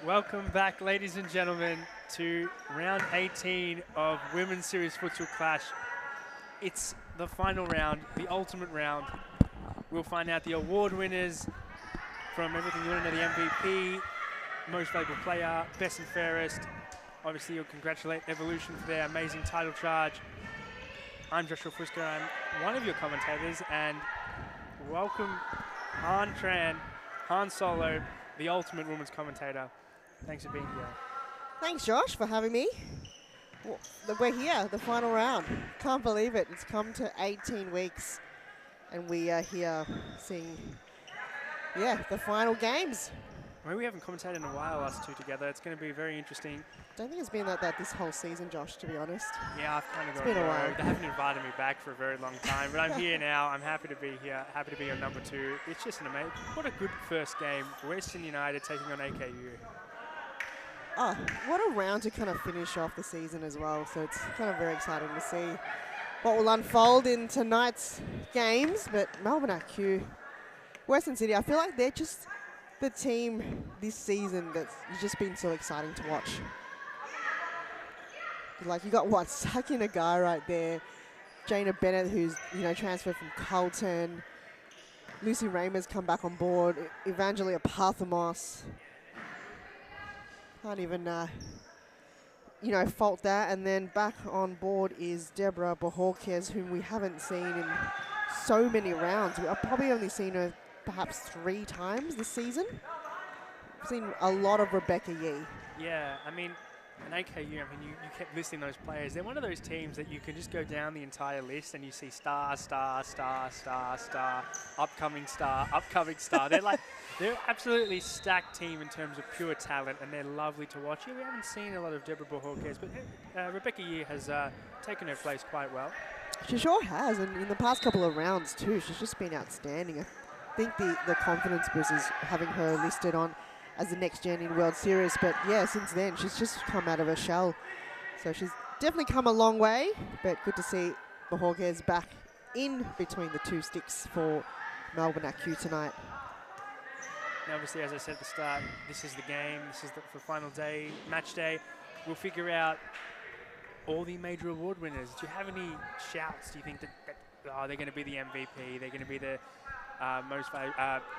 Welcome back, ladies and gentlemen, to round 18 of Women's Series Futsal Clash. It's the final round, the ultimate round. We'll find out the award winners from everything you want to know: the MVP, most valuable player, best and fairest. Obviously, you'll congratulate Evolution for their amazing title charge. I'm Joshua Fusco. I'm one of your commentators, and welcome Han Solo, the ultimate women's commentator. Thanks for being here. Thanks, Josh, for having me. We're here, the final round. Can't believe it. It's come to 18 weeks, and we are here seeing, the final games. Well, we haven't commentated in a while, us two together. It's going to be very interesting. Don't think it's been like that this whole season, Josh, to be honest. Yeah, I've kind of got been a while. They haven't invited me back for a very long time, but I'm here now. I'm happy to be here. Happy to be your number two. It's just an amazing, what a good first game. Western United taking on AKU. Oh, what a round to kind of finish off the season as well. So it's kind of very exciting to see what will unfold in tonight's games. But Melbourne AQ, Western City, I feel like they're just the team this season that's just been so exciting to watch. Like, you got what, Saki Nagai right there, Jaina Bennett, who's transferred from Carlton, Lucy Raymer's come back on board, Evangelia Parthamos. Can't even fault that. And then back on board is Deborah Bohorquez, whom we haven't seen in so many rounds. I've probably only seen her perhaps 3 times this season. I've seen a lot of Rebecca Yee. Yeah, I mean, an AKU, you kept listing those players. They're one of those teams that you can just go down the entire list and you see star, star, star, star, star, upcoming star, upcoming star. They're absolutely stacked team in terms of pure talent, and they're lovely to watch. Yeah, we haven't seen a lot of Deborah Bohorquez, but Rebecca Yee has taken her place quite well. She sure has, and in the past couple of rounds too, she's just been outstanding. I think the confidence boost is having her listed on as the next gen in World Series, but yeah, since then she's just come out of her shell. So she's definitely come a long way, but good to see Bohorquez back in between the 2 sticks for Melbourne AQ tonight. Now, obviously, as I said at the start, this is the game. This is the final day, match day. We'll figure out all the major award winners. Do you have any shouts? Do you think that they're going to be the MVP? They're going to be the most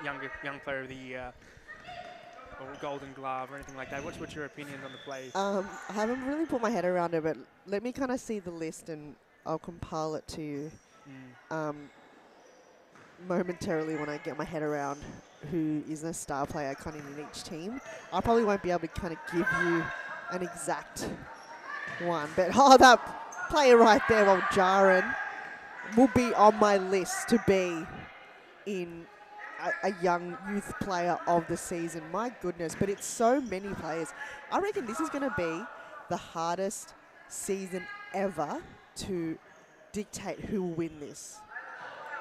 young player of the year, or Golden Glove, or anything like that? What's your opinion on the play? I haven't really put my head around it, but let me kind of see the list and I'll compile it to you momentarily when I get my head around who is a star player kind of in each team. I probably won't be able to kind of give you an exact one, but that player right there, Jaron, will be on my list to be in a young youth player of the season. My goodness, but it's so many players. I reckon this is going to be the hardest season ever to dictate who will win this.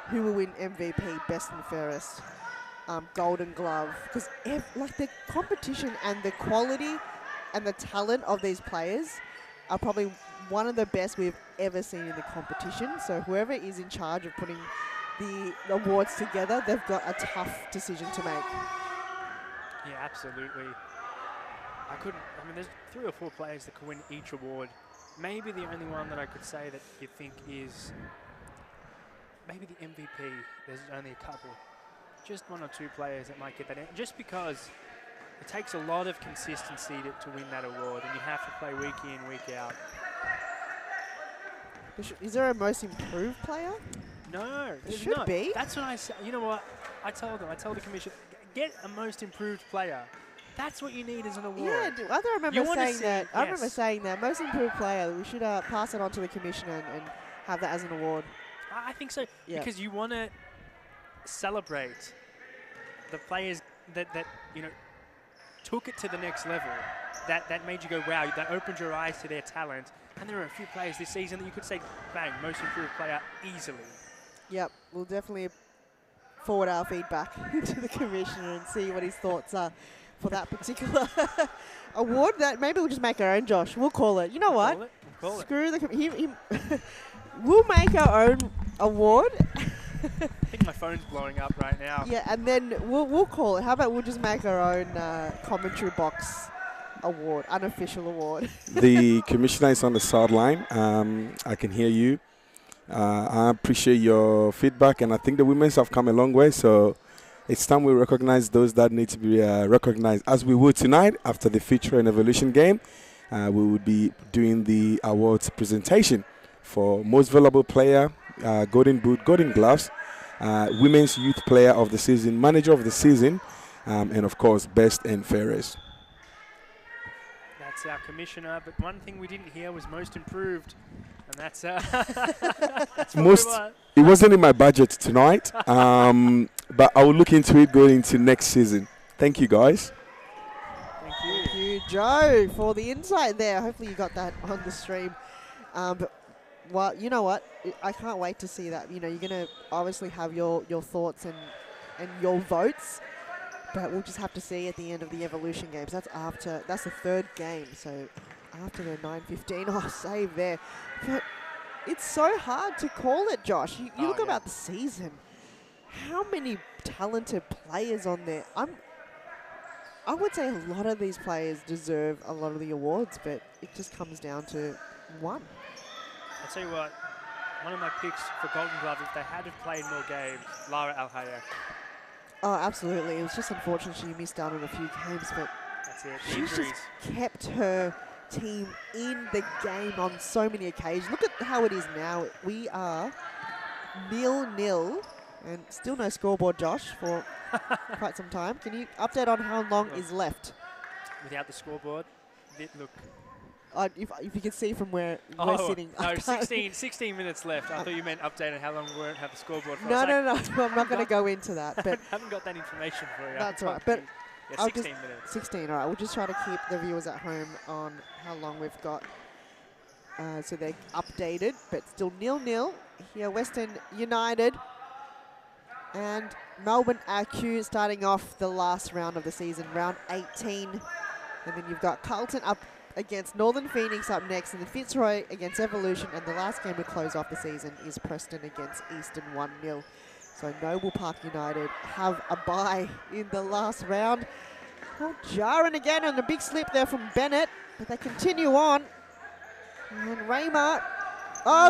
Who will win MVP, best and fairest, Golden Glove. Because the competition and the quality and the talent of these players are probably one of the best we've ever seen in the competition. So whoever is in charge of putting the awards together, they've got a tough decision to make. Yeah, absolutely. There's 3 or 4 players that could win each award. Maybe the only one that I could say that you think is maybe the MVP. There's only a couple. Just 1 or 2 players that might get that in. Just because it takes a lot of consistency to win that award, and you have to play week in, week out. Is there a most improved player? No, there should be. That's what I said. You know what? I told the commission, get a most improved player. That's what you need as an award. Yeah, I remember saying that. I remember saying that most improved player. We should pass it on to the commission and have that as an award. I think so, because you want to celebrate the players that took it to the next level. That made you go, wow, that opened your eyes to their talent. And there are a few players this season that you could say, bang, most improved player easily. Yep, we'll definitely forward our feedback to the commissioner and see what his thoughts are for that particular award. That maybe we'll just make our own, Josh. We'll call it. You know what? We'll call it. Screw the we'll make our own award. I think my phone's blowing up right now. Yeah, and then we'll call it. How about we'll just make our own commentary box award, unofficial award. The commissioner is on the sideline. I can hear you. I appreciate your feedback, and I think the women's have come a long way. So it's time we recognize those that need to be recognized, as we would tonight after the Future and Evolution game. We would be doing the awards presentation for most valuable player, Golden Boot, Golden Gloves, Women's Youth Player of the Season, Manager of the Season, and of course, Best and Fairest. That's our commissioner, but one thing we didn't hear was most improved, and that's, that's Most. It wasn't in my budget tonight, but I will look into it going into next season. Thank you, guys. Thank you, Joe, for the insight there. Hopefully you got that on the stream. But, well, you know what? I can't wait to see that. You know, you're going to obviously have your thoughts and your votes, but we'll just have to see at the end of the Evolution games. That's the third game, so after the 9:15, save there. But it's so hard to call it, Josh. You look about the season. How many talented players on there? I would say a lot of these players deserve a lot of the awards, but it just comes down to one. I'll tell you what, one of my picks for Golden Glove, if they had have played more games, Lara Al-Hayek. Oh, absolutely. It was just unfortunate she missed out on a few games, but That's it, she's injuries. just kept her team in the game on so many occasions. Look at how it is now. We are 0-0 and still no scoreboard, Josh, for quite some time. Can you update on how long is left? Without the scoreboard, look. If you can see from where we're sitting. No, 16 minutes left. I thought you meant update on how long we won't have the scoreboard for. No. I'm not going to go into that. But haven't got that information for you. That's all right. But yeah, 16 minutes. 16, all right. We'll just try to keep the viewers at home on how long we've got. So they're updated, but still 0-0 here. Western United and Melbourne AQ starting off the last round of the season, round 18. And then you've got Carlton up against Northern Phoenix up next, and the Fitzroy against Evolution, and the last game to close off the season is Preston against Eastern 1-0. So Noble Park United have a bye in the last round. Oh, Jaron again, and a big slip there from Bennett, but they continue on. And Raymer,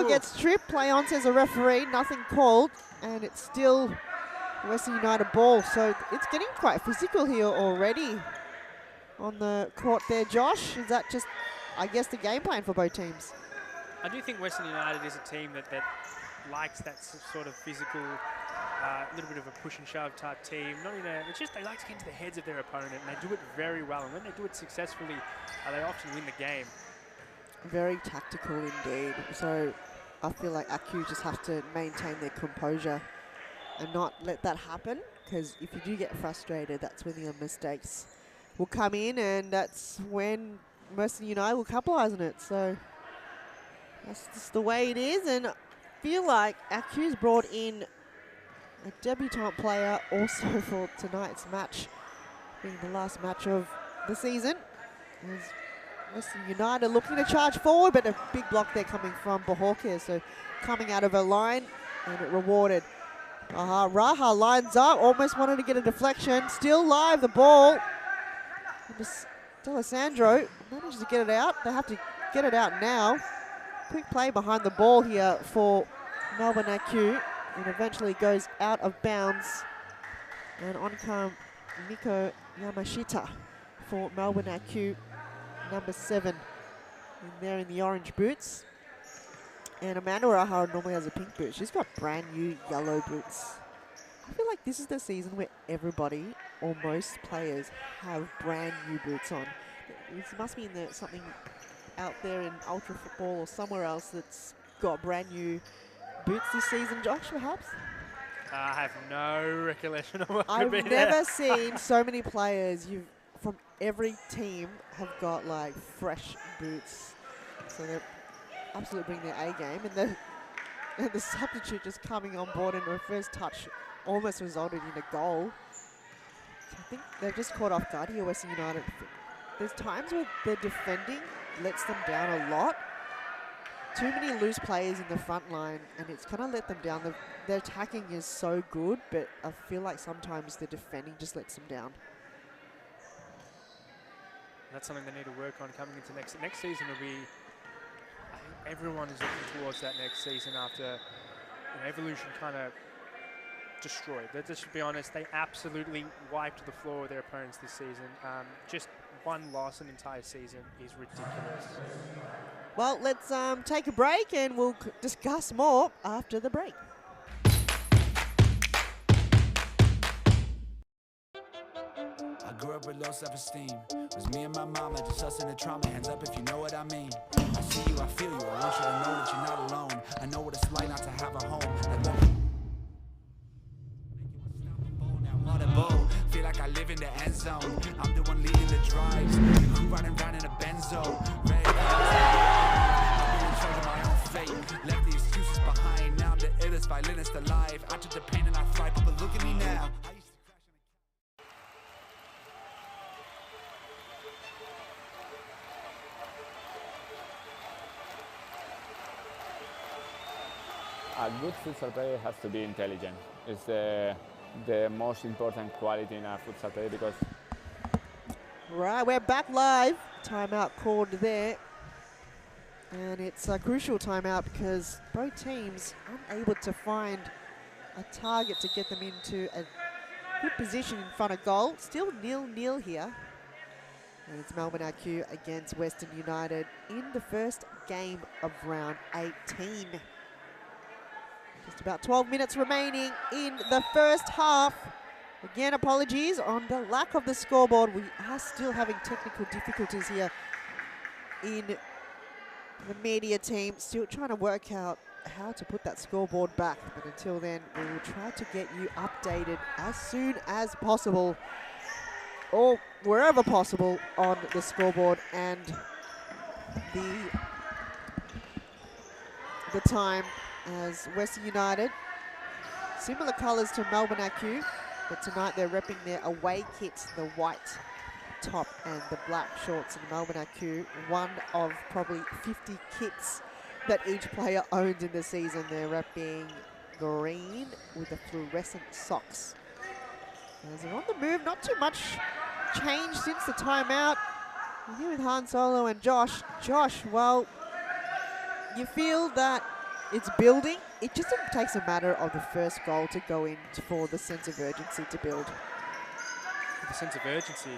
gets tripped. Play on, says a referee, nothing called, and it's still Western United ball. So it's getting quite physical here already on the court there, Josh. Is that just, I guess, the game plan for both teams? I do think Western United is a team that likes that sort of physical, little bit of a push and shove type team. It's just they like to get into the heads of their opponent, and they do it very well. And when they do it successfully, they often win the game. Very tactical indeed. So I feel like AQ just have to maintain their composure and not let that happen, because if you do get frustrated, that's when the mistakes will come in, and that's when Western United will capitalise on it. So that's just the way it is, and I feel like AQ's brought in a debutante player also for tonight's match, being the last match of the season. As Western United looking to charge forward, but a big block there coming from Bohorkia, so coming out of her line, and it rewarded. Raha lines up, almost wanted to get a deflection, still live the ball. D'Alessandro manages to get it out. They have to get it out now. Quick play behind the ball here for Melbourne AQ, and eventually goes out of bounds. And on comes Miko Yamashita for Melbourne AQ, number 7, in there in the orange boots. And Amanda Raha normally has a pink boot. She's got brand new yellow boots. I feel like this is the season where everybody, or most players, have brand new boots on. It must be in something out there in ultra football or somewhere else that's got brand new boots this season, Josh, perhaps? I have no recollection of what I've could be never there. seen so many players from every team have got like fresh boots. So they're absolutely bringing their A game, and the substitute just coming on board, and her first touch almost resulted in a goal. So I think they've just caught off guard here, Western United. There's times where the defending lets them down a lot. Too many loose players in the front line, and it's kind of let them down. Their attacking is so good, but I feel like sometimes the defending just lets them down. That's something they need to work on coming into next season. Will be, I think everyone is looking towards that next season after Evolution kind of destroyed. Let's just be honest, they absolutely wiped the floor with their opponents this season. Just one loss an entire season is ridiculous. Well, let's take a break and we'll discuss more after the break. I grew up with low self-esteem. It was me and my mama, just us in the trauma. Hands up if you know what I mean. I see you, I feel you. I want you to know that you're not alone. I know what it's like not to have a home. Feel like I live in the end zone. I'm the one leading the drives. The crew riding around in a Benzo. Red I'll be in charge of my own fate. Left the excuses behind. Now I'm the illest violinist alive. I took the pain and I thrive, but look at me now. A good futsal player has to be intelligent. It's the most important quality in a futsal player because... Right, we're back live. Timeout called there. And it's a crucial timeout because both teams unable to find a target to get them into a good position in front of goal. Still 0-0 here. And it's Melbourne IQ against Western United in the first game of round 18. Just about 12 minutes remaining in the first half. Again, apologies on the lack of the scoreboard. We are still having technical difficulties here in the media team. Still trying to work out how to put that scoreboard back. But until then, we will try to get you updated as soon as possible, or wherever possible, on the scoreboard and the time. As Western United, similar colours to Melbourne IQ, but tonight they're repping their away kit, the white top and the black shorts. And Melbourne IQ, one of probably 50 kits that each player owns in the season. They're repping green with the fluorescent socks. As they're on the move, not too much change since the timeout. We're here with Han Solo and Josh. Josh, well, you feel that it's building. It just takes a matter of the first goal to go in for the sense of urgency to build. The sense of urgency?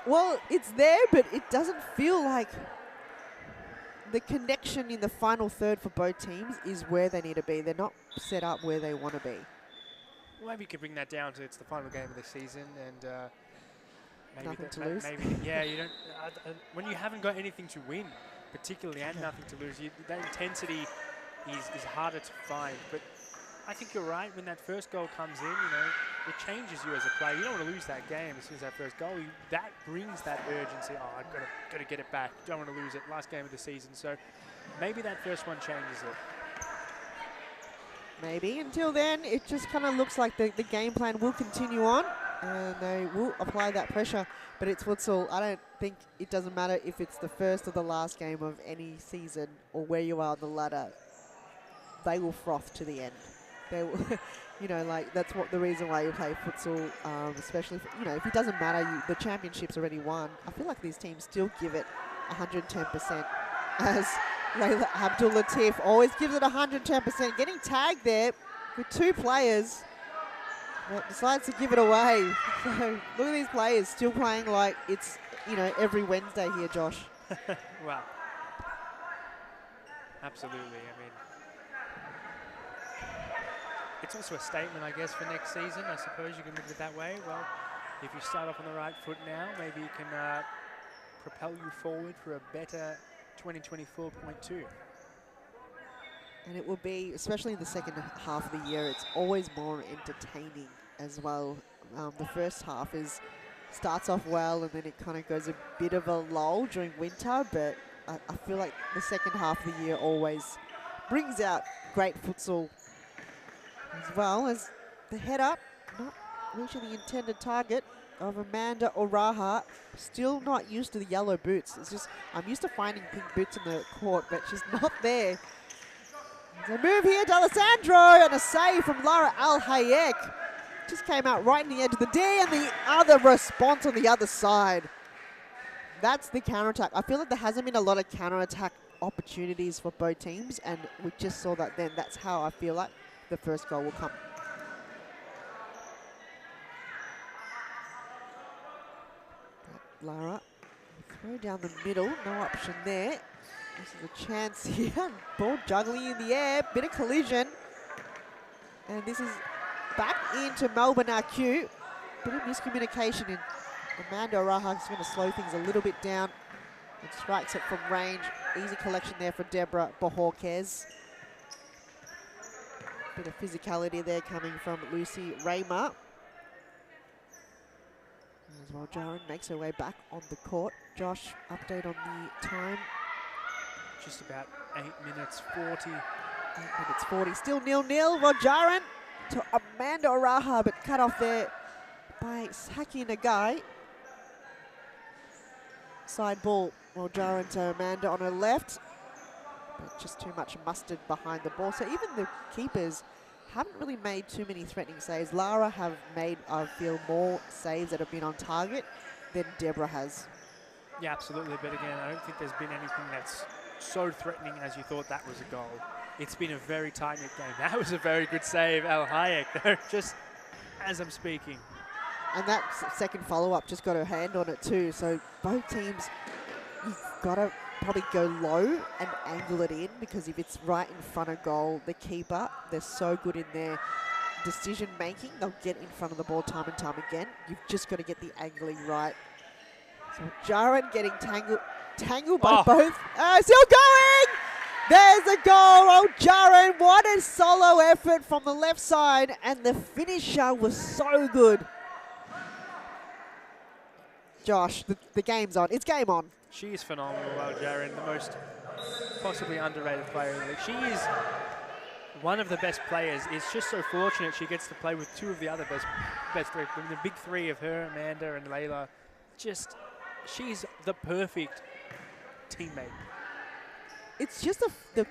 Well, it's there, but it doesn't feel like the connection in the final third for both teams is where they need to be. They're not set up where they want to be. Well, maybe you could bring that down to it's the final game of the season and maybe nothing to lose. Yeah, you don't. When you haven't got anything to win, particularly, and nothing to lose, that intensity is harder to find. But I think you're right. When that first goal comes in, it changes you as a player. You don't want to lose that game as soon as that first goal. That brings that urgency. Oh, I've got to get it back. Don't want to lose it. Last game of the season. So maybe that first one changes it. Maybe. Until then, it just kind of looks like the game plan will continue on and they will apply that pressure. But it's futsal. I don't think it doesn't matter if it's the first or the last game of any season or where you are on the ladder. They will froth to the end. They will, that's what the reason why you play futsal, especially if it doesn't matter, the championship's already won. I feel like these teams still give it 110%. As Layla Abdul Latif always gives it 110%, getting tagged there with two players, but decides to give it away. So look at these players still playing like it's every Wednesday here, Josh. Wow. Absolutely. I mean, it's also a statement, I guess, for next season. I suppose you can look at it that way. Well, if you start off on the right foot now, maybe it can propel you forward for a better 2024.2. And it will be, especially in the second half of the year, it's always more entertaining as well. The first half starts off well, and then it kind of goes a bit of a lull during winter, but I feel like the second half of the year always brings out great futsal, as well as the head up, not reaching the intended target of Amanda Oraha. Still not used to the yellow boots. It's just, I'm used to finding pink boots in the court, but she's not there. There's a move here, D'Alessandro, and a save from Lara Al-Hayek. Just came out right in the edge of the D, and the other response on the other side. that's the counter-attack. I feel like there hasn't been a lot of counter-attack opportunities for both teams, and we just saw that then. That's how I feel like the first goal will come. Lara, throw down the middle, no option there. This is a chance here. Ball juggling in the air, bit of collision. And this is back into Melbourne RQ. Bit of miscommunication in Amanda Oraha is going to slow things a little bit down and strikes it from range. Easy collection there for Deborah Bohorquez. Bit of physicality there coming from Lucy Raymer. As well, Jaren makes her way back on the court. Josh, update on the time. Just about 8 minutes 40. 8 minutes 40. Still 0-0. Rojaran to Amanda Oraha, but cut off there by Saki Nagai. Side ball. Rojaran to Amanda on her left. But just too much mustard behind the ball. So even the keepers haven't really made too many threatening saves. Lara have made, I feel, more saves that have been on target than Deborah has. Yeah, absolutely. But again, I don't think there's been anything that's so threatening as you thought that was a goal. It's been a very tight-knit game. That was a very good save, El Hayek, though, just as I'm speaking. And that second follow-up just got her hand on it too. So both teams, you've got to probably go low and angle it in, because if it's right in front of goal, the keeper, they're so good in their decision-making. They'll get in front of the ball time and time again. You've just got to get the angling right. So Jaren getting tangled by both. Still going! There's a goal. Oh, Jaren, what a solo effort from the left side. And the finisher was so good. Josh, the game's on. It's game on. She is phenomenal, Jaren, the most possibly underrated player in the league. She is one of the best players. It's just so fortunate she gets to play with two of the other best three. The big three of her, Amanda and Layla. Just, she's the perfect teammate. It's just the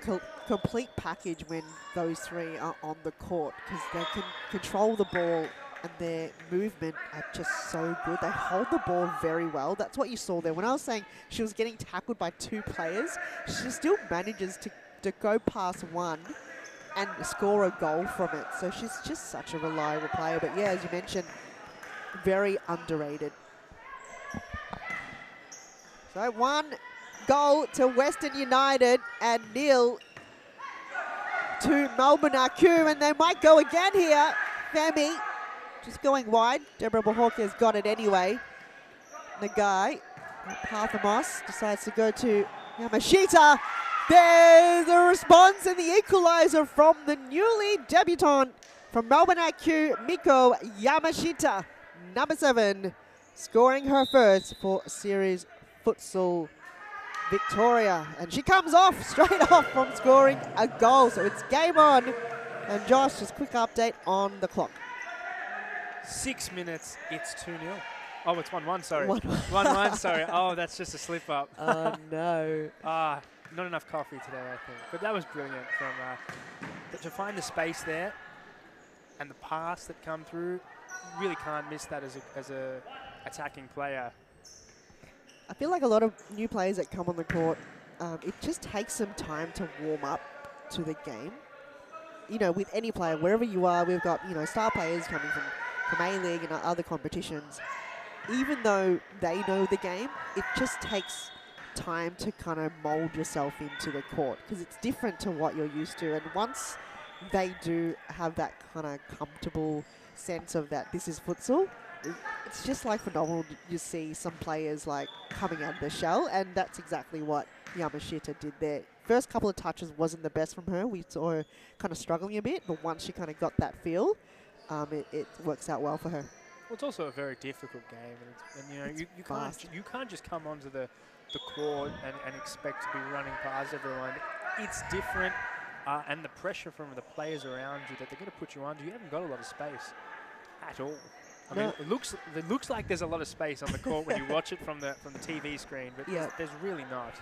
complete package when those three are on the court, because they can control the ball and their movement are just so good. They hold the ball very well. That's what you saw there. When I was saying she was getting tackled by two players, she still manages to go past one and score a goal from it. So she's just such a reliable player. But yeah, as you mentioned, very underrated. So 1 goal to Western United and 0 to Melbourne RQ, and they might go again here. Femi just going wide. Deborah Bohorquez got it anyway. Nagai, Parthamos decides to go to Yamashita. There's a response and the equalizer from the newly debutant from Melbourne IQ, Miko Yamashita, number 7, scoring her first for Series Futsal Victoria. And she comes off straight off from scoring a goal. So it's game on. And Josh, just quick update on the clock. 6 minutes, it's 2-0. Oh, it's 1-1, sorry. 1-1, sorry. Oh, that's just a slip up. Oh, no. Not enough coffee today, I think. But that was brilliant from to find the space there and the pass that come through. Really can't miss that as a attacking player. I feel like a lot of new players that come on the court, it just takes some time to warm up to the game. You know, with any player, wherever you are, we've got, you know, star players coming from A-League and other competitions. Even though they know the game, it just takes time to kind of mold yourself into the court, because it's different to what you're used to. And once they do have that kind of comfortable sense of that this is futsal, it's just like phenomenal. You see some players like coming out of the shell, and that's exactly what Yamashita did there. First couple of touches wasn't the best from her. We saw her kind of struggling a bit, but once she kind of got that feel, it works out well for her. Well, it's also a very difficult game, and you know you can't just come onto the court and expect to be running past everyone. It's different, and the pressure from the players around you that they're going to put you under. You haven't got a lot of space at all. I mean, it looks like there's a lot of space on the court when you watch it from the TV screen, but there's really not.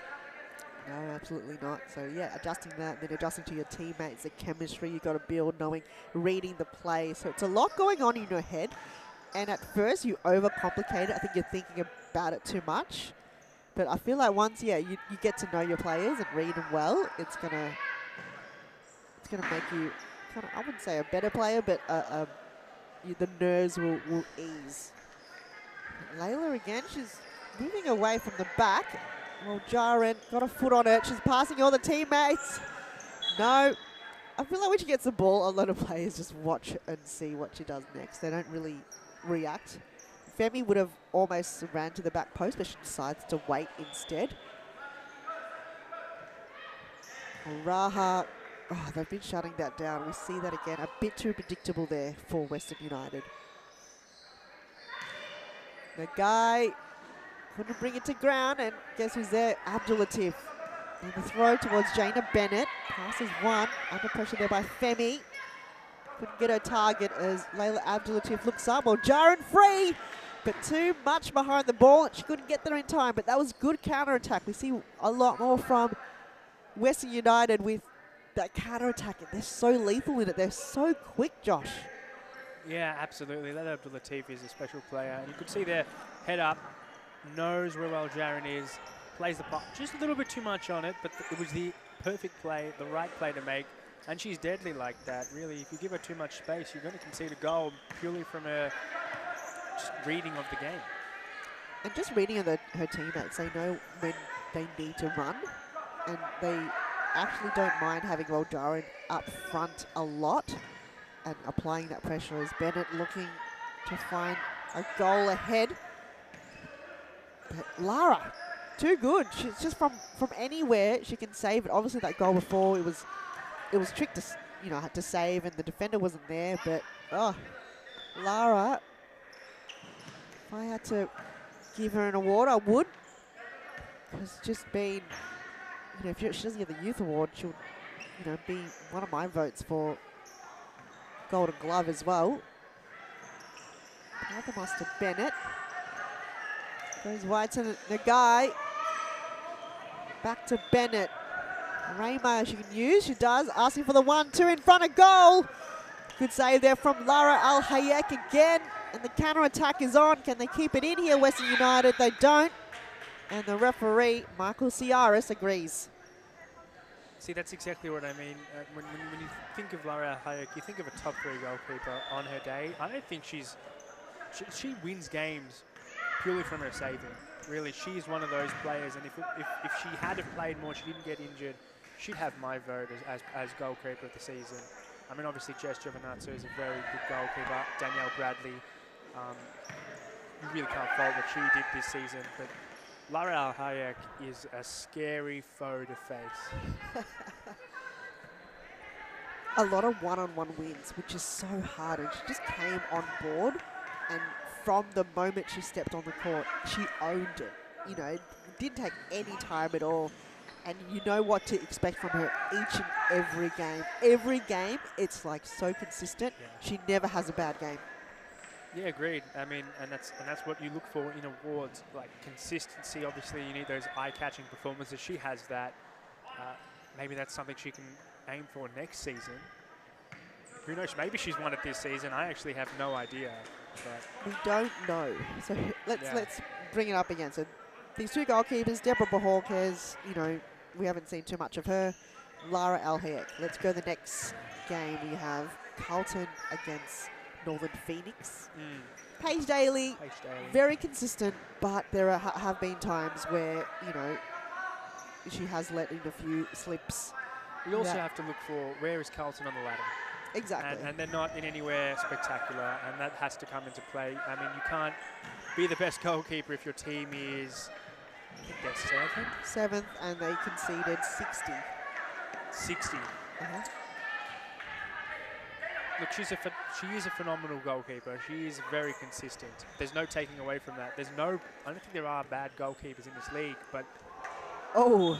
No, absolutely not. So yeah, adjusting that, then adjusting to your teammates, the chemistry you got to build, reading the play. So it's a lot going on in your head. And at first you overcomplicate it. I think you're thinking about it too much. But I feel like once, you get to know your players and read them well, it's gonna make you kind of, I wouldn't say a better player, but the nerves will ease. Layla again, she's moving away from the back. Well, Jaren got a foot on it. She's passing all the teammates. No. I feel like when she gets the ball, a lot of players just watch and see what she does next. They don't really react. Femi would have almost ran to the back post, but she decides to wait instead. Raha, they've been shutting that down. We see that again. A bit too predictable there for Western United. The guy couldn't bring it to ground, and guess who's there? Abdulatif. And the throw towards Jaina Bennett. Passes one. Under pressure there by Femi. Couldn't get her target as Layla Abdulatif looks up. Well, Jaren free, but too much behind the ball, and she couldn't get there in time. But that was good counter-attack. We see a lot more from Western United with that counter-attack. They're so lethal in it. They're so quick, Josh. Yeah, absolutely. That Abdulatif is a special player. And you could see there, head up, knows where well Jaren is, plays the puck just a little bit too much on it, but it was the perfect play, the right play to make. And she's deadly like that, really. If you give her too much space, you're going to concede a goal purely from her just reading of the game. And just reading of her teammates, they know when they need to run, and they actually don't mind having Jaren up front a lot and applying that pressure as Bennett looking to find a goal ahead. But Lara, too good. She's just from anywhere she can save it. Obviously that goal before, it was tricked to, had to save, and the defender wasn't there. But Lara, if I had to give her an award, I would. It's just been, if she doesn't get the youth award, she'll, be one of my votes for Golden Glove as well. Another Master Bennett. Goes wide to the guy. Back to Bennett. Raymeyer she can use. She does. Asking for the 1-2 in front of goal. Good save there from Lara Al Hayek again. And the counter-attack is on. Can they keep it in here, Western United? They don't. And the referee, Michael Ciaris, agrees. See, that's exactly what I mean. When you think of Lara Al Hayek, you think of a top 3 goalkeeper on her day. I don't think she wins games purely from her saving. Really, she's one of those players, and if she had have played more, she didn't get injured, she'd have my vote as goalkeeper of the season. I mean, obviously, Jess Giovinazzo is a very good goalkeeper. Danielle Bradley, you really can't fault what she did this season, but Lara Al Hayek is a scary foe to face. A lot of one-on-one wins, which is so hard, and she just came on board, and from the moment she stepped on the court, she owned it. It didn't take any time at all. And you know what to expect from her each and every game. Every game, it's like so consistent. Yeah. She never has a bad game. Yeah, agreed. I mean, and that's what you look for in awards, like consistency. Obviously, you need those eye-catching performances. She has that. Maybe that's something she can aim for next season. Who knows? Maybe she's won it this season. I actually have no idea. But we don't know. So let's bring it up again. So these 2 goalkeepers, Deborah Bahorquez, we haven't seen too much of her. Lara Al Hayek. Let's go the next game. We have Carlton against Northern Phoenix. Paige Daly, very consistent, but there have been times where, she has let in a few slips. We also have to look for where is Carlton on the ladder. Exactly. And they're not in anywhere spectacular, and that has to come into play. I mean, you can't be the best goalkeeper if your team is, I think they're 7th, and they conceded 60. 60. Look, she is a phenomenal goalkeeper. She is very consistent. There's no taking away from that. I don't think there are bad goalkeepers in this league, but... Oh,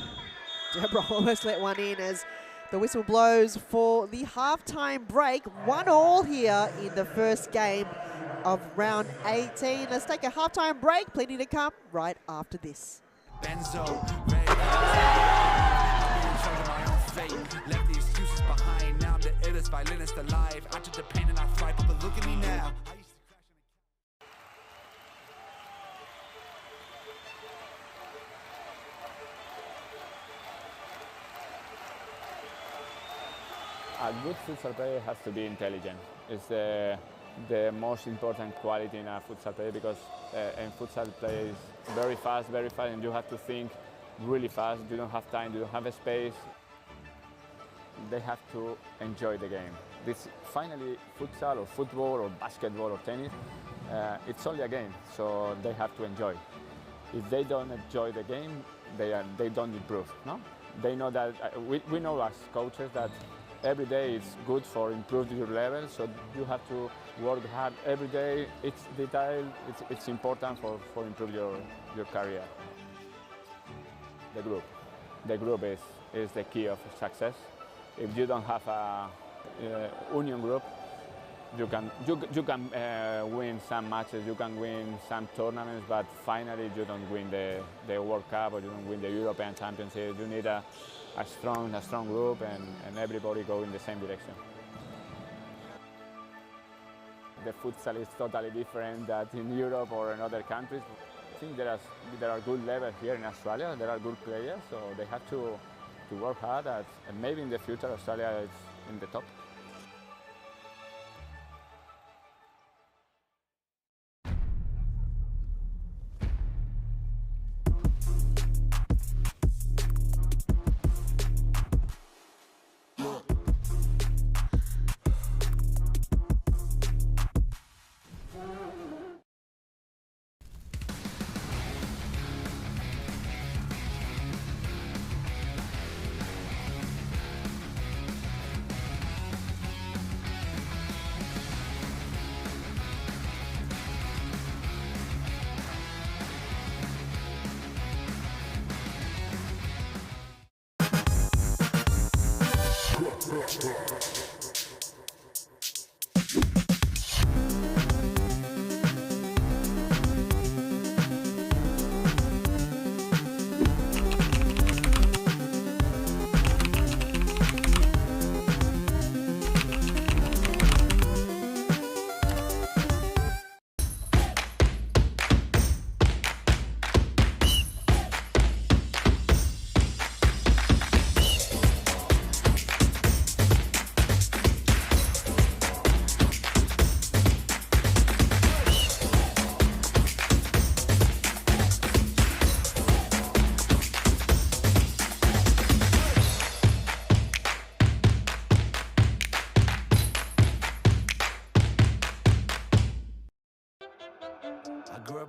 Deborah almost let one in as the whistle blows for the halftime break. 1-1 here in the first game of round 18. Let's take a halftime break. Plenty to come right after this. Benzo, left the excuses behind. Now I'm the illest violinist alive. I took the pain and I thrive, but look at me now. A good futsal player has to be intelligent. It's the most important quality in a futsal player because a futsal player is very fast, and you have to think really fast. You don't have time, you don't have a space. They have to enjoy the game. This finally, futsal or football or basketball or tennis, it's only a game, so they have to enjoy. If they don't enjoy the game, they don't improve. No, they know that we know as coaches that every day is good for improving your level. So you have to work hard every day. It's detail. It's important for improve your career. The group is the key of success. If you don't have a union group, you can win some matches, you can win some tournaments, but finally you don't win the World Cup or you don't win the European Championship. You need a strong group and everybody go in the same direction. The futsal is totally different than in Europe or in other countries. I think there are good levels here in Australia. There are good players, so they have to work hard, and maybe in the future Australia is in the top.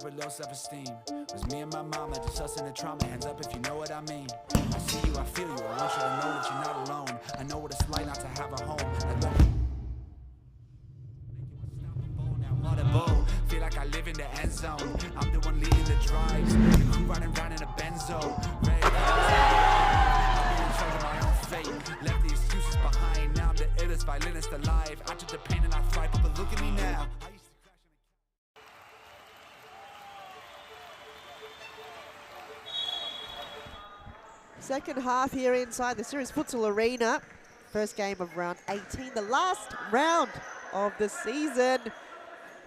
With low self-esteem, was me and my mama, just us in the trauma. Hands up if you know what I mean. I see you, I feel you. I want you to know that you're not alone. I know what it's like not to have a home. Now on a bow, feel like I live in the end zone. I'm the one leading the drives. The crew riding around in a benzo. Red I'll be in charge of my own fate. Left the excuses behind. Now I'm the illest violinist alive. I took the pain and I thrive, but look at me now. Second half here inside the Series Futsal Arena. First game of round 18, the last round of the season.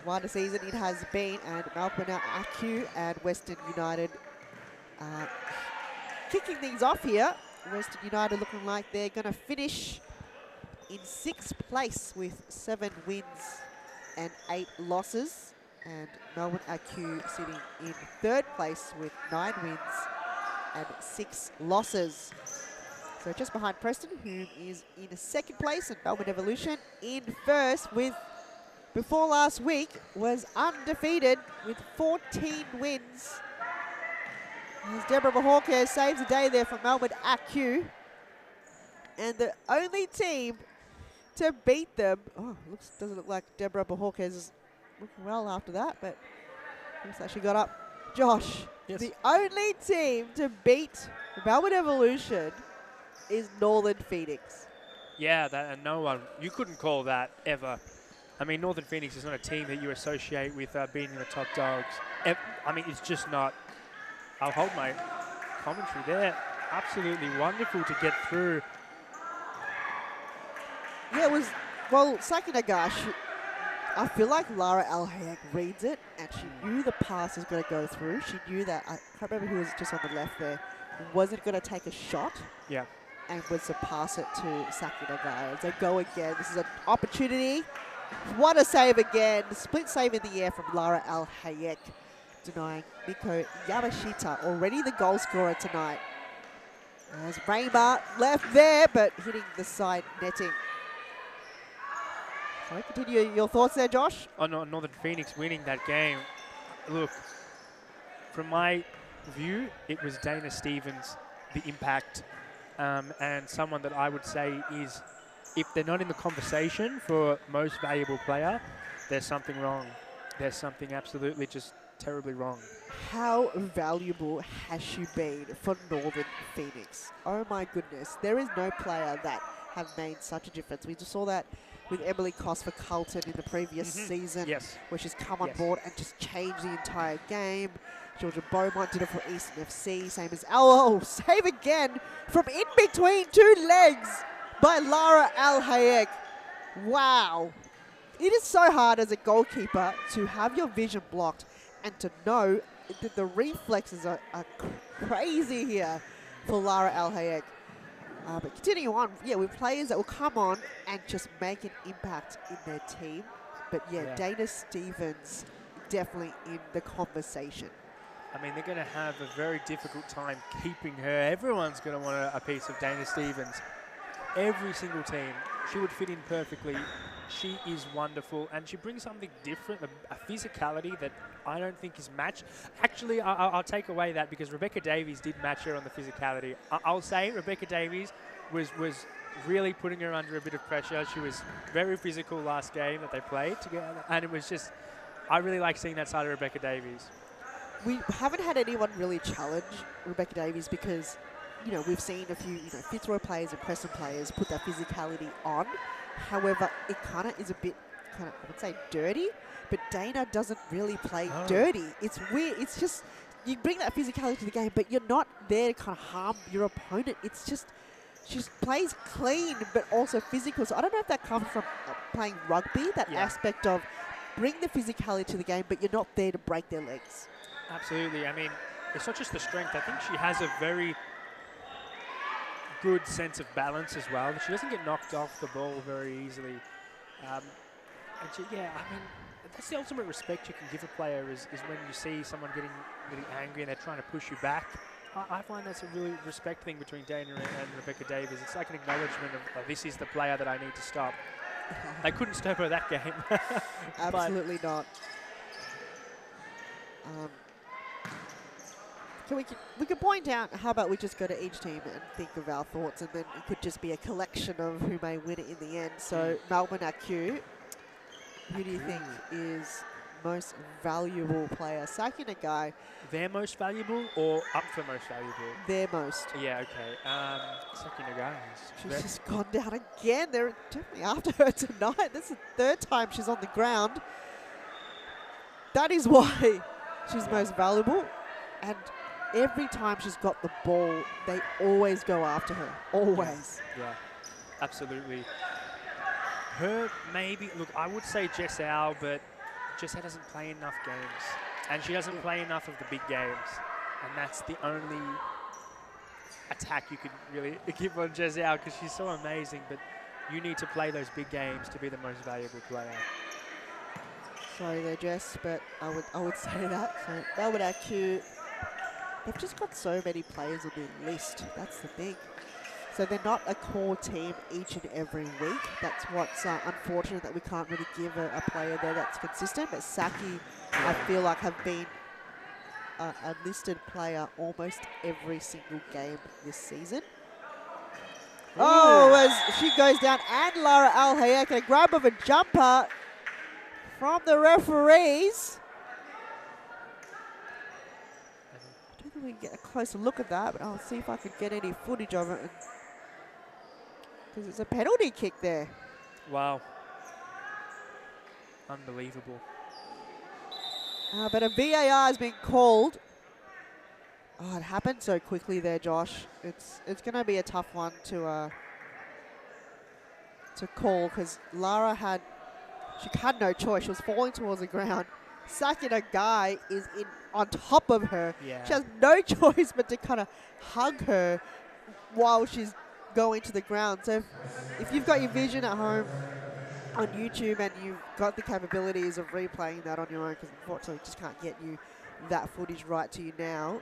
What a season it has been, and Melbourne AQ and Western United kicking things off here. Western United looking like they're going to finish in 6th place with 7 wins and 8 losses, and Melbourne AQ sitting in 3rd place with 9 wins and 6 losses. So just behind Preston, who is in 2nd place, and Melbourne Evolution in 1st with, before last week, was undefeated with 14 wins. As Deborah Bahorquez saves the day there for Melbourne AQ. And the only team to beat them, doesn't look like Deborah Bahorquez is looking well after that, but looks like she got up. Josh, yes. The only team to beat Melbourne Evolution is Northern Phoenix. Yeah, and no one, you couldn't call that ever. I mean, Northern Phoenix is not a team that you associate with being the top dogs. I mean, it's just not. I'll hold my commentary there. Absolutely wonderful to get through. Yeah, it was, well, Sakinagash, I feel like Lara Al-Hayek reads it, and she knew the pass was going to go through. She knew that, I can't remember who was just on the left there, wasn't going to take a shot. Yeah. and would surpass it to Saki Nagai. As they go again, this is an opportunity. What a save again. Split save in the air from Lara Al Hayek, denying Miko Yamashita, already the goal scorer tonight. As Raymer left there, but hitting the side netting. Sorry, continue your thoughts there, Josh? Oh, no, Northern Phoenix winning that game. Look, from my view, it was Dana Stevens, the impact, and someone that I would say is, if they're not in the conversation for most valuable player, there's something wrong. There's something absolutely just terribly wrong. How valuable has she been for Northern Phoenix? Oh my goodness, there is no player that have made such a difference. We just saw that with Emily Koss for Carlton in the previous season, Yes. where she's come on board and just changed the entire game. Georgia Beaumont did it for Eastern FC, same as save again from in between two legs by Lara Al Hayek. Wow. It is so hard as a goalkeeper to have your vision blocked and to know that the reflexes are crazy here for Lara Al Hayek. But continuing on, with players that will come on and just make an impact in their team. But Dana Stevens definitely in the conversation. I mean, they're going to have a very difficult time keeping her. Everyone's going to want a piece of Dana Stevens. Every single team. She would fit in perfectly. She is wonderful, and she brings something different, a physicality that I don't think is matched. Actually, I'll take away that, because Rebecca Davies did match her on the physicality. I'll say Rebecca Davies was really putting her under a bit of pressure. She was very physical last game that they played together, and it was just, I really like seeing that side of Rebecca Davies. We haven't had anyone really challenge Rebecca Davies because, we've seen a few, Fitzroy players and Preston players put that physicality on. However, it kind of is a bit, I would say, dirty. But Dana doesn't really play dirty. It's weird. It's just, you bring that physicality to the game, but you're not there to kind of harm your opponent. It's just, she just plays clean, but also physical. So I don't know if that comes from playing rugby, that aspect of bring the physicality to the game, but you're not there to break their legs. Absolutely. I mean, it's not just the strength. I think she has a very good sense of balance as well. She doesn't get knocked off the ball very easily. And she, I mean, that's the ultimate respect you can give a player is when you see someone getting really angry and they're trying to push you back. I find that's a really respect thing between Dana and Rebecca Davies. It's like an acknowledgement of this is the player that I need to stop. They couldn't stop her that game. Absolutely not. So we can point out, how about we just go to each team and think of our thoughts, and then it could just be a collection of who may win it in the end. So Melbourne AQ, who do you think is most valuable player? Saki Nagai. Their most valuable or up for most valuable? Their most. Yeah, okay. Saki Nagai. She's just gone down again. They're definitely after her tonight. This is the third time she's on the ground. That is why she's most valuable. And every time she's got the ball, they always go after her. Always. Yeah, absolutely. Her, maybe, look, I would say Jessau, but Jessau doesn't play enough games. And she doesn't play enough of the big games. And that's the only attack you could really give on Jessau, because she's so amazing. But you need to play those big games to be the most valuable player. Sorry there, Jess, but I would say that. So Melbourne AQ, they've just got so many players on their list. That's the thing. So they're not a core team each and every week. That's what's unfortunate, that we can't really give a player there that's consistent. But Saki, I feel like, have been a listed player almost every single game this season. Ooh. Oh, as she goes down, and Lara Al Hayek, a grab of a jumper from the referees. I don't think we can get a closer look at that, but I'll see if I can get any footage of it. Because it's a penalty kick there. Wow. Unbelievable. But a VAR has been called. Oh, it happened so quickly there, Josh. It's going to be a tough one to call, because Lara had no choice. She was falling towards the ground. Saki Nagai is on top of her. Yeah. She has no choice but to kind of hug her while she's go into the ground. So if you've got your vision at home on YouTube and you've got the capabilities of replaying that on your own, because unfortunately we just can't get you that footage right to you now,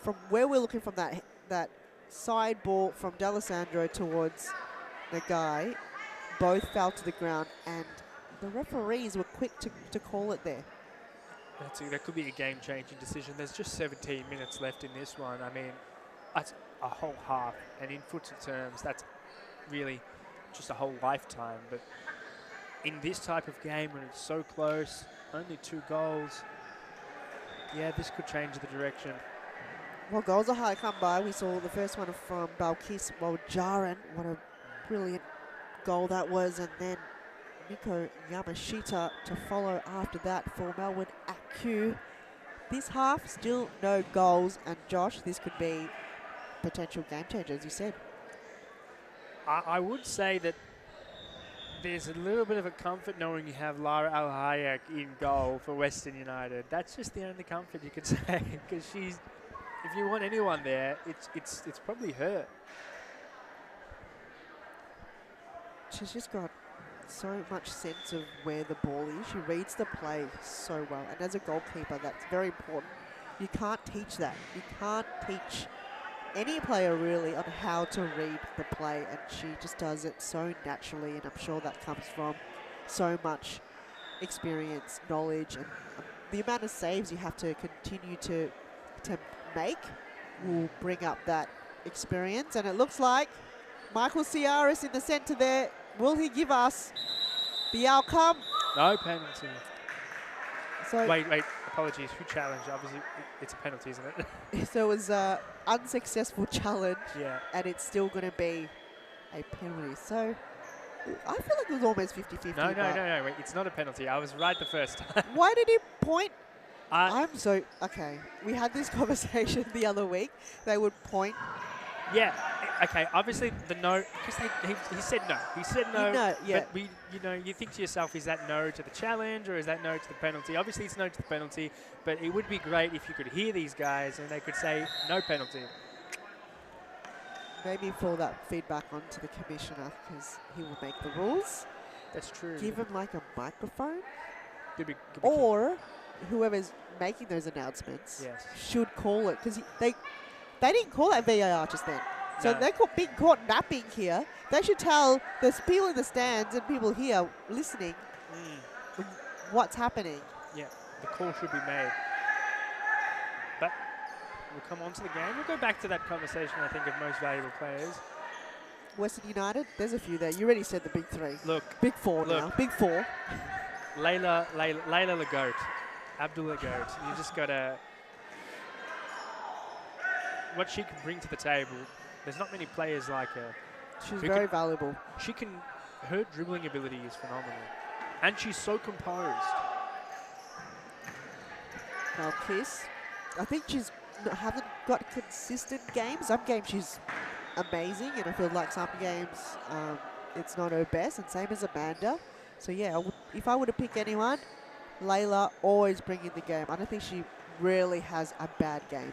from where we're looking from that side ball from D'Alessandro towards the guy, both fell to the ground, and the referees were quick to call it there. That could be a game-changing decision. There's just 17 minutes left in this one. I mean, that's a whole half, and in futsal terms, that's really just a whole lifetime. But in this type of game, when it's so close, only 2 goals, yeah, this could change the direction. Well, goals are hard to come by. We saw the first one from Balkis Mojaran. What a brilliant goal that was. And then Miko Yamashita to follow after that for Melbourne AQ. This half, still no goals. And Josh, this could be potential game changer, as you said. I would say that there's a little bit of a comfort knowing you have Lara Al-Hayek in goal for Western United. That's just the only comfort you could say, because she's, if you want anyone there, it's probably her. She's just got so much sense of where the ball is. She reads the play so well, and as a goalkeeper, that's very important. You can't teach that. You can't teach any player really on how to read the play, and she just does it so naturally, and I'm sure that comes from so much experience, knowledge, and the amount of saves you have to continue to make will bring up that experience. And it looks like Michael Ciaris in the centre there. Will he give us the outcome? No penalty. So Wait, apologies. Who challenged? Obviously, it's a penalty, isn't it? So it was an unsuccessful challenge, Yeah. and it's still going to be a penalty. So I feel like it was almost 50-50. No, wait, it's not a penalty. I was right the first time. Why did he point? Okay. We had this conversation the other week. They would point. Yeah, okay, obviously the no, because he said no. He said no, Yeah. but you think to yourself, is that no to the challenge or is that no to the penalty? Obviously it's no to the penalty, but it would be great if you could hear these guys and they could say no penalty. Maybe forward that feedback onto the commissioner, because he will make the rules. That's true. Give him like a microphone, Could be or whoever's making those announcements Yes. should call it, because they didn't call that VAR just then. So No. they're being caught napping here. They should tell the people in the stands and people here listening what's happening. Yeah, the call should be made. But we'll come on to the game. We'll go back to that conversation, I think, of most valuable players. Western United, there's a few there. You already said the big 3. Look, Big 4 now. Big 4. Layla Lagoat, Abdul Lagoat. You just got to... What she can bring to the table, there's not many players like her. She's very valuable. Her dribbling ability is phenomenal. And she's so composed. Now Kiss, I think she's haven't got consistent games. Some games she's amazing, and I feel like some games it's not her best, and same as Amanda. So yeah, if I were to pick anyone, Layla always bringing the game. I don't think she really has a bad game.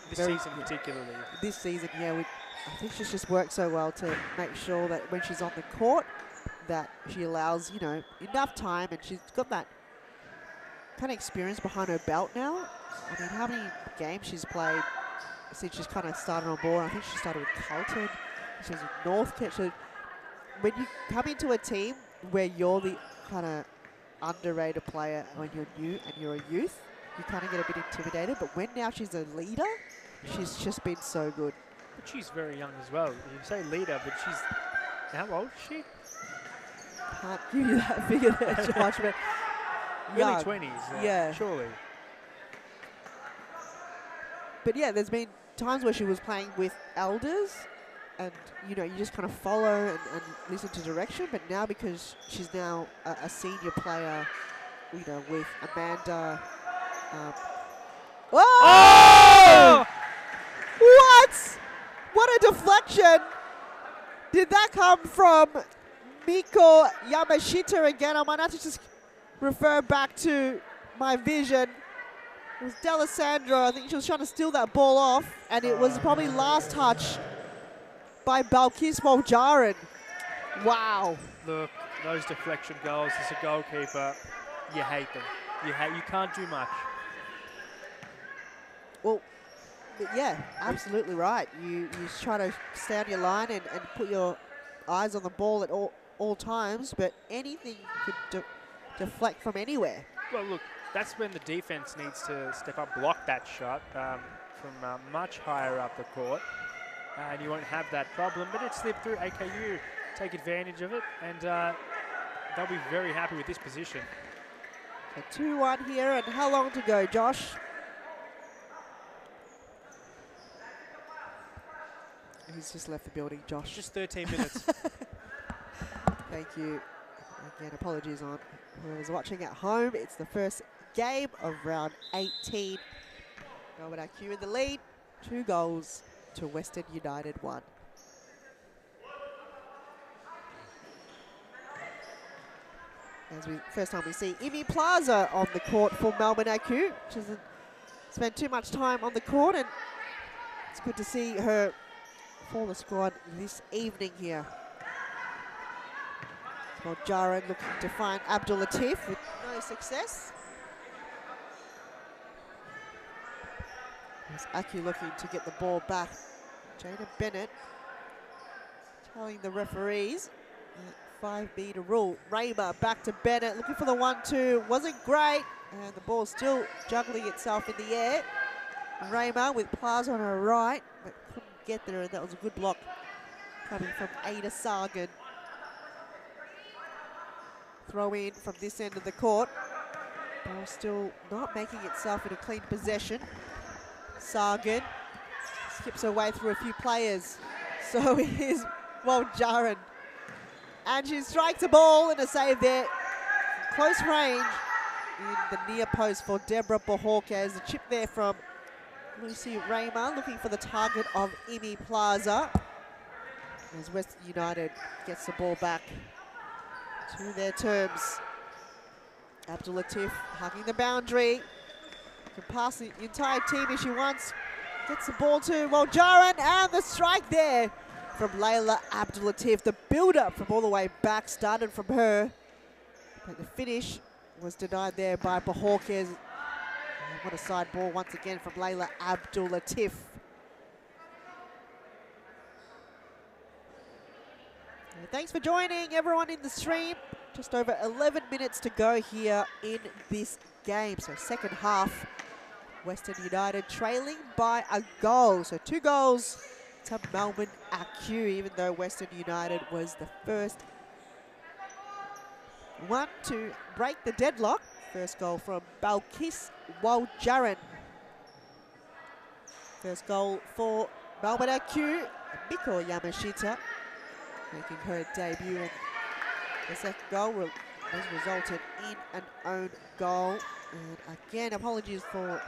This season particularly. This season, yeah. I think she's just worked so well to make sure that when she's on the court, that she allows, enough time, and she's got that kind of experience behind her belt now. I mean, how many games she's played since she's kind of started on board? I think she started with Carlton. She was with Northcote. So when you come into a team where you're the kind of underrated player, when you're new and you're a youth, you kind of get a bit intimidated. But when now she's a leader, she's just been so good. But she's very young as well. You say leader, but she's... How old is she? Can't give you that figure there, Josh, but Early 20s, yeah. Surely. But yeah, there's been times where she was playing with elders, and you just kind of follow and listen to direction. But now, because she's now a senior player, with Amanda. Oh! What? What a deflection! Did that come from Miko Yamashita again? I might have to just refer back to my vision. It was D'Alessandro. I think she was trying to steal that ball off, and it was probably last touch by Balkis Waljaran. Wow. Look, those deflection goals as a goalkeeper, you hate them. You can't do much. Well, but yeah, absolutely right. You try to stay on your line and put your eyes on the ball at all times, but anything could deflect from anywhere. Well, look, that's when the defense needs to step up, block that shot from much higher up the court, and you won't have that problem. But it slipped through. AKU take advantage of it, and they'll be very happy with this position. So 2-1 here, and how long to go, Josh? He's just left the building, Josh. Just 13 minutes. Thank you. Again, apologies on whoever's watching at home. It's the first game of round 18. Melbourne IQ in the lead. 2 goals to Western United 1. First time we see Imi Plaza on the court for Melbourne IQ. She doesn't spend too much time on the court, and it's good to see her for the squad this evening here. Well, Jared looking to find Abdul Latif with no success. There's Aki looking to get the ball back. Jada Bennett telling the referees that 5-meter rule. Raymer back to Bennett, looking for the 1-2. Wasn't great, and the ball still juggling itself in the air. Raymer with Plaza on her right, but couldn't get there, and that was a good block coming from Ada Sargan. Throw in from this end of the court. Ball still not making itself in a clean possession. Sargan skips her way through a few players. So is Waljaran. And she strikes a ball and a save there. Close range in the near post for Deborah Bohorquez. A chip there from Lucy Raymer, looking for the target of Imi Plaza. As Western United gets the ball back to their terms. Abdul Latif hugging the boundary. Can pass the entire team if she wants. Gets the ball to Waljaran, and the strike there from Layla Abdul Latif. The build-up from all the way back started from her, but the finish was denied there by Bohorquez. What a side ball once again from Layla Abdul Latif. Thanks for joining everyone in the stream. Just over 11 minutes to go here in this game. So second half, Western United trailing by a goal. So 2 goals to Melbourne AQ, even though Western United was the first one to break the deadlock. First goal from Balkis Waljaran. First goal for Melbourne AQ, Miko Yamashita, making her debut, and the second goal has resulted in an own goal. And again, apologies for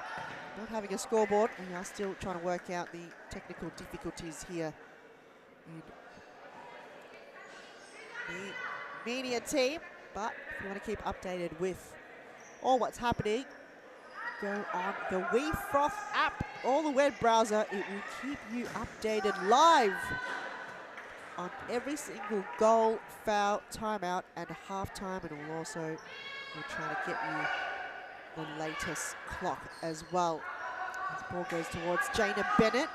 not having a scoreboard. We are still trying to work out the technical difficulties here in the media team. But if you want to keep updated with all what's happening, go on the WeFroth app or the web browser. It will keep you updated live on every single goal, foul, timeout, and halftime, and we'll also try to get you the latest clock as well. This ball goes towards Jana Bennett.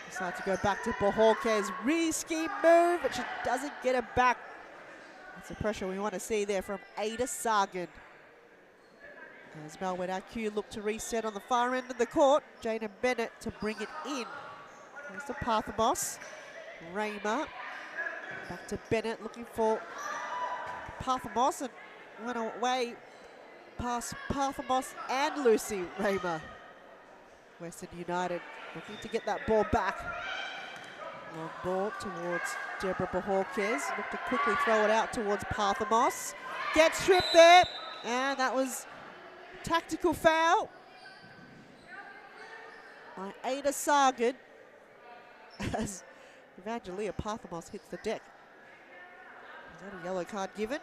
Decides to go back to Bohorquez. Risky move, but she doesn't get it back. That's the pressure we want to see there from Ada Sargan. As Melbourne IQ look to reset on the far end of the court. Jana Bennett to bring it in. There's the Parthamos. Raymer back to Bennett, looking for Parthamos, and went away past Parthamos and Lucy Raymer. Western United looking to get that ball back. Long ball towards Deborah Bohorquez. Look to quickly throw it out towards Parthamos. Gets stripped there, and that was tactical foul by Ada Sargan as Evangelia Parthamos hits the deck. Is that a yellow card given?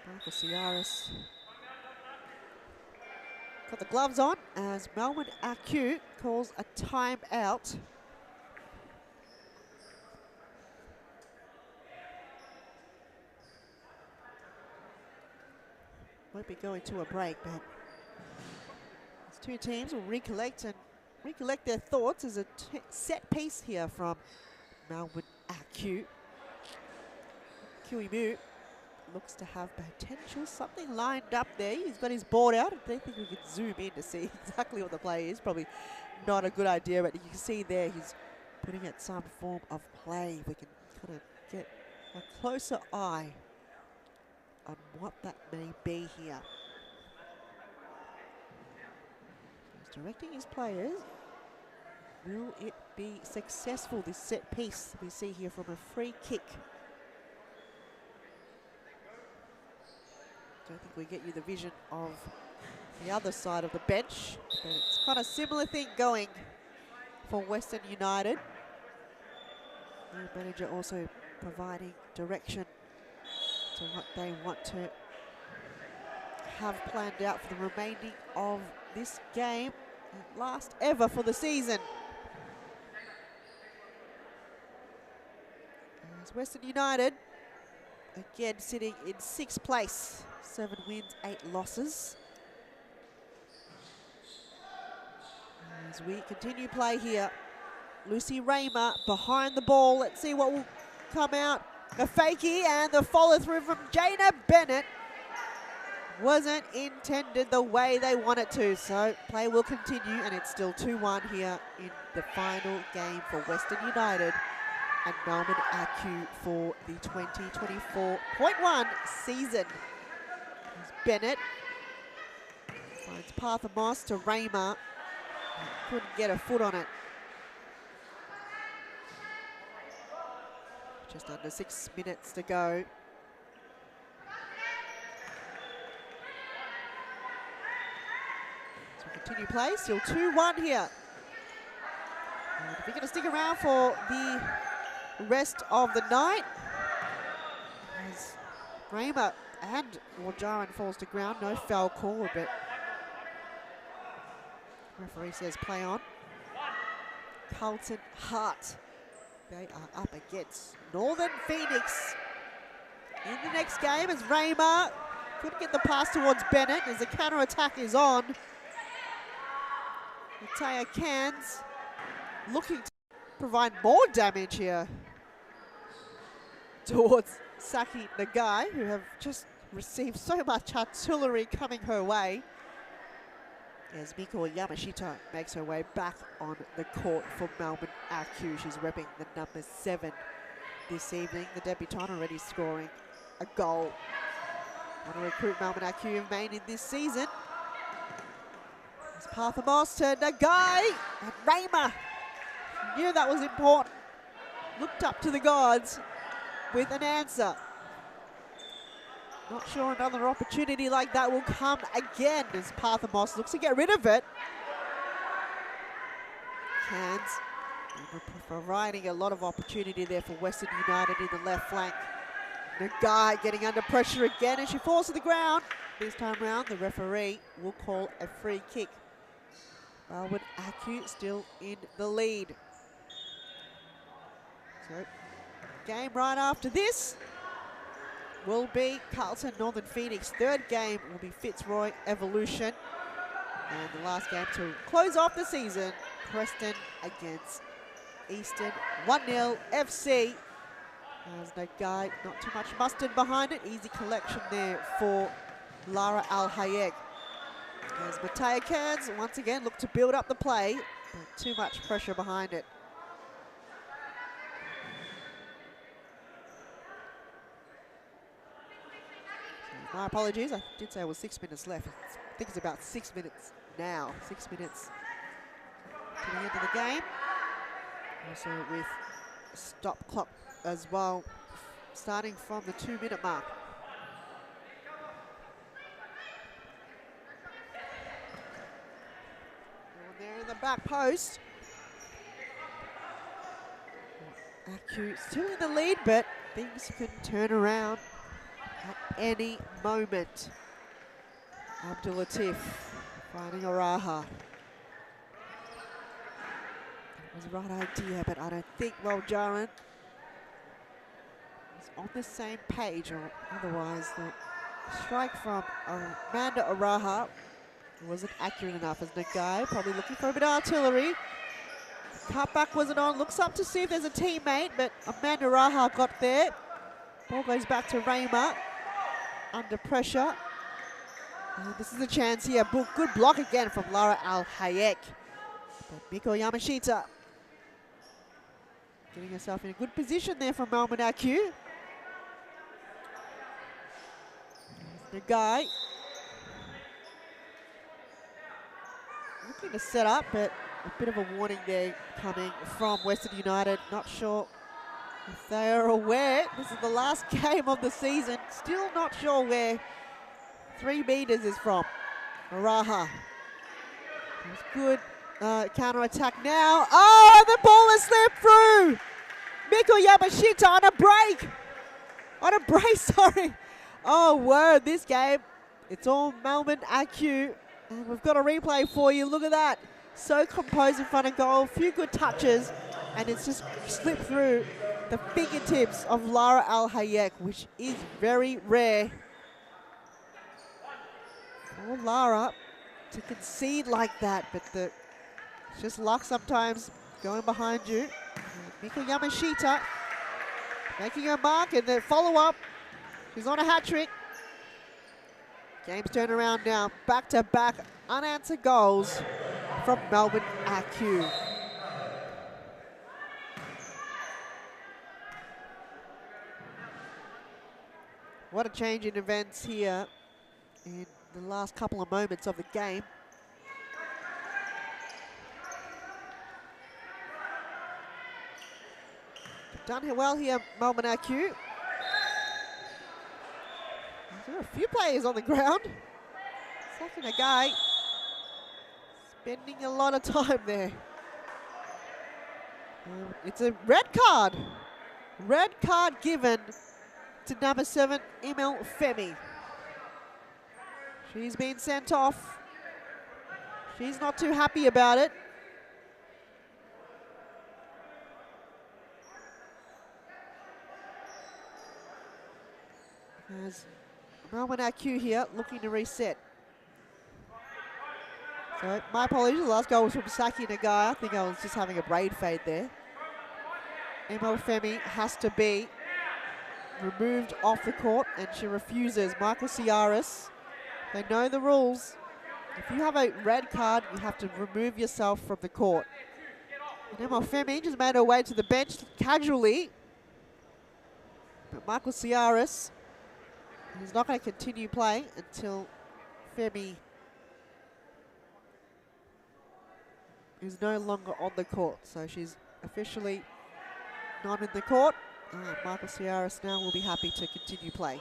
Michael Ciaris got the gloves on as Melbourne AQ calls a timeout. Won't be going to a break, but these two teams will recollect their thoughts as a set piece here from Melbourne AQ. Kiwimu looks to have potential, something lined up there. He's got his board out. I don't think we can zoom in to see exactly what the play is. Probably not a good idea, but you can see there he's putting at some form of play. We can kind of get a closer eye on what that may be here. He's directing his players. Will it be successful, this set piece we see here from a free kick? Don't think we get you the vision of the other side of the bench, but it's kind of similar thing going for Western United. The manager also providing direction to what they want to have planned out for the remaining of this game, last ever for the season. As Western United again sitting in 6th place, 7 wins, 8 losses. As we continue play here, Lucy Raymer behind the ball. Let's see what will come out. A fakie and the follow through from Jana Bennett wasn't intended the way they want it to. So play will continue and it's still 2-1 here in the final game for Western United and Melbourne AQ for the 2024.1 season. As Bennett finds Parthamos to Raymer. Couldn't get a foot on it. Just under 6 minutes to go. So we continue play, still 2-1 here. And if you're going to stick around for the rest of the night, as Raymer and Warjaran falls to ground, no foul call, but referee says play on. Carlton Hart. They are up against Northern Phoenix in the next game as Raymer couldn't get the pass towards Bennett as the counter attack is on. Mattea Cairns looking to provide more damage here towards Saki Nagai, who have just received so much artillery coming her way. As Miko Yamashita makes her way back on the court for Melbourne AQ. She's repping the number 7 this evening. The debutante already scoring a goal. Want to recruit Melbourne AQ in main in this season. It's Parthamos to Nagai and Raymer. Knew that was important. Looked up to the gods with an answer. Not sure another opportunity like that will come again as Parthamos looks to get rid of it. Hands providing a lot of opportunity there for Western United in the left flank. Nagai getting under pressure again and she falls to the ground. This time round, the referee will call a free kick. Melbourne AQ still in the lead. So, game right after this will be Carlton Northern Phoenix. Third game will be Fitzroy Evolution. And the last game to close off the season, Preston against Eastern 1-0 FC. As Nagai, not too much mustard behind it. Easy collection there for Lara Al-Hayek. As Mattea Cairns once again look to build up the play, but too much pressure behind it. My apologies, I did say it was 6 minutes left. I think it's about 6 minutes now. 6 minutes to the end of the game. Also with stop clock as well, starting from the 2-minute mark. And there in the back post. AQ still in the lead, but things can turn around at any moment. Abdul Latif Finding Araha. That was the right idea, but I don't think Jaron is on the same page, or otherwise the strike from Amanda Araha wasn't accurate enough as Nagai, probably looking for a bit of artillery. Cutback wasn't on, looks up to see if there's a teammate, but Amanda Araha got there. Ball goes back to Rayma, under pressure. And this is a chance here, good block again from Lara Al-Hayek. But Miko Yamashita getting herself in a good position there from Melbourne IQ. Nagai looking to set up, but a bit of a warning there coming from Western United. Not sure if they are aware. This is the last game of the season. Still not sure where 3 meters is from. Araha. It's good counter-attack now. Oh, the ball has slipped through. Miko Yamashita on a break. On a brace, sorry. Oh, word, this game, it's all Melbourne IQ. And we've got a replay for you. Look at that. So composed in front of goal. A few good touches. And it's just slipped through the fingertips of Lara Al-Hayek, which is very rare for Lara to concede like that. But it's just luck sometimes going behind you. Miko Yamashita making her mark, and the follow-up. She's on a hat-trick. Game's turned around now. Back-to-back unanswered goals from Melbourne IQ. What a change in events here in the last couple of moments of the game. Done well here, Melbourne IQ. There are a few players on the ground. Second a guy. Spending a lot of time there. It's a red card. Red card given to number 7, Emil Femi. She's been sent off. She's not too happy about it. As Melbourne IQ here looking to reset. So my apologies, the last goal was from Saki Nagai. I think I was just having a braid fade there. Emil Femi has to be removed off the court, and she refuses. Michael Ciaris, they know the rules. If you have a red card, you have to remove yourself from the court. And Emil Femi just made her way to the bench casually. But Michael Ciaris, he's not going to continue playing until Femi is no longer on the court. So she's officially not in the court. Michael Ciaris now will be happy to continue play.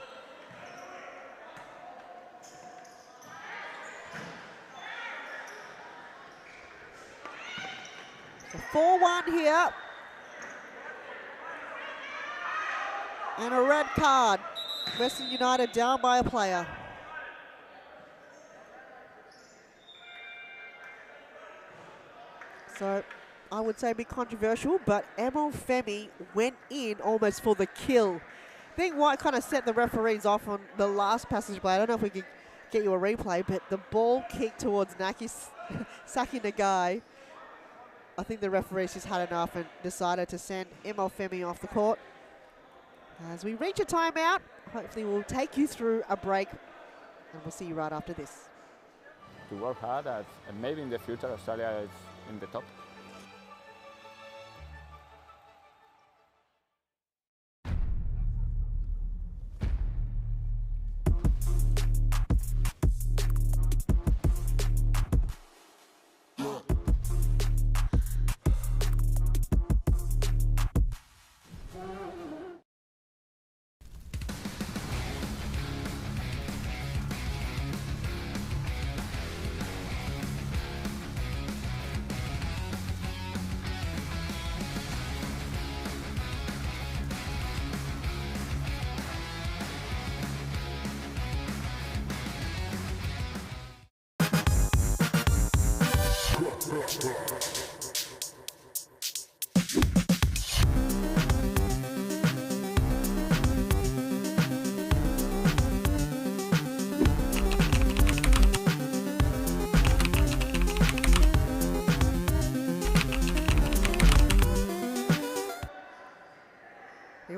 So 4-1 here. And a red card. Western United down by a player. So I would say a bit controversial, but Emil Femi went in almost for the kill. I think what kind of set the referees off on the last passage play, I don't know if we can get you a replay, but the ball kicked towards Saki Nagai. I think the referees just had enough and decided to send Emil Femi off the court. As we reach a timeout, hopefully we'll take you through a break, and we'll see you right after this. To work hard, and maybe in the future Australia is in the top.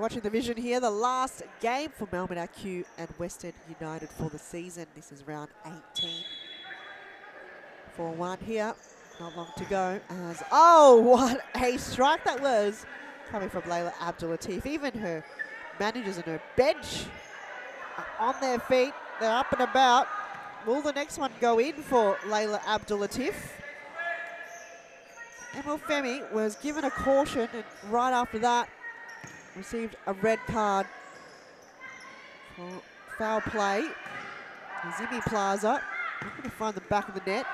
You're watching the vision here, the last game for Melbourne AQ and Western United for the season. This is round 18. 4-1 here, not long to go. As oh, what a strike that was coming from Layla Abdul-Latif. Even her managers and her bench are on their feet. They're up and about. Will the next one go in for Layla Abdul-Latif? Emil Femi was given a caution, and right after that received a red card for foul play. Zimi Plaza looking to find the back of the net.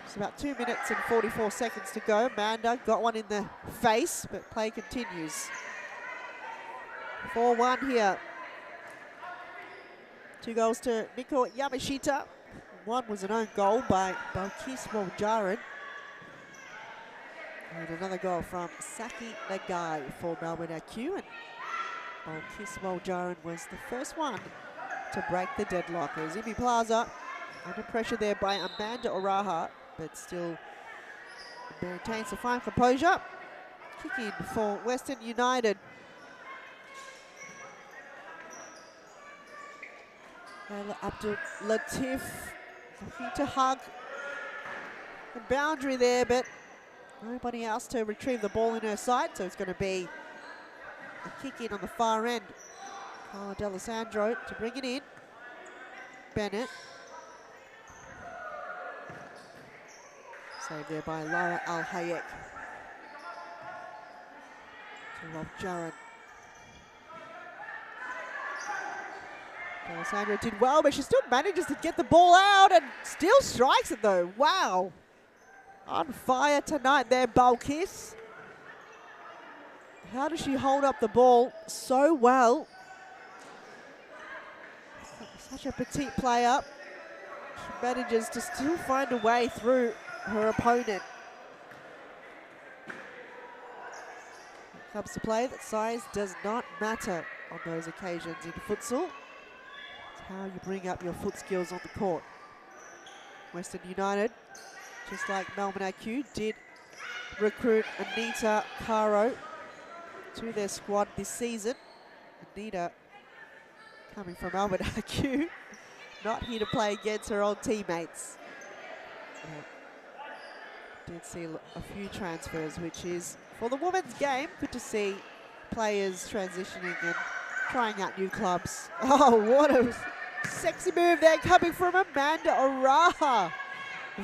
It's about 2 minutes and 44 seconds to go. Manda got one in the face, but play continues. 4-1 here. 2 goals to Miko Yamashita. One was an own goal by Balkis Waljaran. And another goal from Saki Nagai for Melbourne AQ. And Balkis Waljaran was the first one to break the deadlock. Zimi Plaza under pressure there by Amanda Oraha, but still maintains a fine composure. Kick in for Western United. Layla Abdul-Latif looking to hug the boundary there, but nobody else to retrieve the ball in her side, so it's going to be a kick in on the far end. Carla D'Alessandro to bring it in. Bennett. Saved there by Lara Al-Hayek. To Rob Jarrett. D'Alessandro did well, but she still manages to get the ball out and still strikes it though. Wow. On fire tonight there, Balkis. How does she hold up the ball so well? Such a petite player. She manages to still find a way through her opponent. When it comes to play, that size does not matter on those occasions in futsal. It's how you bring up your foot skills on the court. Western United, just like Melbourne AQ, did recruit Anita Caro to their squad this season. Anita coming from Melbourne AQ, not here to play against her old teammates. Did see a few transfers, which is, for the women's game, good to see players transitioning and trying out new clubs. Oh, what a sexy move there coming from Amanda Oraha.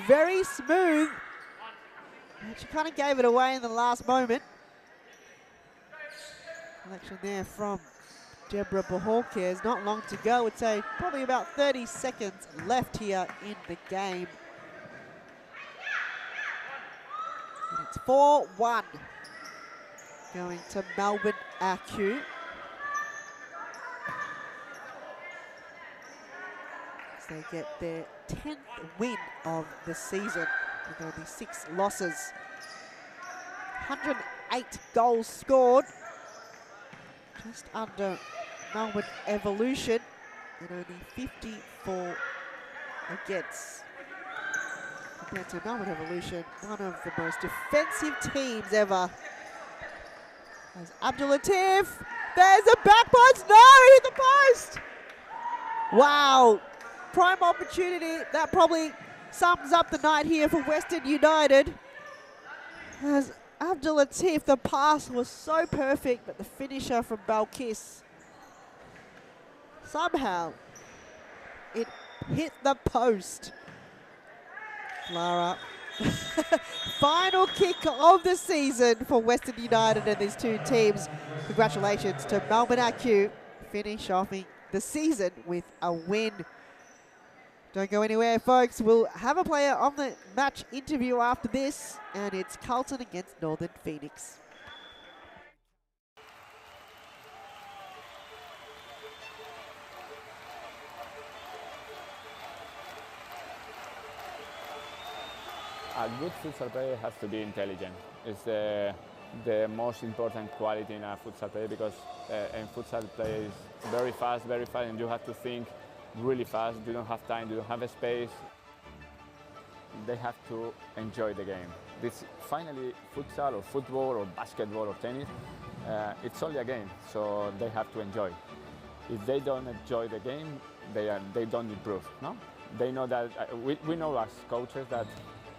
Very smooth. And she kind of gave it away in the last moment. Collection there from Deborah Bohorquez. Not long to go. I would say probably about 30 seconds left here in the game. And it's 4-1 going to Melbourne AQ. As they get their 10th win of the season with only 6 losses. 108 goals scored. Just under Melbourne Evolution, and only 54 against. Compared to Melbourne Evolution, one of the most defensive teams ever. As Abdul-Latif, there's a back post, no, hit the post! Wow, prime opportunity. That probably sums up the night here for Western United. As Abdul-Latif, the pass was so perfect, but the finisher from Balkis, somehow it hit the post. Lara. Final kick of the season for Western United and these two teams. Congratulations to Melbourne AQ, finish off the season with a win. Don't go anywhere, folks. We'll have a player on the match interview after this, and it's Carlton against Northern Phoenix. A good futsal player has to be intelligent. It's the most important quality in a futsal player, because in futsal play is very fast, and you have to think really fast. You don't have time, you don't have a space. They have to enjoy the game. This finally, futsal or football or basketball or tennis, It's only a game, so they have to enjoy. If they don't enjoy the game, they don't improve. No, they know that we know as coaches that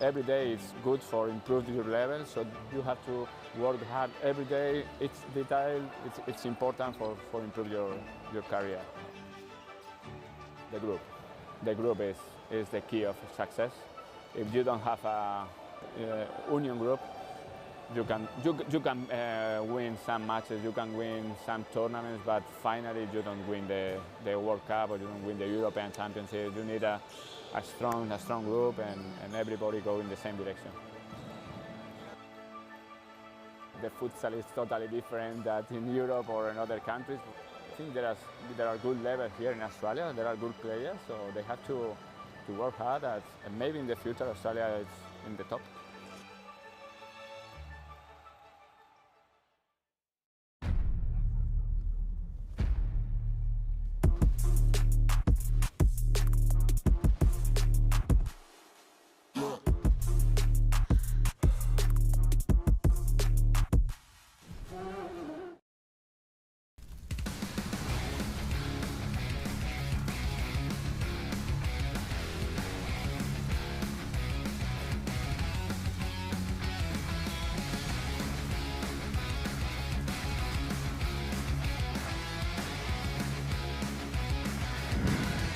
every day is good for improve your level. So you have to work hard every day. It's detail. It's important for improve your career. The group is the key of success. If you don't have a union group, you can win some matches, you can win some tournaments, but finally you don't win the World Cup or you don't win the European Championship. You need a strong group and everybody go in the same direction. The futsal is totally different than in Europe or in other countries. I think there are good levels here in Australia. There are good players, so they have to work hard. And maybe in the future Australia is in the top.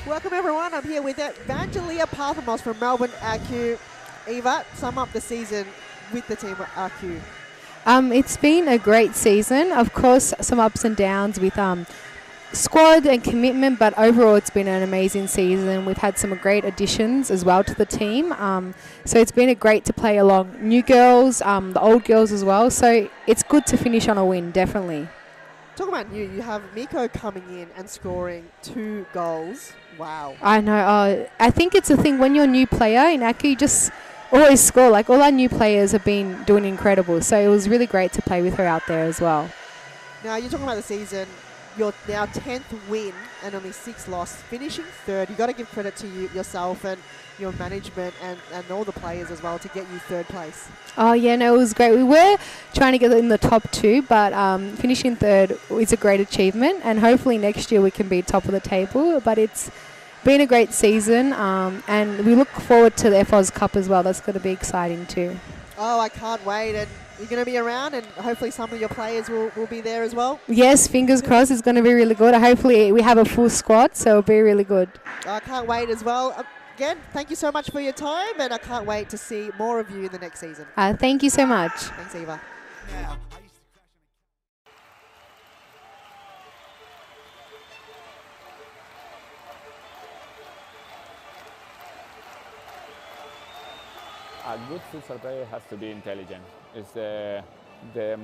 Welcome everyone, I'm here with Evangelia Parthamos from Melbourne AQ. Eva, sum up the season with the team at AQ. It's been a great season. Of course, some ups and downs with squad and commitment, but overall it's been an amazing season. We've had some great additions as well to the team. So it's been great to play along new girls, the old girls as well. So it's good to finish on a win, definitely. Talking about you have Miko coming in and scoring 2 goals. Wow. I know. I think it's a thing when you're a new player in ACU, you just always score. Like all our new players have been doing incredible. So it was really great to play with her out there as well. Now you're talking about the season. Your now 10th win and only 6 loss, finishing 3rd. You've got to give credit to yourself and your management and all the players as well to get you 3rd place. Oh, yeah, no, it was great. We were trying to get in the top 2, but finishing 3rd is a great achievement, and hopefully next year we can be top of the table. But it's been a great season, and we look forward to the FOS Cup as well. That's going to be exciting too. Oh, I can't wait. And you're going to be around, and hopefully some of your players will be there as well. Yes, fingers crossed. It's going to be really good. Hopefully we have a full squad, so it'll be really good. I can't wait as well. Again, thank you so much for your time, and I can't wait to see more of you in the next season. Thank you so much. Thanks, Eva. A good futsal player has to be intelligent. It's the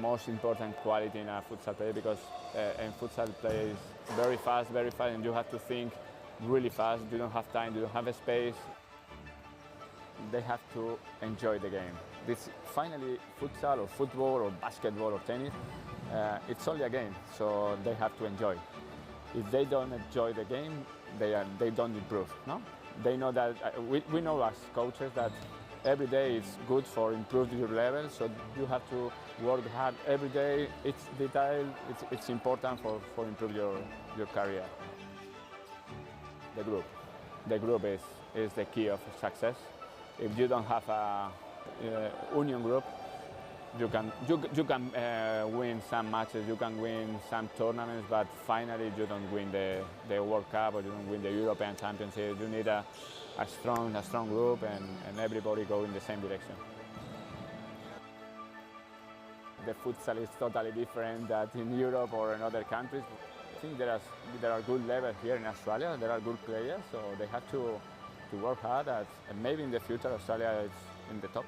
most important quality in a futsal player, because in futsal play is very fast, and you have to think really fast. You don't have time, you don't have a space. They have to enjoy the game. This finally, futsal or football or basketball or tennis, it's only a game, so they have to enjoy. If they don't enjoy the game, they don't improve. No, they know that we know as coaches that every day is good for improve your level, so you have to work hard every day. It's detail. It's important for improve your career. The group is the key of success. If you don't have a union group, you can win some matches, you can win some tournaments, but finally you don't win the World Cup or you don't win the European Championship. You need a strong group and everybody go in the same direction. The futsal is totally different than in Europe or in other countries. I think there are good levels here in Australia. There are good players, so they have to work hard. And maybe in the future Australia is in the top.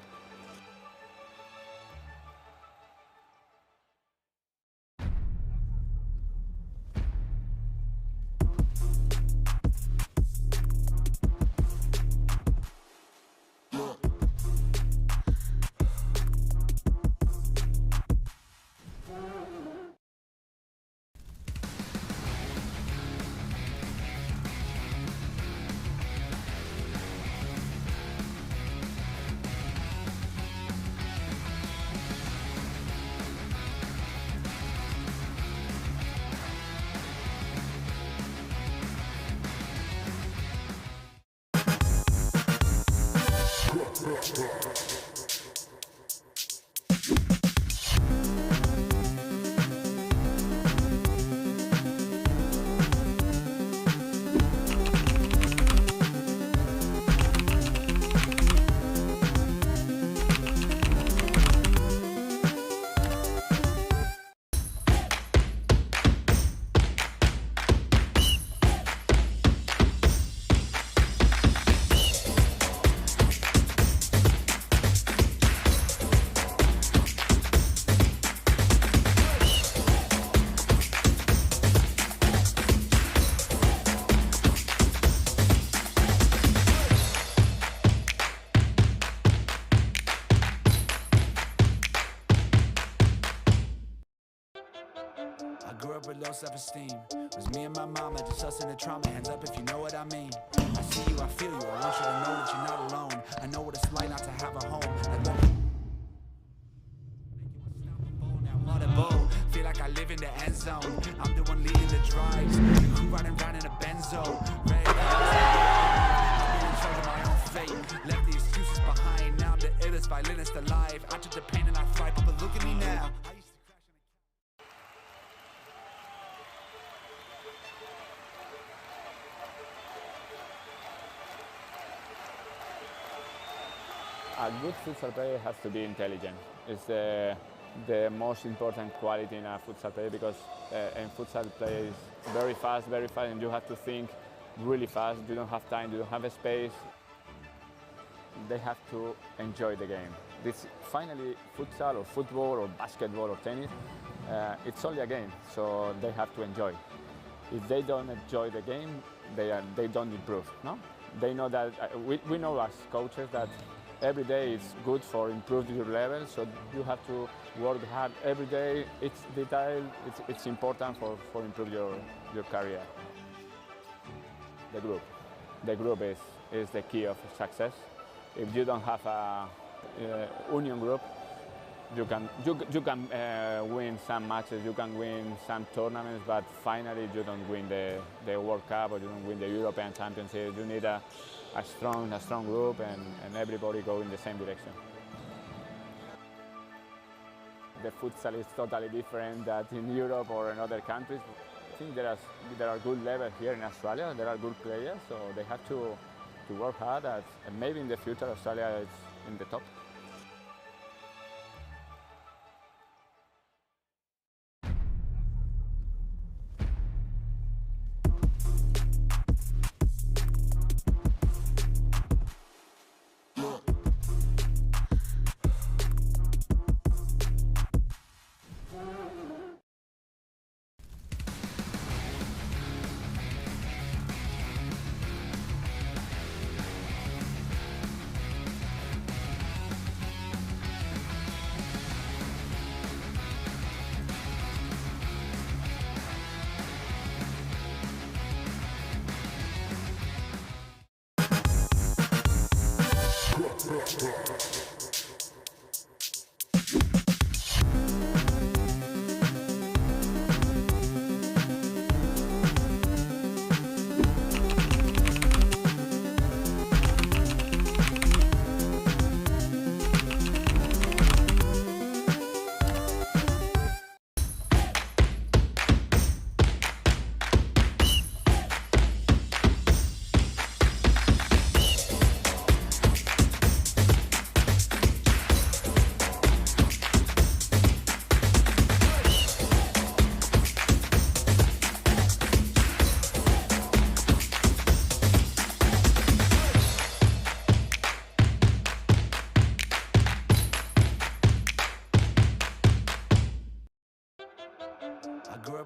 with low self-esteem. Was me and my mama, just us in the trauma. Hands up if you know what I mean. I see you, I feel you. I want you to know that you're not alone. I know what it's like not to have a home. Feel like I live in the end zone. I'm the one leading the drives. The crew riding round in a Benzo. Red I'm in charge of my own fate. Left the excuses behind. Now I'm the illest violinist alive. I took the pain and I thrive, but look at me now. A good futsal player has to be intelligent. It's the most important quality in a futsal player because in futsal play is very fast, and you have to think really fast. You don't have time, you don't have a space. They have to enjoy the game. This finally futsal or football or basketball or tennis, it's only a game, so they have to enjoy. If they don't enjoy the game, they don't improve. No, they know that we know as coaches that every day is good for improving your level, so you have to work hard every day. It's detail, it's important for improve your career. The group is the key of success. If you don't have a union group, you can win some matches, you can win some tournaments, but finally you don't win the World Cup or you don't win the European Championship. You need a strong group and everybody go in the same direction. The futsal is totally different than in Europe or in other countries. I think there are good levels here in Australia. There are good players, so they have to work hard. And maybe in the future Australia is in the top.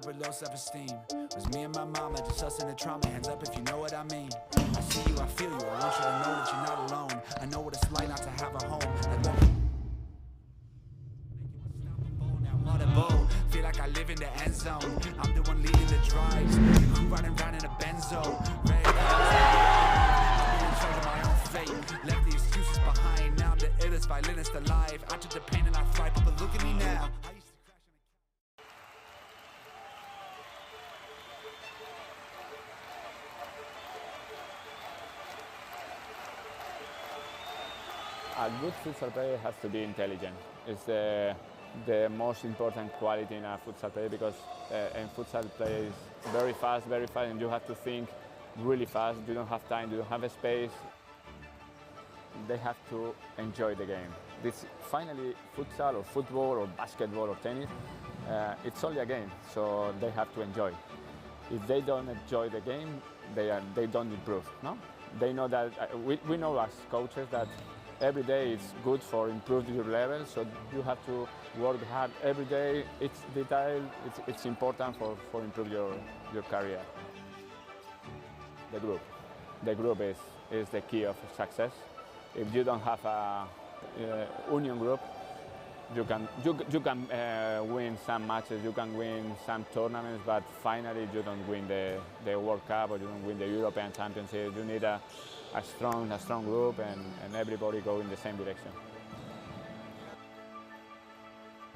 With low self-esteem. Was me and my mama, just us in the trauma. Hands up if you know what I mean. I see you, I feel you. I want you to know that you're not alone. I know what it's like not to have a home. Feel like I live in the end zone. I'm the one leading the drives. The crew riding round in a Benzo. Red I'm in charge of my own fate. Left the excuses behind. Now I'm the illest violinist alive. I took the pain and I thrive, but look at me now. A good futsal player has to be intelligent. It's the most important quality in a futsal player because in futsal play is very fast, and you have to think really fast. You don't have time, you don't have a space. They have to enjoy the game. This finally futsal or football or basketball or tennis, it's only a game, so they have to enjoy. If they don't enjoy the game, they don't improve. No, they know that we know as coaches that every day is good for improving your level, so you have to work hard every day. It's detail, it's important for improve your career. The group is the key of success. If you don't have a union group, you can win some matches, you can win some tournaments, but finally you don't win the World Cup or you don't win the European Championship. You need a strong group and everybody go in the same direction.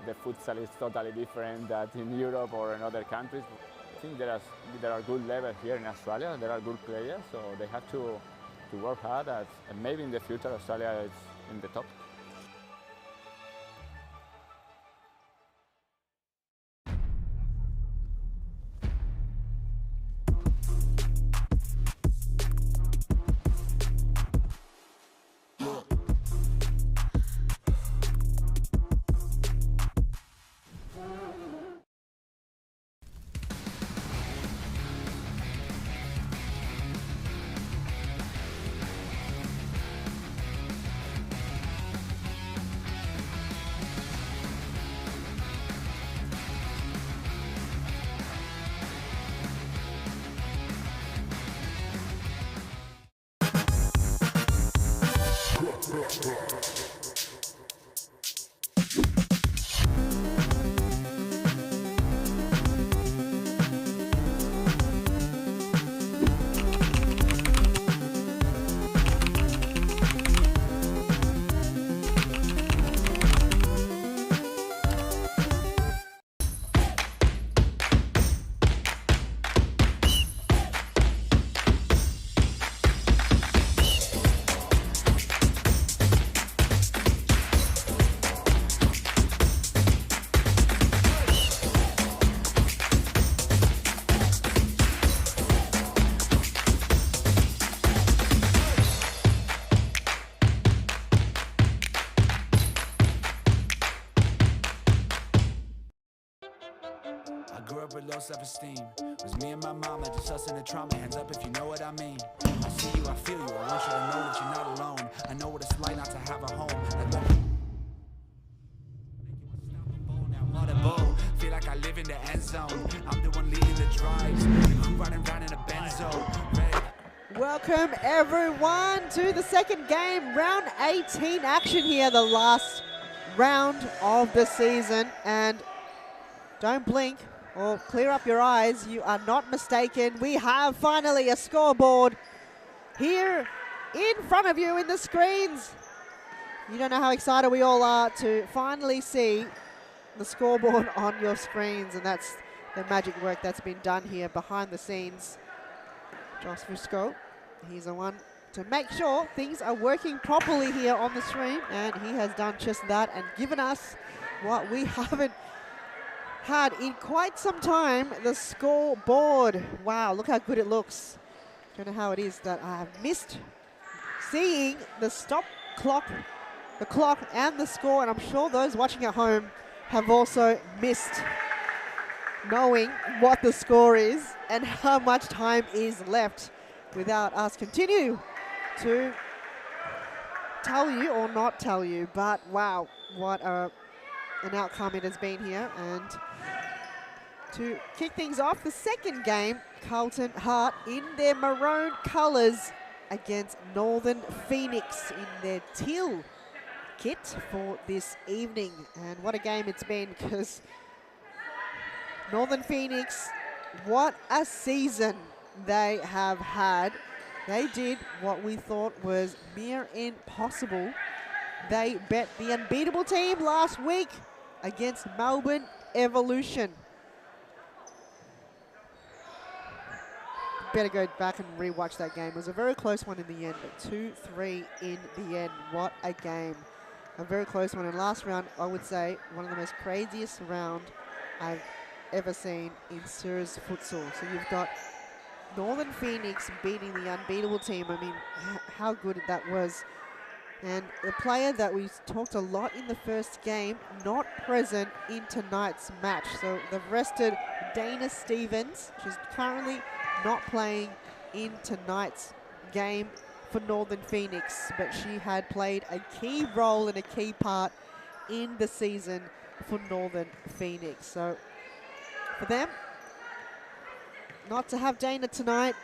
The futsal is totally different than in Europe or in other countries. I think there are good levels here in Australia. There are good players, so they have to work hard. And maybe in the future Australia is in the top. I grew up with low self-esteem. It was me and my mama, just us in the trauma. Hands up if you know what I mean. I see you, I feel you. I want you to know that you're not alone. I know what it's like not to have a home. Feel like I live in the end zone. I'm the one leading the drives. The crew riding around in a Benzo. Welcome everyone to the second game, round 18 action here, the last round of the season. And don't blink or clear up your eyes, you are not mistaken. We have finally a scoreboard here in front of you in the screens. You don't know how excited we all are to finally see the scoreboard on your screens, and that's the magic work that's been done here behind the scenes. Josh Fusco, he's the one to make sure things are working properly here on the stream, and he has done just that and given us what we haven't had in quite some time, the scoreboard. Wow, look how good it looks. Don't know how it is that I have missed seeing the stop clock, the clock and the score, and I'm sure those watching at home have also missed knowing what the score is and how much time is left without us continue to tell you or not tell you. But wow, what an outcome it has been here. And to kick things off, the second game, Carlton Heart in their maroon colours against Northern Phoenix in their teal kit for this evening. And what a game it's been, because Northern Phoenix, what a season they have had. They did what we thought was near impossible. They bet the unbeatable team last week against Melbourne Evolution. Better go back and rewatch that game. It was a very close one in the end, but 2-3 in the end. What a game. A very close one. And last round, I would say, one of the most craziest round I've ever seen in Series Futsal. So you've got Northern Phoenix beating the unbeatable team. I mean, how good that was. And the player that we talked a lot in the first game, not present in tonight's match. So they've rested Dana Stevens. She's currently not playing in tonight's game for Northern Phoenix, but she had played a key role and a key part in the season for Northern Phoenix. So for them, not to have Dana tonight,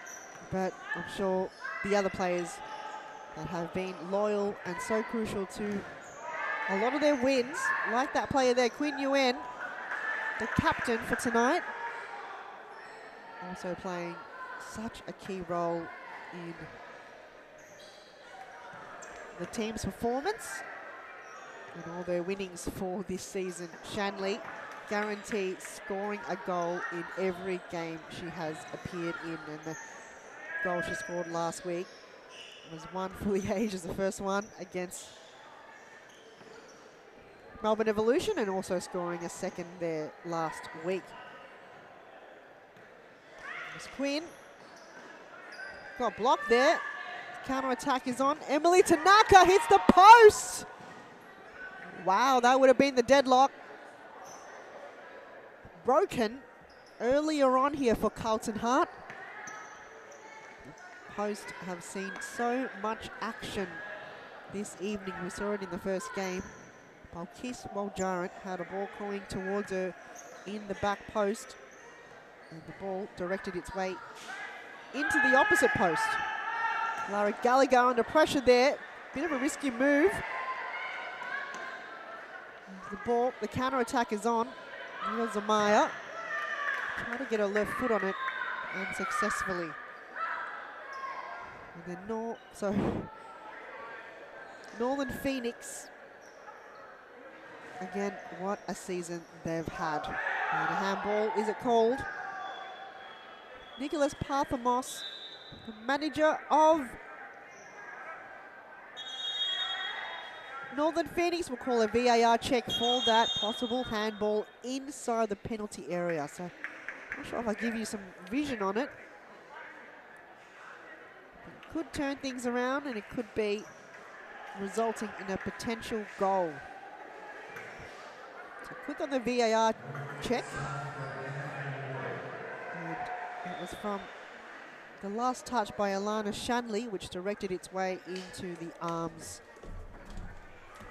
but I'm sure the other players that have been loyal and so crucial to a lot of their wins, like that player there, Quinn Yuen, the captain for tonight, also playing such a key role in the team's performance and all their winnings for this season. Shanley guarantee scoring a goal in every game she has appeared in, and the goal she scored last week was one for the Ages, the first one against Melbourne Evolution, and also scoring a second there last week. Miss Quinn got blocked there. Counter attack is on. Emily Tanaka hits the post. Wow, that would have been the deadlock. Broken earlier on here for Carlton Hart. The Post have seen so much action this evening. We saw it in the first game. Balkis Waljaran had a ball coming towards her in the back post, and the ball directed its way into the opposite post. Lara Gallagher under pressure there. Bit of a risky move. The ball, the counter attack is on. Neil Zamaya trying to get her left foot on it unsuccessfully. And then Northern Phoenix. Again, what a season they've had. And a handball, is it called? Nicholas Parthamos, the manager of Northern Phoenix, will call a VAR check for that possible handball inside the penalty area. So, I'm not sure if I give you some vision on it. It could turn things around, and it could be resulting in a potential goal. So quick on the VAR check. And it was from the last touch by Alana Shanley, which directed its way into the arms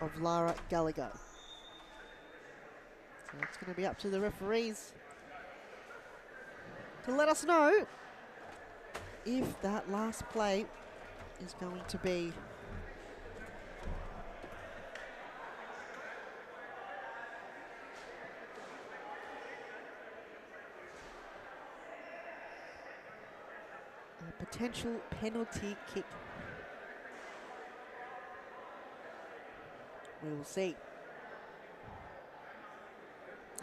of Lara Gallagher. So it's going to be up to the referees to let us know if that last play is going to be a potential penalty kick. We will see.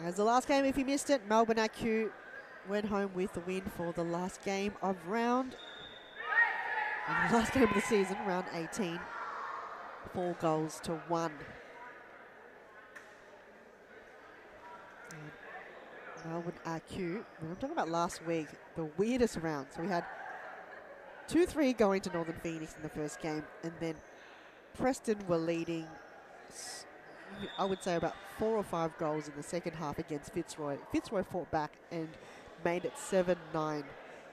As the last game, if you missed it, Melbourne AQ went home with the win for the last game of round, the last game of the season, round 18. 4 goals to 1. And Melbourne AQ, when I'm talking about last week, the weirdest round. So we had 2-3 going to Northern Phoenix in the first game, and then Preston were leading, I would say, about 4 or 5 goals in the second half against Fitzroy. Fitzroy fought back and made it 7-9.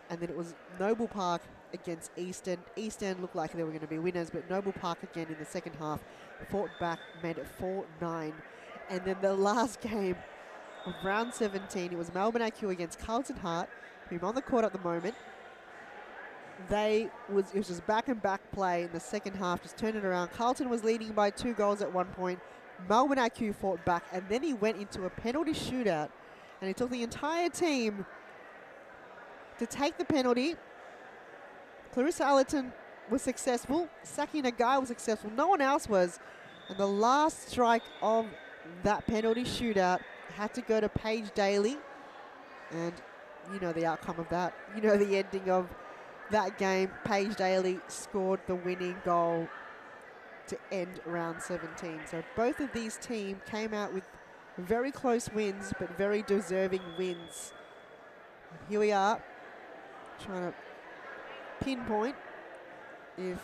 And then it was Noble Park against Eastern. Eastern looked like they were going to be winners, but Noble Park again in the second half fought back, made it 4-9. And then the last game of round 17, it was Melbourne AQ against Carlton Hart, who's on the court at the moment. It was just back and back play in the second half, just turned it around. Carlton was leading by 2 goals at one point. Melbourne AQ fought back, and then he went into a penalty shootout, and it took the entire team to take the penalty. Clarissa Allerton was successful. Saki Nagai was successful. No one else was. And the last strike of that penalty shootout had to go to Paige Daly. And you know the outcome of that. You know the ending of that game. Paige Daly scored the winning goal to end round 17. So both of these teams came out with very close wins, but very deserving wins. And here we are, trying to pinpoint if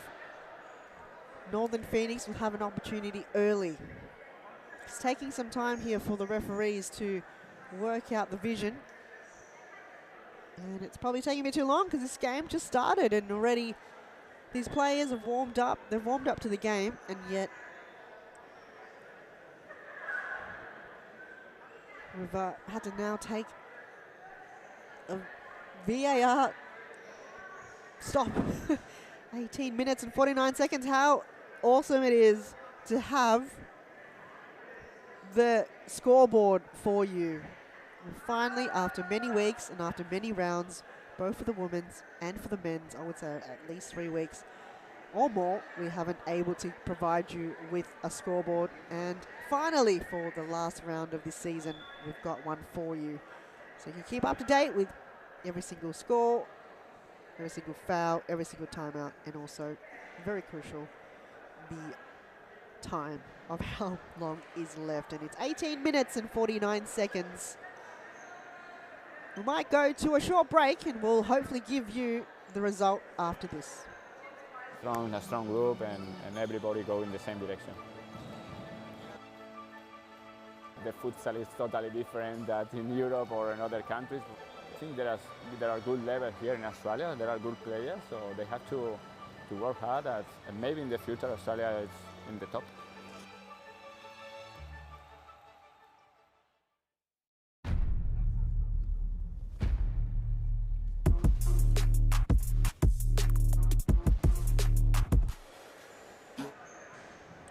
Northern Phoenix will have an opportunity early. It's taking some time here for the referees to work out the vision. And it's probably taking a bit too long because this game just started, and already these players have warmed up. They've warmed up to the game, and yet we've had to now take a VAR stop. 18 minutes and 49 seconds. How awesome it is to have the scoreboard for you. And finally, after many weeks and after many rounds, both for the women's and for the men's, I would say at least 3 weeks or more, we haven't able to provide you with a scoreboard. And finally, for the last round of this season, we've got one for you. So you can keep up to date with every single score, every single foul, every single timeout, and also, very crucial, the time of how long is left. And it's 18 minutes and 49 seconds. We might go to a short break and we'll hopefully give you the result after this. A strong group and everybody go in the same direction. The futsal is totally different than in Europe or in other countries. I think there are good levels here in Australia. There are good players, so they have to work hard. And maybe in the future Australia is in the top.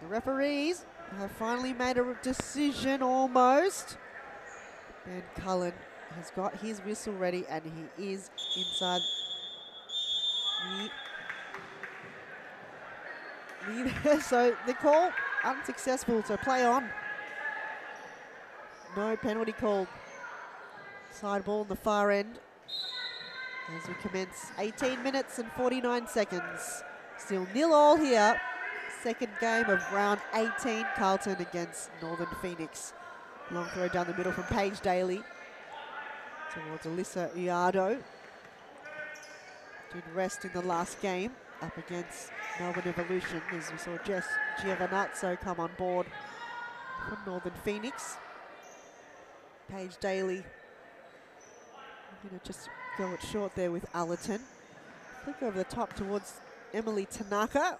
The referees have finally made a decision almost. Ben Cullen has got his whistle ready and he is inside so the call unsuccessful, so play on. No penalty called. Side ball on the far end as we commence 18 minutes and 49 seconds. Still 0-0 here. Second game of round 18, Carlton against Northern Phoenix. Long throw down the middle from Paige Daly towards Alyssa Iardo. Did rest in the last game up against Melbourne Evolution as we saw Jess Giovanazzo come on board from Northern Phoenix. Paige Daly, I'm going to just go it short there with Allerton. Flick over the top towards Emily Tanaka.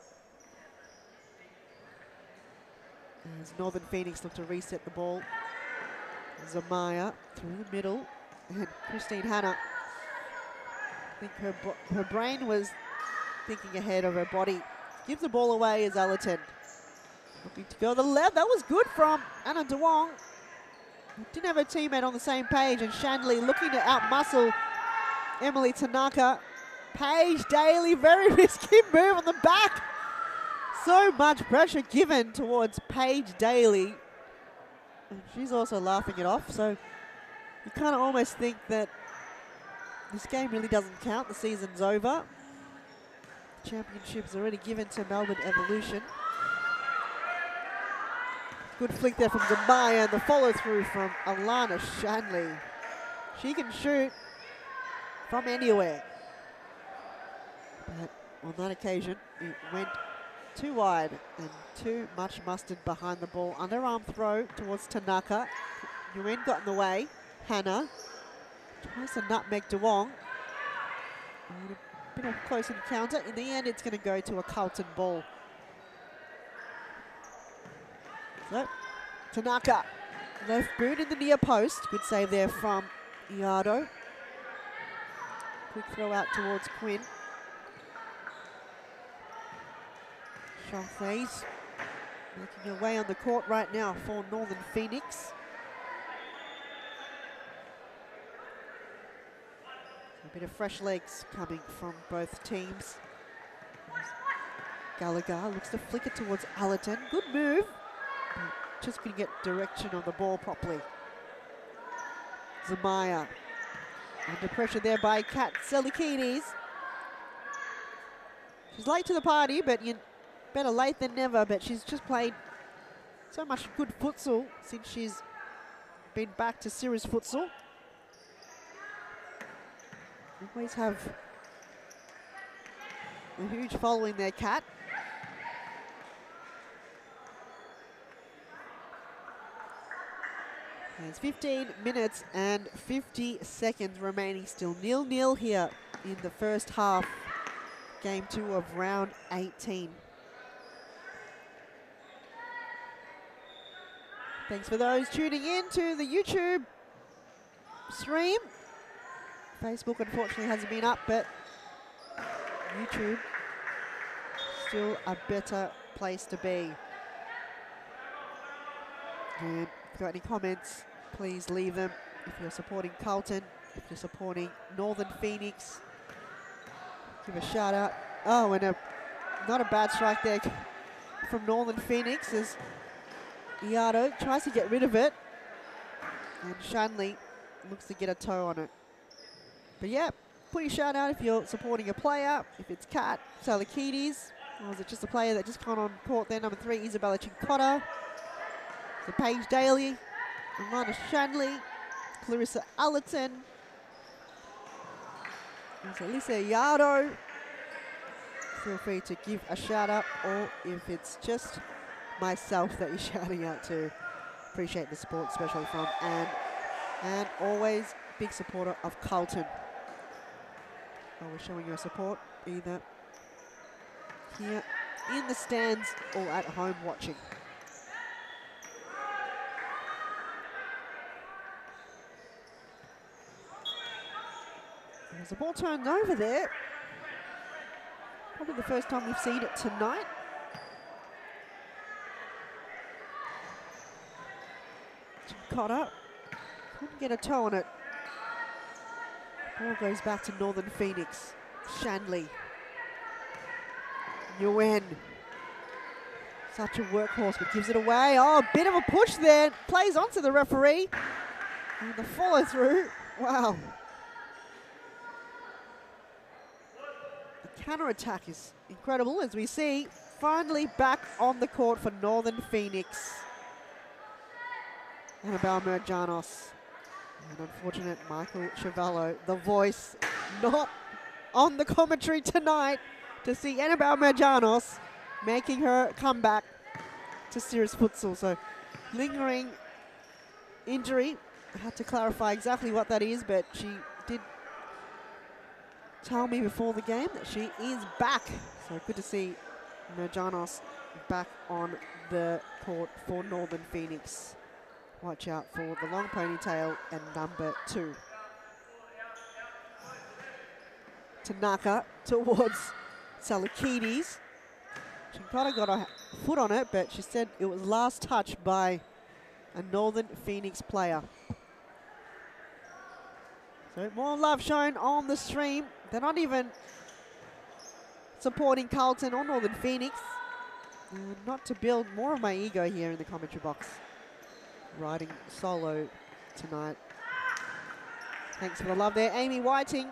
As Northern Phoenix look to reset the ball. Zamaya through the middle. And Christine Hanna. I think her brain was thinking ahead of her body. Gives the ball away as Allerton. Looking to go to the left. That was good from Anna DeWong. Didn't have her teammate on the same page. And Shanley looking to outmuscle Emily Tanaka. Paige Daly, very risky move on the back. So much pressure given towards Paige Daly. And she's also laughing it off. So you kind of almost think that this game really doesn't count. The season's over. The championship's already given to Melbourne Evolution. Good flick there from Zamaya and the follow through from Alana Shanley. She can shoot from anywhere. But on that occasion, it went too wide and too much mustard behind the ball. Underarm throw towards Tanaka. Nguyen got in the way. Hannah tries to nutmeg DeWong. And a bit of a close encounter. In the end, it's going to go to a Carlton ball. So, Tanaka, left boot in the near post. Good save there from Iardo. Quick throw out towards Quinn. Shawface making her way on the court right now for Northern Phoenix. A bit of fresh legs coming from both teams. Gallagher looks to flick it towards Allerton. Good move. But just couldn't get direction on the ball properly. Zamaya under pressure there by Kat Selikides. She's late to the party, but better late than never, but she's just played so much good futsal since she's been back to series futsal. Always have a huge following there, Kat. There's 15 minutes and 50 seconds remaining, still 0-0 here in the first half. Game 2 of round 18. Thanks for those tuning in to the YouTube stream. Facebook unfortunately hasn't been up, but YouTube still a better place to be. And If you've got any comments, please leave them. If you're supporting Carlton, if you're supporting Northern Phoenix, give a shout out. Oh, and not a bad strike there from Northern Phoenix as Iardo tries to get rid of it. And Shanley looks to get a toe on it. But yeah, put your shout out if you're supporting a player. If it's Kat Salakides, or is it just a player that just got on court there? Number 3, Isabella Chincotta. So Paige Daly, Amanda Shanley, Clarissa Allerton, and Alyssa Iardo. Feel free to give a shout out, or if it's just myself that you're shouting out to, appreciate the support, especially from Anne, and always big supporter of Carlton. Always showing your support, either here in the stands or at home watching. There's a ball turned over there. Probably the first time we've seen it tonight. Cotter couldn't get a toe on it. Ball goes back to Northern Phoenix. Shanley. Nguyen. Such a workhorse, but gives it away. Oh, a bit of a push there. Plays onto the referee. And the follow through. Wow. The counter attack is incredible, as we see. Finally back on the court for Northern Phoenix. Annabelle Merjanos. And unfortunate Michael Chavallo, the voice, not on the commentary tonight to see Annabelle Merjanos making her comeback to Serious Futsal. So lingering injury. I had to clarify exactly what that is, but she did tell me before the game that she is back. So good to see Merjanos back on the court for Northern Phoenix. Watch out for the long ponytail and number 2. Tanaka towards Salakides. Chincotta got a foot on it, but she said it was last touched by a Northern Phoenix player. So more love shown on the stream. They're not even supporting Carlton or Northern Phoenix. Not to build more of my ego here in the commentary box. Riding solo tonight. Thanks for the love there. Amy Whiting,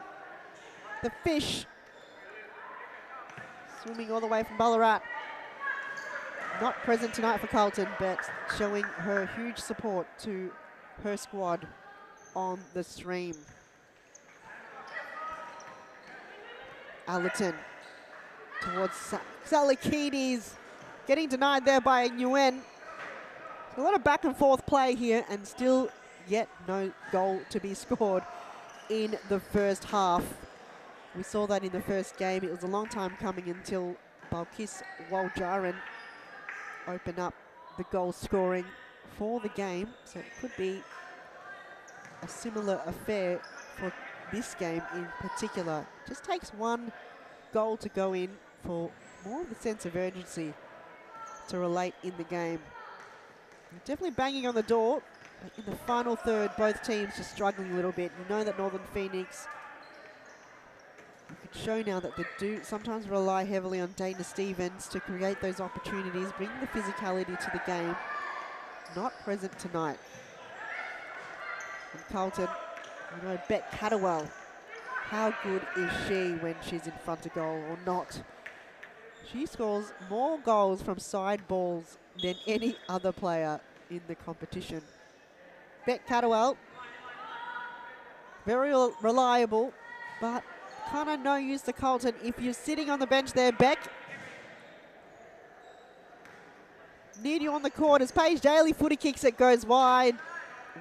the fish, swimming all the way from Ballarat. Not present tonight for Carlton, but showing her huge support to her squad on the stream. Allerton towards Salakides, getting denied there by Nguyen. A lot of back and forth play here, and still yet no goal to be scored in the first half. We saw that in the first game. It was a long time coming until Balkis Waljaran opened up the goal scoring for the game. So it could be a similar affair for this game in particular. Just takes one goal to go in for more of a sense of urgency to relate in the game. Definitely banging on the door. In the final third, both teams just struggling a little bit. You know that Northern Phoenix, you can show now that they do sometimes rely heavily on Dana Stevens to create those opportunities, bring the physicality to the game. Not present tonight. And Carlton, you know, Bet Catterwell. How good is she when she's in front of goal or not? She scores more goals from side balls than any other player in the competition. Bet Catterwell, very reliable, but kind of no use to Carlton if you're sitting on the bench there, Beck. Need you on the court as Paige Daly footy kicks it, goes wide.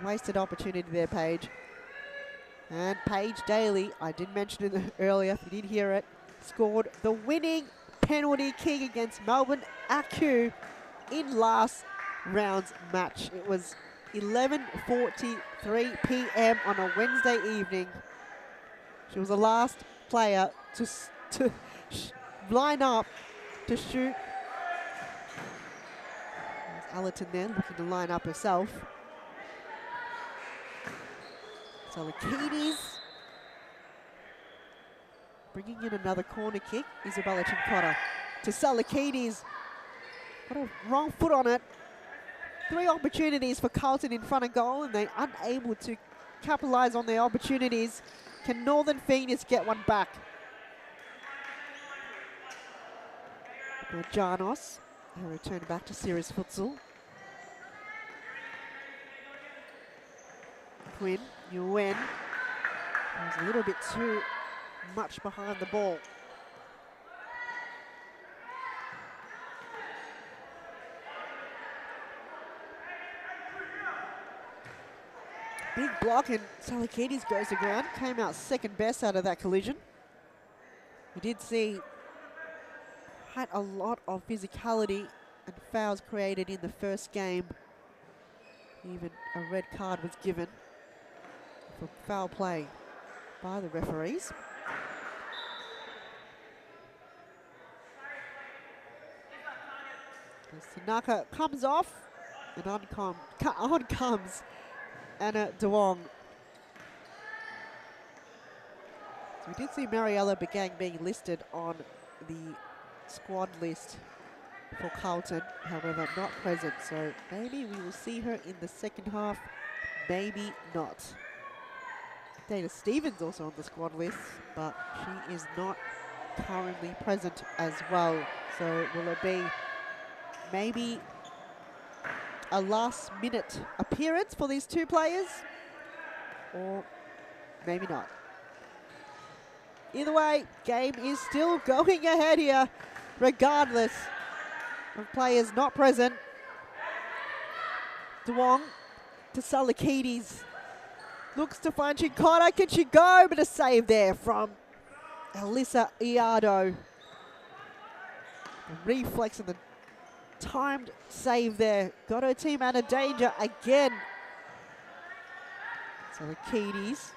Wasted opportunity there, Paige. And Paige Daly, I did mention it earlier, if you did hear it, scored the winning penalty kick against Melbourne AQ in last round's match. It was 11:43 p.m. on a Wednesday evening. She was the last player to line up to shoot. There's Allerton there looking to line up herself. Salakidis bringing in another corner kick. Isabella Chincotta to Salakidis. Got a wrong foot on it. 3 opportunities for Carlton in front of goal, and they're unable to capitalise on their opportunities. Can Northern Phoenix get one back? Janos, he'll return back to Series Futsal. Quinn, Nguyen. Was a little bit too much behind the ball. Big block, and Salakidis goes to ground. Came out second best out of that collision. We did see had a lot of physicality and fouls created in the first game. Even a red card was given for foul play by the referees. As Tanaka comes off, and on comes Anna Duong. So we did see Mariella Begang being listed on the squad list for Carlton, however not present, so maybe we will see her in the second half, maybe not. Dana Stevens also on the squad list, but she is not currently present as well, so will it be maybe a last minute appearance for these two players, or maybe not? Either way, game is still going ahead here, regardless of players not present. Duong to Salakidis. Looks to find Chincotta. Can she go? But a save there from Alyssa Iardo. The reflex and the timed save there. Got her team out of danger again. Salakidis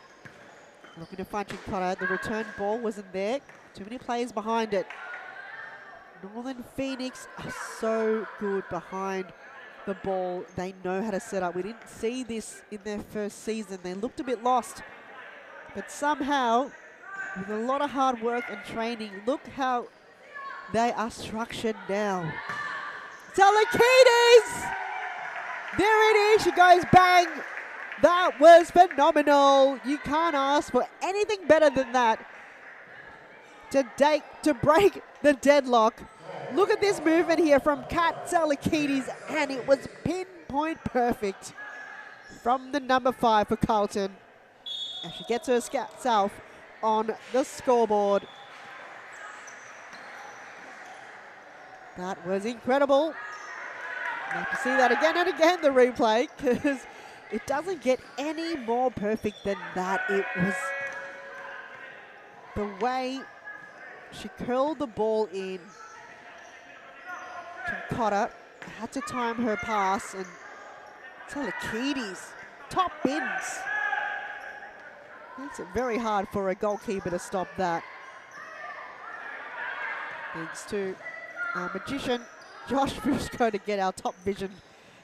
looking to find Chincotta. The return ball wasn't there. Too many players behind it. Northern Phoenix are so good behind the ball. They know how to set up. We didn't see this in their first season. They looked a bit lost. But somehow, with a lot of hard work and training, look how they are structured now. Salakidis! There it is. She goes bang. That was phenomenal. You can't ask for anything better than that to break the deadlock. Look at this movement here from Kat Salakidis, and it was pinpoint perfect from the number 5 for Carlton. And she gets herself on the scoreboard. That was incredible. You have to see that again and again, the replay, because it doesn't get any more perfect than that. It was the way she curled the ball in. Chincotta had to time her pass, and Salakidis top bins. Makes it very hard for a goalkeeper to stop that. Thanks to our magician Josh Fusco to get our top vision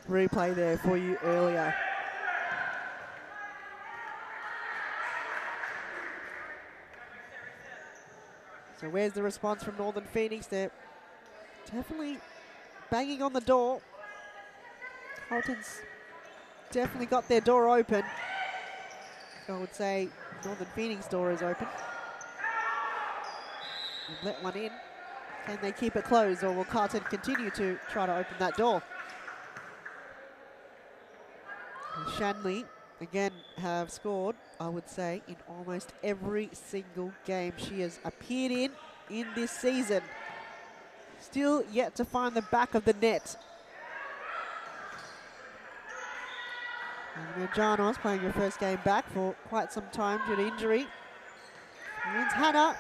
replay there for you earlier. So where's the response from Northern Phoenix? They're definitely banging on the door. Carlton's definitely got their door open. I would say Northern Phoenix door is open. And let one in. Can they keep it closed, or will Carlton continue to try to open that door? And Shanley, again, have scored, I would say, in almost every single game she has appeared in this season. Still yet to find the back of the net. And Janos playing her first game back for quite some time due to injury. Wins Hannah.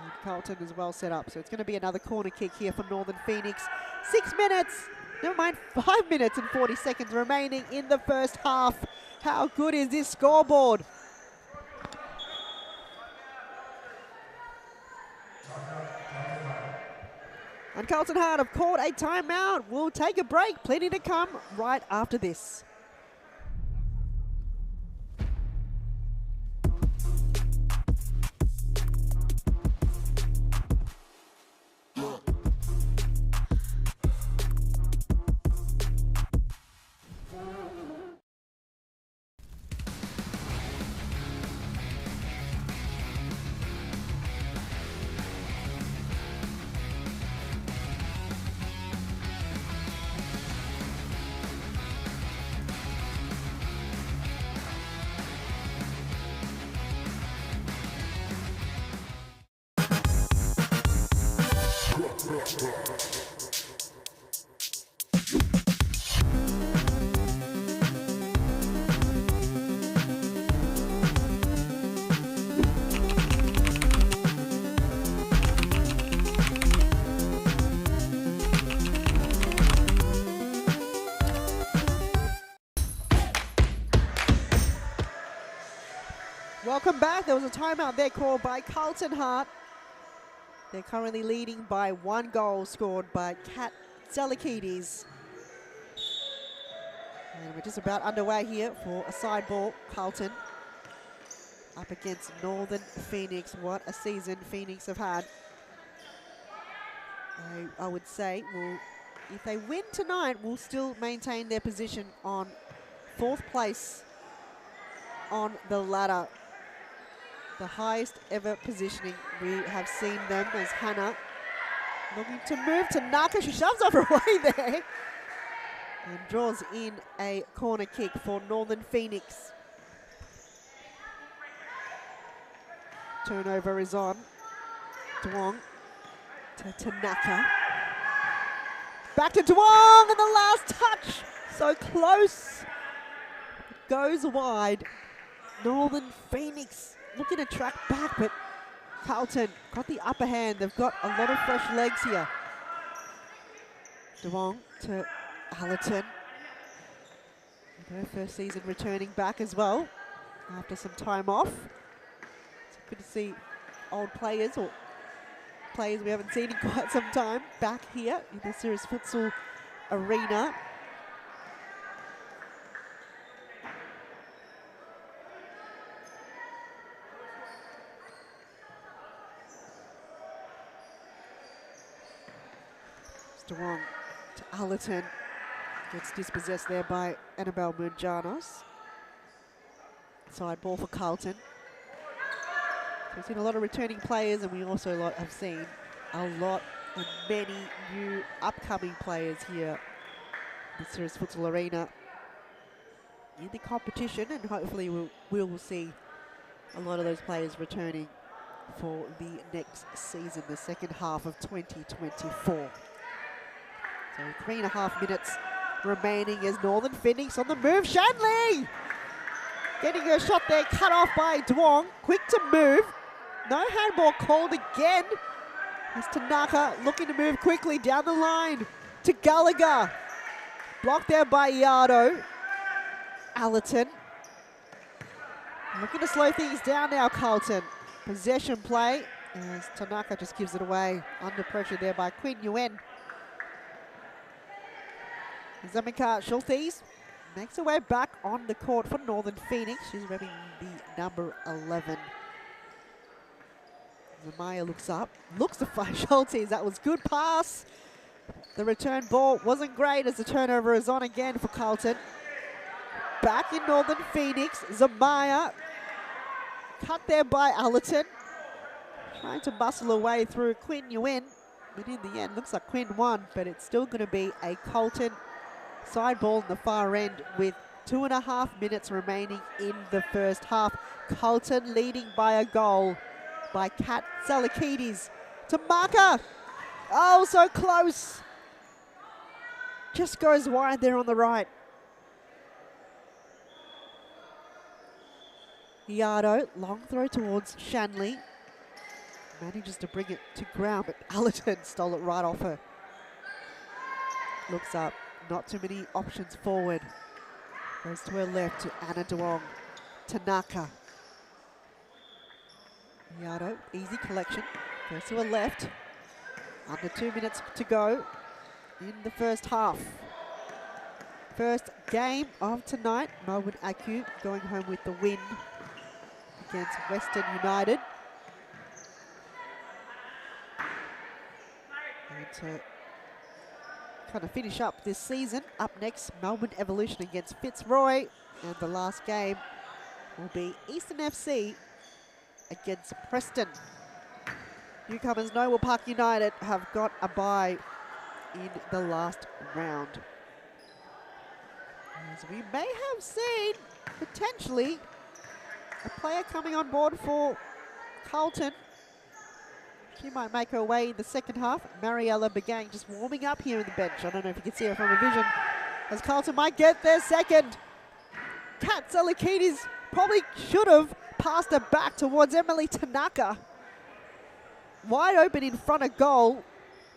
And Carlton is well set up, so it's going to be another corner kick here for Northern Phoenix. 6 minutes, never mind 5 minutes and 40 seconds remaining in the first half. How good is this scoreboard? And Carlton Hard have called a timeout. We'll take a break. Plenty to come right after this. Welcome back. There was a timeout there called by Carlton Hart. They're currently leading by 1 goal scored by Kat Zelikides. And we're just about underway here for a side ball. Carlton up against Northern Phoenix. What a season Phoenix have had. I would say, if they win tonight, will still maintain their position on 4th place on the ladder. The highest ever positioning we have seen them as Hannah looking to move to Naka. She shoves off her way there and draws in a corner kick for Northern Phoenix. Turnover is on. Duong to Tanaka. Back to Duong and the last touch. So close. Goes wide. Northern Phoenix looking to track back, but Carlton got the upper hand. They've got a lot of fresh legs here. Duong to Allerton. Her first season returning back as well after some time off. It's good to see old players or players we haven't seen in quite some time back here in the Series Futsal arena. Duong to Allerton. Gets dispossessed there by Annabelle Munjanos. Side ball for Carlton. So we've seen a lot of returning players, and we also have seen a lot and many new upcoming players here in the Series Futsal arena in the competition, and hopefully we'll see a lot of those players returning for the next season, the second half of 2024. So 3.5 minutes remaining as Northern Phoenix on the move. Shanley getting her shot there, cut off by Duong. Quick to move. No handball called again. As Tanaka looking to move quickly down the line to Gallagher. Blocked there by Iado. Allerton looking to slow things down now, Carlton. Possession play as Tanaka just gives it away. Under pressure there by Quinn Yuen. Zamika Schultes makes her way back on the court for Northern Phoenix. She's wearing the number 11. Zamaya looks up, looks to find Schultes. That was good pass. The return ball wasn't great as the turnover is on again for Carlton. Back in Northern Phoenix, Zamaya cut there by Allerton. Trying to bustle her way through Quinn Yuen. But in the end, looks like Quinn won, but it's still going to be a Carlton side ball in the far end with 2.5 minutes remaining in the first half. Carlton leading by a goal by Kat Zelikides to Marker. Oh, so close. Just goes wide there on the right. Iado, long throw towards Shanley. Manages to bring it to ground, but Allerton stole it right off her. Looks up. Not too many options forward. Goes to her left to Anna Duong. Tanaka. Iado, easy collection. Goes to her left. Under 2 minutes to go in the first half. First game of tonight. Melbourne Acu going home with the win against Western United. And to kind of finish up this season, up next, Melbourne Evolution against Fitzroy. And the last game will be Eastern FC against Preston. Newcomers Noble Park United have got a bye in the last round. As we may have seen, potentially, a player coming on board for Carlton. She might make her way in the second half. Mariella Begang just warming up here on the bench. I don't know if you can see her from a vision, as Carlton might get their second. Kat Zelikides probably should have passed it back towards Emily Tanaka. Wide open in front of goal,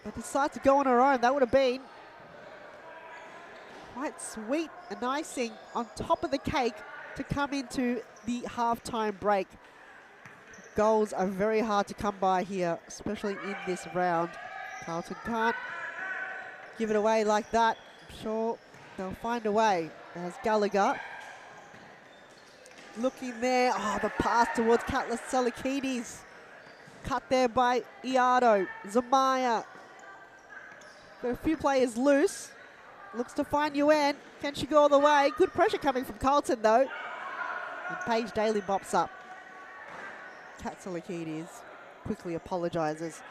but decides to go on her own. That would have been quite sweet and icing on top of the cake to come into the halftime break. Goals are very hard to come by here, especially in this round. Carlton can't give it away like that. I'm sure they'll find a way. As Gallagher looking there. Oh, the pass towards Katla Selikides. Cut there by Iardo. Zamaya. Got a few players loose. Looks to find Yuen. Can she go all the way? Good pressure coming from Carlton though. And Paige Daly bops up. Katsalikides quickly apologises.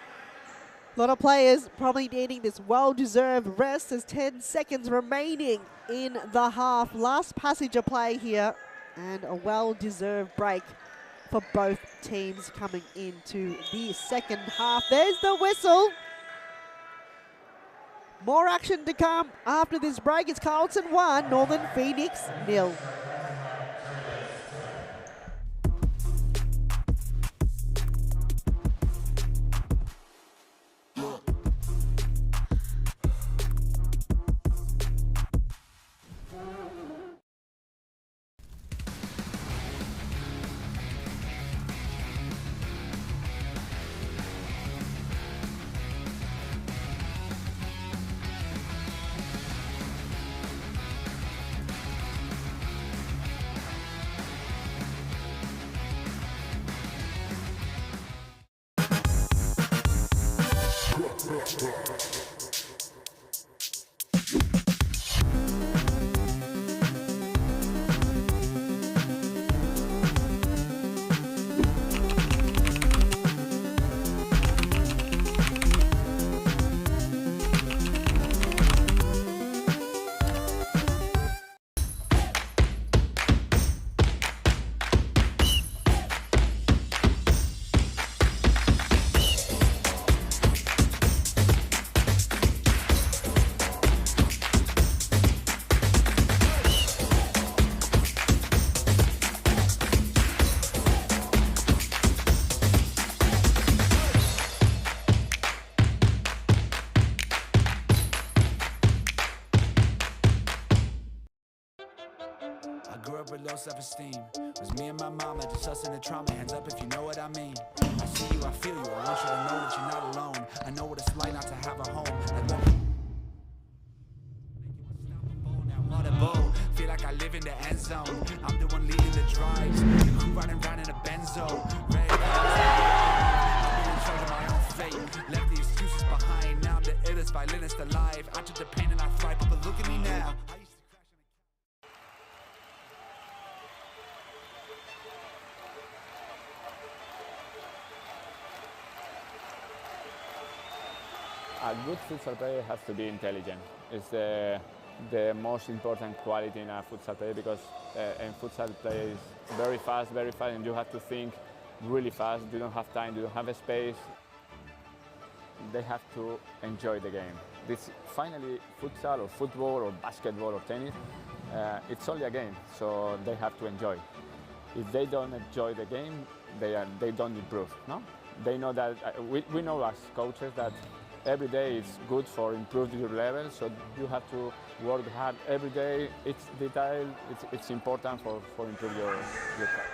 A lot of players probably needing this well-deserved rest. There's 10 seconds remaining in the half. Last passage of play here and a well-deserved break for both teams coming into the second half. There's the whistle. More action to come after this break. It's Carlton 1, Northern Phoenix 0. With low self-esteem, was me and my mama just us in the trauma. Hands up if you know what I mean. I see you, I feel you. I want you to know that you're not alone. I know what it's like not to have a home. Now on a bow, feel like I live in the end zone. I'm the one leading the drives. The crew riding around in a benzo. Red I've been in charge of my own fate. Left the excuses behind. Now I'm the illest violinist alive. I took the pain and I thrive, but look at me now. A good futsal player has to be intelligent. It's the most important quality in a futsal player because in futsal play is very fast, and you have to think really fast. You don't have time, you don't have a space. They have to enjoy the game. This finally futsal or football or basketball or tennis, it's only a game, so they have to enjoy. If they don't enjoy the game, they don't improve. No, they know that we know as coaches that every day is good for improving your level, so you have to work hard every day. It's detail, it's important for improve your craft.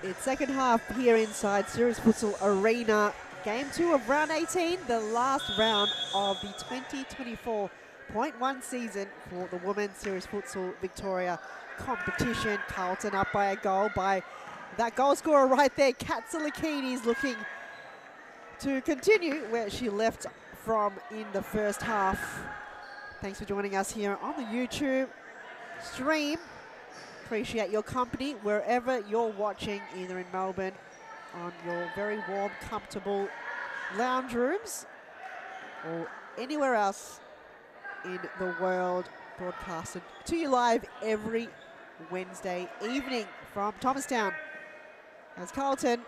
It's second half here inside Series Futsal Arena. Game 2 of round 18, the last round of the 2024.1 season for the Women's Series Futsal Victoria competition. Carlton up by a goal by that goal scorer right there, Katsalikides, looking to continue where she left from in the first half. Thanks for joining us here on the YouTube stream. Appreciate your company wherever you're watching, either in Melbourne on your very warm, comfortable lounge rooms or anywhere else in the world, broadcasted to you live every Wednesday evening from Thomastown. As Carlton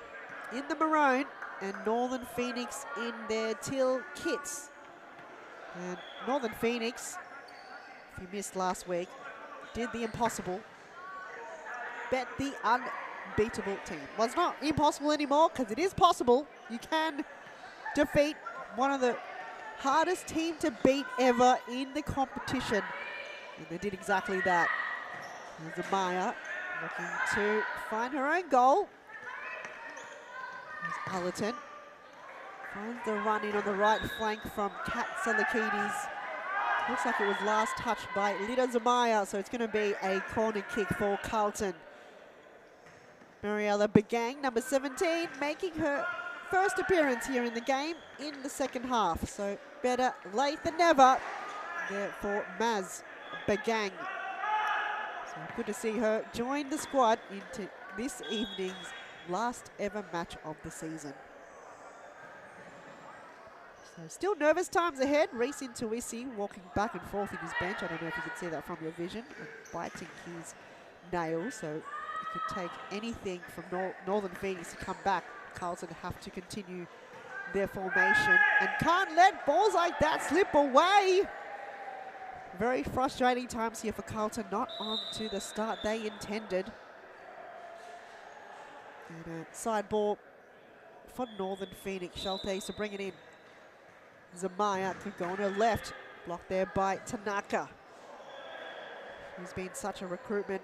in the maroon and Northern Phoenix in their teal kits. And Northern Phoenix, if you missed last week, did the impossible. Bet the unbeatable team. Well, it's not impossible anymore because it is possible. You can defeat one of the hardest team to beat ever in the competition. And they did exactly that. There's Amaya Looking to find her own goal. There's Allerton. Finds the run in on the right flank from Kat Salakidis. Looks like it was last touched by Lida Zamaya, so it's going to be a corner kick for Carlton. Mariella Begang, number 17, making her first appearance here in the game in the second half. So better late than never there for Maz Begang. So good to see her join the squad into this evening's last ever match of the season. So still nervous times ahead. Reece Intuisi walking back and forth in his bench. I don't know if you can see that from your vision. And biting his nails. So it could take anything from Northern Phoenix to come back. Carlton have to continue their formation and can't let balls like that slip away. Very frustrating times here for Carlton. Not on to the start they intended. And a side ball for Northern Phoenix. Schultes to bring it in. Zamaya could go on her left. Blocked there by Tanaka, who's been such a recruitment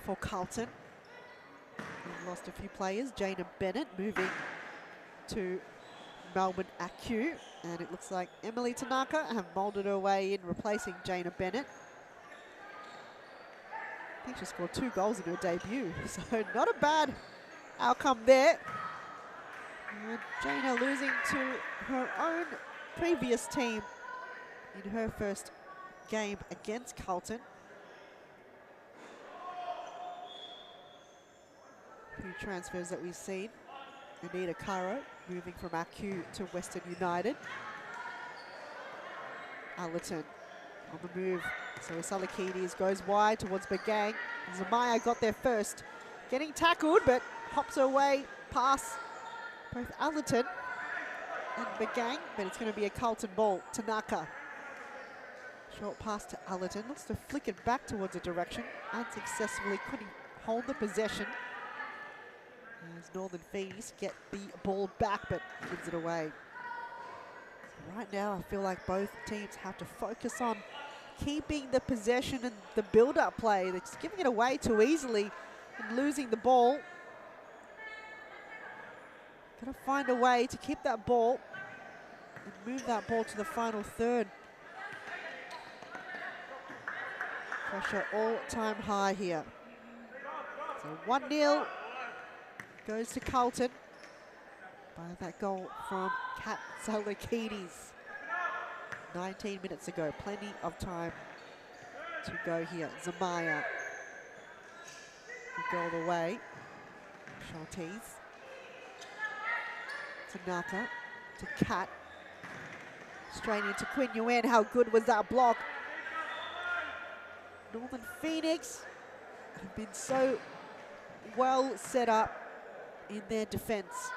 for Carlton. We've lost a few players. Jaina Bennett moving to Melbourne AQ. And it looks like Emily Tanaka have moulded her way in, replacing Jaina Bennett. I think she scored 2 goals in her debut. So not a bad outcome there. And Jaina losing to her own previous team in her first game against Carlton. A few transfers that we've seen. Anita Caro moving from AQ to Western United. Allerton on the move. So Salakidis goes wide towards Begang. Zamaya got there first. Getting tackled, but hops her way past both Allerton and Begang, but it's going to be a Carlton ball. Tanaka. Short pass to Allerton. Looks to flick it back towards a direction. Unsuccessfully couldn't hold the possession. As Northern Phoenix get the ball back, but gives it away. Right now, I feel like both teams have to focus on keeping the possession and the build-up play. They're just giving it away too easily and losing the ball. Got to find a way to keep that ball and move that ball to the final third. Pressure all-time high here. So 1-0 goes to Carlton by that goal from Kat Salakidis 19 minutes ago. Plenty of time to go here. Zamaya go all the way. Schultes. Tanaka to Kat. Straight into Quinn Yuen. How good was that block? Northern Phoenix have been so well set up in their defense.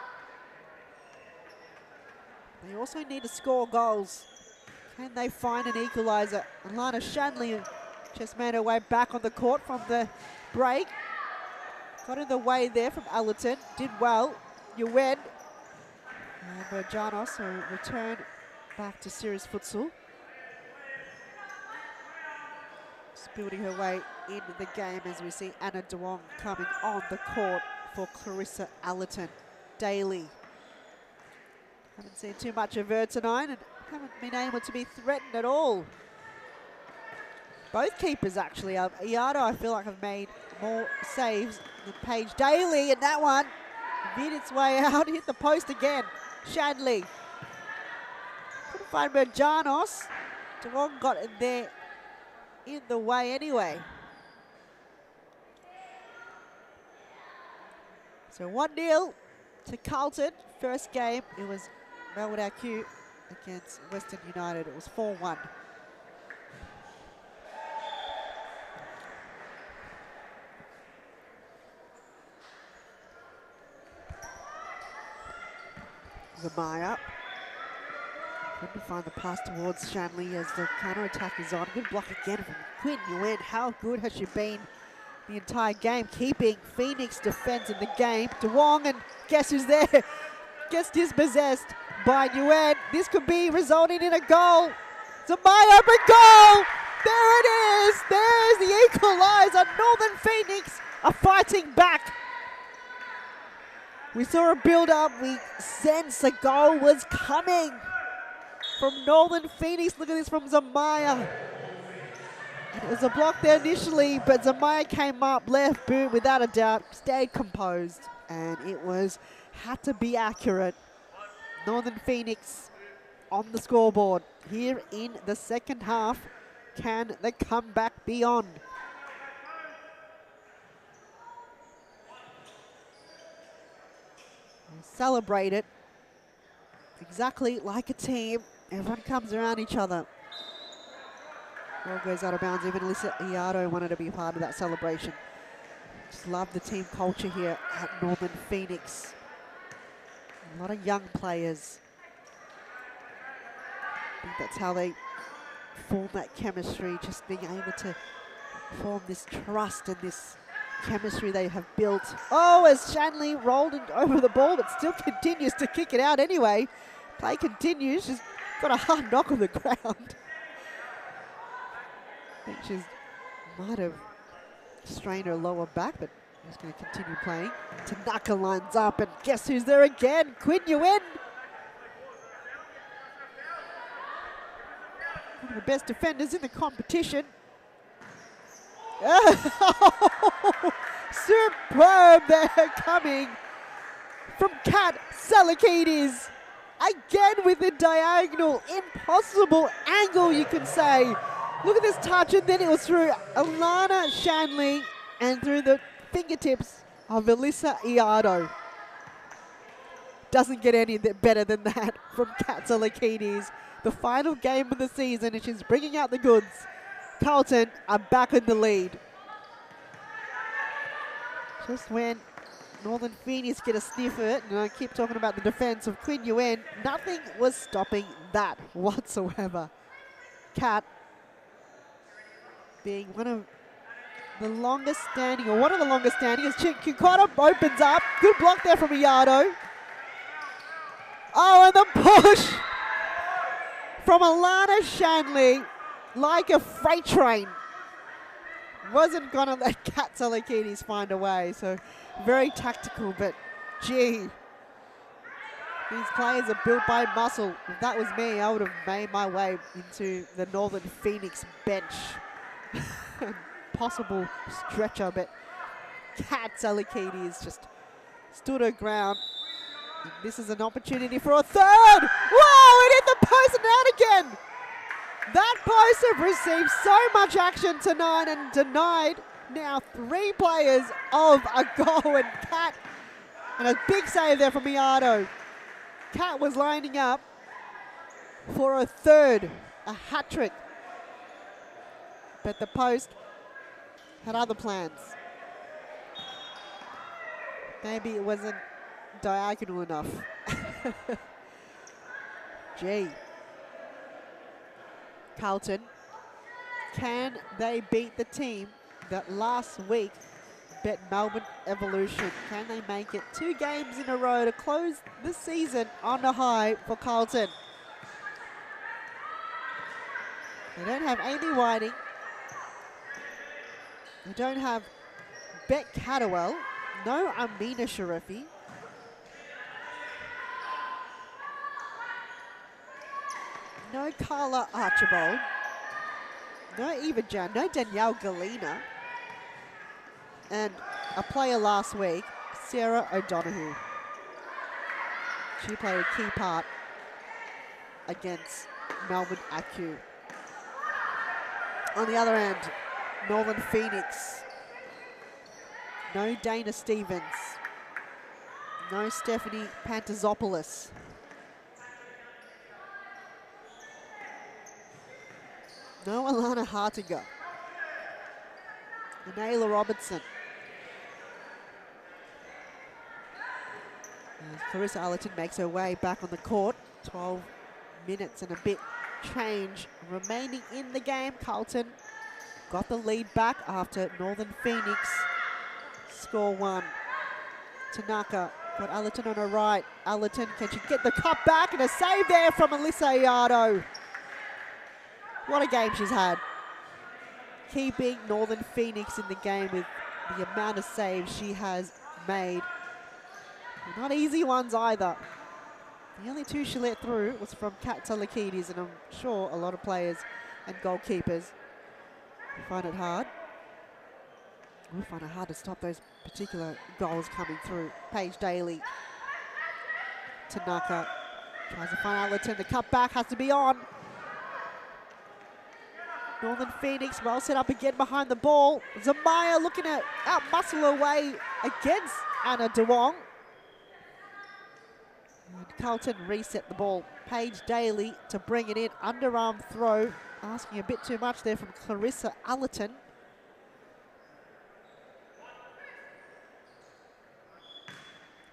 They also need to score goals. Can they find an equalizer? And Lana Shanley just made her way back on the court from the break. Got in the way there from Allerton. Did well. Yuen. And Berjanos will return back to Series Futsal. Just building her way into the game as we see Anna Duong coming on the court for Clarissa Allerton. Daly. Haven't seen too much of her tonight and haven't been able to be threatened at all. Both keepers actually. Iado, I feel like, have made more saves than Paige Daly, and that one veered its way out, hit the post again. Shanley. Couldn't find Berjanos. Duong got in there in the way anyway. So 1-0 to Carlton. First game, it was Melbourne AQ against Western United. It was 4-1. Zamaya. Couldn't find the pass towards Shanley as the counter-attack is on. Good block again from Quinn Yuen. How good has she been the entire game, keeping Phoenix defense in the game? Duong, and guess who's there? Gets dispossessed by Yuen. This could be resulting in a goal. Zamaya, open goal! There it is. There's the equaliser. Northern Phoenix are fighting back. We saw a build-up. We sensed a goal was coming from Northern Phoenix. Look at this from Zamaya. It was a block there initially, but Zamaya came up, left boot without a doubt, stayed composed, and it had to be accurate. Northern Phoenix on the scoreboard here in the second half. Can the comeback be on? Celebrate it exactly like a team. Everyone comes around each other. Ball goes out of bounds. Even Alyssa Iardo wanted to be part of that celebration. Just love the team culture here at Northern Phoenix. A lot of young players. I think that's how they form that chemistry, just being able to form this trust and this chemistry they have built. Oh, as Shanley rolled over the ball, but still continues to kick it out anyway. Play continues. She's got a hard knock on the ground. I think she might have strained her lower back, but she's going to continue playing. Tanaka lines up, and guess who's there again? Quinn Yuen. One of the best defenders in the competition. Oh, superb there coming from Kat Salakidis. Again with the diagonal, impossible angle you can say. Look at this touch, and then it was through Alana Shanley and through the fingertips of Alyssa Iardo. Doesn't get any better than that from Kat Salakidis. The final game of the season, and she's bringing out the goods. Carlton are back in the lead. Just when Northern Phoenix get a sniff at it, and I keep talking about the defense of Quinn Yuen, nothing was stopping that whatsoever. Kat being one of the longest standing, or one of the longest standing, as Kikota opens up. Good block there from Iardo. Oh, and the push from Alana Shanley, like a freight train. Wasn't going to let Kat Salakidis find a way, so very tactical, but gee, these players are built by muscle. If that was me, I would have made my way into the Northern Phoenix bench. Possible stretcher, but Kat Salakidis just stood her ground. And this is an opportunity for a third. Whoa, it hit the post and out again. That post have received so much action tonight and denied now 3 players of a goal, and Kat, and a big save there from Iardo. Kat was lining up for a third, a hat trick, but the post had other plans. Maybe it wasn't diagonal enough. Gee. Carlton, can they beat the team that last week bet Melbourne Evolution? Can they make it 2 games in a row to close the season on a high for Carlton? They don't have Amy Whiting. They don't have Bet Catterwell. No Amina Sharifi. No Carla Archibald. No Eva Jan. No Danielle Galina. And a player last week, Sarah O'Donoghue. She played a key part against Melbourne ACU. On the other end, Northern Phoenix. No Dana Stevens. No Stephanie Pantazopoulos. No Alana Hartiger. And Ayla Robertson. As Clarissa Allerton makes her way back on the court. 12 minutes and a bit change remaining in the game. Carlton got the lead back after Northern Phoenix score 1. Tanaka got Allerton on her right. Allerton, can she get the cup back? And a save there from Alyssa Iardo. What a game she's had. keeping Northern Phoenix in the game with the amount of saves she has made. Not easy ones either. The only two she let through was from Kat Talakidis, and I'm sure a lot of players and goalkeepers find it hard. We find it hard to stop those particular goals coming through. Paige Daly. Tanaka tries to find Allerton. The cut back has to be on. Northern Phoenix well set up again behind the ball. Zamaya looking to out-muscle her way against Anna DeWong. And Carlton reset the ball. Paige Daly to bring it in. Underarm throw. Asking a bit too much there from Clarissa Allerton.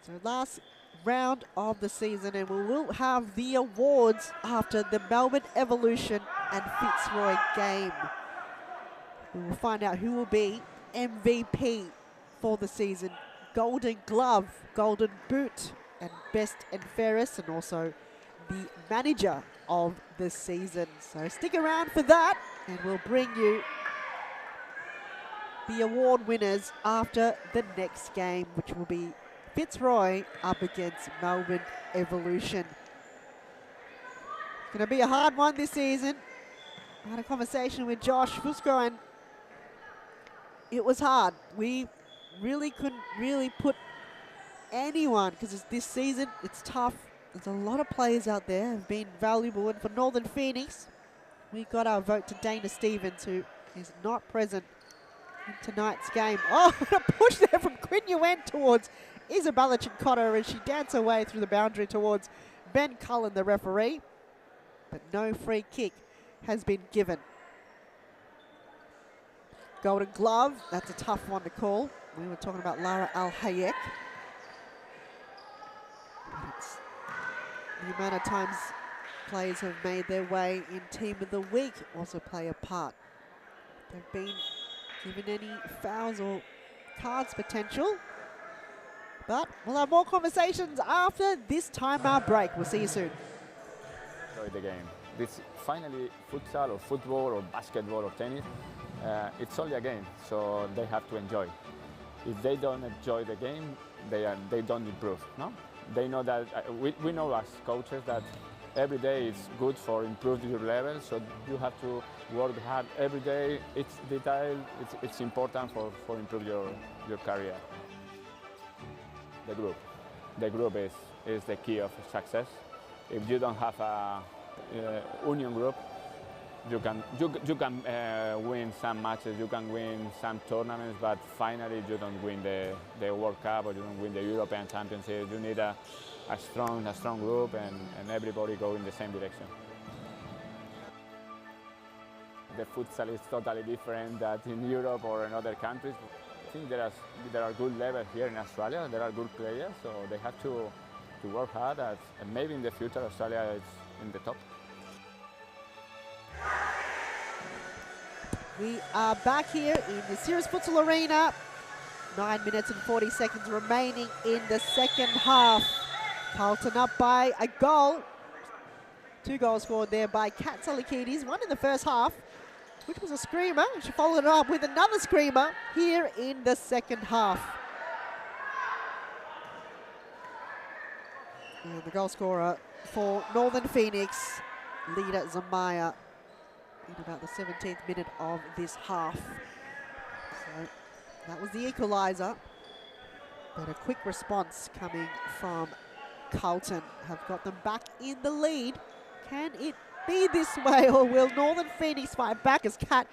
So last round of the season, and we will have the awards after the Melbourne Evolution and Fitzroy game. We will find out who will be MVP for the season. Golden Glove, Golden Boot, and Best and Fairest, and also the Manager of the season. So stick around for that, and we'll bring you the award winners after the next game, which will be Fitzroy up against Melbourne Evolution. It's going to be a hard one this season. I had a conversation with Josh Fusco, and it was hard. We really couldn't really put anyone, because this season it's tough. There's a lot of players out there who have been valuable, and for Northern Phoenix, we got our vote to Dana Stevens, who is not present in tonight's game. Oh, a push there from Quinn Yuen towards Isabella Chincotta, and she danced her way through the boundary towards Ben Cullen, the referee. But no free kick has been given. Golden Glove, that's a tough one to call. We were talking about Lara Al-Hayek. The amount of times players have made their way in Team of the Week also play a part. They've been given any fouls or cards potential. But we'll have more conversations after this timeout break. We'll see you soon. Enjoy the game. This finally futsal or football or basketball or tennis, it's only a game, so they have to enjoy. If they don't enjoy the game, they don't improve. No, they know that we know as coaches that every day is good for improving your level. So you have to work hard every day. It's detail. It's important for improve your career. The group is the key of success. If you don't have a union group, you can win some matches, you can win some tournaments, but finally you don't win the World Cup or you don't win the European Championship. You need a strong group and everybody go in the same direction. The futsal is totally different than in Europe or in other countries. I think there are good levels here in Australia. There are good players, so they have to work hard. And maybe in the future Australia is in the top. We are back here in the Ceres Futsal Arena. 9 minutes and 40 seconds remaining in the second half. Carlton up by a goal. 2 goals scored there by Kat Talakidis. One in the first half, which was a screamer. She followed it up with another screamer here in the second half. And the goal scorer for Northern Phoenix, Lida Zamaya, in about the 17th minute of this half. So that was the equaliser. But a quick response coming from Carlton have got them back in the lead. Can it be this way, or will Northern Phoenix fight back as Kat,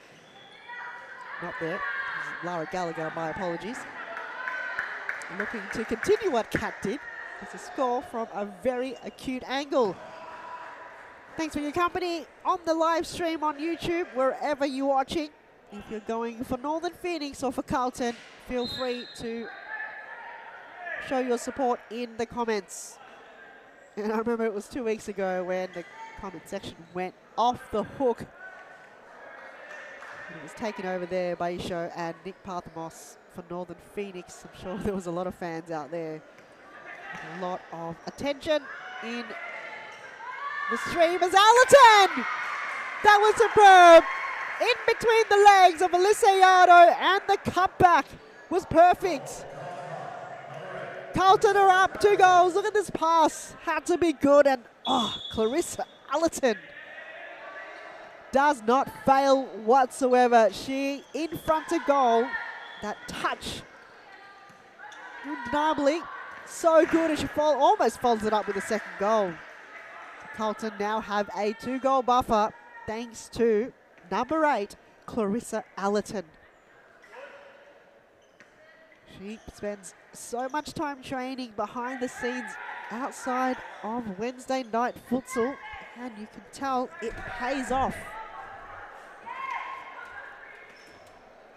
not there, Lara Gallagher, my apologies, looking to continue what Kat did. It's a score from a very acute angle. Thanks for your company on the live stream on YouTube, wherever you're watching. If you're going for Northern Phoenix or for Carlton, feel free to show your support in the comments. And I remember it was 2 weeks ago when the comment section went off the hook. And it was taken over there by Isho and Nick Parthamos for Northern Phoenix. I'm sure there was a lot of fans out there. A lot of attention in the stream as Allerton! That was superb in between the legs of Alyssa Yardo, and the cutback was perfect. Carlton are up 2 goals. Look at this pass. Had to be good. And Clarissa Allerton does not fail whatsoever. She in front of goal. That touch, undeniably, so good, and she almost follows it up with a second goal. So Carlton now have a 2-goal buffer thanks to number 8, Clarissa Allerton. She spends so much time training behind the scenes outside of Wednesday night futsal, and you can tell it pays off.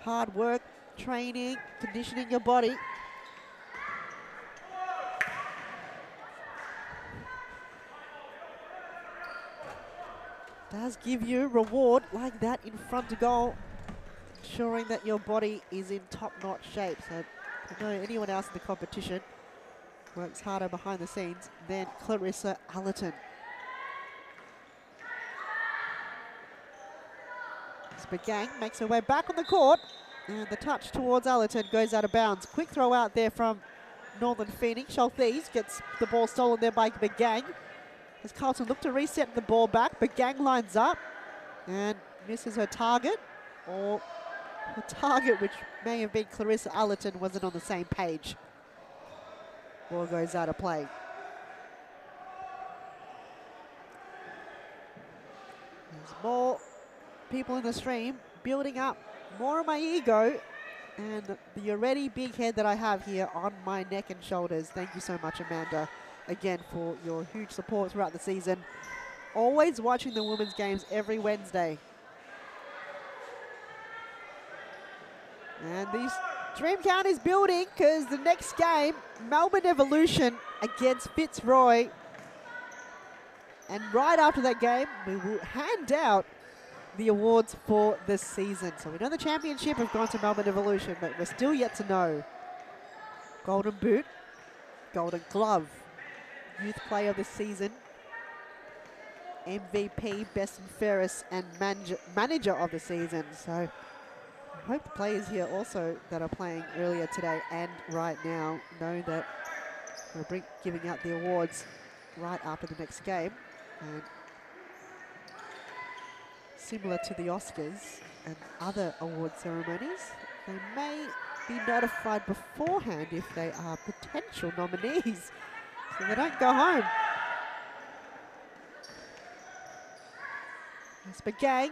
Hard work, training, conditioning your body. Does give you reward like that in front of goal, ensuring that your body is in top-notch shape. So I know anyone else in the competition works harder behind the scenes than Clarissa Allerton. Spagang makes her way back on the court, and the touch towards Allerton goes out of bounds. Quick throw out there from Northern Phoenix. Sholthes gets the ball stolen there by Bagang. As Carlton look to reset the ball back, Bagang lines up and misses her target, or the target, which may have been Clarissa Allerton, wasn't on the same page. Ball goes out of play. There's more people in the stream building up more of my ego and the already big head that I have here on my neck and shoulders. Thank you so much, Amanda, again, for your huge support throughout the season. Always watching the women's games every Wednesday. And this dream count is building because the next game, Melbourne Evolution against Fitzroy. And right after that game, we will hand out the awards for this season. So we know the championship have gone to Melbourne Evolution, but we're still yet to know. Golden Boot, Golden Glove, Youth Player of the Season, MVP, Best and Fairest, and Manager of the Season. So I hope the players here also that are playing earlier today and right now know that we're giving out the awards right after the next game. And similar to the Oscars and other award ceremonies, they may be notified beforehand if they are potential nominees, so they don't go home. Spagang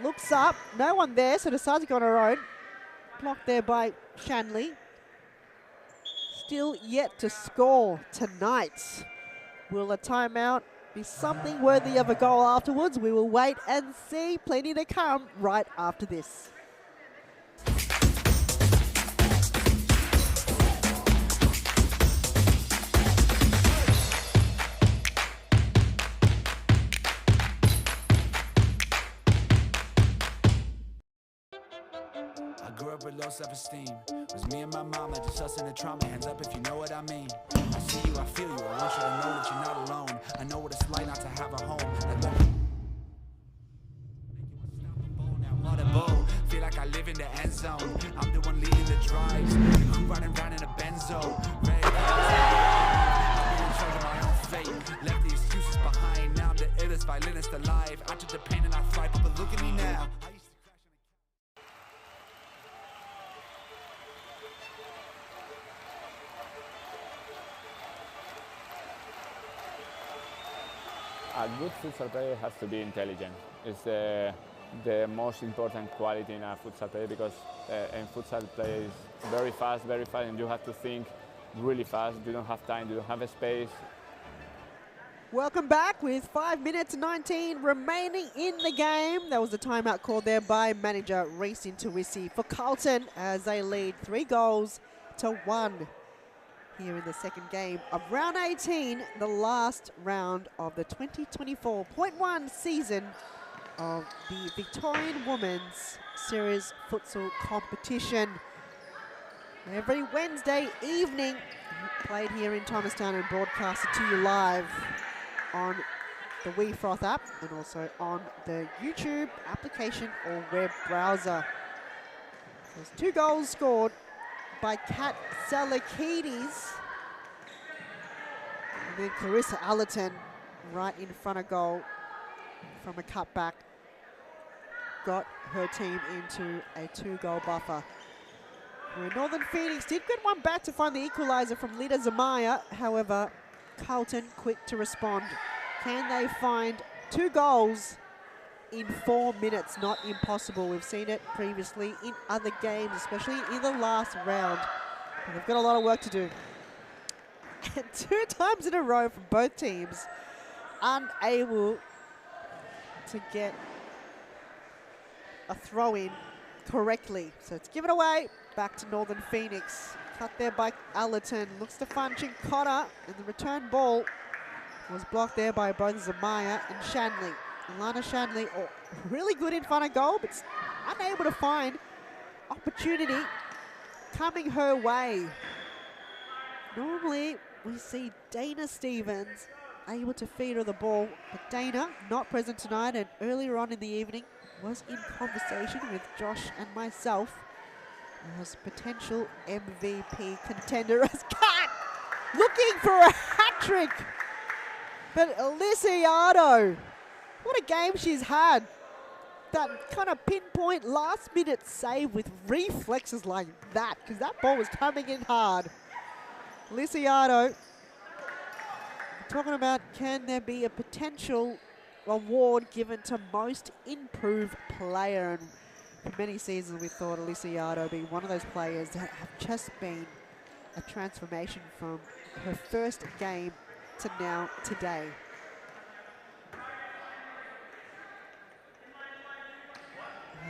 looks up, no one there, so decides to go on her own. Blocked there by Shanley. Still yet to score tonight. Will a timeout be something worthy of a goal afterwards? We will wait and see. Plenty to come right after this. I grew up with low self-esteem. It was me and my mama, just us in the trauma. Hands up if you know what I mean. I see you, I feel you. I want you to know that you're not alone. I know what it's like not to have a home. Feel like I live in the end zone. I'm the one leading the drives. The crew riding round in a Benzo. Red I'm in charge of my own fate. Left the excuses behind. Now I'm the illest violinist alive. I took the pain and I thrive. But look at me now. A good futsal player has to be intelligent. It's the most important quality in a futsal player, because in futsal play is very fast, and you have to think really fast. You don't have time, you don't have a space. Welcome back with 5 minutes 19 remaining in the game. There was a timeout called there by manager Reese Intuisi for Carlton as they lead 3-1 here in the second game of round 18, the last round of the 2024.1 season of the Victorian Women's Series Futsal Competition. Every Wednesday evening, played here in Thomastown and broadcasted to you live on the WeFroth app and also on the YouTube application or web browser. There's 2 goals scored by Kat Salakidis. And then Clarissa Allerton right in front of goal from a cutback got her team into a 2-goal buffer. Where Northern Phoenix did get one back to find the equaliser from Lida Zamaya. However, Carlton quick to respond. Can they find 2 goals in 4 minutes? Not impossible. We've seen it previously in other games, especially in the last round. And they've got a lot of work to do. And 2 times in a row from both teams, unable to get a throw-in correctly. So it's given away back to Northern Phoenix. Cut there by Allerton. Looks to find Chincotta, and the return ball was blocked there by both Zamaya and Shanley. Alana Shanley, really good in front of goal, but unable to find opportunity coming her way. Normally, we see Dana Stevens able to feed her the ball, but Dana not present tonight, and earlier on in the evening was in conversation with Josh and myself as potential MVP contender as Kat looking for a hat-trick. But Aliciado, what a game she's had. That kind of pinpoint last-minute save with reflexes like that, because that ball was coming in hard. Aliciado, talking about can there be a potential award given to most improved player, and for many seasons we thought Aliciado would be one of those players that have just been a transformation from her first game to now today.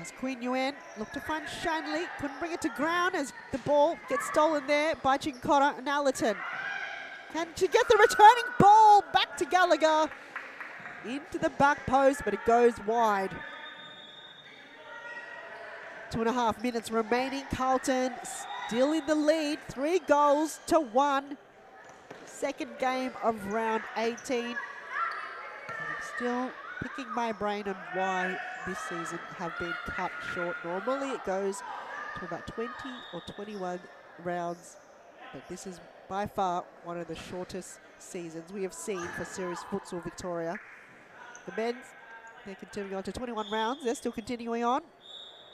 As Queen Yuen looked to find Shanley, couldn't bring it to ground as the ball gets stolen there by Chincotta and Allerton. Can she get the returning ball back to Gallagher? Into the back post, but it goes wide. 2.5 minutes remaining. Carlton still in the lead. 3 goals to 1. Second game of round 18. And I'm still picking my brain on why this season have been cut short. Normally it goes to about 20 or 21 rounds, but this is by far one of the shortest seasons we have seen for Series Futsal Victoria. The men's, they're continuing on to 21 rounds. They're still continuing on.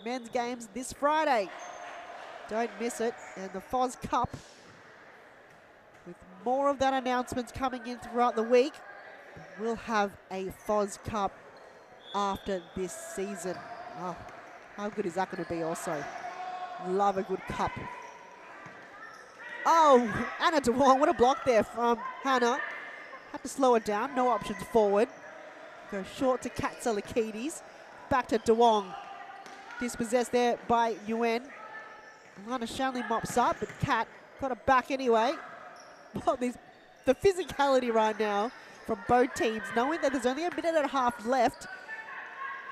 Men's games this Friday. Don't miss it. And the FOS Cup, with more of that announcements coming in throughout the week, we'll have a FOS Cup after this season. Oh, how good is that going to be also? Love a good cup. Oh, Anna DeWong, what a block there from Hannah. Had to slow it down, no options forward. Go short to Kat Salakidis. Back to DeWong. Dispossessed there by Yuen. Alana Shanley mops up, but Kat got it back anyway. Well, the physicality right now from both teams, knowing that there's only a minute and a half left.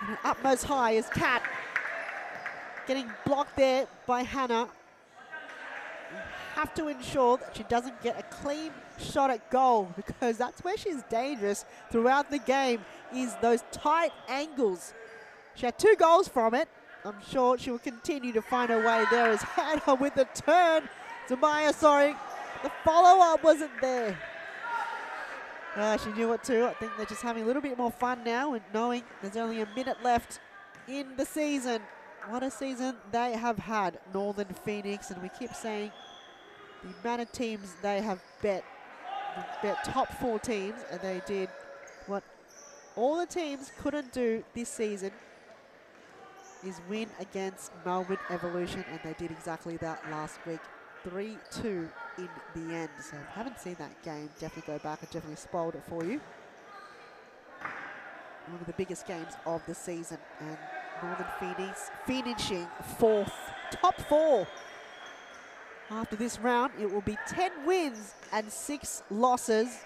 And an utmost high is Kat. Getting blocked there by Hannah. You have to ensure that she doesn't get a clean shot at goal, because that's where she's dangerous throughout the game, is those tight angles. She had 2 goals from it. I'm sure she will continue to find her way there as Hannah with the turn. Zamaya, sorry. The follow-up wasn't there. She knew it too. I think they're just having a little bit more fun now and knowing there's only a minute left in the season. What a season they have had, Northern Phoenix, and we keep saying the amount of teams they have bet. They bet top 4 teams, and they did what all the teams couldn't do this season, is win against Melbourne Evolution, and they did exactly that last week. 3-2 in the end. So if you haven't seen that game, definitely go back. I definitely spoiled it for you. One of the biggest games of the season, and Northern Phoenix finishing 4th, top 4. After this round, it will be 10 wins and 6 losses.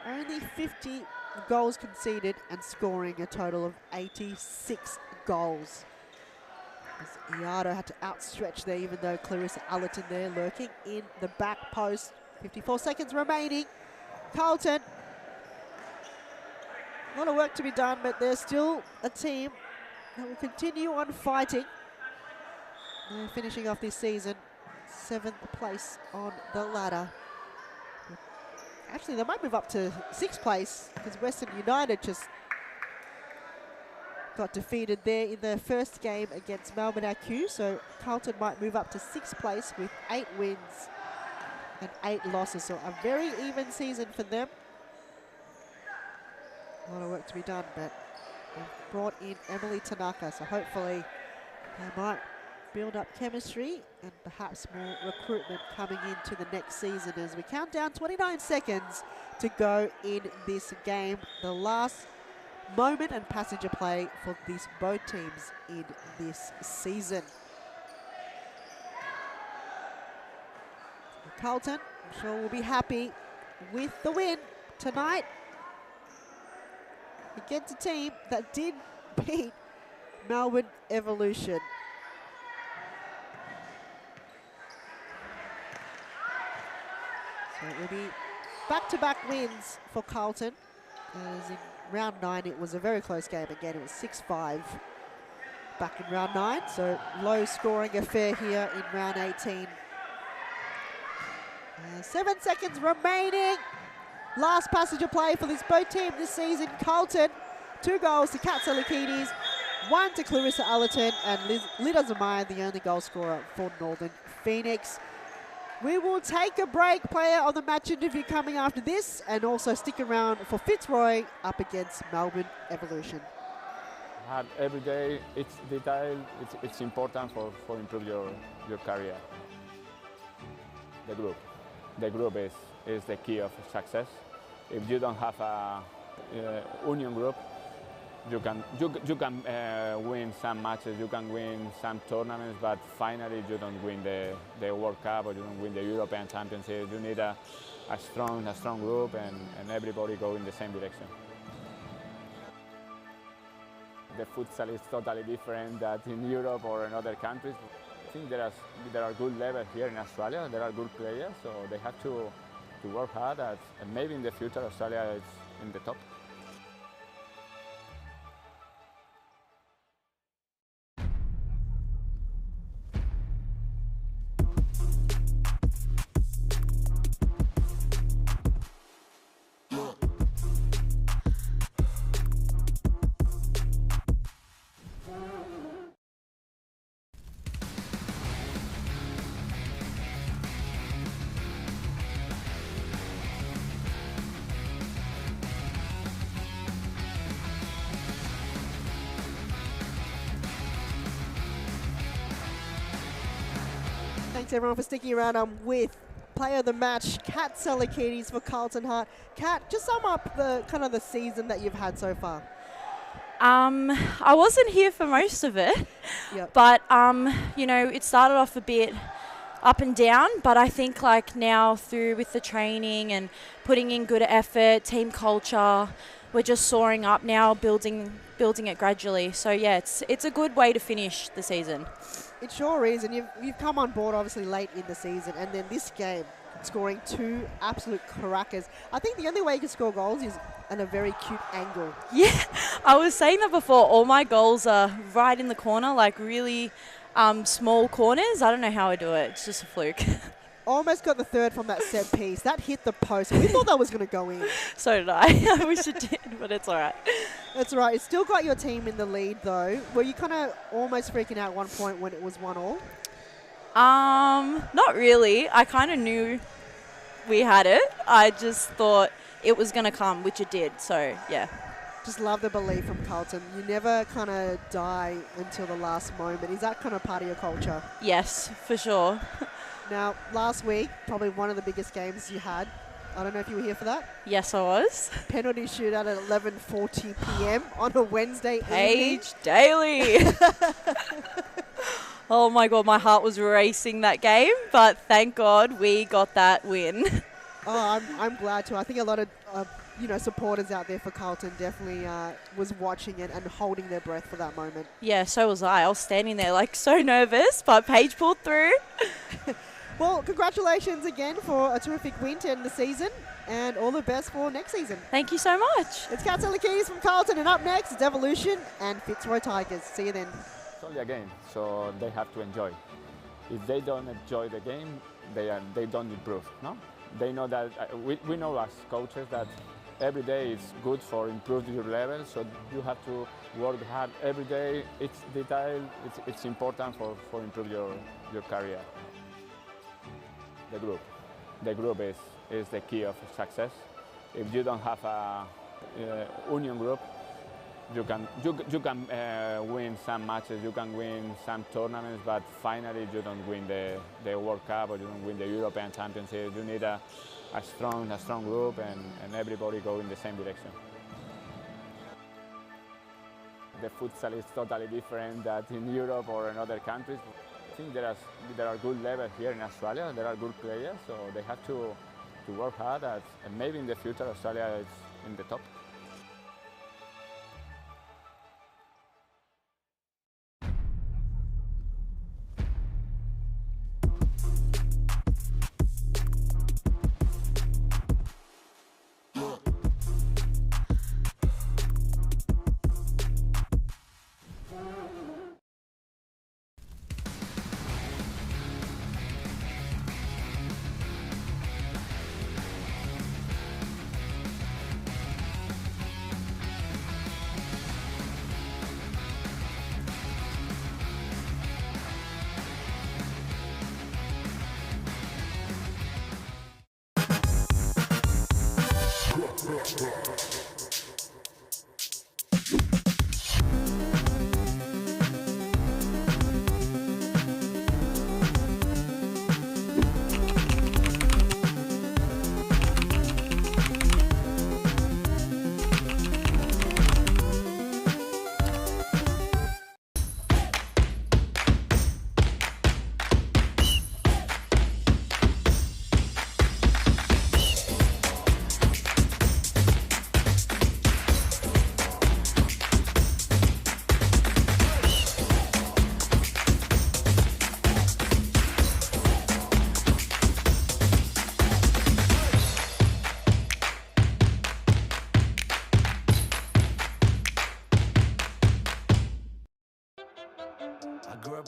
Only 50 goals conceded and scoring a total of 86 goals. As Iado had to outstretch there, even though Clarissa Allerton there lurking in the back post. 54 seconds remaining. Carlton A lot of work to be done, but they're still a team that will continue on fighting. They're finishing off this season 7th place on the ladder. Actually, they might move up to 6th place because Western United just got defeated there in their first game against Melbourne AQ. So Carlton might move up to 6th place with 8 wins and 8 losses. So a very even season for them. A lot of work to be done, but they've brought in Emily Tanaka. So hopefully they might build up chemistry and perhaps more recruitment coming into the next season as we count down 29 seconds to go in this game. The last moment and passage of play for these both teams in this season. Carlton, I'm sure, will be happy with the win tonight against a team that did beat Melbourne Evolution. So it will be back-to-back wins for Carlton. As in round 9, it was a very close game. Again, it was 6-5 back in round 9. So low-scoring affair here in round 18. 7 seconds remaining. Last passage of play for this both team this season. Carlton, 2 goals to Kat Salakidis, 1 to Clarissa Allerton, and Lida Zamaya, the only goal scorer for Northern Phoenix. We will take a break. Player of the match interview coming after this, and also stick around for Fitzroy up against Melbourne Evolution. Every day, it's detail. It's important for improve your career. The group is the key of success. If you don't have a union group, you can win some matches, you can win some tournaments, but finally you don't win the World Cup or you don't win the European Championship. You need a strong group and everybody go in the same direction. The futsal is totally different than in Europe or in other countries. I think there are good levels here in Australia. There are good players, so they have to work hard. And maybe in the future Australia is in the top. Thanks everyone for sticking around. I'm with player of the match, Kat Salakidis for Carlton Heart. Kat, just sum up the kind of the season that you've had so far. I wasn't here for most of it, Yep. but you know, it started off a bit up and down, but I think like now through with the training and putting in good effort, team culture, we're just soaring up now, building it gradually. So yeah, it's a good way to finish the season. It sure is, and you've come on board obviously late in the season, and then this game, scoring 2 absolute crackers. I think the only way you can score goals is at a very cute angle. Yeah, I was saying that before. All my goals are right in the corner, like really small corners. I don't know how I do it. It's just a fluke. Almost got the third from that set piece. That hit the post. We thought that was going to go in. So did I. I wish it did, but it's all right. That's right. It's still got your team in the lead, though. Were you kind of almost freaking out at one point when it was 1-1? Not really. I kind of knew we had it. I just thought it was going to come, which it did. So, yeah. Just love the belief from Carlton. You never kind of die until the last moment. Is that kind of part of your culture? Yes, for sure. Now, last week, probably one of the biggest games you had. I don't know if you were here for that. Yes, I was. Penalty shootout at 11:40 p.m. on a Wednesday evening. Paige Daly. Oh my God, my heart was racing that game, but thank God we got that win. Oh, I'm glad to. I think a lot of supporters out there for Carlton definitely was watching it and holding their breath for that moment. Yeah, so was I. I was standing there like so nervous, but Paige pulled through. Well, congratulations again for a terrific win to end the season, and all the best for next season. Thank you so much. It's Katsalakidis from Carlton, and up next it's Evolution and Fitzroy Tigers. See you then. It's only a game, so they have to enjoy. If they don't enjoy the game, they don't improve. No, they know that we know as coaches that every day is good for improving your level. So you have to work hard every day. It's detail. It's important for improve your career. The group is the key of success. If you don't have a union group, you can win some matches, you can win some tournaments, but finally you don't win the World Cup or you don't win the European Championship. You need a strong group and everybody go in the same direction. The futsal is totally different than in Europe or in other countries. I think there are good levels here in Australia. There are good players, so they have to work hard. And maybe in the future Australia is in the top.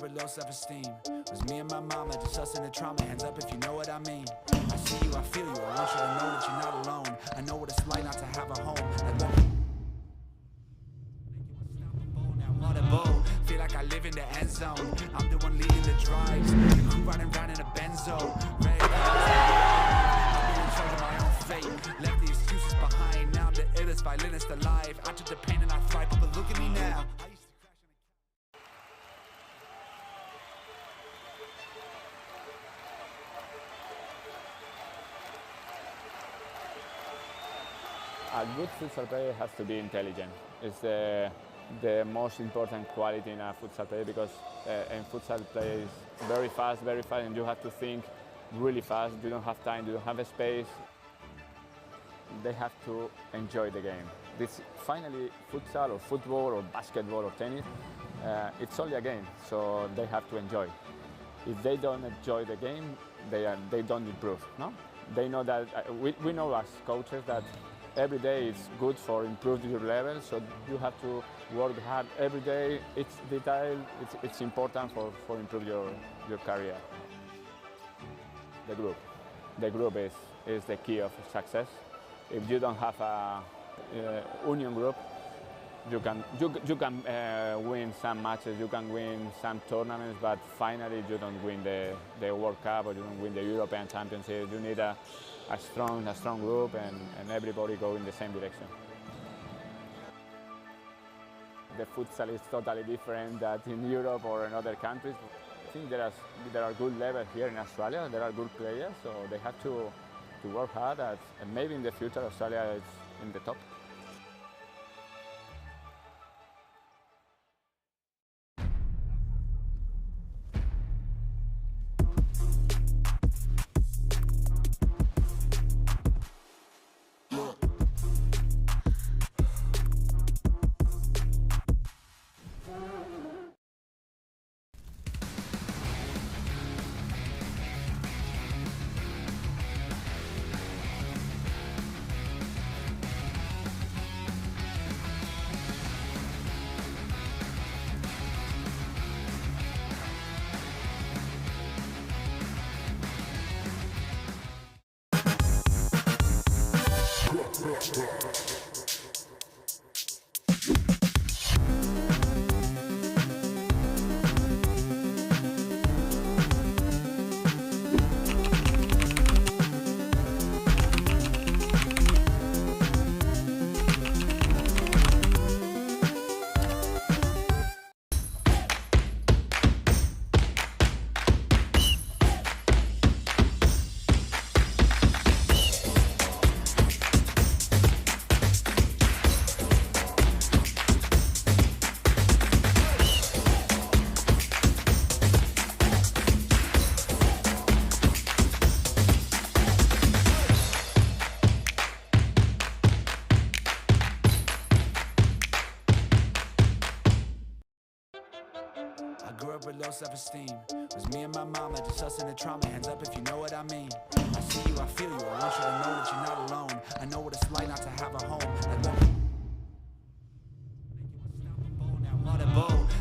With low self-esteem, was me and my mama, just us in the trauma. Hands up if you know what I mean. I see you, I feel you. I want you to know that you're not alone. I know what it's like not to have a home. Feel like I live in the end zone. I'm the one leading the drives. The crew riding around in a Benzo. Red I'll be in charge of my own fate. Left the excuses behind. Now I'm the illest violinist alive. I took the pain and I thrive, but look at me now. A good futsal player has to be intelligent. It's the most important quality in a futsal player because in futsal play is very fast, and you have to think really fast. You don't have time, you don't have a space. They have to enjoy the game. This finally futsal or football or basketball or tennis, it's only a game, so they have to enjoy. If they don't enjoy the game, they don't improve. No, they know that we know as coaches that every day is good for improving your level, so you have to work hard every day. It's detail. It's important for improve your career. The group is the key of success. If you don't have a union group, you can win some matches, you can win some tournaments, but finally you don't win the World Cup or you don't win the European Championship. You need a strong group and everybody go in the same direction. The futsal is totally different than in Europe or in other countries. I think there are good levels here in Australia. There are good players, so they have to work hard. And maybe in the future Australia is in the top. self-esteem. Was me and my mama, just us in the trauma. Hands up if you know what I mean. I see you, I feel you. I want you to know that you're not alone. I know what it's like not to have a home.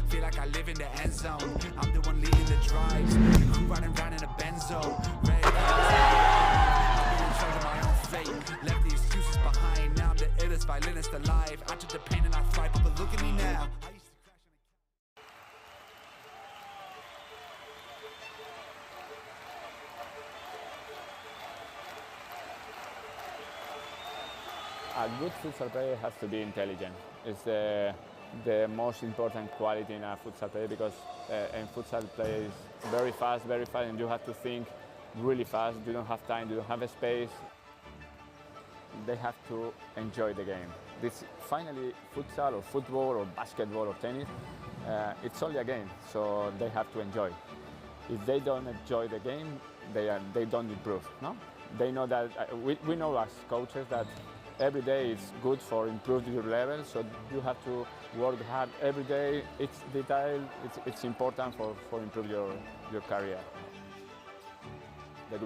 Feel like I live in the end zone. I'm the one leading the drives. The crew riding round in a Benzo. Red I'm in charge of my own fate. Left the excuses behind. Now I'm the illest violinist alive. I took the pain and I thrive, but look at me now. A good futsal player has to be intelligent. It's the most important quality in a futsal player because in futsal play is very fast, and you have to think really fast. You don't have time, you don't have a space. They have to enjoy the game. This finally futsal or football or basketball or tennis, it's only a game, so they have to enjoy. If they don't enjoy the game, they don't improve. No, they know that we know as coaches that every day is good for improving your level, so you have to work hard every day. It's detailed, it's important for improve your career. The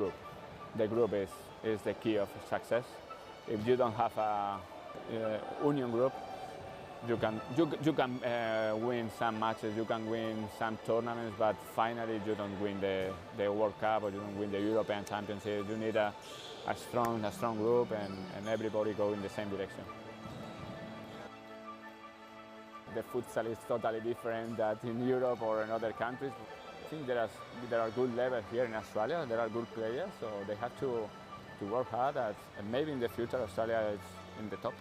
group is the key of success. If you don't have a union group, you can win some matches, you can win some tournaments, but finally you don't win the World Cup or you don't win the European Championship. You need a strong group and everybody go in the same direction. The futsal is totally different than in Europe or in other countries. I think there are good levels here in Australia. There are good players, so they have to work hard. And maybe in the future Australia is in the top.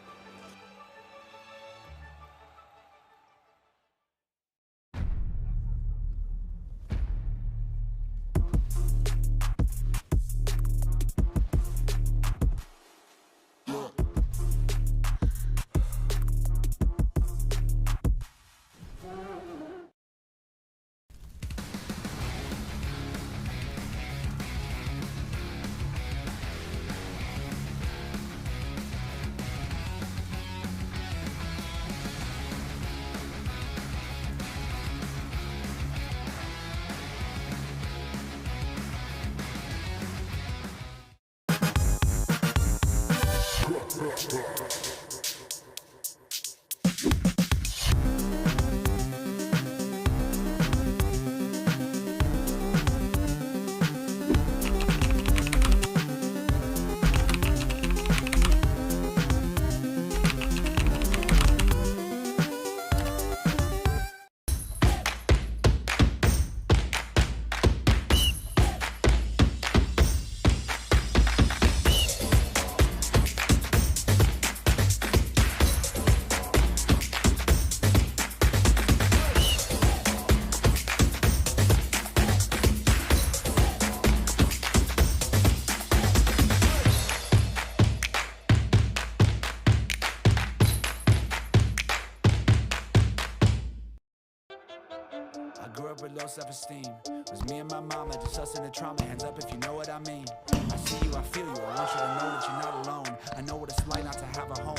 With low self-esteem. Was me and my mama, just us in the trauma. Hands up if you know what I mean. I see you, I feel you. I want you to know that you're not alone. I know what it's like not to have a home.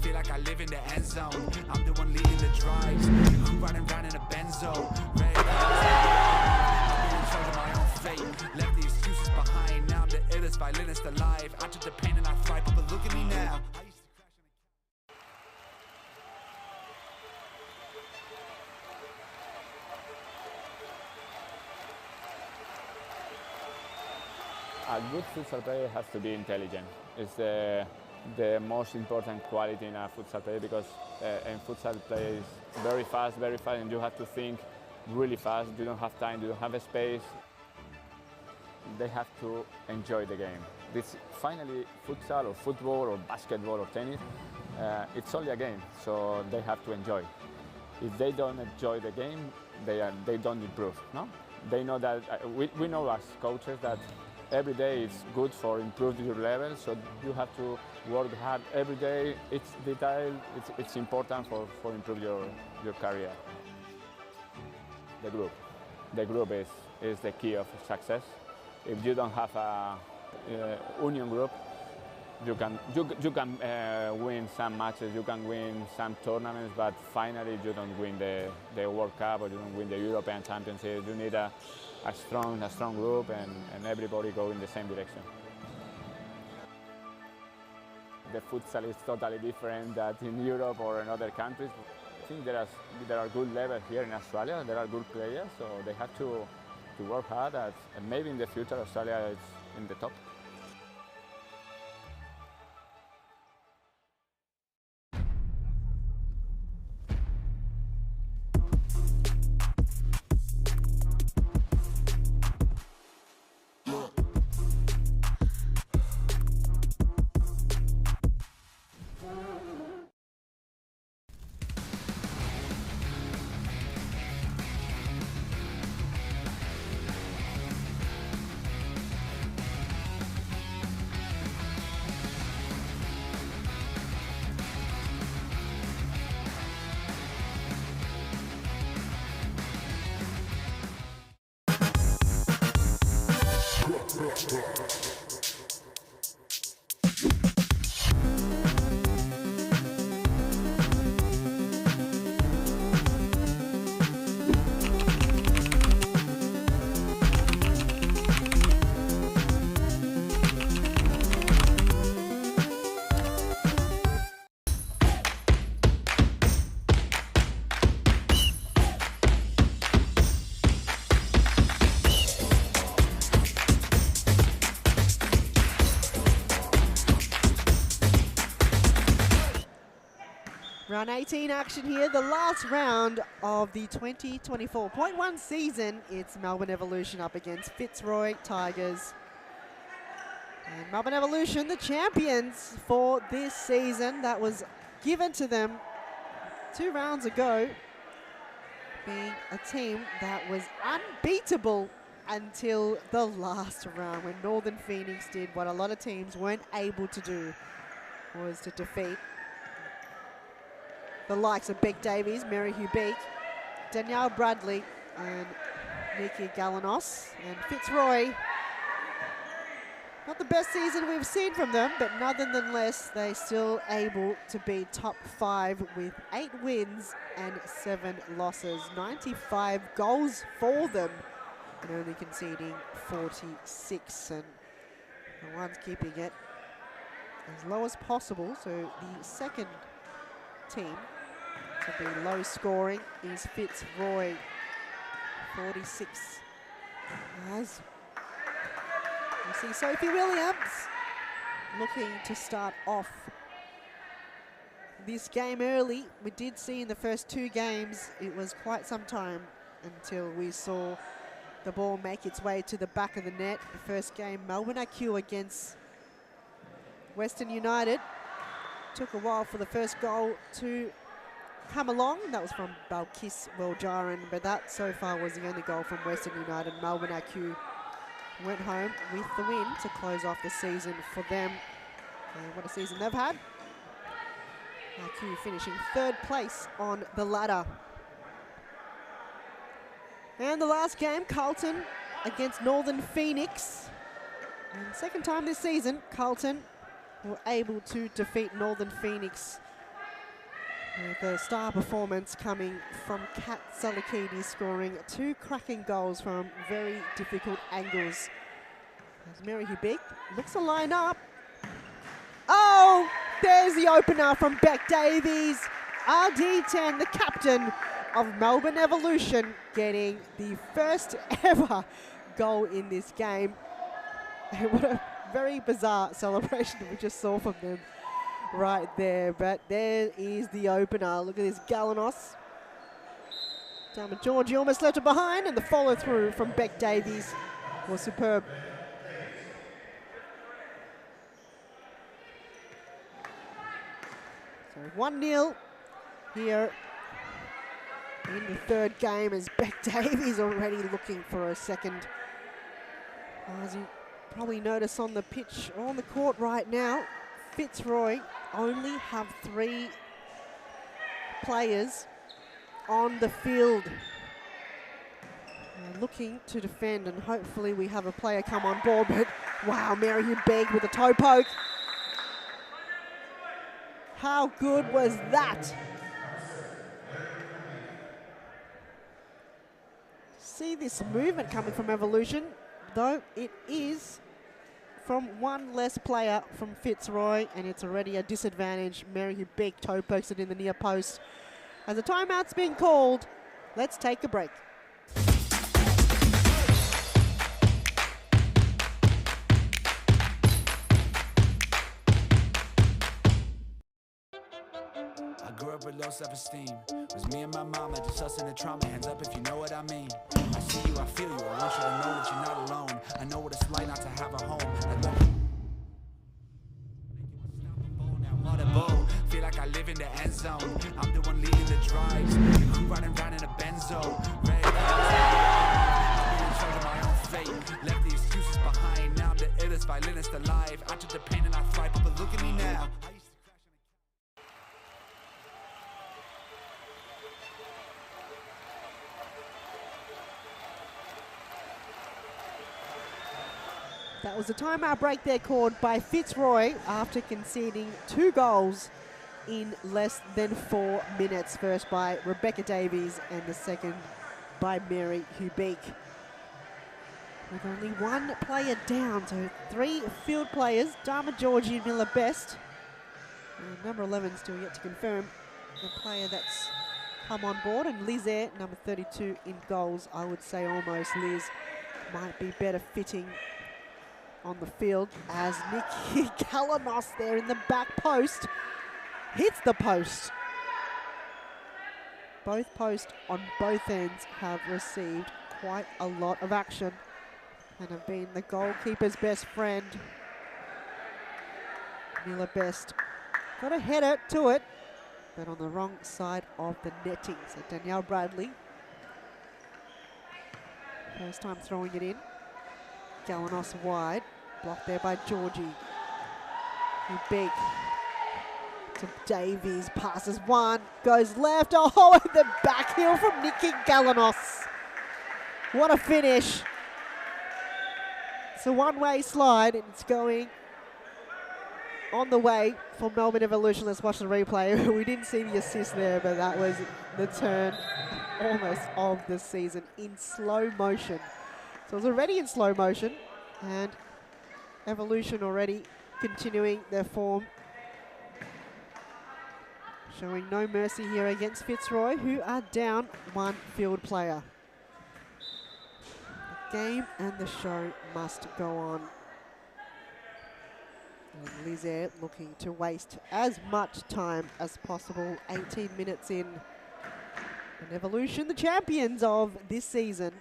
Feel like I live in the end zone. I'm the one leading the drives. The crew riding round in a Benzo. Red I'm in charge of my own fate. Left the excuses behind. Now I'm the illest violinist alive. I took the pain and I thrive, but look at me now. A good futsal player has to be intelligent. It's the most important quality in a futsal player because in futsal play is very fast, and you have to think really fast. You don't have time, you don't have a space. They have to enjoy the game. This finally futsal or football or basketball or tennis, it's only a game, so they have to enjoy. If they don't enjoy the game, they don't improve. No, they know that we know as coaches that every day is good for improving your level, so you have to work hard every day. It's detailed, it's important for improve your career. The group is the key of success. If you don't have a union group, you can win some matches, you can win some tournaments, but finally you don't win the World Cup or you don't win the European Championship. You need a strong group and everybody go in the same direction. The futsal is totally different than in Europe or in other countries. I think there are good levels here in Australia. There are good players, so they have to work hard. And maybe in the future Australia is in the top. Round 18 action here, the last round of the 2024.1 season. It's Melbourne Evolution up against Fitzroy Tigers. And Melbourne Evolution, the champions for this season. That was given to them 2 rounds ago, being a team that was unbeatable until the last round, when Northern Phoenix did what a lot of teams weren't able to do, was to defeat the likes of Beck Davies, Mary Hugh Beek, Danielle Bradley and Nikki Galanos. And Fitzroy, not the best season we've seen from them, but nonetheless, they still able to be top 5 with 8 wins and 7 losses. 95 goals for them and only conceding 46. And the ones keeping it as low as possible. So the second team to be low scoring is Fitzroy, 46. As you see, Sophie Williams looking to start off this game early. We did see in the first 2 games, it was quite some time until we saw the ball make its way to the back of the net. The first game, Melbourne IQ against Western United. Took a while for the first goal to come along. That was from Balkis Weljaran, but that so far was the only goal from Western United. Melbourne IQ went home with the win to close off the season for them. And what a season they've had. IQ finishing 3rd place on the ladder. And the last game, Carlton against Northern Phoenix. And second time this season, Carlton were able to defeat Northern Phoenix, with the star performance coming from Kat Salakidi, scoring 2 cracking goals from very difficult angles. As Mary Hubik looks to line up. Oh, there's the opener from Beck Davies. RD10, the captain of Melbourne Evolution, getting the first ever goal in this game. What a very bizarre celebration we just saw from them right there. But there is the opener. Look at this, Galanos. Dama Georgie almost left it behind, and the follow through from Beck Davies was superb. So 1-0 here in the 3rd game, as Beck Davies already looking for a second. As you probably notice on the pitch, or on the court right now, Fitzroy only have 3 players on the field. Looking to defend, and hopefully we have a player come on board, but wow, Mary Hugh Begg with a toe poke. How good was that? See this movement coming from Evolution, though it is from one less player from Fitzroy, and it's already a disadvantage. Mary who big toe pokes it in the near post. As a timeout's being called, let's take a break. I grew up with low self-esteem. Was me and my mama, just us in the trauma. Hands up if you know what I mean. I see you, I feel you. I want you to know that you're not alone. I know what it's like not to have a home. Audible. Feel like I live in the end zone. I'm the one leading the drives. The crew riding round in a benzo. Red I'm in charge of my own fate. Left the excuses behind. Now I'm the illest violinist alive. I took the pain and I thrive, but look at me now. That was a timeout break there called by Fitzroy after conceding 2 goals in less than 4 minutes. First by Rebecca Davies and the second by Mary Hubeek. With only 1 player down, so 3 field players, Dharma Georgie and Miller Best. And number 11 still yet to confirm the player that's come on board. And Liz Air, number 32 in goals. I would say almost Liz might be better fitting on the field as Nikki Galanos there in the back post hits the post. Both posts on both ends have received quite a lot of action and have been the goalkeeper's best friend. Miller Best got a header to it, but on the wrong side of the netting. So Danielle Bradley, first time throwing it in. Galanos wide. Blocked there by Georgie. Big to Davies, passes one, goes left, oh, and the back heel from Nikki Galanos. What a finish. It's a one-way slide, and it's going on the way for Melbourne Evolution. Let's watch the replay. We didn't see the assist there, but that was the turn almost of the season in slow motion. So it was already in slow motion, and Evolution already continuing their form. Showing no mercy here against Fitzroy, who are down 1 field player. The game and the show must go on. And Lizaire looking to waste as much time as possible. 18 minutes in. And Evolution, the champions of this season,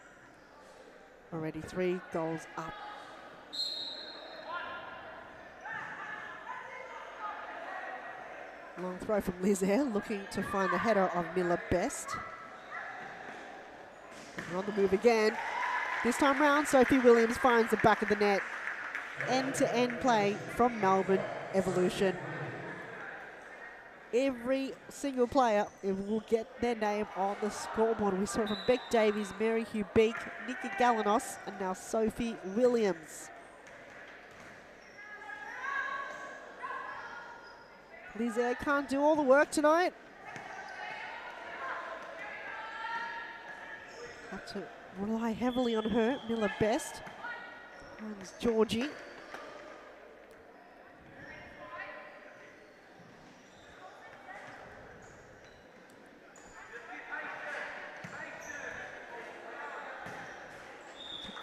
already 3 goals up. Long throw from Lizaire, looking to find the header of Miller Best. We're on the move again. This time round, Sophie Williams finds the back of the net. End-to-end play from Melbourne Evolution. Every single player will get their name on the scoreboard. We saw it from Beck Davies, Mary Hubeek, Nikki Galanos, and now Sophie Williams. Lizaire can't do all the work tonight. Have to rely heavily on her. Miller Best. Finds Georgie.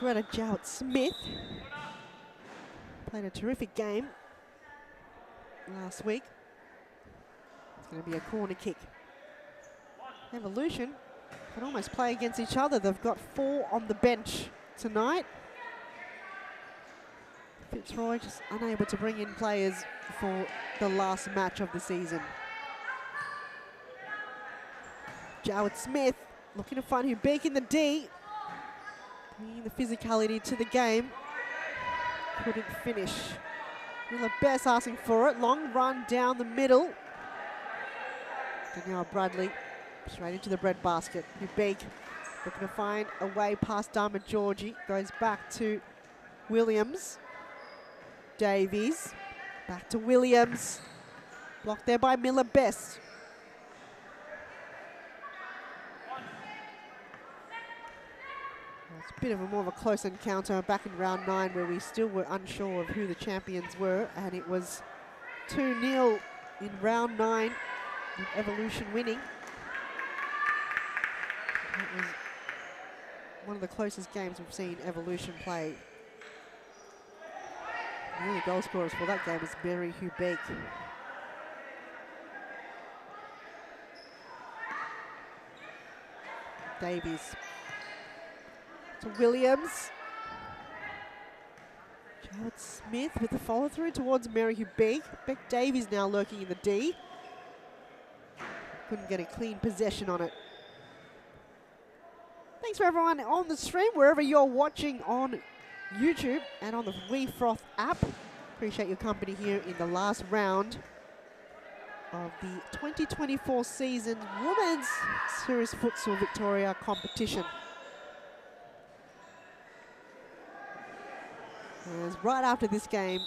Greta Jowett-Smith. Played a terrific game last week. It's going to be a corner kick. Evolution can almost play against each other. They've got 4 on the bench tonight. Fitzroy just unable to bring in players for the last match of the season. Jowett-Smith looking to find Hubeek in the D. Bringing the physicality to the game. Couldn't finish. Miller Best asking for it. Long run down the middle. Danielle Bradley straight into the breadbasket. Hubeek looking to find a way past Dharma Georgie. Goes back to Williams. Davies. Back to Williams. Blocked there by Miller Best. It's a bit of a more of a close encounter back in round 9 where we still were unsure of who the champions were, and it was 2-0 in round 9 with Evolution winning. That was one of the closest games we've seen Evolution play. The only goal scorers for that game was Mary Hubeek. Davies to Williams. Jared Smith with the follow through towards Mary Hubeek. Beck Davies now lurking in the D. Couldn't get a clean possession on it. Thanks for everyone on the stream, wherever you're watching on YouTube and on the WeFroth app. Appreciate your company here in the last round of the 2024 season Women's Series Futsal Victoria competition. As right after this game,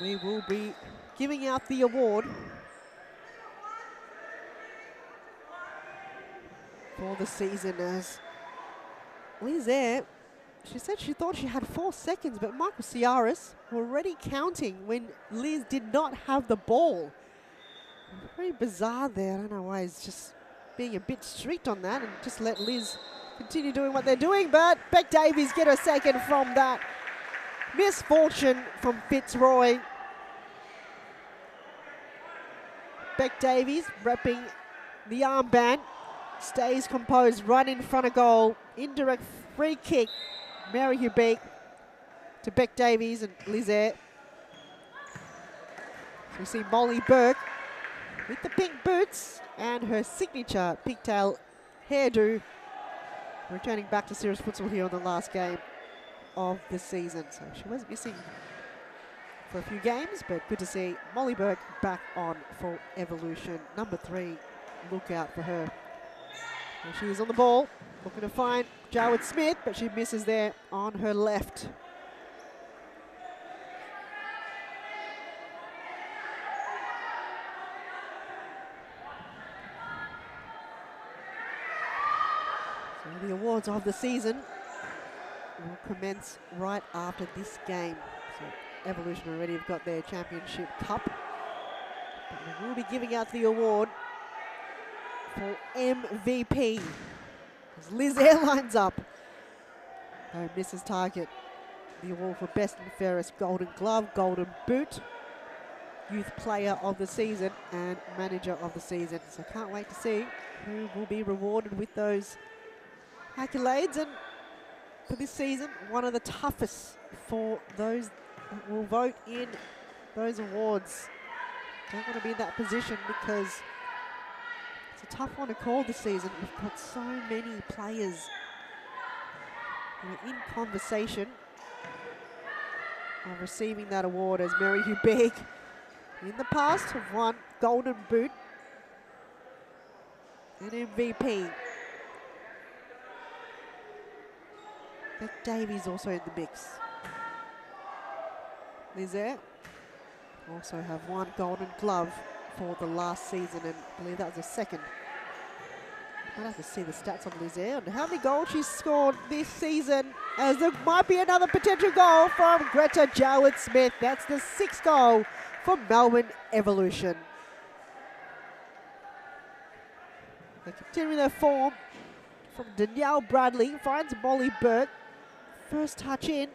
we will be giving out the award for the season. As Liz Eyre, she said she thought she had 4 seconds, but Michael Ciaris already counting when Liz did not have the ball. Very bizarre there. I don't know why he's just being a bit strict on that and just let Liz continue doing what they're doing. But Beck Davies get her second from that misfortune from Fitzroy. Beck Davies repping the armband. Stays composed right in front of goal. Indirect free kick. Mary Hubeek to Beck Davies and Liz Eyre. So we see Molly Burke with the pink boots and her signature pigtail hairdo, returning back to Series Futsal here on the last game of the season. So she was missing for a few games, but good to see Molly Burke back on for Evolution. Number 3, look out for her. And she is on the ball, looking to find Jarwood Smith, but she misses there on her left. So the awards of the season will commence right after this game. So Evolution already have got their championship cup, but we will be giving out the award for MVP as Liz Eyre lines up. Oh, misses target. The award for best and fairest golden glove, golden boot, youth player of the season and manager of the season. So can't wait to see who will be rewarded with those accolades. And for this season, one of the toughest for those that will vote in those awards. Don't want to be in that position because it's a tough one to call this season. We've got so many players who are in conversation of receiving that award, as Mary Hubeek in the past have won Golden Boot and MVP. Beck Davies also in the mix. Liz Eyre also have won Golden Glove for the last season, and I believe that was the second. I'd have to see the stats on Liz Eyre and how many goals she's scored this season, as there might be another potential goal from Greta Jarwood Smith. That's the 6th goal for Melbourne Evolution. They continue their form from Danielle Bradley, finds Molly Burke. First touch in,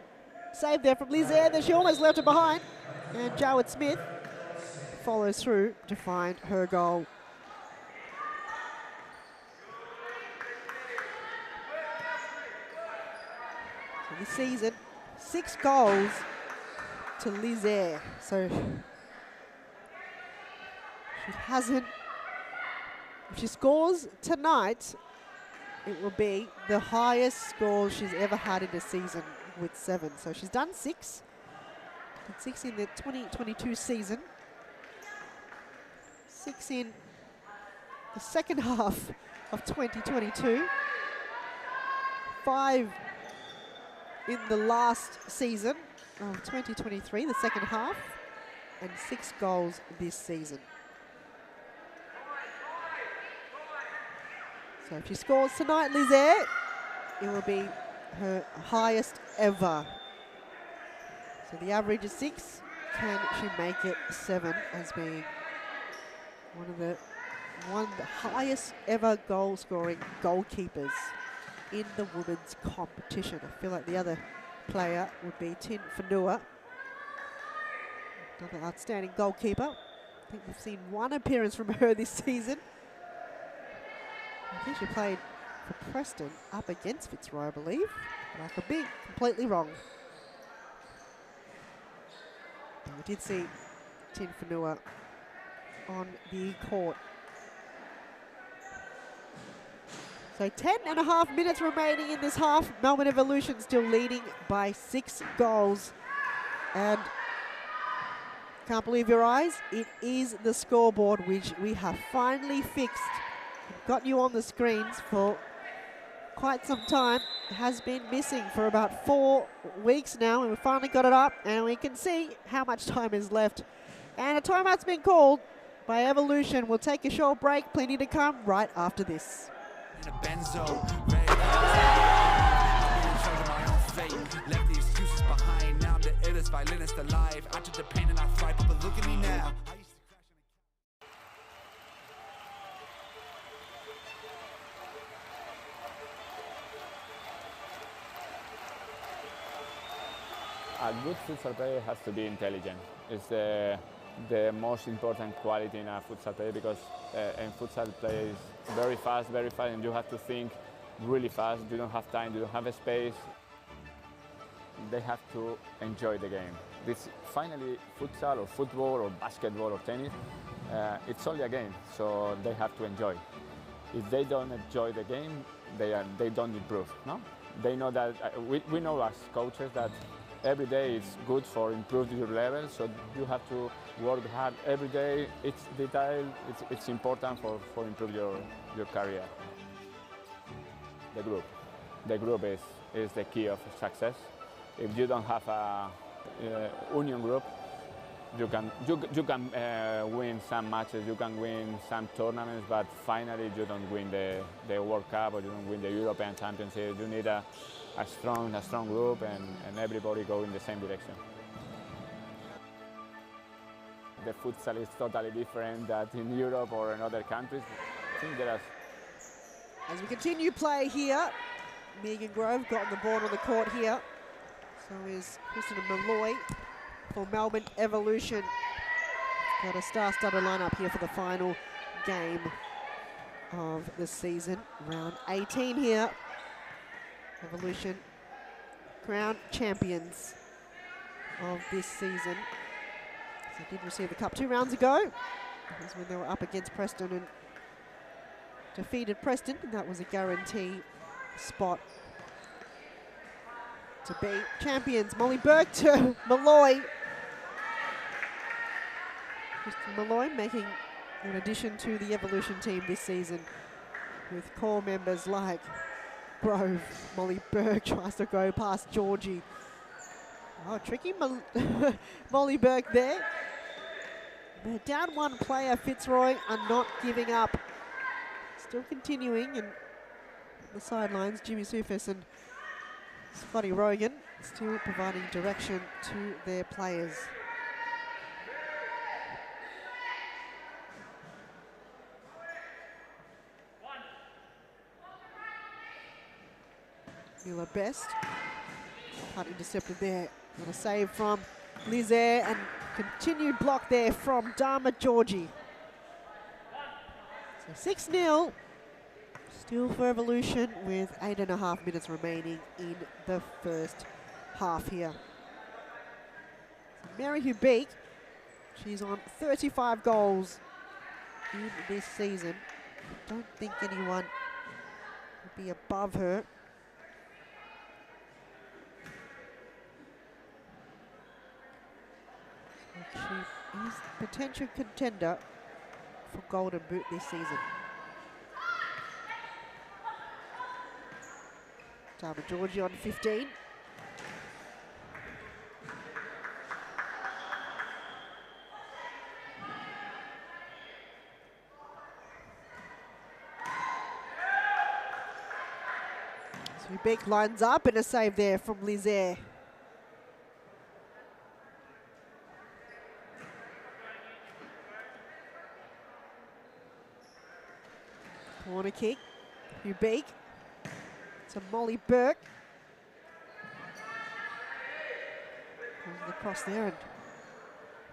save there from Liz Eyre, then she almost left it behind. And Jarwood Smith follows through to find her goal. So this season, 6 goals to Liz Eyre. So she hasn't, if she scores tonight, it will be the highest score she's ever had in a season with 7. So she's done 6. Did 6 in the 2022 season. 6 in the second half of 2022. 5 in the last season of 2023, the second half. And 6 goals this season. So if she scores tonight, Lizette, it will be her highest ever. So the average is 6. Can she make it 7 as being one of the highest ever goal-scoring goalkeepers in the women's competition? I feel like the other player would be Tin Fanua, another outstanding goalkeeper. I think we've seen one appearance from her this season. I think she played for Preston up against Fitzroy, I believe. But I could be completely wrong. And we did see Tin Fanua on the court. So 10.5 minutes remaining in this half. Melbourne Evolution still leading by 6 goals. And can't believe your eyes, it is the scoreboard which we have finally fixed. Got you on the screens for quite some time. It has been missing for about 4 weeks now, and we finally got it up, and we can see how much time is left. And a timeout's been called by Evolution. We'll take a short break, plenty to come right after this. In a benzo, ready to I've been in charge of my own fate. Left the excuses behind. Now I'm the illest violinist alive. I took the pain and I thrive, but look at me now. I used to crash A good futsal player has to be intelligent. It's the most important quality in a futsal player, because in futsal play is very fast, and you have to think really fast. You don't have time, you don't have space. They have to enjoy the game. This finally, futsal or football or basketball or tennis, it's only a game, so they have to enjoy. If they don't enjoy the game, they don't improve. No, they know that. We know as coaches that every day is good for improve your level, so you have to work hard every day. It's detail, it's important for improve your career. The group is the key of success. If you don't have a union group, you can win some matches, you can win some tournaments, but finally you don't win the World Cup or you don't win the European Championship. You need a strong group and everybody go in the same direction. The futsal is totally different than in Europe or in other countries. I think there are. As we continue play here, Megan Grove got on the board on the court here. So is Kristen Malloy for Melbourne Evolution. Got a star-studded lineup here for the final game of the season. Round 18 here. Evolution crowned champions of this season. So they did receive the cup 2 rounds ago. That was when they were up against Preston and defeated Preston. That was a guarantee spot to be champions. Molly Burke to Malloy. Kristen Malloy making an addition to the Evolution team this season with core members like Grove. Molly Burke tries to go past Georgie. Oh, tricky Molly Burke there. They're down 1 player. Fitzroy are not giving up. Still continuing, and the sidelines, Jimmy Sufis and Scotty Rogan still providing direction to their players. Mila Best, cut intercepted there. And a save from Lizaire and continued block there from Dharma Georgie. So 6-0. Still for Evolution with 8.5 minutes remaining in the first half here. So Mary Hubeek, she's on 35 goals in this season. I don't think anyone would be above her. So she is a potential contender for Golden Boot this season. Dharma Georgie on 15. Ubik lines up and a save there from Lizaire. Corner kick. Ubik to Molly Burke. Goes across there and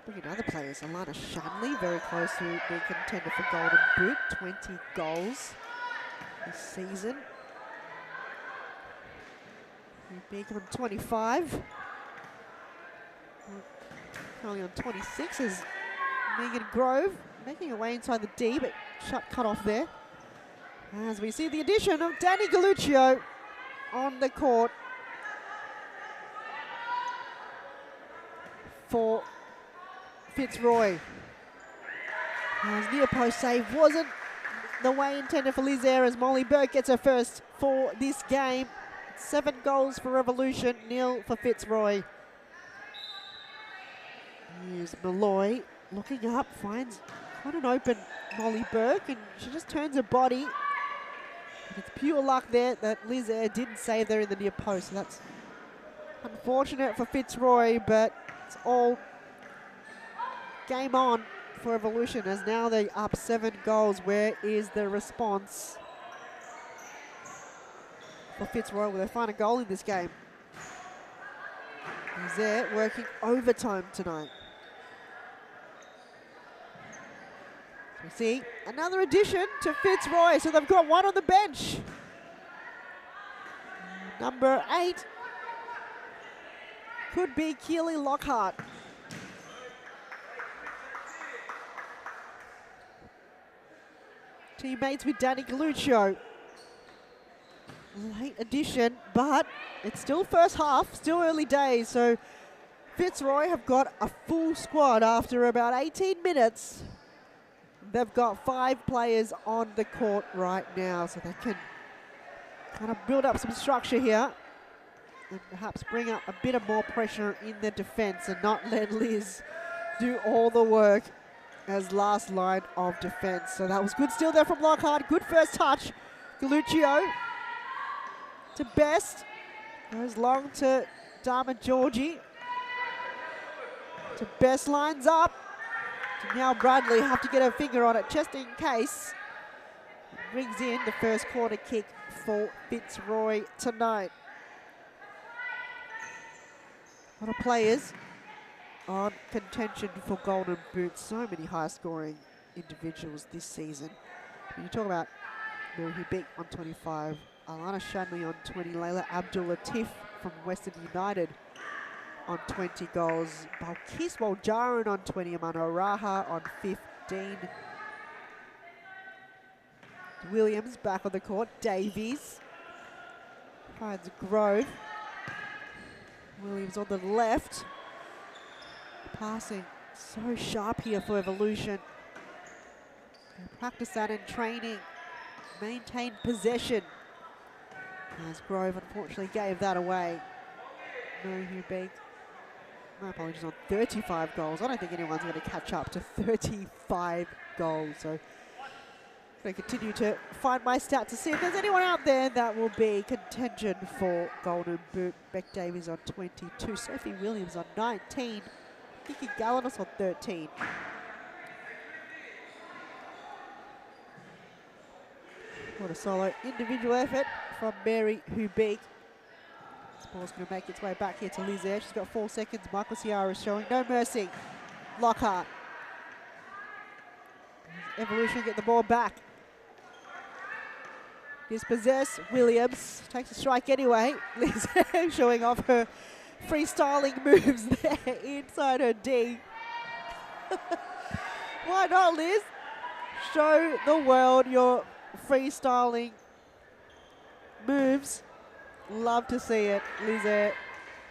bringing other players. Alana Shanley, very close to being contender for Golden Boot. 20 goals this season. Ubik on 25. Currently on 26 is Megan Grove, making her way inside the D, but cut off there. As we see the addition of Danny Galluccio on the court for Fitzroy. As near post save wasn't the way intended for Lizaire, as Molly Burke gets her first for this game. 7 goals for Revolution, 0 for Fitzroy. Here's Malloy looking up, finds quite an open Molly Burke, and she just turns her body. It's pure luck there that Lizaire didn't save there in the near post. So that's unfortunate for Fitzroy, but it's all game on for Evolution, as now they're up 7 goals. Where is the response for Fitzroy? Will they find a goal in this game? Lizaire working overtime tonight. We see another addition to Fitzroy, so they've got one on the bench. Number 8 could be Keely Lockhart. Teammates with Danny Galluccio. Late addition, but it's still first half, still early days, so Fitzroy have got a full squad after about 18 minutes. They've got 5 players on the court right now, so they can kind of build up some structure here and perhaps bring up a bit of more pressure in their defense and not let Liz do all the work as last line of defense. So that was good steal there from Lockhart. Good first touch. Galluccio to Best. Goes long to Dharma Georgie. To Best, lines up. To now Bradley, have to get her finger on it just in case. Brings in the first corner kick for Fitzroy tonight. A lot of players on contention for Golden Boot. So many high-scoring individuals this season. When you talk about Mary Hubik on 25, Alana Shanley on 20, Layla Abdul-Latif from Western United on 20 goals, Balkis Waljaran on 20, Amanda Raha on 15. Williams back on the court, Davies finds Grove. Williams on the left. Passing so sharp here for Evolution. They practice that in training. Maintain possession. As Grove unfortunately gave that away. Mary Hubig, my apologies, on 35 goals. I don't think anyone's going to catch up to 35 goals. So I'm going to continue to find my stats to see if there's anyone out there that will be contention for Golden Boot. Beck Davies on 22, Sophie Williams on 19, Kiki Galanos on 13. What a solo individual effort from Mary Hubig. This ball's going to make its way back here to Lizaire. She's got 4 seconds. Michael Ciara is showing no mercy. Lockhart. Evolution get the ball back. Dispossess. Williams takes a strike anyway. Lizaire showing off her freestyling moves there inside her D. Why not, Liz? Show the world your freestyling moves. Love to see it. Lizaire,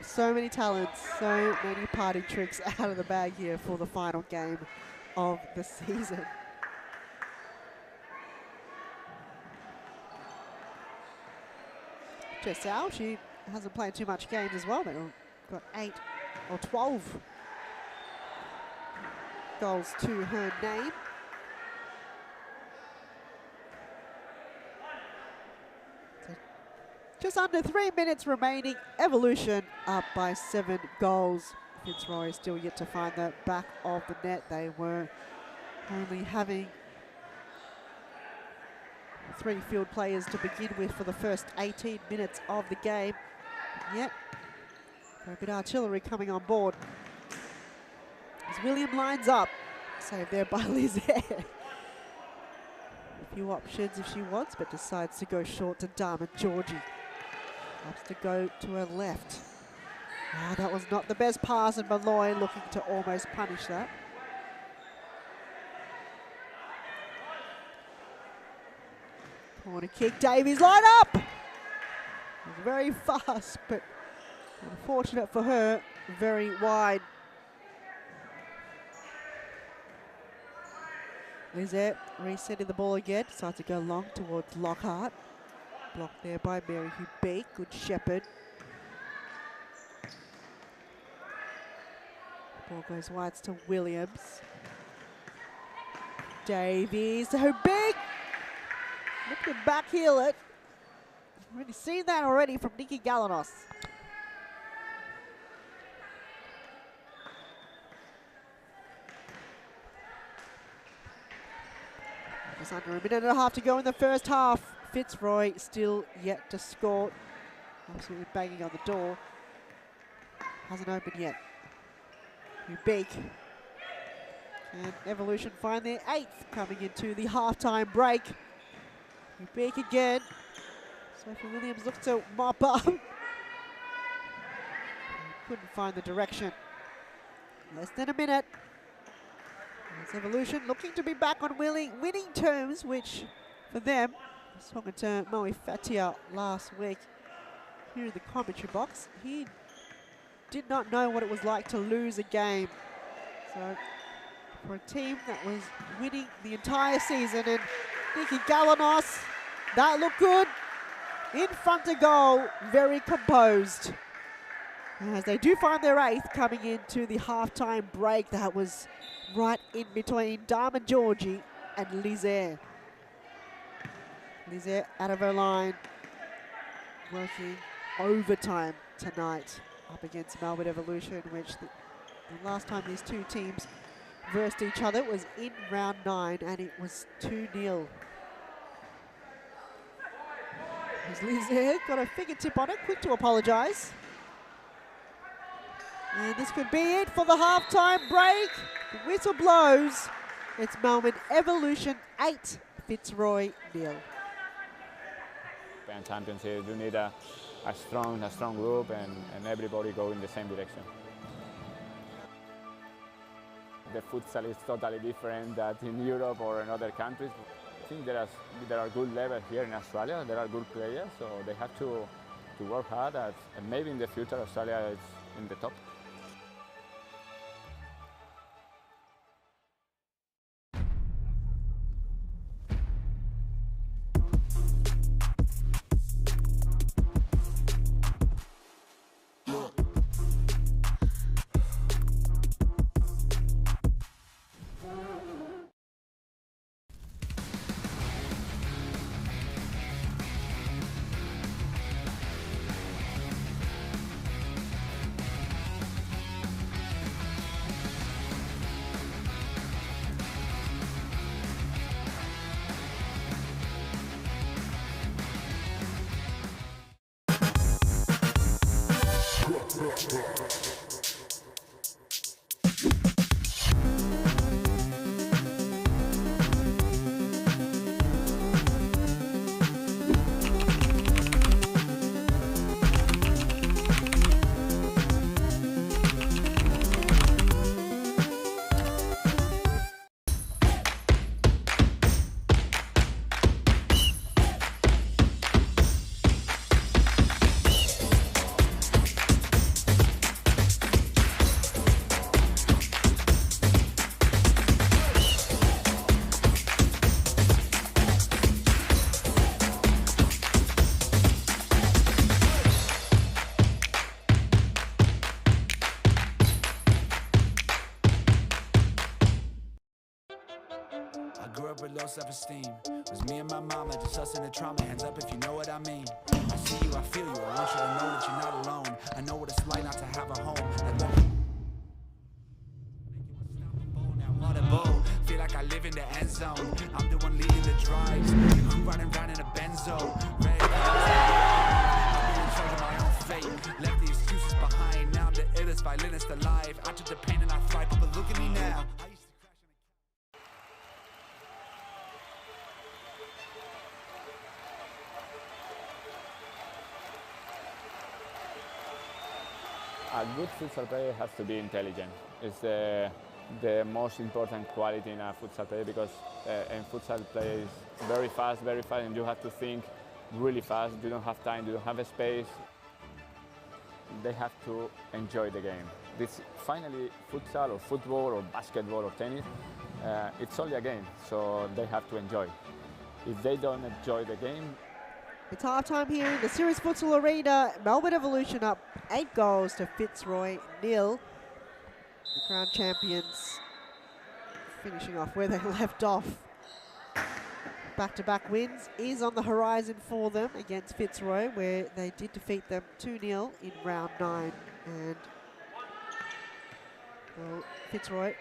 so many talents, so many party tricks out of the bag here for the final game of the season. Jessal, she hasn't played too much games as well, but got 8 or 12 goals to her name. Just under 3 minutes remaining. Evolution up by 7 goals. Fitzroy still yet to find the back of the net. They were only having 3 field players to begin with for the first 18 minutes of the game. Yet, a bit of artillery coming on board. As William lines up, saved there by Lizette. A few options if she wants, but decides to go short to Dharma Georgie. Has to go to her left. Ah, that was not the best pass, and Malloy looking to almost punish that. Corner kick, Davies line up! It was very fast, but unfortunate for her, very wide. Lizette resetting the ball again, decides to go long towards Lockhart. Blocked there by Mary Hugh. Good Shepherd. Ball goes wide to Williams. Davies to Hubig. Look to back heel it. Already seen that already from Nikki Galanos. Just under a minute and a half to go in the first half. Fitzroy still yet to score. Absolutely banging on the door. Hasn't opened yet. Big. And Evolution find their 8th coming into the halftime break. Big again. Sophie Williams looks to mop up. Couldn't find the direction. Less than a minute. It's Evolution looking to be back on winning terms, which for them, I was talking to Moe Fatia last week here in the commentary box. He did not know what it was like to lose a game. So for a team that was winning the entire season, and Nikki Galanos, that looked good. In front of goal, very composed. As they do find their 8th coming into the halftime break, that was right in between Dharma Georgie and Lizaire. Lizaire out of her line, working overtime tonight up against Melbourne Evolution, which the last time these two teams versed each other was in round 9, and it was 2-0. As Lizaire got a fingertip on it, quick to apologise. And this could be it for the halftime break. The whistle blows. It's Melbourne Evolution 8, Fitzroy 0. And champions here, you need a strong group and everybody go in the same direction. The futsal is totally different than in Europe or in other countries. I think there are good levels here in Australia. There are good players, so they have to work hard. And maybe in the future Australia is in the top. low self-esteem. Was me and my mama, just us in the trauma. Hands up if you know what I mean. I see you, I feel you. I want you to know that you're not alone. I know what it's like not to have a home. Feel like I live in the end zone. I'm the one leading the drives. The crew riding round in a benzo. Red I'm in charge of my own fate. Left the excuses behind. Now I'm the illest violinist alive. I took the pain and I thrive. But look at me now. A good futsal player has to be intelligent. It's the most important quality in a futsal player because in futsal play is very fast, and you have to think really fast. You don't have time, you don't have a space. They have to enjoy the game. This finally futsal or football or basketball or tennis, it's only a game, so they have to enjoy. If they don't enjoy the game, it's halftime here in the Series Futsal Arena. Melbourne Evolution up 8 goals to Fitzroy 0. The crown champions finishing off where they left off. Back-to-back wins is on the horizon for them against Fitzroy, where they did defeat them 2-0 in round 9. And well, Fitzroy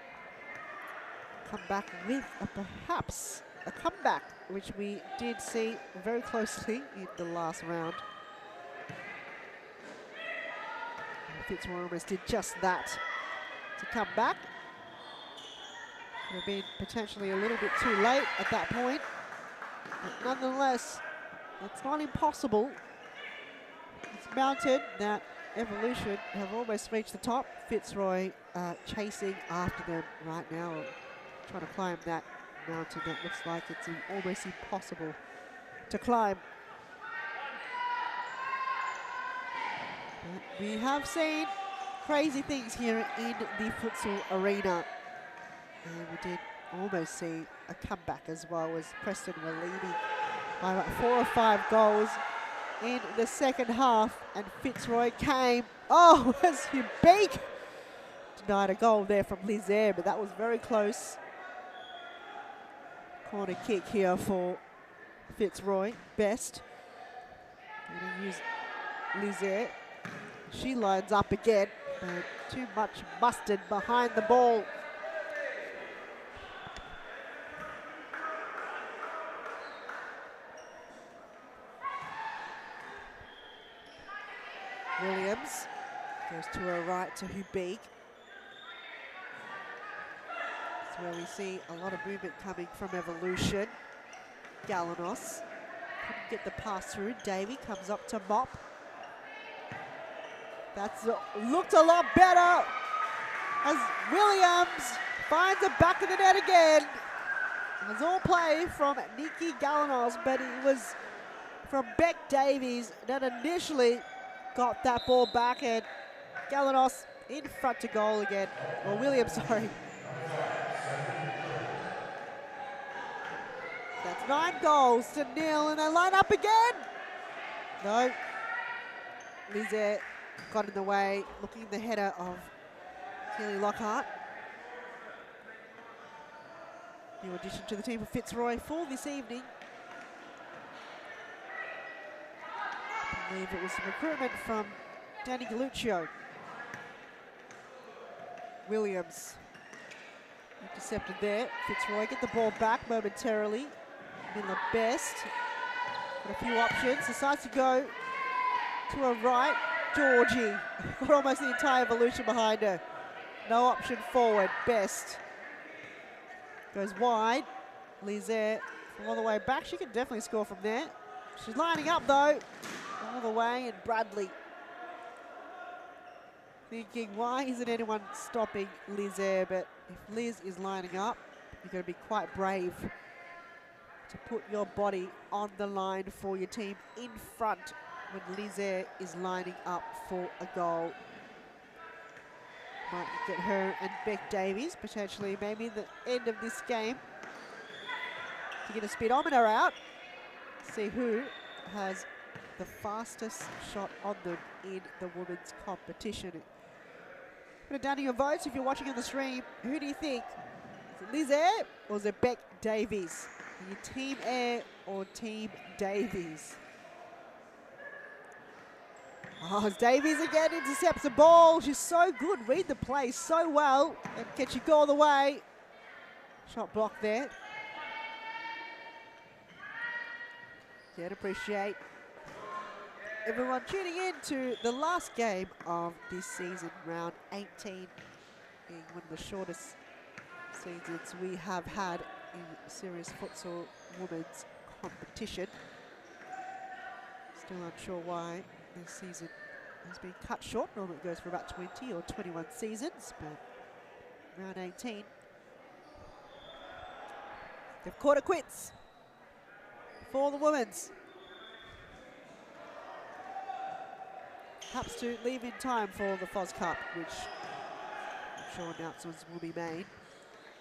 come back with perhaps a comeback, which we did see very closely in the last round. And Fitzroy almost did just that to come back. Could have been potentially a little bit too late at that point, but nonetheless, it's not impossible. It's mounted that Evolution have almost reached the top. Fitzroy chasing after them right now, trying to climb that mountain that looks like it's almost impossible to climb. But we have seen crazy things here in the futsal arena, and we did almost see a comeback as well, as Preston were leading by about 4 or 5 goals in the second half, and Fitzroy came. Oh, as you big denied a goal there from Lizaire, but that was very close. Corner kick here for Fitzroy. Best. Going to use Lizaire. She lines up again, but too much mustard behind the ball. Williams goes to her right to Hubig. That's where we see a lot of movement coming from Evolution. Galanos couldn't get the pass through. Davey comes up to Mop. That's looked a lot better as Williams finds the back of the net again. It was all play from Nikki Galanos, but it was from Beck Davies that initially got that ball back, and Galanos in front to goal again. Or Williams, sorry. That's 9 goals to 0, and they line up again. No. Lizaire got in the way, looking at the header of Keely Lockhart. New addition to the team of Fitzroy for this evening. I believe it was recruitment from Danny Galluccio. Williams intercepted there. Fitzroy get the ball back momentarily. Miller Best got a few options. Decides to go to her right. Georgie got almost the entire Evolution behind her. No option forward. Best goes wide. Lizaire from all the way back. She can definitely score from there. She's lining up though, all the way, and Bradley thinking, why isn't anyone stopping Lizaire? But if Liz is lining up, you've got to be quite brave to put your body on the line for your team in front when Lizaire is lining up for a goal. Might get her and Beck Davies potentially maybe the end of this game to get a speedometer out. See who has the fastest shot on them in the women's competition. Put it down to your votes if you're watching on the stream. Who do you think? Is it Lizaire or is it Beck Davies? Are you Team Air or Team Davies? Oh, Davies again intercepts the ball. She's so good. Read the play so well. And can she go all the way? Shot block there. Can't appreciate everyone tuning in to the last game of this season, round 18, being one of the shortest seasons we have had in serious futsal women's competition. Still unsure why this season has been cut short. Normally it goes for about 20 or 21 seasons, but round 18, they've called it quits for the women's. Perhaps to leave in time for the FOS Cup, which I'm sure announcements will be made.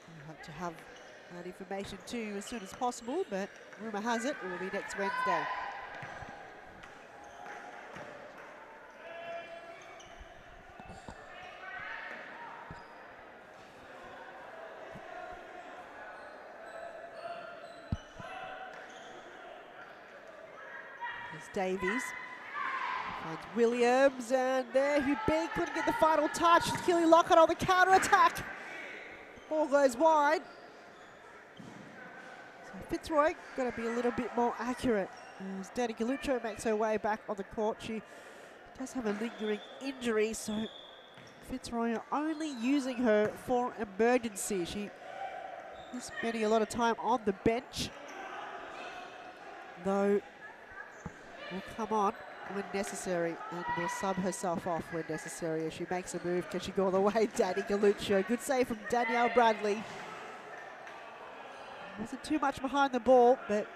We'll have to have that information to you as soon as possible, but rumour has it will be next Wednesday. There's Davies. Finds Williams, and there Hugh B couldn't get the final touch. Keely Lockhart on the counter attack. Ball goes wide. So Fitzroy got to be a little bit more accurate. As Dani Galuccio makes her way back on the court, she does have a lingering injury, so Fitzroy are only using her for emergency. She is spending a lot of time on the bench, though will come on when necessary and will sub herself off when necessary as she makes a move. Can she go all the way? Dani Galuccio. Good save from Danielle Bradley. Wasn't too much behind the ball, but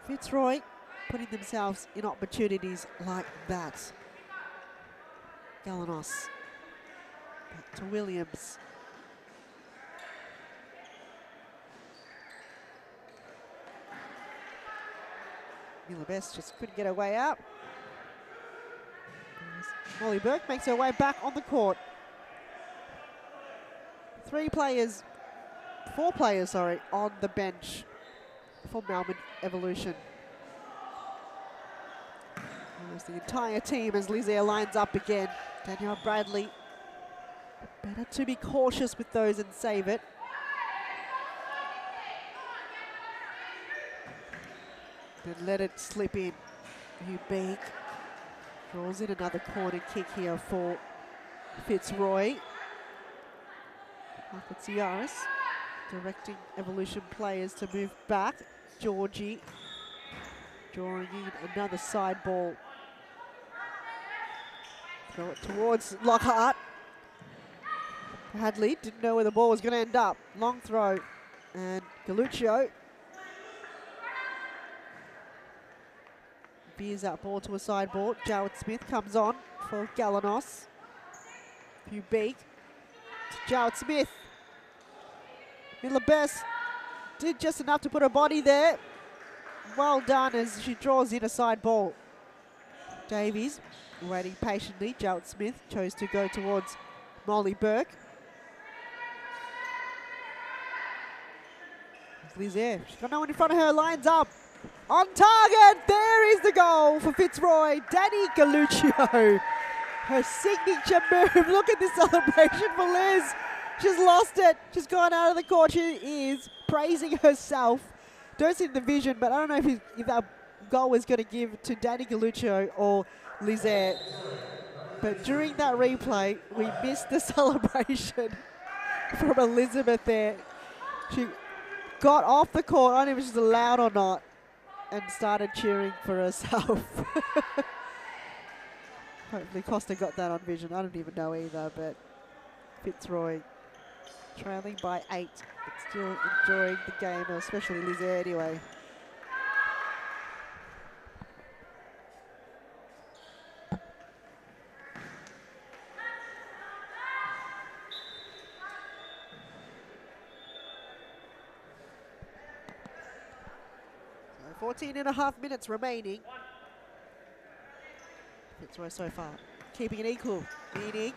Fitzroy putting themselves in opportunities like that. Galanos. Back to Williams. Mila Best just couldn't get her way out. Molly Burke makes her way back on the court. Four players, on the bench for Melbourne Evolution. Almost the entire team as Lizaire lines up again. Danielle Bradley, better to be cautious with those and save it. Then let it slip in. Eubank draws in another corner kick here for Fitzroy. Papatsiaris directing Evolution players to move back. Georgie drawing in another side ball. Throw it towards Lockhart. Hadley didn't know where the ball was going to end up. Long throw. And Galuccio veers that ball to a sideboard. Jarrett Smith comes on for Galanos. Eubank to Jarrett Smith. Mila Best did just enough to put her body there. Well done as she draws in a side ball. Davies waiting patiently. Jarrett Smith chose to go towards Molly Burke. Lizaire, she's got no one in front of her, lines up. On target, there is the goal for Fitzroy. Dani Galuccio. Her signature move. Look at this celebration for Liz. She's lost it. She's gone out of the court. She is praising herself. Don't see the vision, but I don't know if that goal was going to give to Dani Galuccio or Lizaire. But during that replay, we missed the celebration from Elizabeth there. She got off the court, I don't know if she's allowed or not, and started cheering for herself. Hopefully Costa got that on vision. I don't even know either, but Fitzroy trailing by 8, but still enjoying the game, especially Lizaire anyway. So 14 and a half minutes remaining. Fitzroy so far keeping it equal, meaning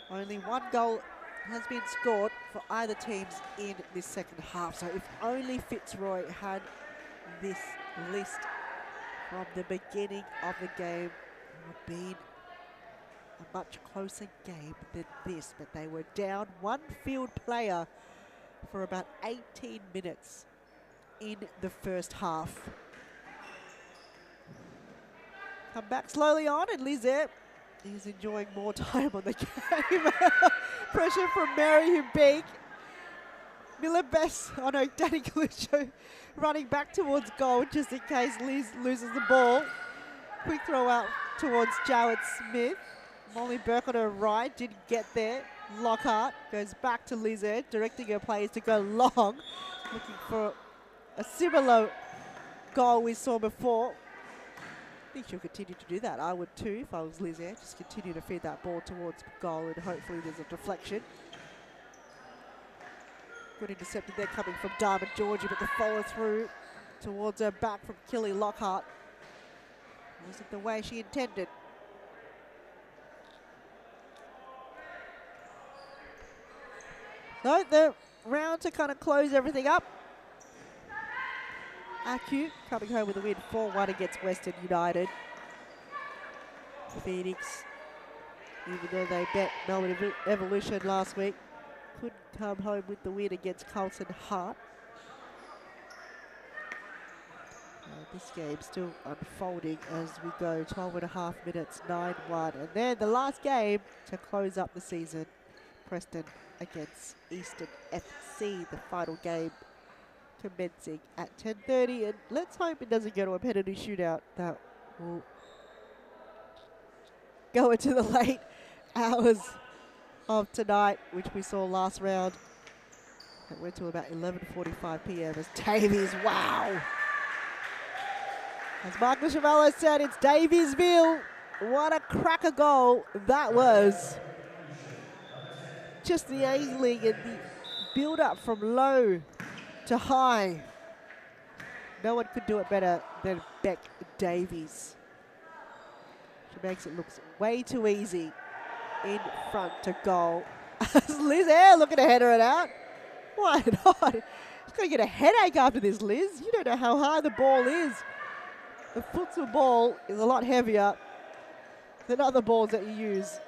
only one goal has been scored for either teams in this second half. So if only Fitzroy had this list from the beginning of the game, it would have been a much closer game than this. But they were down one field player for about 18 minutes in the first half. Come back slowly on, and Lizette is enjoying more time on the game. Pressure from Mary Hubig. Miller Bess, oh no, Danny Galuccio running back towards goal just in case Liz loses the ball. Quick throw out towards Jarrett Smith. Molly Burke on her right, didn't get there. Lockhart goes back to Lizette, directing her players to go long, looking for a similar goal we saw before. I think she'll continue to do that. I would too if I was Lizette. Just continue to feed that ball towards goal and hopefully there's a deflection. Good intercepted there coming from Diamond Georgie, but the follow through towards her back from Killy Lockhart wasn't the way she intended. So the round to kind of close everything up. Acu coming home with a win 4-1 against Western United. Phoenix, even though they bet Melbourne Evolution last week, couldn't come home with the win against Carlton Hart. This game still unfolding as we go, 12.5 minutes, 9-1. And then the last game to close up the season, Preston against Eastern FC, the final game commencing at 10:30, and let's hope it doesn't go to a penalty shootout that will go into the late hours of tonight, which we saw last round. It went to about 11:45 p.m. as Davies, wow! As Mark Chavallo said, it's Daviesville. What a cracker goal that was. Just the angling and the build-up from low to high. No one could do it better than Beck Davies. She makes it look way too easy in front to goal. Liz Air looking to header it out. Why not? She's going to get a headache after this, Liz. You don't know how high the ball is. The futsal ball is a lot heavier than other balls that you use.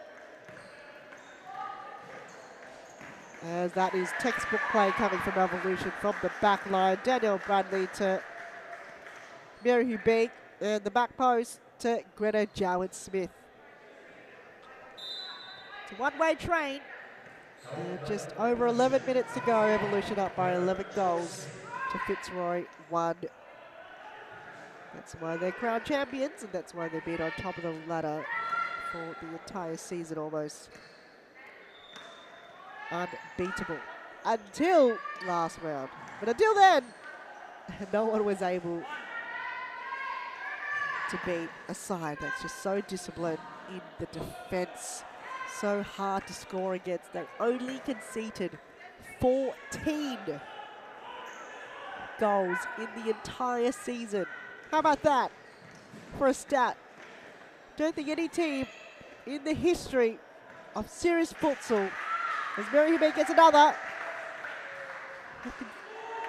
As that is textbook play coming from Evolution from the back line. Danielle Bradley to Mary Hubig, and the back post to Greta Jowett-Smith. It's a one-way train. And just over 11 minutes to go. Evolution up by 11 goals to Fitzroy 1. That's why they're crowned champions, and that's why they've been on top of the ladder for the entire season almost. Unbeatable until last round. But until then, no one was able to beat a side that's just so disciplined in the defence. So hard to score against. They only conceded 14 goals in the entire season. How about that for a stat? Don't think any team in the history of serious futsal, as Mary Hubig gets another,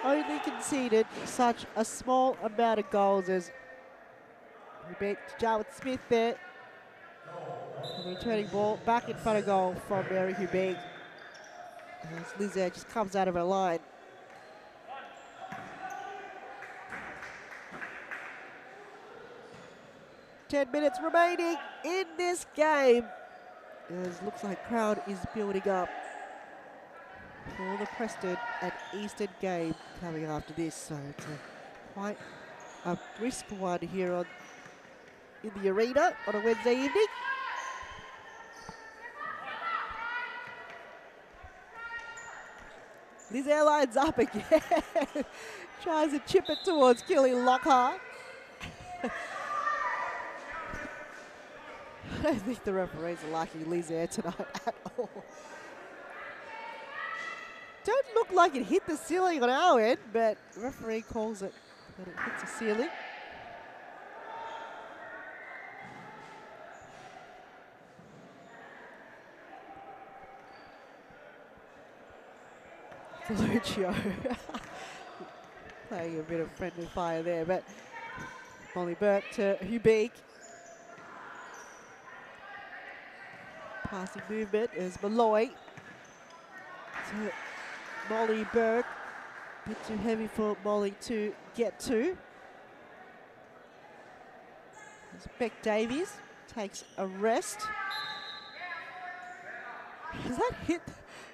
only conceded such a small amount of goals as Hubig to Jowett-Smith there. The returning ball back in front of goal from Mary Hubig. As Lizette just comes out of her line. Ten minutes remaining in this game. As looks like crowd is building up for the Preston and Eastern game coming after this. So it's quite a brisk one here in the arena on a Wednesday evening. Liz Airlines up again. Tries to chip it towards Killy Lockhart. I don't think the referees are liking Liz Air tonight at all. Don't look like it hit the ceiling on our end, but the referee calls it that it hits the ceiling. Lucio playing a bit of friendly fire there, but Molly Burke to Hubig. Passing movement is Malloy. So Molly Burke, a bit too heavy for Molly to get to. As Beck Davies takes a rest. Does that hit?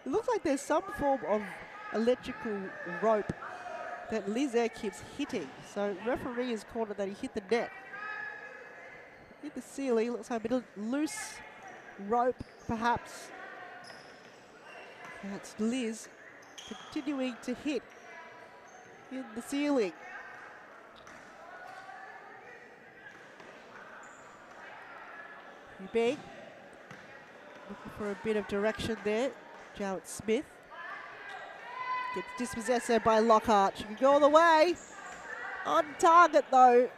It looks like there's some form of electrical rope that Liz Air keeps hitting. So referee has called it that he hit the net. Hit the ceiling, looks like a bit of loose rope perhaps. That's Liz continuing to hit in the ceiling. Big. Looking for a bit of direction there. Jarrett Smith gets dispossessed by Lockhart. She can go all the way. On target though.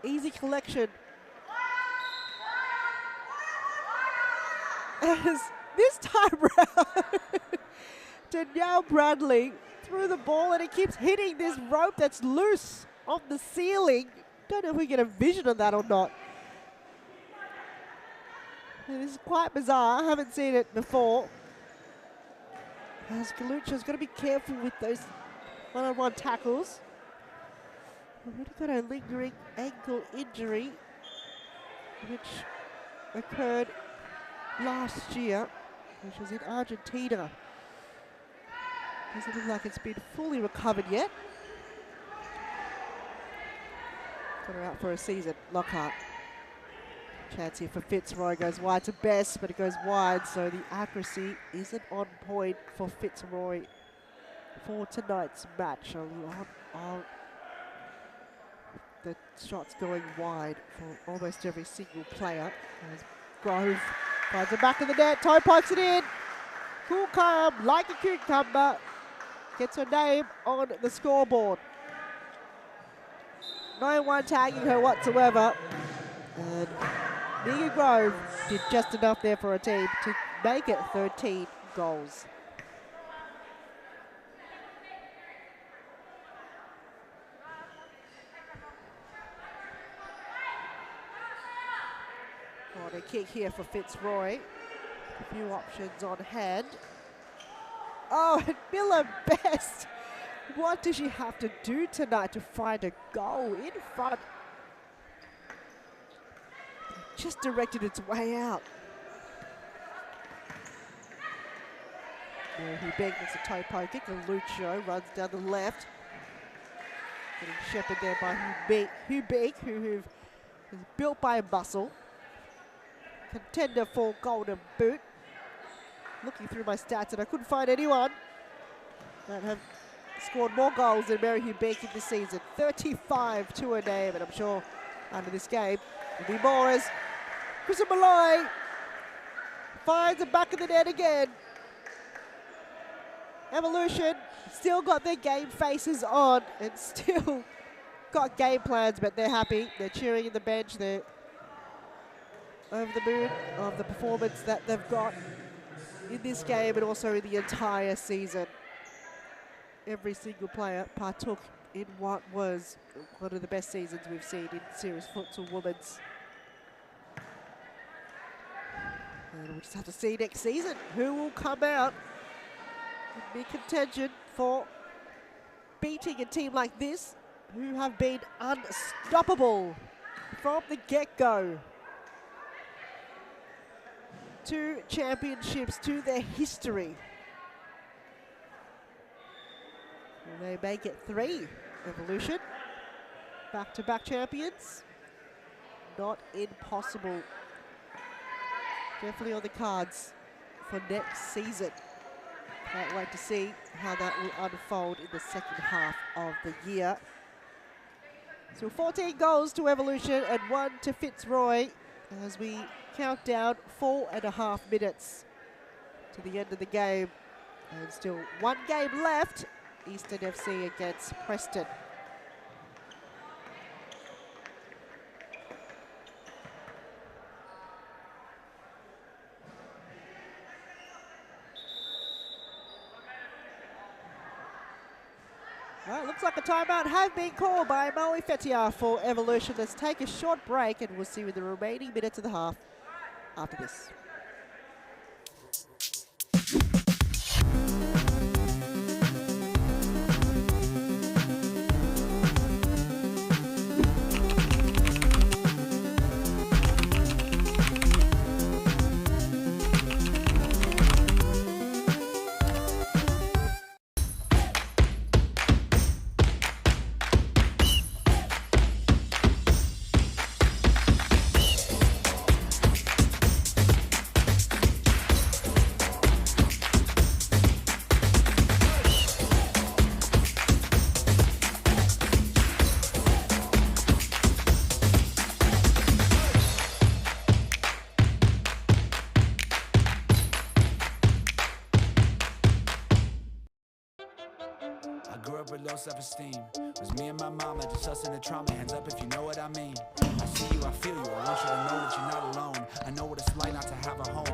Easy collection. As this time round, Danielle Bradley threw the ball and it keeps hitting this rope that's loose on the ceiling. Don't know if we get a vision of that or not. This is quite bizarre. I haven't seen it before. As Galucci's got to be careful with those one-on-one tackles. We've already got a lingering ankle injury, which occurred last year, which was in Argentina. Doesn't look like it's been fully recovered yet. Got her out for a season, Lockhart. Chance here for Fitzroy, goes wide to Best, but it goes wide, so the accuracy isn't on point for Fitzroy for tonight's match. A lot of the shots going wide for almost every single player. As Grove finds the back of the net, toe pokes it in. Cool calm, like a cucumber, gets her name on the scoreboard. No one tagging her whatsoever. And Megan Grove did just enough there for her team to make it 13 goals. On a kick here for Fitzroy. A few options on hand. Oh, and Miller Best. What does she have to do tonight to find a goal in front? Just directed its way out. There he begged us a toe poke kick, and Lucio runs down the left. Getting shepherded there by Hubig, who is built by muscle. Contender for Golden Boot. Looking through my stats and I couldn't find anyone that have scored more goals than Mary Hubig in this season. 35 to her name, and I'm sure under this game will be more as Kristen Malloy finds the back of the net again. Evolution still got their game faces on and still got game plans, but they're happy. They're cheering in the bench. They're over the moon of the performance that they've got in this game and also in the entire season. Every single player partook in what was one of the best seasons we've seen in Series Futsal Women's. And we'll just have to see next season who will come out and be contention for beating a team like this, who have been unstoppable from the get-go. 2 championships to their history. And they may get 3. Evolution, back-to-back champions. Not impossible. Definitely on the cards for next season. Can't wait to see how that will unfold in the second half of the year. So 14 goals to Evolution and 1 to Fitzroy as we count down 4.5 minutes to the end of the game. And still 1 game left. Eastern FC against Preston. Well, it looks like a timeout has been called by Moe Fetia for Evolution. Let's take a short break and we'll see you in the remaining minutes of the half after this. I grew up with low self-esteem. Was me and my mama just us in the trauma. Hands up if you know what I mean. I see you, I feel you. I want you to know that you're not alone. I know what it's like not to have a home.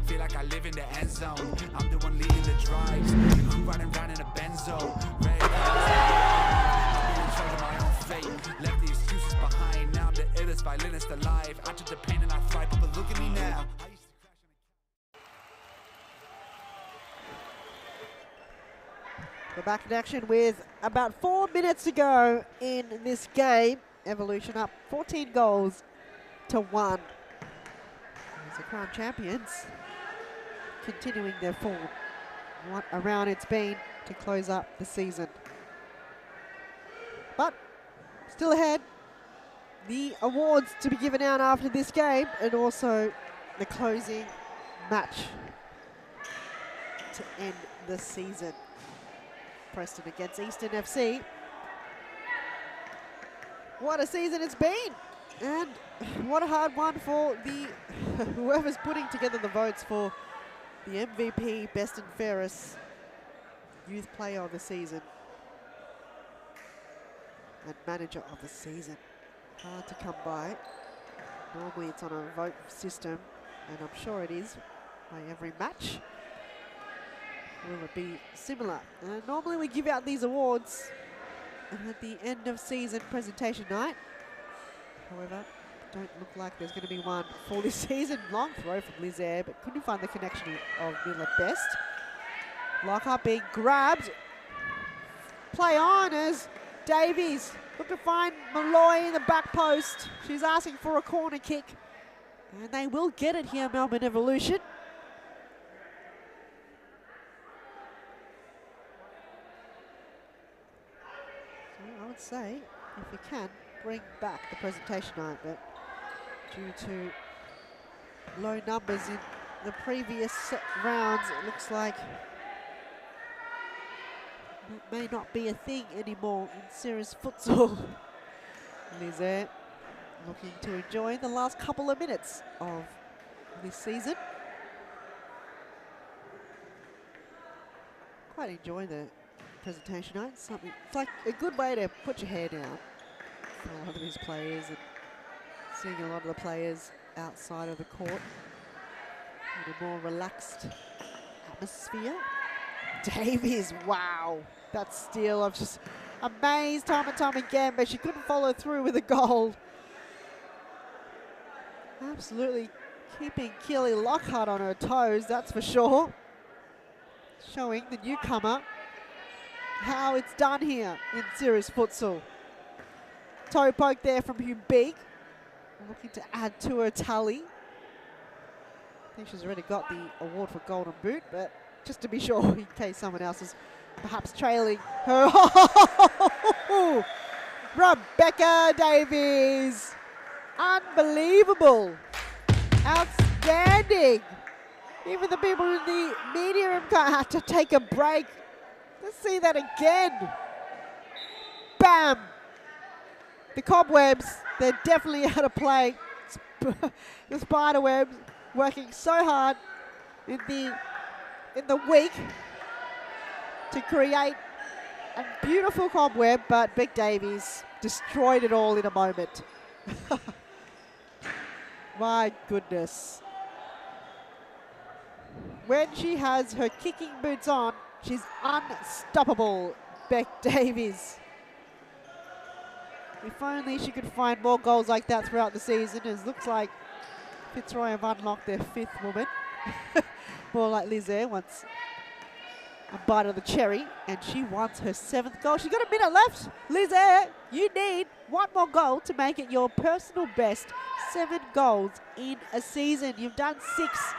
Feel like I live in the end zone. I'm the one leading the drives. The crew riding around in a benzo. Red I'll be in charge of my own fate. Left the excuses behind. Now I'm the illest violinist alive. I took the pain and I thrive, but look at me now. We're back in action with about 4 minutes to go in this game. Evolution up 14 goals to 1. As the Crown champions continuing their form. What a round it's been to close up the season. But still ahead, the awards to be given out after this game and also the closing match to end the season. Preston against Eastern FC. What a season it's been, and what a hard one for the whoever's putting together the votes for the MVP, best and fairest youth player of the season and manager of the season. Hard to come by. Normally it's on a vote system, and I'm sure it is by every match. Will it be similar? Normally we give out these awards at the end of season presentation night. However, don't look like there's going to be one for this season. Long throw from Liz Air, but couldn't find the connection of Miller Best. Lockhart being grabbed. Play on as Davies look to find Malloy in the back post. She's asking for a corner kick. And they will get it here, Melbourne Evolution. I would say, if we can, bring back the presentation night, but due to low numbers in the previous rounds, it looks like it may not be a thing anymore in serious futsal. Lizette looking to enjoy the last couple of minutes of this season. Quite enjoy the presentation night. It's like a good way to put your hair down for a lot of these players, and seeing a lot of the players outside of the court in a more relaxed atmosphere. Davies, wow, that steal. I'm just amazed time and time again, but she couldn't follow through with a goal. Absolutely keeping Keely Lockhart on her toes, that's for sure. Showing the newcomer how it's done here in serious futsal. Toe poke there from Humbeek, looking to add to her tally. I think she's already got the award for Golden Boot, but just to be sure, in case someone else is perhaps trailing her. Rebecca Davies, unbelievable, outstanding. Even the people in the media room had to take a break. Let's see that again. Bam! The cobwebs, they're definitely out of play. The spider webs working so hard in the week to create a beautiful cobweb, but Beck Davies destroyed it all in a moment. My goodness. when she has her kicking boots on, she's unstoppable, Beck Davies. If only she could find more goals like that throughout the season. It looks like Fitzroy have unlocked their 5th woman. More like Lizaire wants a bite of the cherry, and she wants her 7th goal. She's got a minute left. Lizaire, you need one more goal to make it your personal best. 7 goals in a season. You've done 6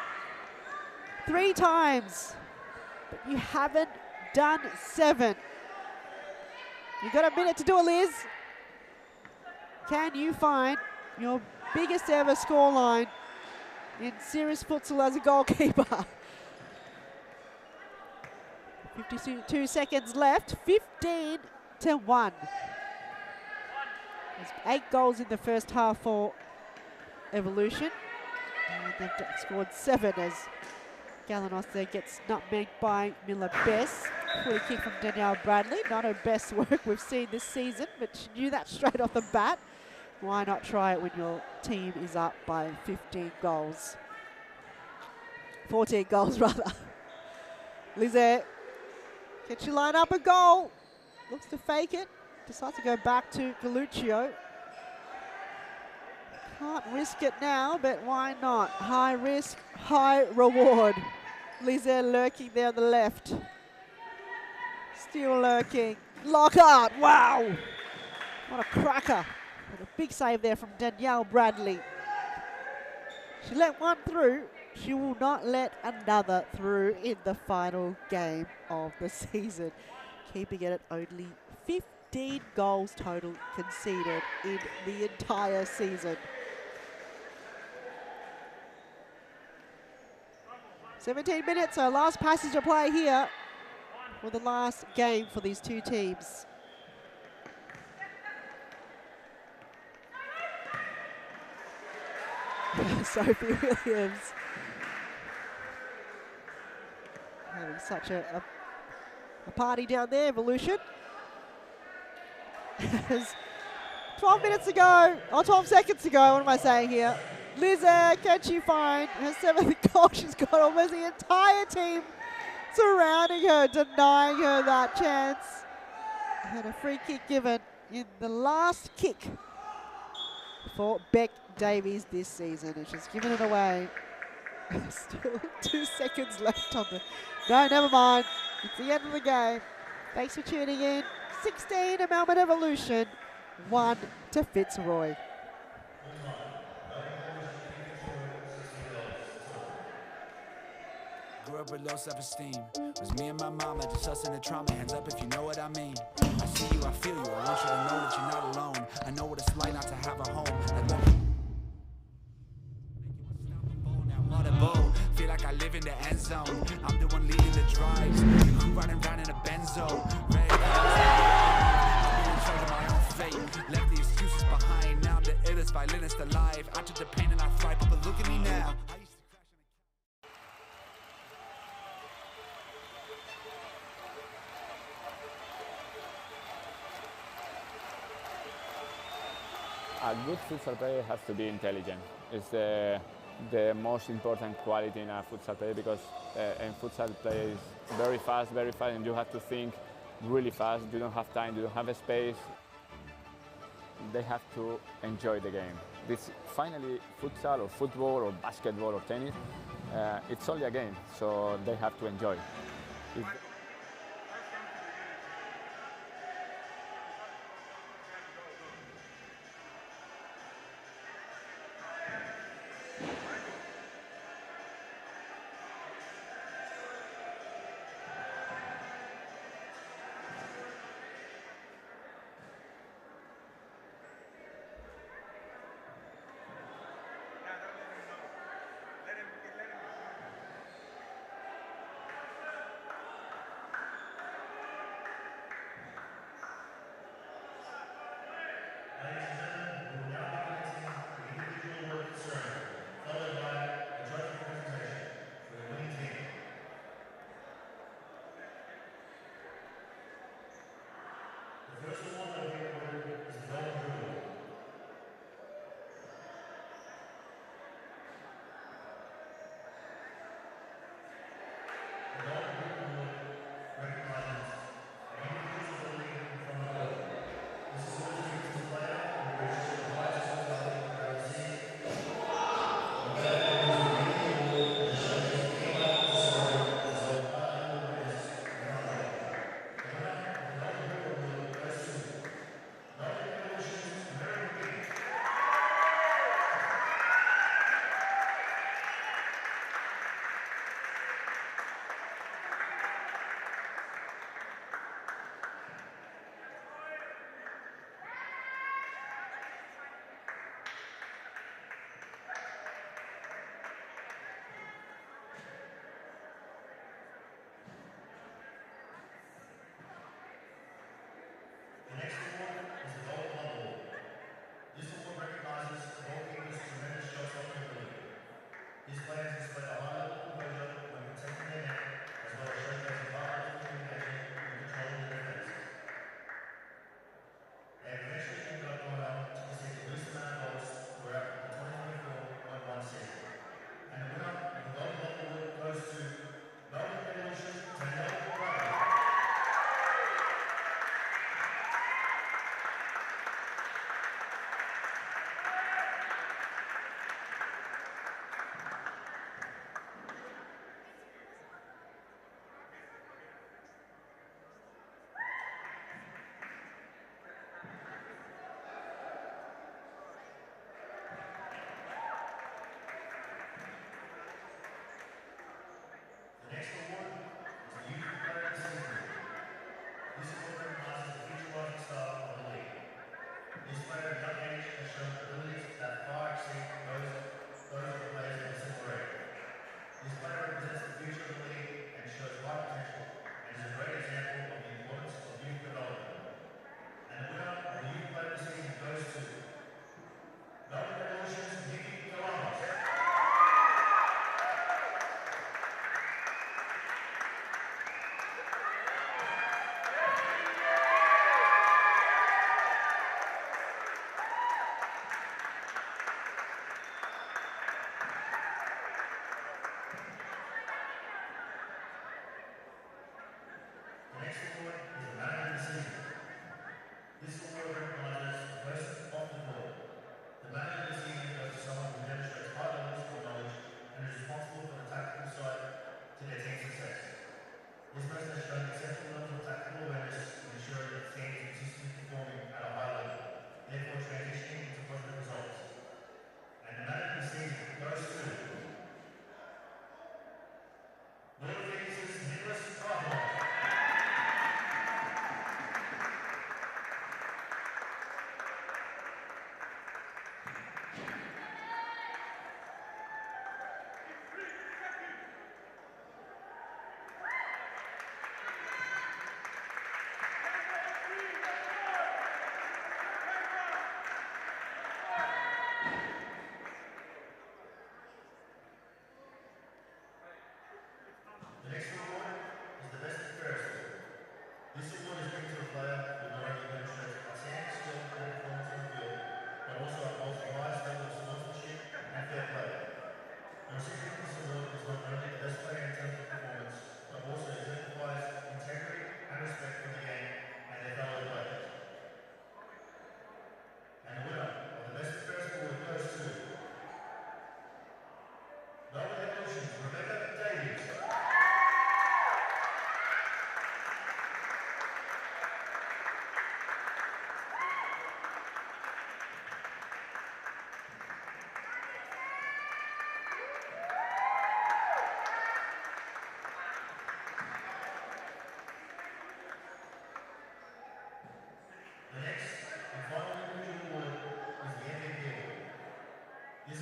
3 times, but you haven't done 7. You've got a minute to do it, Liz. Can you find your biggest ever scoreline in serious futsal as a goalkeeper? 52 seconds left, 15-1. There's 8 goals in the first half for Evolution. And they've scored 7 as Galanos there gets nutmegged by Miller Bess. Free kick from Danielle Bradley. Not her best work we've seen this season, but she knew that straight off the bat. Why not try it when your team is up by 15 goals? 14 goals, rather. Lizaire, can she line up a goal? Looks to fake it. Decides to go back to Galuccio. Can't risk it now, but why not? High risk, high reward. Lizaire lurking there on the left. Still lurking. Lockhart, wow! What a cracker. And a big save there from Danielle Bradley. She let one through. She will not let another through in the final game of the season. Keeping it at only 15 goals total conceded in the entire season. 17 minutes, so last passage of play here for the last game for these two teams. Sophie Williams having such a party down there, Evolution. 12 minutes ago, or 12 seconds ago, what am I saying here? Lizaire, can she find her 7th goal? She's got almost the entire team surrounding her, denying her that chance. Had a free kick given in the last kick for Beck Davies this season, and she's given it away. Still 2 seconds left on the... No, never mind. It's the end of the game. Thanks for tuning in. 16 to Melbourne Evolution, 1 to Fitzroy. Grew up with low self-esteem. Was me and my mama, just us in the trauma. Hands up if you know what I mean. I see you, I feel you. I want you to know that you're not alone. I know what it's like not to have a home. Feel like I live in the end zone. I'm the one leading the drives. The crew running around in a benzo. Red I'm in charge of my own fate. Left the excuses behind. Now I'm the illest violinist alive. I took the pain and I thrive, but look at me now. A good futsal player has to be intelligent. It's the most important quality in a futsal player, because in futsal play is very fast, and you have to think really fast. You don't have time, you don't have a space. They have to enjoy the game. This finally, futsal or football or basketball or tennis, it's only a game, so they have to enjoy.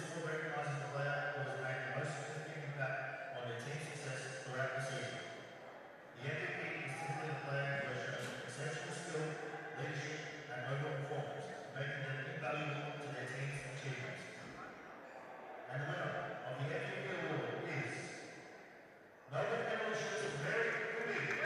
for recognising the player who has made the most significant impact on their team's success throughout the season. The MVP is typically the player who has shown exceptional skill, leadership, and overall performance, making them invaluable to their team's achievements. And the winner of the MVP award is Melbourne Evolution's Mary Kubi.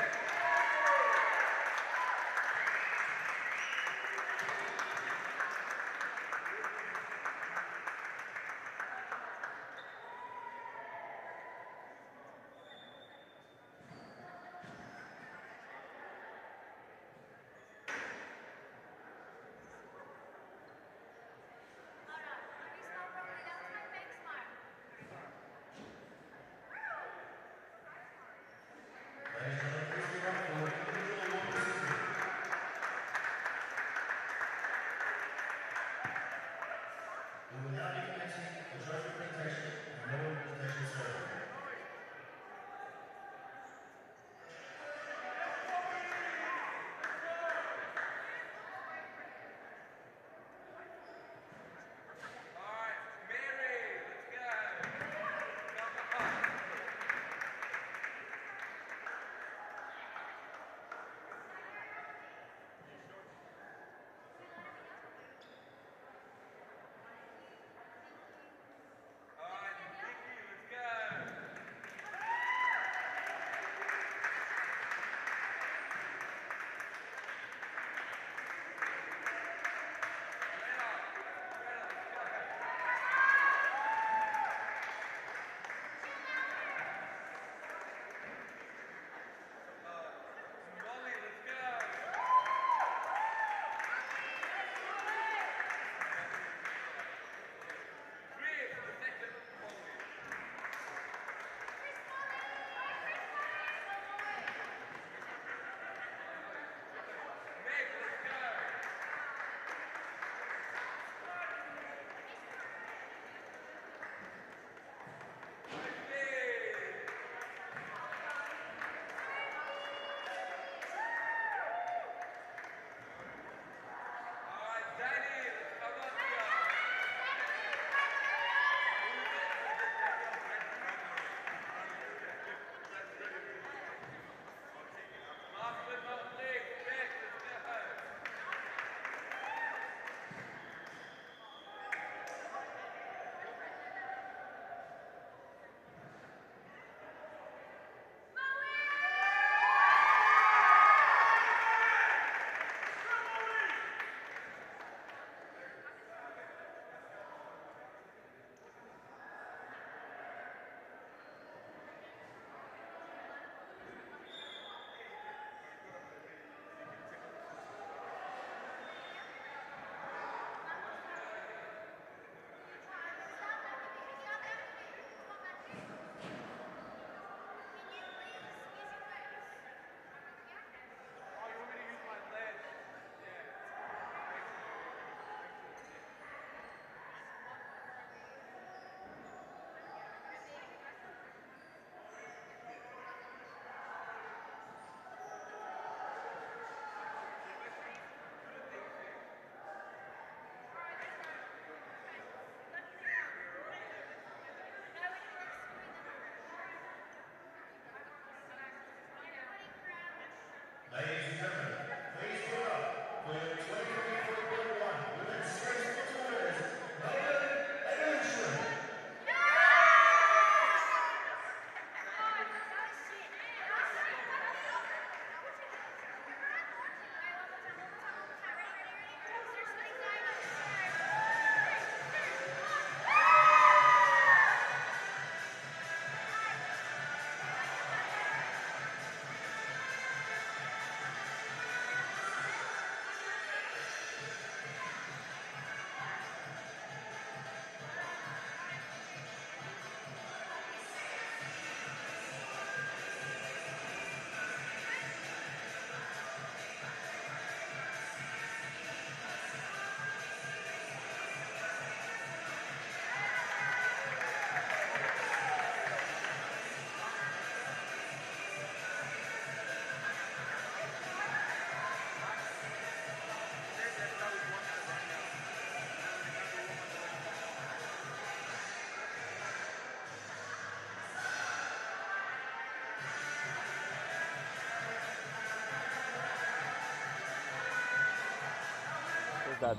that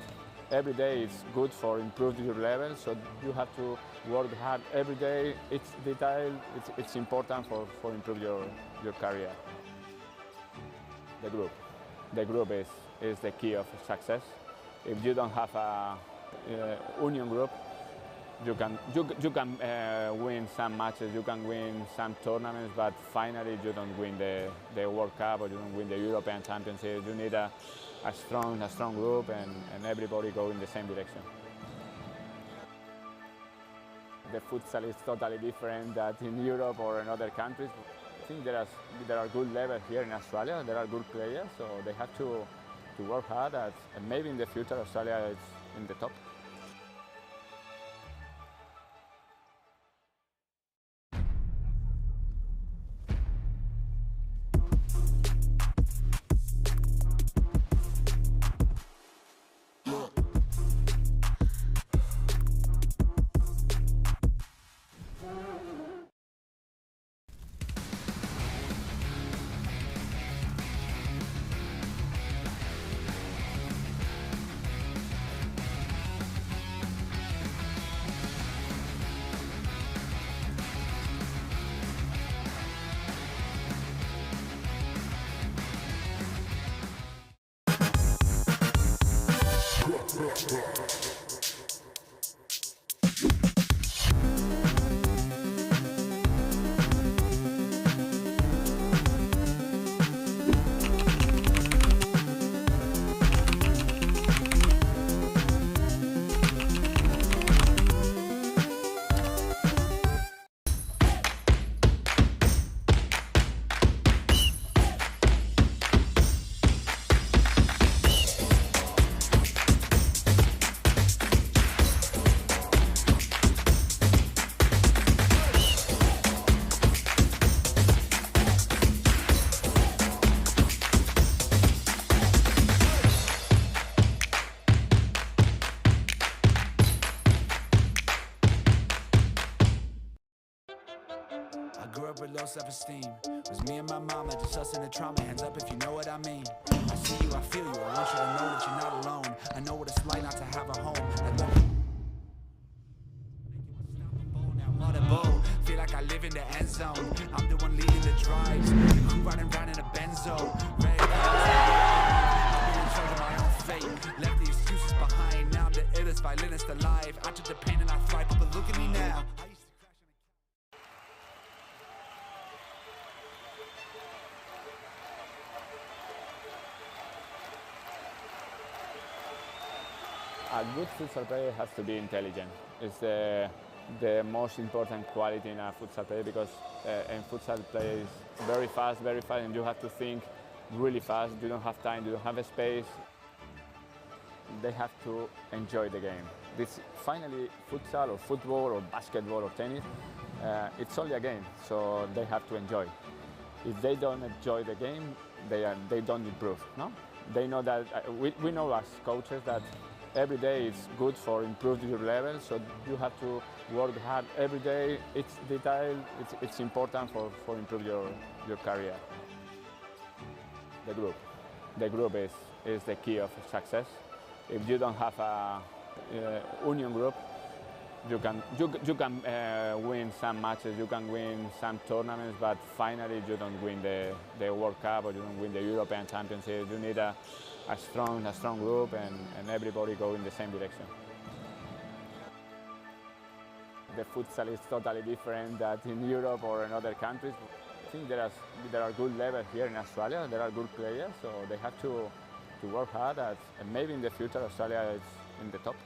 every day is good for improving your level, so you have to work hard every day. It's detail, it's important for improve your career. The group is the key of success. If you don't have a union group, you can win some matches, you can win some tournaments, but finally you don't win the World Cup or you don't win the European Championship. You need a strong group and everybody go in the same direction. The futsal is totally different than in Europe or in other countries. I think there are good levels here in Australia. There are good players, so they have to work hard. And maybe in the future Australia is in the top. I grew up with low self-esteem. It was me and my mama, just us in the trauma. Hands up if you know what I mean. I see you, I feel you. I want you to know that you're not alone. I know what it's like not to have a home. Audible, feel like I live in the end zone. I'm the one leading the drives. The crew riding round in a benzo. Red I'm in charge of my own fate. Left the excuses behind. Now I'm the illest violinist alive. I took the pain and I thrive. But look at me now. A good futsal player has to be intelligent. It's the most important quality in a futsal player because in futsal play is very fast, and you have to think really fast. You don't have time, you don't have a space. They have to enjoy the game. This finally futsal or football or basketball or tennis, it's only a game, so they have to enjoy. If they don't enjoy the game, they don't improve. No, they know that we know as coaches that every day is good for improving your level, so you have to work hard every day. It's detail, it's important for improve your career. The group is the key of success. If you don't have a union group, you can win some matches, you can win some tournaments, but finally you don't win the World Cup or you don't win the European Championship. You need a strong group and everybody go in the same direction. The futsal is totally different than in Europe or in other countries. I think there are good levels here in Australia. There are good players, so they have to work hard. And maybe in the future Australia is in the top.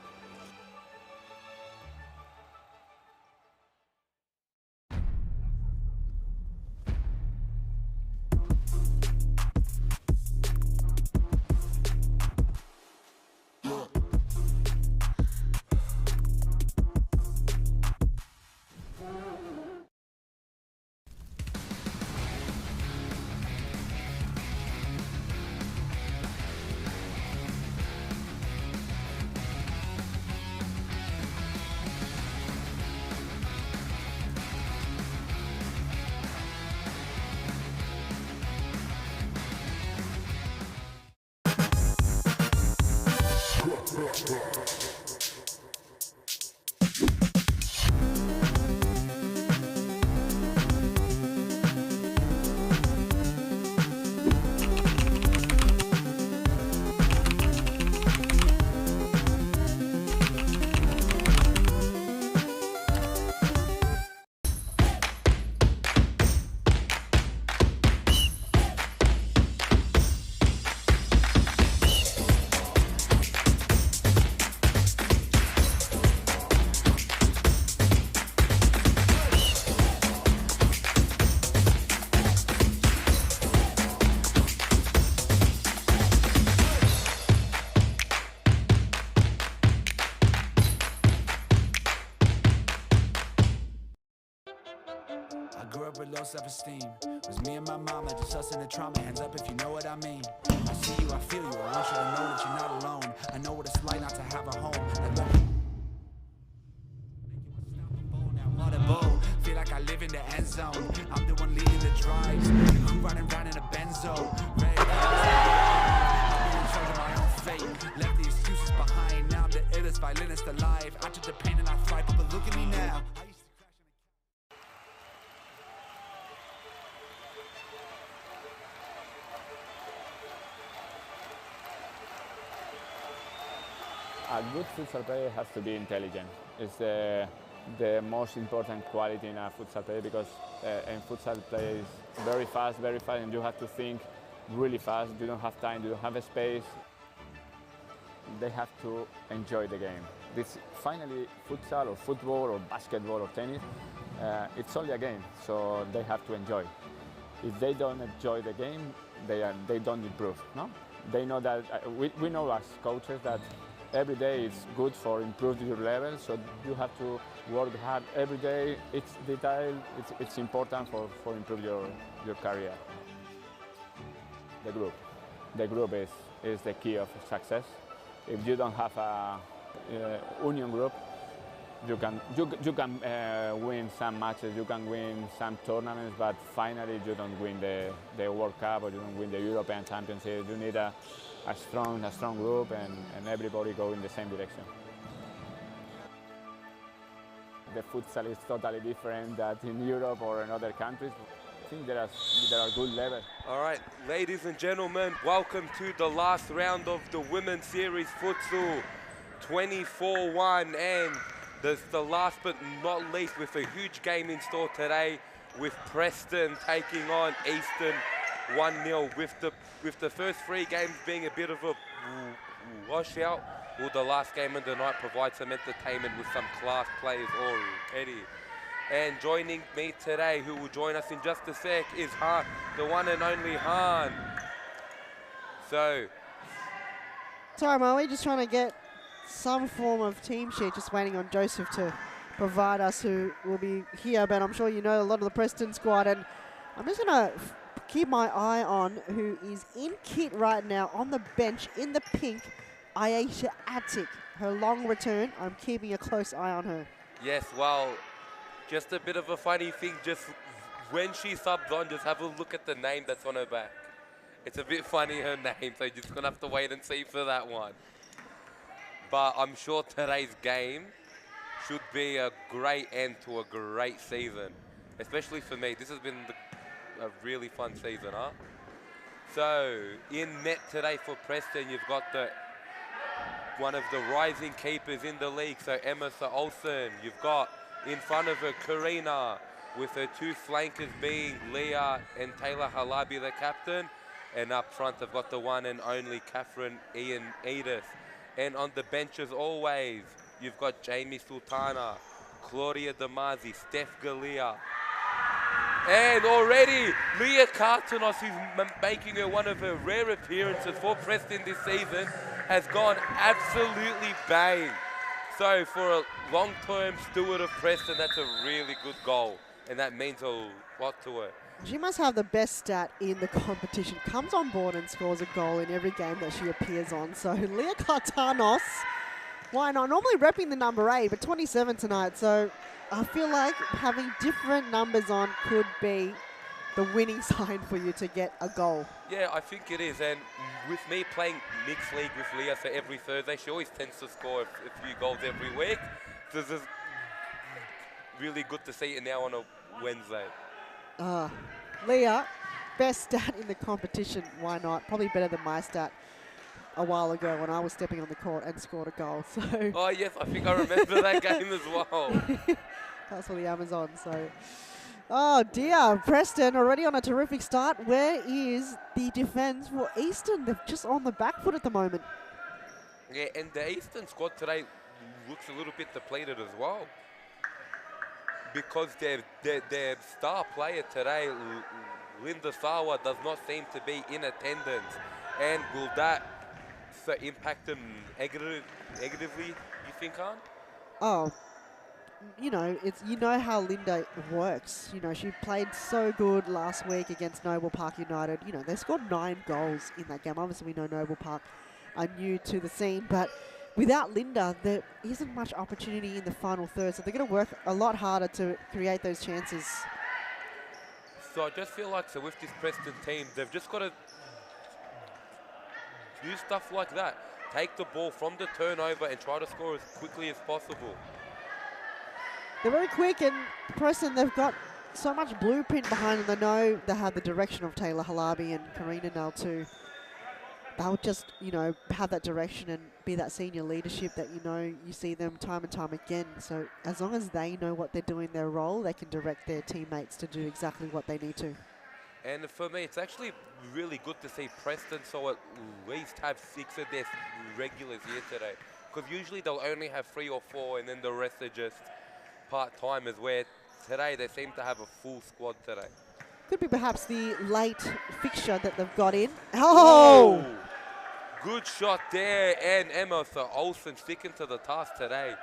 Grew up with low self-esteem. Was me and my mama, just us in the trauma. Hands up if you know what I mean. I see you, I feel you. I want you to know that you're not alone. I know what it's like not to have a home. Feel like I live in the end zone. I'm the one leading the drives. The crew running around in a benzo. Red I'm in charge of my own fate. Left the excuses behind. Now I'm the illest violinist alive. I took the pain and I thrive, but look at me now. A good futsal player has to be intelligent. It's the most important quality in a futsal player because in futsal play is very fast, and you have to think really fast. You don't have time, you don't have a space. They have to enjoy the game. This finally futsal or football or basketball or tennis, it's only a game, so they have to enjoy. If they don't enjoy the game, they don't improve. No, they know that we know as coaches that every day is good for improving your level, so you have to work hard every day. It's detail, it's important for improve your career. The group is the key of success. If you don't have a union group, you can win some matches, you can win some tournaments, but finally you don't win the World Cup or you don't win the European Championship. You need a strong group and everybody go in the same direction. The futsal is totally different than in Europe or in other countries. I think there are good levels. All right, ladies and gentlemen, welcome to the last round of the Women's Series Futsal 24-1, and the last but not least with a huge game in store today with Preston taking on Eastern 1-0 with the first three games being a bit of a washout. Will the last game of the night provide some entertainment with some class players already? And joining me today, who will join us in just a sec, is Han, the one and only Han. So. Sorry, Mo, we're just trying to get some form of team sheet, just waiting on Joseph to provide us, who will be here, but I'm sure you know a lot of the Preston squad, and I'm just going to keep my eye on who is in kit right now on the bench in the pink, Ayesha Attic. Her long return, I'm keeping a close eye on her. Yes, well, just a bit of a funny thing, just when she subs on, just have a look at the name that's on her back. It's a bit funny, her name, so you're just going to have to wait and see for that one. But I'm sure today's game should be a great end to a great season, especially for me. This has been a really fun season, huh? So, in net today for Preston, you've got one of the rising keepers in the league, so Emma Olsen. You've got in front of her Karina, with her two flankers being Leah and Taylor Halabi, the captain. And up front, I've got the one and only Catherine Ian Edith. And on the bench, as always, you've got Jamie Sultana, Claudia Damazi, Steph Galea. And already, Leah Cartonos, who's making her one of her rare appearances for Preston this season, has gone absolutely bang. So for a long-term steward of Preston, that's a really good goal. And that means a lot to her. She must have the best stat in the competition. Comes on board and scores a goal in every game that she appears on. So Leah Cartanos, why not? Normally repping the number 8, but 27 tonight. So I feel like having different numbers on could be the winning sign for you to get a goal. Yeah, I think it is. And with me playing mixed league with Leah, so every Thursday, she always tends to score a few goals every week. So this is really good to see it now on a Wednesday. Leah, best stat in the competition, why not? Probably better than my stat a while ago when I was stepping on the court and scored a goal. So. Oh yes, I think I remember that game as well. That's for the Amazon, so. Oh dear, Preston already on a terrific start. Where is the defense for Eastern? They're just on the back foot at the moment. Yeah, and the Eastern squad today looks a little bit depleted as well, because their star player today, Linda Sawa, does not seem to be in attendance. And will that impact them negatively, you think, Han? Oh, you know, you know how Linda works. You know, she played so good last week against Noble Park United. You know, they scored 9 goals in that game. Obviously, we know Noble Park are new to the scene, but without Linda, there isn't much opportunity in the final third. So they're going to work a lot harder to create those chances. So I just feel like, so with this Preston team, they've just got to do stuff like that. Take the ball from the turnover and try to score as quickly as possible. They're very quick, and Preston, they've got so much blueprint behind them. They know they have the direction of Taylor Halabi and Karina now too. They'll just, you know, have that direction and be that senior leadership that, you know, you see them time and time again. So as long as they know what they're doing, their role, they can direct their teammates to do exactly what they need to. And for me, it's actually really good to see Preston so at least have 6 of their regulars here today. Because usually they'll only have 3 or 4 and then the rest are just part-timers, where today they seem to have a full squad today. Could be perhaps the late fixture that they've got in. Oh! Ooh. Good shot there, and Emma, so Olsen sticking to the task today.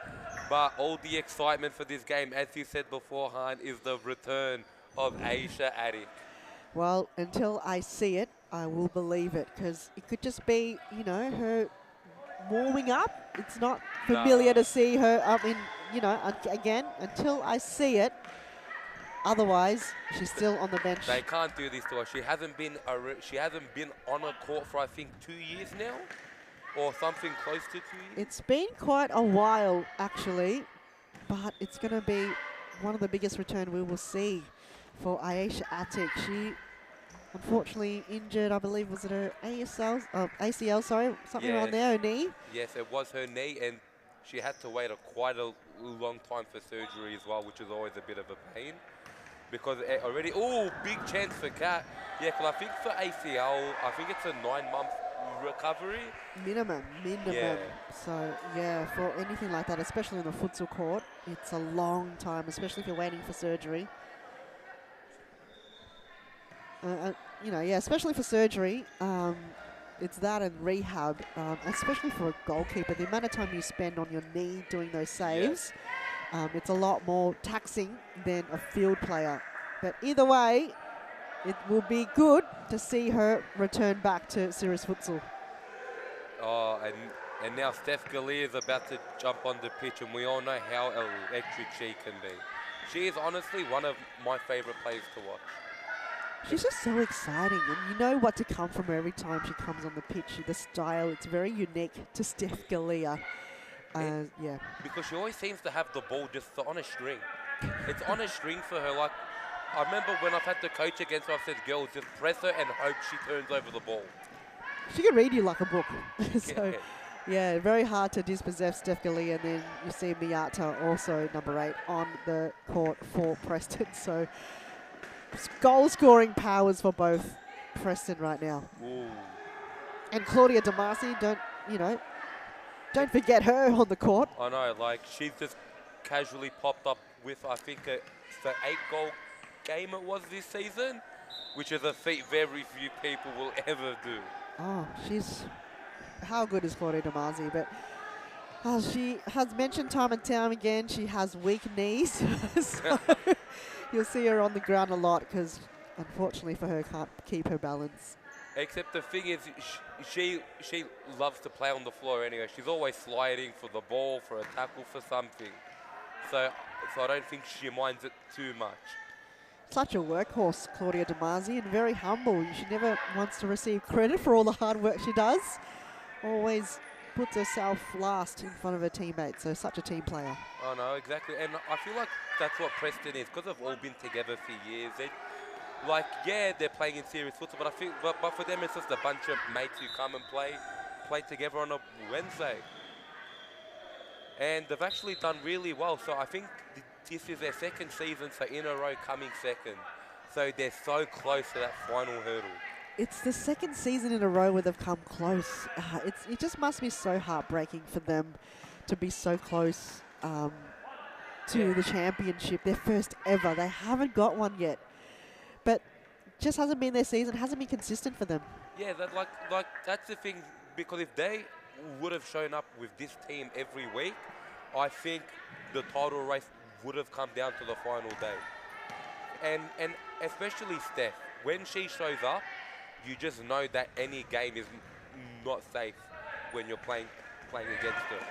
But all the excitement for this game, as you said beforehand, is the return of Aisha Addick. Well, until I see it, I will believe it, because it could just be, you know, her warming up. It's not familiar to see her, I mean, you know, again, until I see it. Otherwise, she's still on the bench. They can't do this to her. She hasn't been on a court for, I think, 2 years now, or something close to 2 years. It's been quite a while, actually, but it's going to be one of the biggest return we will see for Aisha Attic. She unfortunately injured, I believe, was it her ACL, sorry, something around there, her knee? Yes, it was her knee, and she had to wait quite a long time for surgery as well, which is always a bit of a pain. Because already, big chance for Kat. Yeah, because I think for ACL, I think it's a 9-month recovery. Minimum. Yeah. So, yeah, for anything like that, especially on the futsal court, it's a long time, especially if you're waiting for surgery. You know, yeah, especially for surgery, it's that and rehab, especially for a goalkeeper. The amount of time you spend on your knee doing those saves, it's a lot more taxing than a field player. But either way, it will be good to see her return back to serious futsal. Oh, and now Steph Galea is about to jump on the pitch, and we all know how electric she can be. She is honestly one of my favourite players to watch. She's just so exciting, and you know what to come from her every time she comes on the pitch. The style, it's very unique to Steph Galea. Yeah. Because she always seems to have the ball just on a string. It's on a string for her. Like, I remember when I've had to coach against her, I've said, girls, just press her and hope she turns over the ball. She can read you like a book. So, yeah, very hard to dispossess Steph Galea. And then you see Miyata, also number 8, on the court for Preston. So, goal-scoring powers for both Preston right now. Ooh. And Claudia Damasi, don't forget her on the court. I know, like, she's just casually popped up with, I think, it's the 8-goal game it was this season, which is a feat very few people will ever do. Oh, how good is Claudia Damasi? But she has mentioned time and time again, she has weak knees. So you'll see her on the ground a lot because, unfortunately for her, can't keep her balance. Except the thing is, she loves to play on the floor anyway. She's always sliding for the ball, for a tackle, for something. So I don't think she minds it too much. Such a workhorse, Claudia Damasi, and very humble. She never wants to receive credit for all the hard work she does. Always puts herself last in front of her teammates, so such a team player. I know, exactly. And I feel like that's what Preston is, because they've all been together for years. They're playing in serious football, but I think, but for them it's just a bunch of mates who come and play together on a Wednesday. And they've actually done really well. So I think this is their second season, so in a row coming second. So they're so close to that final hurdle. It's the second season in a row where they've come close. It just must be so heartbreaking for them to be so close to the championship, their first ever. They haven't got one yet. But just hasn't been their season, hasn't been consistent for them. Yeah, that's the thing, because if they would have shown up with this team every week, I think the title race would have come down to the final day. And especially Steph, when she shows up, you just know that any game is not safe when you're playing against her.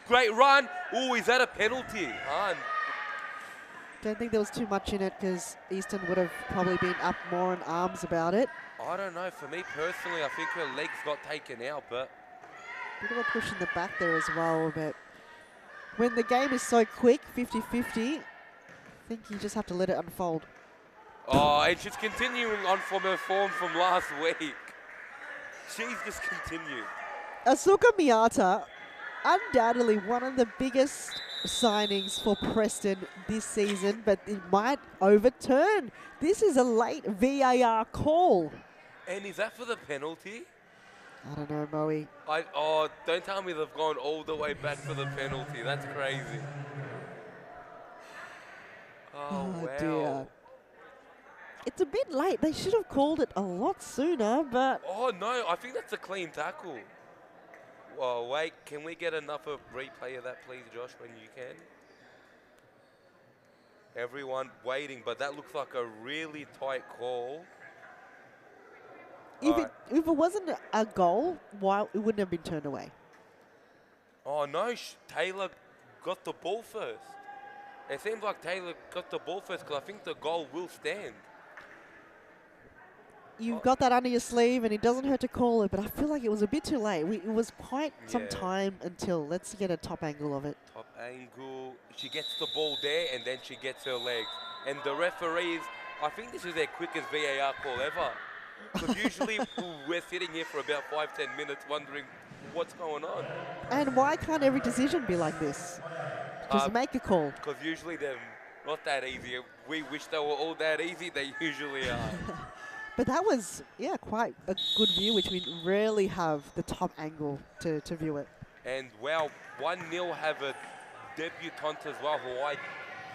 Great run. Oh, is that a penalty? Don't think there was too much in it because Easton would have probably been up more in arms about it. I don't know. For me personally, I think her legs got taken out, but Bit of a push in the back there as well, but when the game is so quick, 50-50, I think you just have to let it unfold. oh, and she's continuing on from her form from last week. She's just continued. Asuka Miata, undoubtedly one of the biggest signings for Preston this season, but it might overturn. This is a late VAR call. And is that for the penalty? I don't know, Moe. Oh, don't tell me they've gone all the way back for the penalty. That's crazy. Oh, wow. Dear. It's a bit late. They should have called it a lot sooner, but... Oh, no, I think that's a clean tackle. Oh, wait, can we get another replay of that, please, Josh, when you can? Everyone waiting, but that looks like a really tight call. If it wasn't a goal, why it wouldn't have been turned away? Oh, no, Taylor got the ball first. It seems like Taylor got the ball first because I think the goal will stand. You've got that under your sleeve, and it doesn't hurt to call it, but I feel like it was a bit too late. It was quite some time until. Let's get a top angle of it. Top angle. She gets the ball there, and then she gets her legs. And the referees, I think this is their quickest VAR call ever. Because usually we're sitting here for about 5-10 minutes wondering what's going on. And why can't every decision be like this? Just make a call. Because usually they're not that easy. We wish they were all that easy. They usually are. But that was, quite a good view, which we rarely have the top angle to view it. And, wow, 1-0 have a debutante as well, who I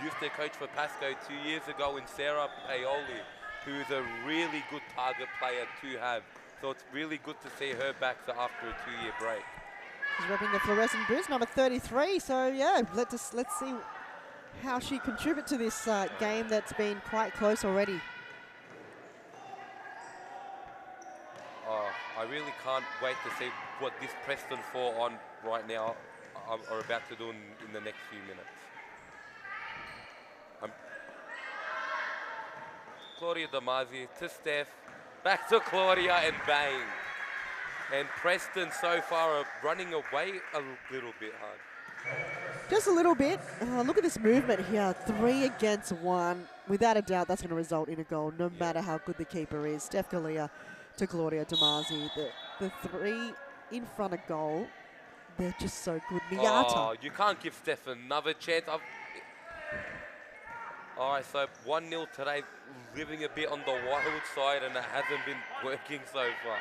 used to coach for Pasco 2 years ago in Sarah Paoli, who's a really good target player to have. So it's really good to see her back after a 2-year break. She's repping the fluorescent boots, number 33. So, let's see how she contributes to this game that's been quite close already. Oh, I really can't wait to see what this Preston 4 on right now are about to do in the next few minutes. Claudia Damazi to Steph, back to Claudia, and bang. And Preston so far are running away a little bit hard. Just a little bit. Look at this movement here. 3 against 1. Without a doubt, that's going to result in a goal, no matter how good the keeper is. Steph Galea to Claudia Damazi. The 3 in front of goal, they're just so good. Miata. Oh, you can't give Steph another chance. All right, so 1-0 today, living a bit on the wild side, and it hasn't been working so far.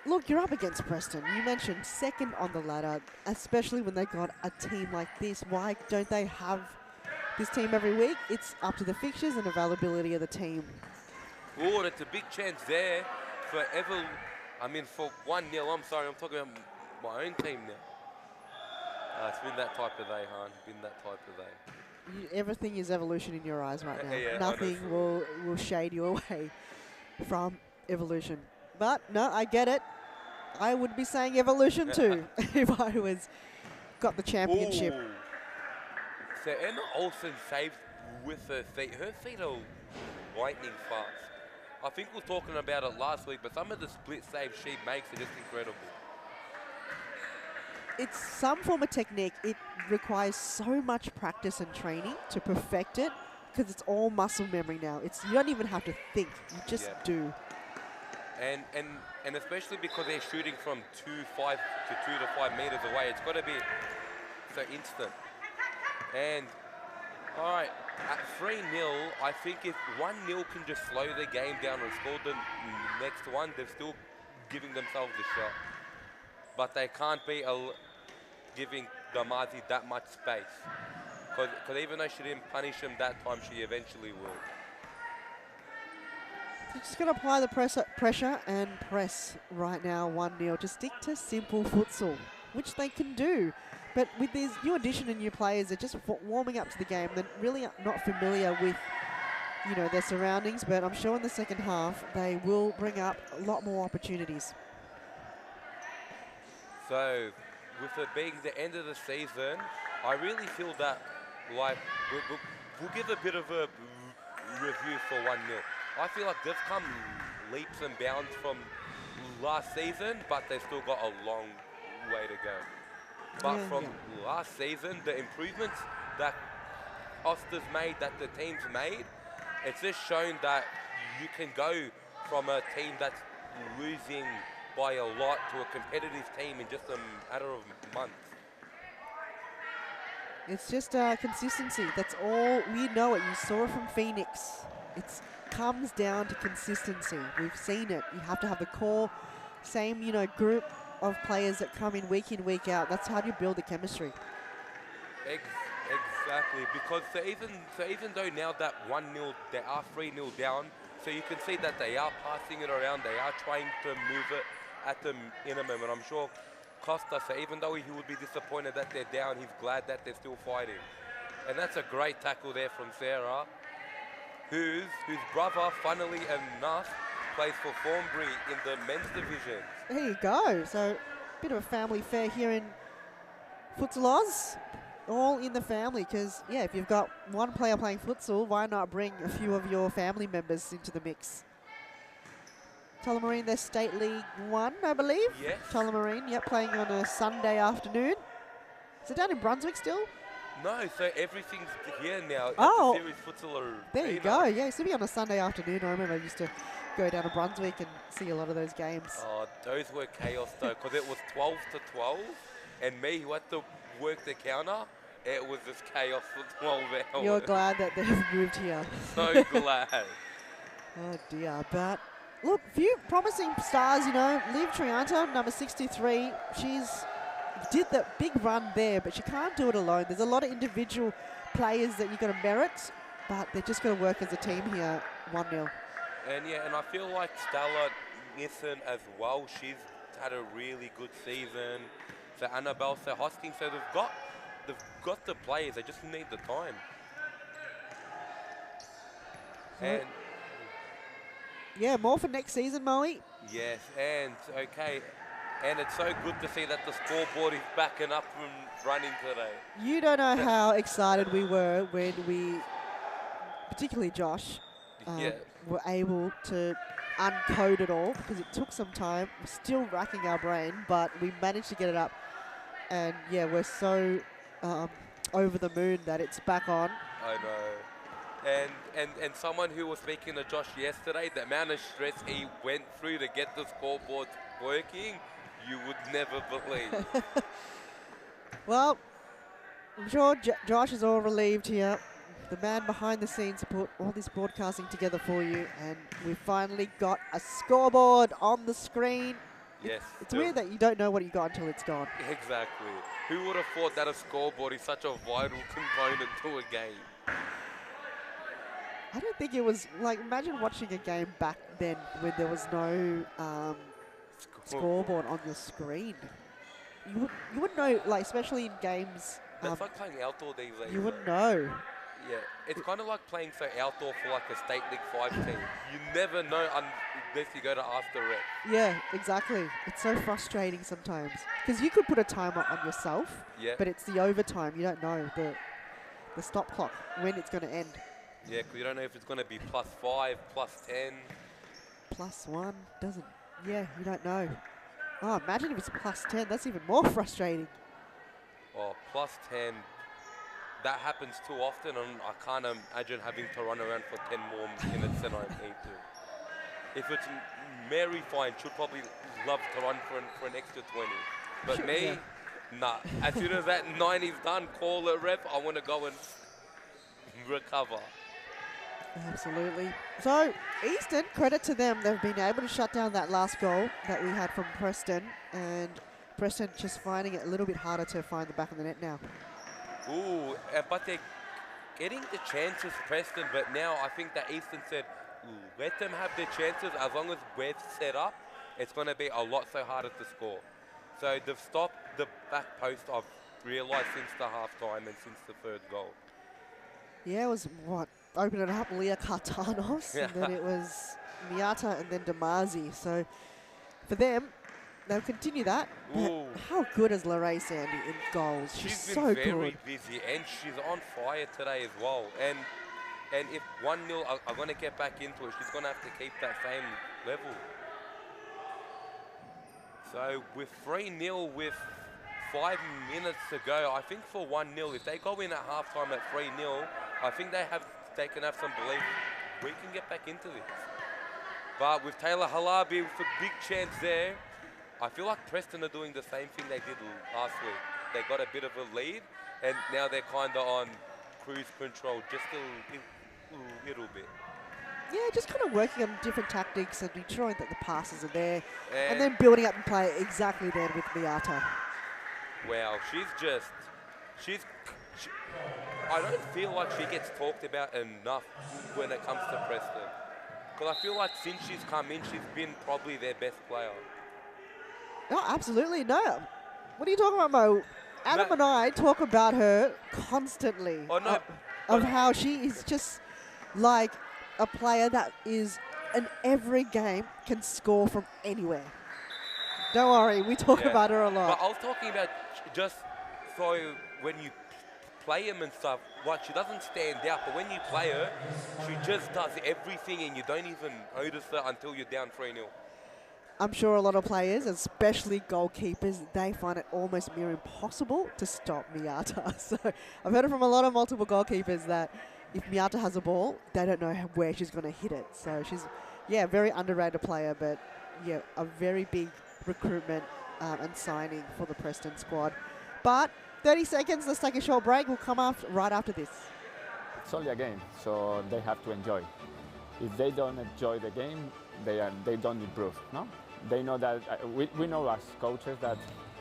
Look, you're up against Preston. You mentioned second on the ladder, especially when they got a team like this. Why don't they have this team every week? It's up to the fixtures and availability of the team. Oh, that's a big chance there for for 1-0. I'm sorry, I'm talking about my own team now. It's been that type of day, hon. Been that type of day. Everything is evolution in your eyes right now. Yeah, nothing will shade you away from evolution. But no, I get it. I would be saying evolution too if I got the championship. Ooh. So Emma Olsen saved with her feet. Her feet are lightning fast. I think we were talking about it last week, but some of the split saves she makes are just incredible. It's some form of technique. It requires so much practice and training to perfect it because it's all muscle memory now. You don't even have to think. You just do. And especially because they're shooting from 2 to 5 meters away, it's got to be so instant. And all right, at 3-0, I think if 1-0 can just slow the game down and score the next one, they're still giving themselves a shot. But they can't be giving Damazi that much space. Because even though she didn't punish him that time, she eventually will. They're just going to apply the pressure and press right now, 1-0. Just stick to simple futsal, which they can do. But with these new addition and new players, they're just warming up to the game. They're really not familiar with, you know, their surroundings. But I'm sure in the second half they will bring up a lot more opportunities. So, with it being the end of the season, I really feel that, like, we'll give a bit of a review for 1-0. I feel like they've come leaps and bounds from last season, but they've still got a long way to go. But from last season, the improvements that Oster's made, that the team's made, it's just shown that you can go from a team that's losing by a lot to a competitive team in just a matter of months. It's just consistency. That's all. We know it. You saw it from Phoenix. It comes down to consistency. We've seen it. You have to have the core, same, you know, group of players that come in, week out. That's how you build the chemistry. Exactly, because so even though now that 1-0, they are 3-0 down, so you can see that they are passing it around, they are trying to move it at the minimum, and I'm sure Costa, so even though he would be disappointed that they're down, he's glad that they're still fighting. And that's a great tackle there from Sarah, whose brother, funnily enough, plays for Thornbury in the men's division. There you go. So, bit of a family fair here in Futsal Oz. All in the family, because, yeah, if you've got one player playing futsal, why not bring a few of your family members into the mix? Tullamarine, they're State League 1, I believe. Yes. Tullamarine, yep, playing on a Sunday afternoon. Is it down in Brunswick still? No, so everything's here now at Oh, the Series Futsal Arena. there you go. Yeah, it used to be on a Sunday afternoon. I remember I used to go down to Brunswick and see a lot of those games. Oh, those were chaos though, because it was 12 to 12, and me who had to work the counter, it was just chaos for 12 hours. You're glad that they've moved here. So glad. Oh dear, but look, few promising stars, you know. Liv Trianta, number 63, she's did that big run there, but she can't do it alone. There's a lot of individual players that you're going to merit, but they're just going to work as a team here, 1-0. And yeah, and I feel like Stella Nissen as well, she's had a really good season. So Annabelle, so Hosking, so they've got the players, they just need the time. And yeah, more for next season, Moe. yes, and okay, and it's so good to see that the scoreboard is backing up and running today. You don't know how excited we were when we, particularly Josh, were able to uncode it all, because it took some time. We're still racking our brain, but we managed to get it up. And yeah, we're so over the moon that it's back on. I know. And someone who was speaking to Josh yesterday, the amount of stress he went through to get the scoreboard working, you would never believe. Well, I'm sure Josh is all relieved here. The man behind the scenes to put all this broadcasting together for you, and we finally got a scoreboard on the screen. Yes. It's weird that you don't know what you got until it's gone. Exactly. Who would have thought that a scoreboard is such a vital component to a game? I don't think it was, like, imagine watching a game back then when there was no scoreboard on your screen. You wouldn't know, like, especially in games. That's like playing outdoor these days. You wouldn't know. Yeah, it's kind of like playing so outdoor for like a State League 5 team. You never know unless you go to ask the ref. Yeah, exactly. It's so frustrating sometimes. Because you could put a timer on yourself, but it's the overtime. You don't know the stop clock, when it's going to end. Yeah, because you don't know if it's going to be +5, +10. +1, doesn't. Yeah, you don't know. Oh, imagine if it's +10. That's even more frustrating. Oh, +10. That happens too often, and I can't imagine having to run around for 10 more minutes than I need to. If it's Mary, fine, she'll probably love to run for an extra 20. But Sure, me, yeah. nah. As soon as that 90's done, call the ref, I want to go and recover. Absolutely. So, Easton, credit to them. They've been able to shut down that last goal that we had from Preston, and Preston just finding it a little bit harder to find the back of the net now. Ooh, but they're getting the chances, Preston, but now I think that Easton said, let them have their chances. As long as we're set up, it's going to be a lot so harder to score. So they've stopped the back post of realised since the half-time and since the third goal. Yeah, it was what? Open it up, Leah Kartanos, and then it was Miata and then Damazi. So for them, they'll continue that. Ooh. But how good is Lorraine Sandy in goals? She's She's so been very good. busy and she's on fire today as well. And if 1-0 are going to get back into it, she's going to have to keep that same level. So with 3-0 with 5 minutes to go, I think for 1-0, if they go in at halftime at 3-0, I think they can have some belief. We can get back into this. But with Taylor Halabi with a big chance there, I feel like Preston are doing the same thing they did last week. They got a bit of a lead, and now they're kind of on cruise control just a little bit. Yeah, just kind of working on different tactics and ensuring that the passes are there, and then building up and play exactly then with Miata. Wow, I don't feel like she gets talked about enough when it comes to Preston. Because I feel like since she's come in, she's been probably their best player. No, absolutely no. What are you talking about, Mo? Adam and I talk about her constantly. Oh, no. Of how she is just like a player that is in every game can score from anywhere. Don't worry, we talk about her a lot. But I was talking about just so when you play him and stuff, like she doesn't stand out, but when you play her, she just does everything and you don't even notice her until you're down 3-0. I'm sure a lot of players, especially goalkeepers, they find it almost near impossible to stop Miata. So I've heard it from a lot of multiple goalkeepers that if Miata has a ball, they don't know where she's going to hit it. So she's, yeah, a very underrated player, but yeah, a very big recruitment and signing for the Preston squad. But 30 seconds, let's take a short break. We'll come right after this. It's only a game, so they have to enjoy. If they don't enjoy the game, they don't improve. No, they know that we know as coaches that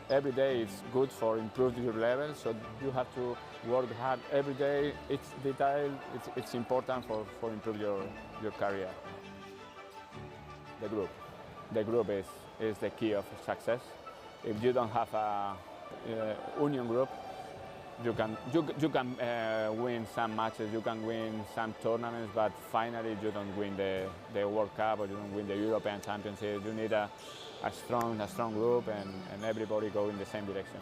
every day is good for improving your level. So you have to work hard every day. It's detail. It's important for improve your career. The group is the key of success. If you don't have a union group, you can win some matches, you can win some tournaments, but finally you don't win the World Cup or you don't win the European Championship. You need a strong group and everybody go in the same direction.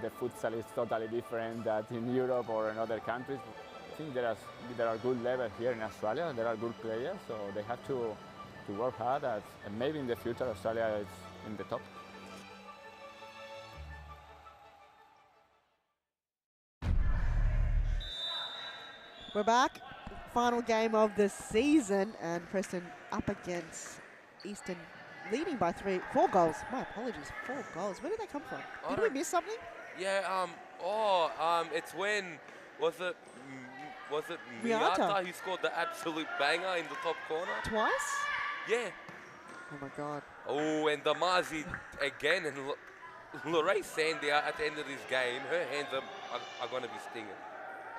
The futsal is totally different than in Europe or in other countries. I think there are good levels here in Australia. There are good players, so they have to work hard. And maybe in the future Australia is in the top. We're back. Final game of the season, and Preston up against Eastern, leading by 4 goals. My apologies, 4 goals. Where did they come from? Did we miss something? Yeah. It's when was it Miata who scored the absolute banger in the top corner? Twice? Yeah. Oh my God. Oh, and Damazi again, and Lorraine Sandy at the end of this game, her hands are going to be stinging.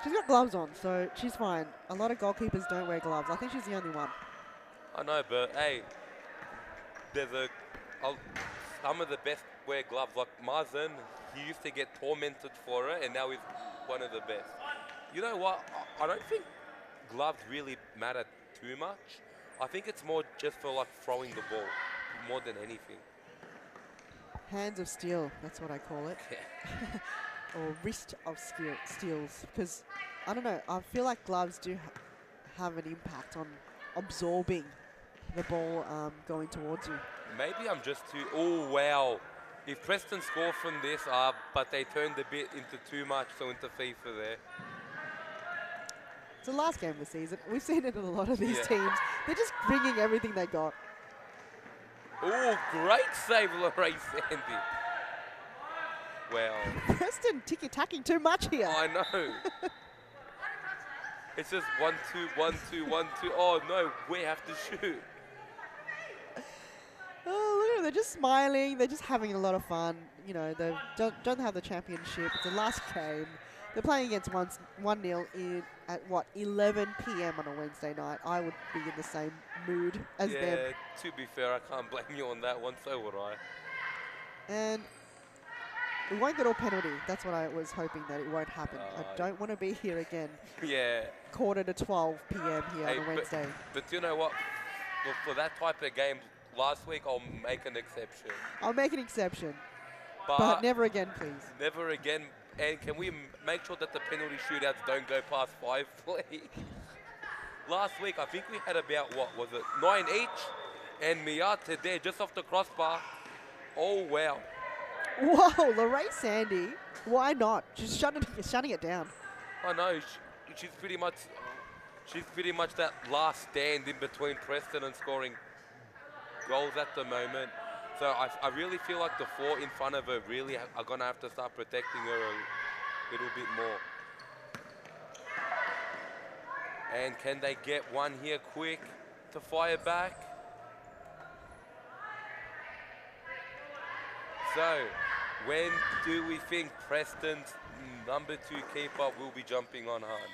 She's got gloves on, so she's fine. A lot of goalkeepers don't wear gloves. I think she's the only one. I know, but hey, there's some of the best wear gloves. Like Mazen, he used to get tormented for it, and now he's one of the best. You know what? I don't think gloves really matter too much. I think it's more just for like throwing the ball, more than anything. Hands of steel, that's what I call it. Yeah. Or wrist of steels, because I don't know, I feel like gloves do have an impact on absorbing the ball going towards you. Maybe I'm just too. Oh wow! If Preston score from this, but they turned a bit into too much, so into FIFA there. It's the last game of the season. We've seen it in a lot of these teams. They're just bringing everything they got. Oh, great save, Lorraine Sandy. Well, Preston ticky-tacking too much here. I know. It's just 1-2, 1-2, 1-2. Oh no, we have to shoot. Oh, look at them. They're just smiling. They're just having a lot of fun. You know, they don't have the championship. It's the last game. They're playing against 1-0 at 11 p.m. on a Wednesday night. I would be in the same mood as them. Yeah, to be fair, I can't blame you on that one. So would I. And We won't get all penalty. That's what I was hoping that it won't happen. I don't want to be here again. Yeah. Quarter to 12 p.m. here on a Wednesday. But you know what? For that type of game last week, I'll make an exception. I'll make an exception. But never again, please. Never again. And can we make sure that the penalty shootouts don't go past 5, please? Last week, I think we had about, what was it, 9 each? And Miata there, just off the crossbar. Oh, wow. Whoa, Lorraine Sandy. Why not? She's shutting it down. I know. She's pretty much that last stand in between Preston and scoring goals at the moment. So I really feel like the 4 in front of her really are going to have to start protecting her a little bit more. And can they get one here quick to fire back? So, when do we think Preston's number 2 keeper will be jumping on hard?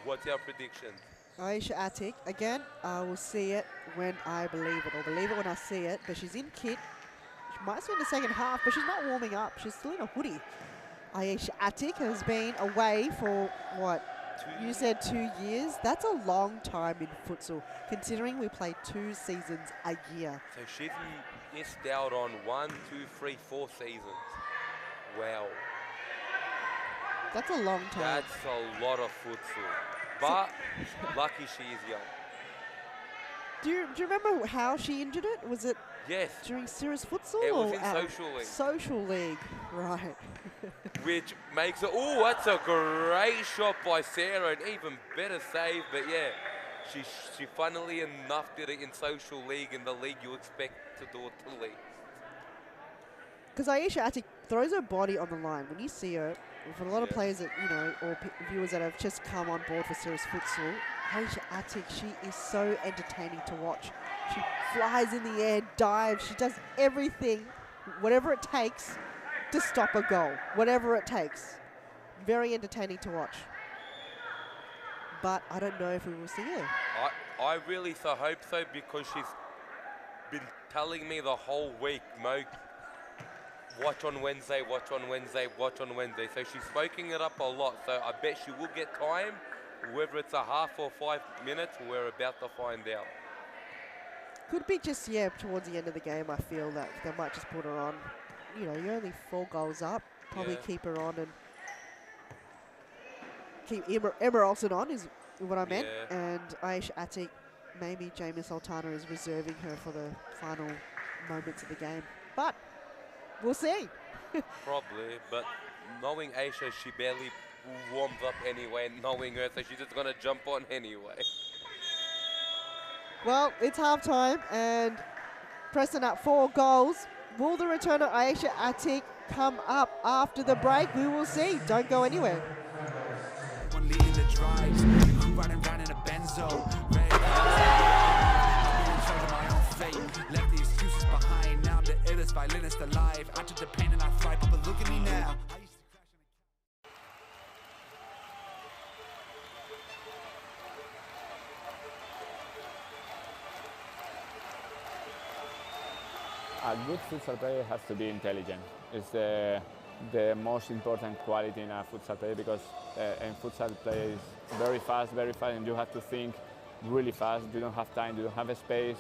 What's your prediction? Aisha Attic, again, I will see it when I believe it, or believe it when I see it, but she's in kit. She might see in the second half, but she's not warming up. She's still in a hoodie. Aisha Attic has been away for, what, 2 you said 2 years? That's a long time in futsal, considering we play 2 seasons a year. So she's missed out on 1, 2, 3, 4 seasons. Wow. That's a long time. That's a lot of futsal. But lucky she is young. Do you remember how she injured it? Was it Yes. during serious futsal? It was or in at social league. Social league, right. Which makes it, oh, that's a great shot by Sarah, an even better save. But yeah, she funnily enough did it in social league, in the league you expect to do it to league. Because Aisha Attic throws her body on the line. When you see her, for a lot of players that, you know, or viewers that have just come on board for serious futsal, Aisha Attic, she is so entertaining to watch. She flies in the air, dives, she does everything, whatever it takes to stop a goal, whatever it takes. Very entertaining to watch. But I don't know if we will see her. I really hope so, because she's been telling me the whole week, Mo, watch on Wednesday, watch on Wednesday, watch on Wednesday. So she's soaking it up a lot. So I bet she will get time. Whether it's a half or 5 minutes, we're about to find out. Could be just, towards the end of the game, I feel that they might just put her on. You know, you're only 4 goals up. Probably keep her on and keep Emma Olsen on is what I meant. Yeah. And Aisha Attic, maybe Jamie Sultana is reserving her for the final moments of the game. But we'll see. Probably, but knowing Aisha, she barely warmed up anyway, knowing her, so she's just going to jump on anyway. Well, it's halftime and Preston up 4 goals. Will the return of Aisha Attic come up after the break? We will see. Don't go anywhere. One leading the drives, the crew riding round in a benzo. Red I'm in charge of my own fate. Left the excuses behind. Now I'm the illest violinist alive. I took the pain and I thrive, but look at me now. A good futsal player has to be intelligent. It's the most important quality in a futsal player, because in futsal play is very fast, and you have to think really fast. You don't have time, you don't have a space.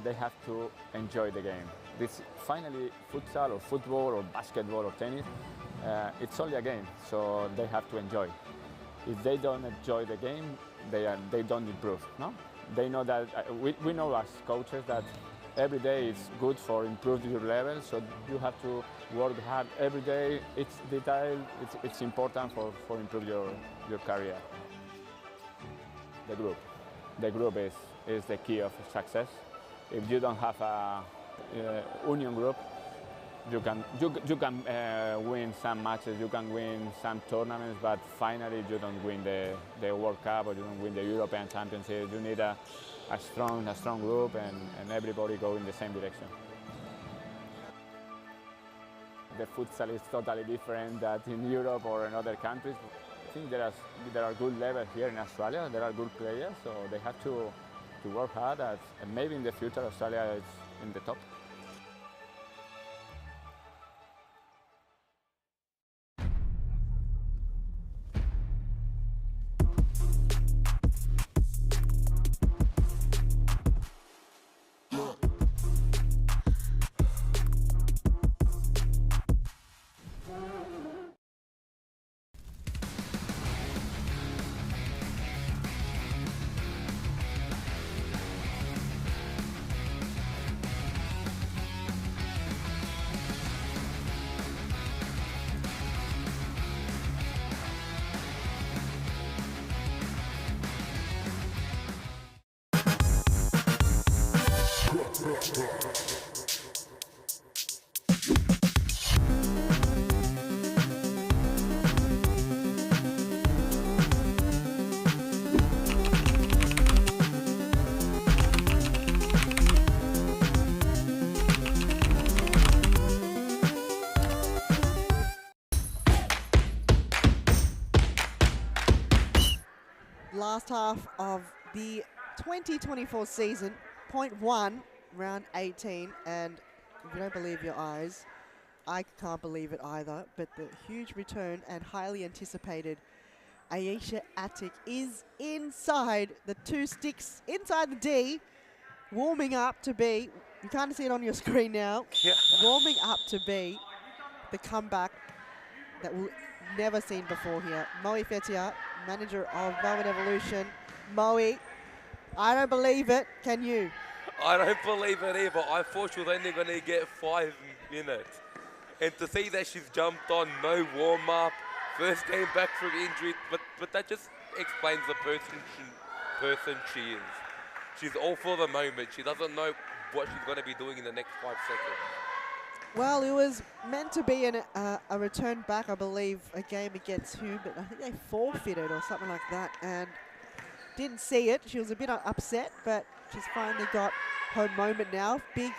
They have to enjoy the game. This finally, futsal or football or basketball or tennis, it's only a game, so they have to enjoy. If they don't enjoy the game, they don't improve. No, they know that we know as coaches that every day is good for improving your level, so you have to work hard every day. It's detail, it's important for improve your career. The group is the key of success. If you don't have a union group, you can win some matches, you can win some tournaments, but finally you don't win the World Cup or you don't win the European Championship. You need a strong group and everybody go in the same direction. The futsal is totally different than in Europe or in other countries. I think there are good levels here in Australia. There are good players, so they have to work hard. And maybe in the future Australia is in the top. last half of the 2024 season, point 1, round 18. And if you don't believe your eyes, I can't believe it either. But the huge return and highly anticipated Aisha Attic is inside the 2 sticks, inside the D, warming up to be, you can't see it on your screen now, warming up to be the comeback that we'll never seen before here. Moe Fetia, manager of Melbourne Evolution. Moe, I don't believe it. Can you? I don't believe it either. I thought she was only going to get 5 minutes. And to see that she's jumped on, no warm-up, first game back from injury, but that just explains the person she is. She's all for the moment. She doesn't know what she's going to be doing in the next 5 seconds. Well, it was meant to be a return back, I believe, a game against who, but I think they forfeited or something like that, and didn't see it. She was a bit upset, but she's finally got her moment now. Big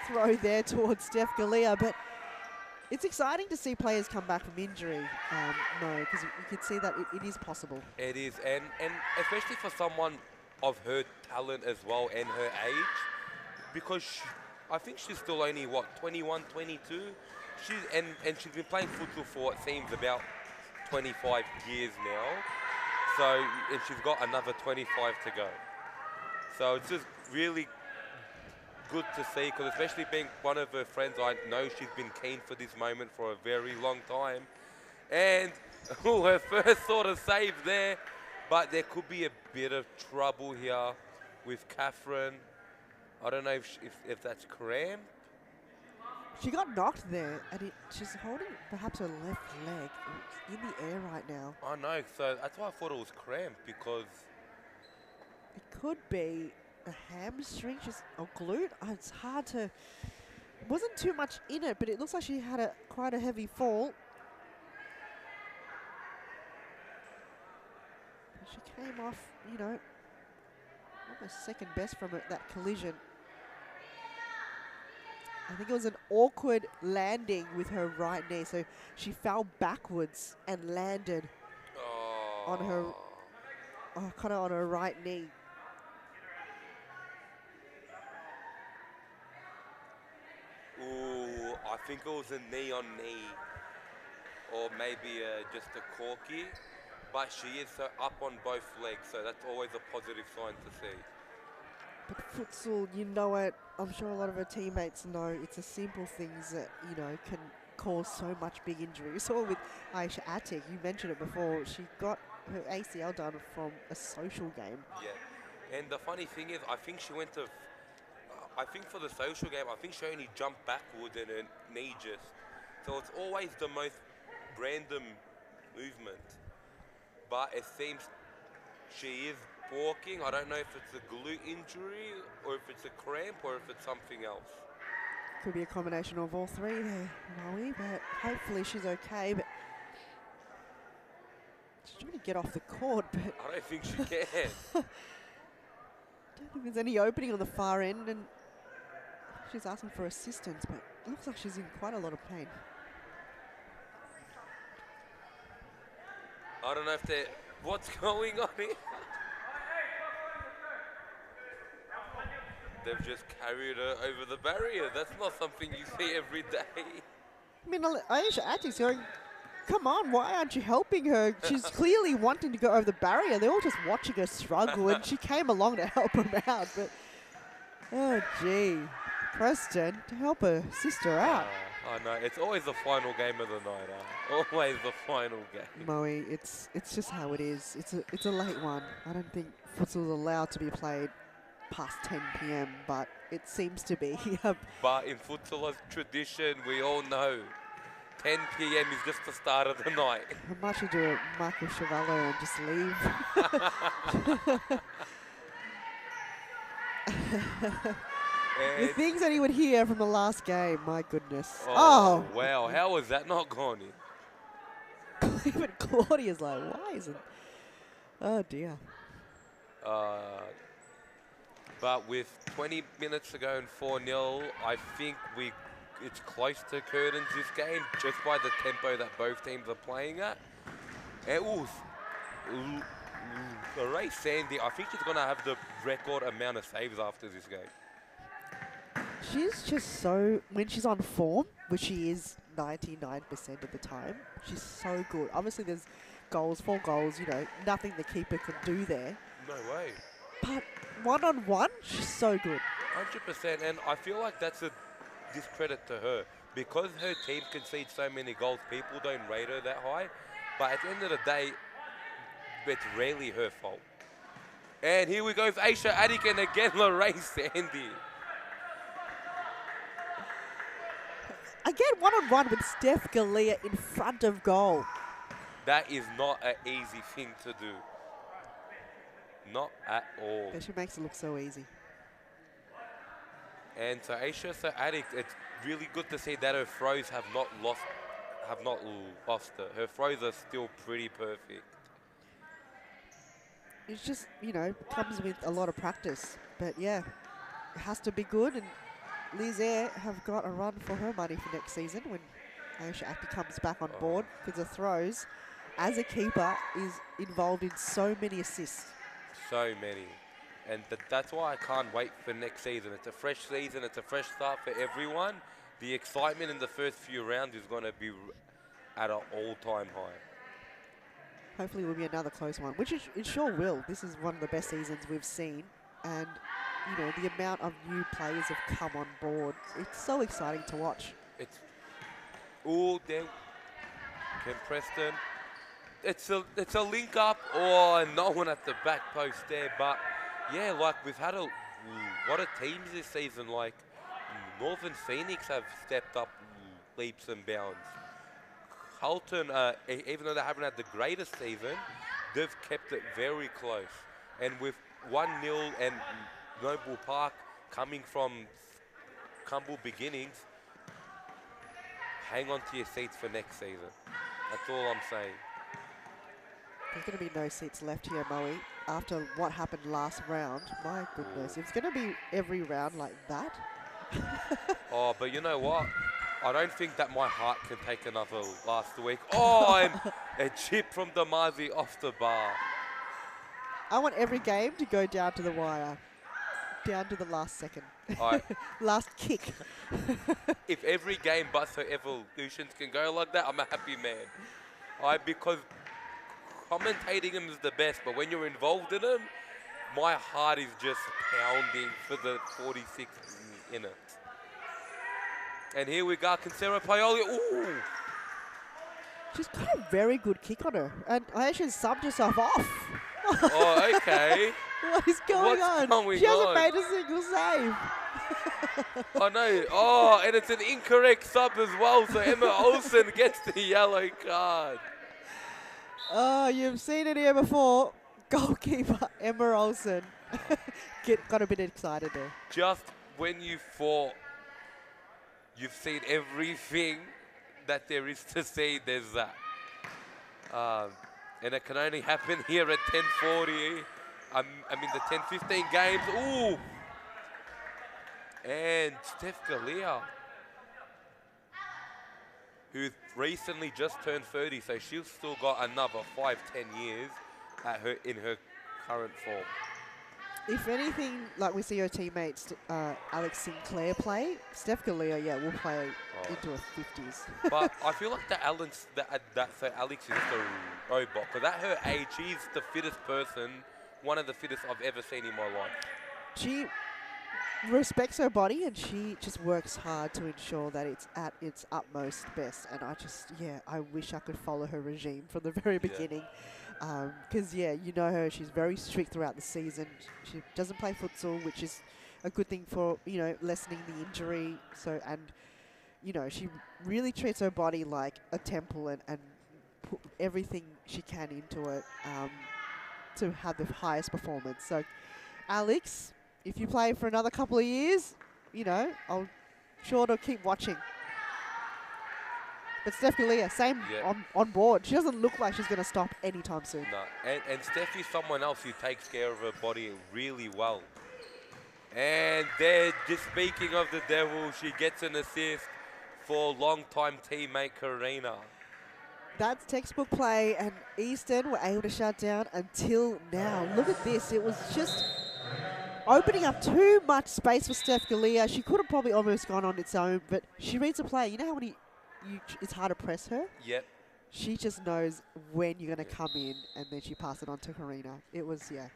throw there towards Steph Galea, but it's exciting to see players come back from injury, no, because you can see that it is possible. It is, and especially for someone of her talent as well and her age, because I think she's still only, 21, 22? And she's been playing futsal for what seems about 25 years now. So, and she's got another 25 to go. So it's just really good to see, because especially being one of her friends, I know she's been keen for this moment for a very long time. And her first sort of save there, but there could be a bit of trouble here with Catherine. I don't know if that's cramp. She got knocked there, and she's holding perhaps her left leg. It's in the air right now. I know, so that's why I thought it was cramp, because it could be a hamstring, or glute. It's hard to. Wasn't too much in it, but it looks like she had quite a heavy fall. She came off, almost second best from that collision. I think it was an awkward landing with her right knee, so she fell backwards and landed on her, kind of on her right knee. Ooh, I think it was a knee on knee, or maybe just a corky. But she is up on both legs, so that's always a positive sign to see. But futsal, you know it. I'm sure a lot of her teammates know it's the simple things that, can cause so much big injury. We saw with Aisha Attic, you mentioned it before, she got her ACL done from a social game. Yeah, and the funny thing is, I think she went to, I think for the social game, I think she only jumped backwards and her knee just. So it's always the most random movement. But it seems she is walking. I don't know if it's a glute injury or if it's a cramp or if it's something else. Could be a combination of all three there, Moe, but hopefully she's okay. But she's trying to get off the court, but I don't think she can. don't think there's any opening on the far end, and she's asking for assistance, but it looks like she's in quite a lot of pain. I don't know if they're... What's going on here? They've just carried her over the barrier. That's not something you see every day. I mean, Aisha Attic's going, come on, why aren't you helping her? She's clearly wanting to go over the barrier. They're all just watching her struggle, and she came along to help him out. But, oh, gee. Preston to help her sister out. I know, it's always the final game of the night, always the final game. Moe, it's just how it is. It's a late one. I don't think futsal's allowed to be played past 10 p.m, but it seems to be. But in futsal tradition, we all know 10 p.m. is just the start of the night. I might should do a Michael Chevallo and just leave. The things that he would hear from the last game, my goodness. Oh, wow, how was that not gone in? Even Claudia's like, why isn't... Oh, dear. But with 20 minutes to go and 4-0, I think it's close to curtains this game, just by the tempo that both teams are playing at. And Ray Sandy, I think she's going to have the record amount of saves after this game. She's just so, when she's on form, which she is 99% of the time, she's so good. Obviously there's goals, 4 goals, you know, nothing the keeper can do there. No way. But one-on-one, she's so good. 100%, and I feel like that's a discredit to her. Because her team concedes so many goals, people don't rate her that high. But at the end of the day, it's rarely her fault. And here we go with Aisha Adik and again Lorraine Sandy. Again, one-on-one with Steph Galea in front of goal. That is not an easy thing to do. Not at all. But she makes it look so easy. And so Aisha Adik, it's really good to see that her throws have not lost her. Her throws are still pretty perfect. It's just, you know, comes with a lot of practice. But yeah, it has to be good. And Liz Air have got a run for her money for next season when Aisha Aki comes back on board, because the throws, as a keeper, is involved in so many assists. So many. And that's why I can't wait for next season. It's a fresh season. It's a fresh start for everyone. The excitement in the first few rounds is going to be at an all-time high. Hopefully it will be another close one, which it sure will. This is one of the best seasons we've seen. And, you know, the amount of new players have come on board. It's so exciting to watch. It's all there. Ken Preston. It's a link up or no one at the back post there. But, yeah, like we've had a lot of teams this season. Like Northern Phoenix have stepped up leaps and bounds. Carlton, even though they haven't had the greatest season, they've kept it very close. And with 1-0 and Noble Park coming from humble beginnings, hang on to your seats for next season. That's all I'm saying. There's going to be no seats left here, Moe, after what happened last round. My goodness, if it's going to be every round like that. Oh, but you know what? I don't think that my heart can take another last week. Oh, and a chip from Damazi off the bar. I want every game to go down to the wire. Down to the last second. Last kick. If every game but for Evolutions can go like that, I'm a happy man. Because commentating them is the best, but when you're involved in them, my heart is just pounding for the 46 in it. And here we got Kinsera Paoli. Ooh! She's got a very good kick on her. And I actually subbed herself off. Oh, okay. What is going on? She hasn't made a single save. Oh, no. Oh, and it's an incorrect sub as well. So Emma Olsen gets the yellow card. Oh, you've seen it here before. Goalkeeper Emma Olsen. Got a bit excited there. Just when you thought you've seen everything that there is to see, there's that. And it can only happen here at 10:40. I mean, the 10:15 games. Ooh! And Steph Galea, who recently just turned 30, so she's still got another 5-10 years in her current form. If anything, like we see her teammates, Alex Sinclair play, Steph Galea, yeah, will play into her 50s. But I feel like Alex is just a robot. Because at her age, she's the fittest person, one of the fittest I've ever seen in my life. She respects her body and she just works hard to ensure that it's at its utmost best. And I wish I could follow her regime from the very beginning. Because, you know her, she's very strict throughout the season. She doesn't play futsal, which is a good thing for, lessening the injury. And, she really treats her body like a temple and put everything she can into it to have the highest performance. So, Alex, if you play for another couple of years, I'll sure to keep watching. But Steph Galea, same on board. She doesn't look like she's going to stop anytime soon. No, and Steph is someone else who takes care of her body really well. And there, just speaking of the devil, she gets an assist for longtime teammate Karina. That's textbook play, and Easton were able to shut down until now. Look at this. It was just opening up too much space for Steph Galea. She could have probably almost gone on its own, but she reads a play. You know how when it's hard to press her? Yep. She just knows when you're going to come in, and then she passed it on to Karina. It was, yeah.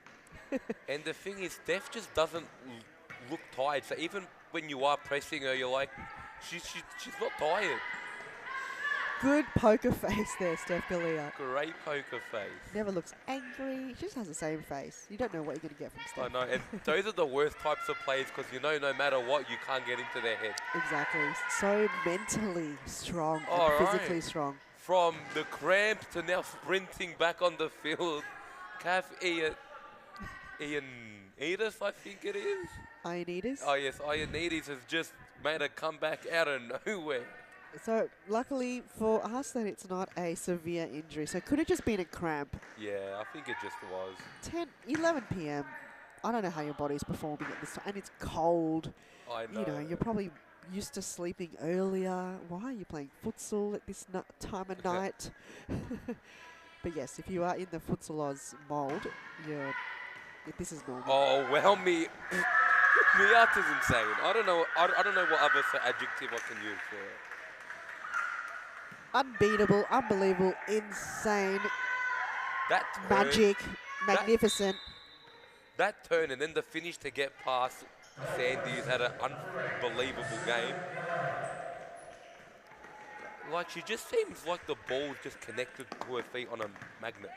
And the thing is, Steph just doesn't look tired. So even when you are pressing her, you're like, she's not tired. Good poker face there, Steph Galea. Great poker face. Never looks angry. She just has the same face. You don't know what you're going to get from Steph. I know, and those are the worst types of players because you know no matter what, you can't get into their head. Exactly. So mentally strong All and right. physically strong. From the cramp to now sprinting back on the field. Ian Edis, I think it is. Ionides. Oh yes, Ionides has just made a comeback out of nowhere. So luckily for us that it's not a severe injury. So could have just been a cramp. Yeah, I think it just was. 11 p.m. I don't know how your body's performing at this time. And it's cold. I know. You know, you're probably used to sleeping earlier. Why are you playing futsal at this time of night? But yes, if you are in the Futsal Oz mould, this is normal. Oh well, Miata's insane. I don't know what other adjective I can use for it. Unbeatable, unbelievable, insane, That turn, magic, magnificent. That turn and then the finish to get past Sandy, who's had an unbelievable game. Like, she just seems like the ball just connected to her feet on a magnet.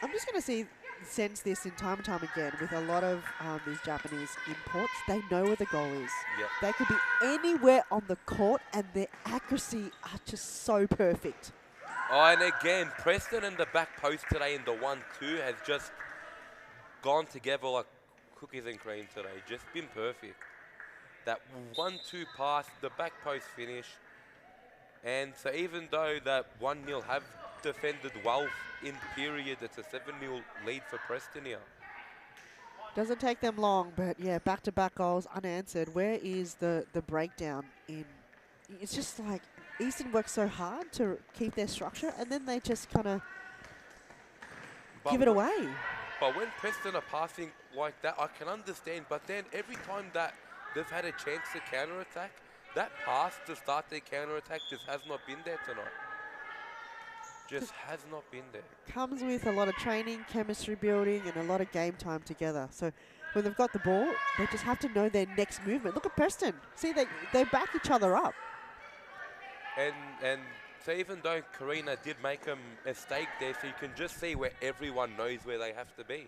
I'm just going to sense this in time and time again with a lot of these Japanese imports. They know where the goal is. Yep. They could be anywhere on the court and their accuracy are just so perfect. Oh, and again, Preston and the back post today in the 1-2 has just gone together like cookies and cream today. Just been perfect. That 1-2 pass, the back post finish. And so even though that 1-0 have defended well in period, it's a 7-0 lead for Preston here. Doesn't take them long, but yeah, back-to-back goals unanswered. Where is the breakdown in? It's just like Easton works so hard to keep their structure, and then they just kind of give it away. But when Preston are passing like that, I can understand. But then every time that they've had a chance to counter-attack, that pass to start their counter-attack just has not been there tonight. Just has not been there. Comes with a lot of training, chemistry building, and a lot of game time together. So when they've got the ball, they just have to know their next movement. Look at Preston. See, they back each other up. And so even though Karina did make a mistake there, so you can just see where everyone knows where they have to be.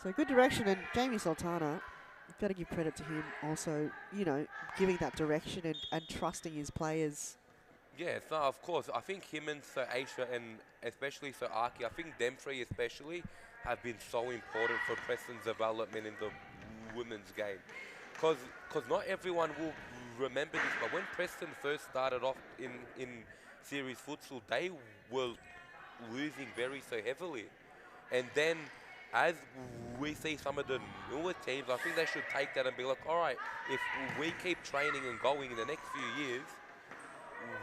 So good direction, and Jamie Sultana, you've got to give credit to him also, you know, giving that direction and trusting his players. Yeah, so of course, I think him and Sir Aisha and especially Sir Aki, I think them three especially have been so important for Preston's development in the women's game. Because not everyone will remember this, but when Preston first started off in series futsal, they were losing very so heavily. And then as we see some of the newer teams, I think they should take that and be like, all right, if we keep training and going in the next few years,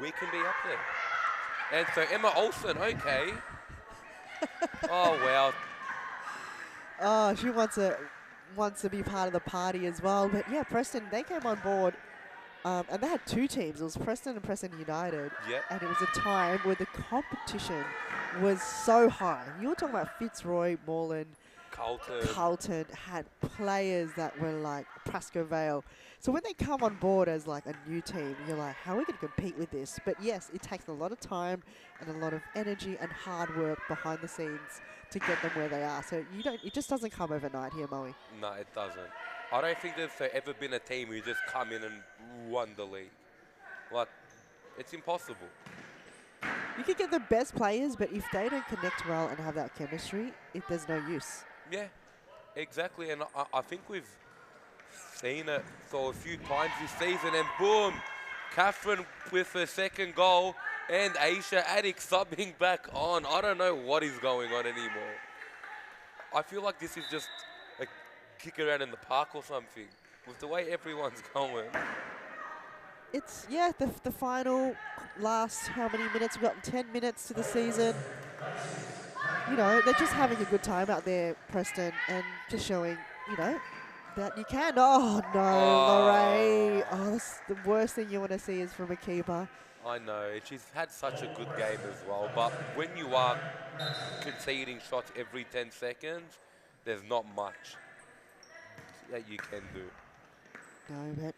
we can be up there. And so Emma Olsen, okay. Oh, wow. Oh, she wants to be part of the party as well. But yeah, Preston, they came on board and they had two teams. It was Preston and Preston United. Yep. And it was a time where the competition was so high. You were talking about Fitzroy, Moreland, Carlton had players that were like Prasco Vale. So when they come on board as like a new team, you're like, how are we going to compete with this? But yes, it takes a lot of time and a lot of energy and hard work behind the scenes to get them where they are. So it just doesn't come overnight here, Moe. No, it doesn't. I don't think there's ever been a team who just come in and won the league. Like, it's impossible. You can get the best players, but if they don't connect well and have that chemistry, there's no use. Yeah, exactly. And I think we've seen it for a few times this season. And boom, Catherine with her second goal and Aisha Attic subbing back on. I don't know what is going on anymore. I feel like this is just a kick around in the park or something with the way everyone's going. it's, yeah, the final last, how many minutes? We've got 10 minutes to the season. You know, they're just having a good time out there, Preston, and just showing, you know, that you can. Oh, no, Lorraine. Oh, that's the worst thing you want to see is from a keeper. I know, she's had such a good game as well, but when you are conceding shots every 10 seconds, there's not much that you can do. No, but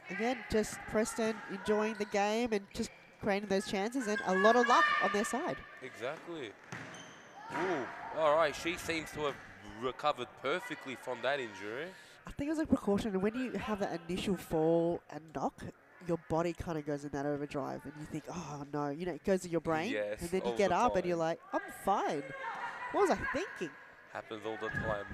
again, just Preston enjoying the game and just creating those chances and a lot of luck on their side. Exactly. Ooh, all right, she seems to have recovered perfectly from that injury. I think it was a precaution, and when you have that initial fall and knock, your body kind of goes in that overdrive, and you think, oh no, you know, it goes to your brain, Yes, and then you all get the up and time. you're like, I'm fine. What was I thinking? Happens all the time.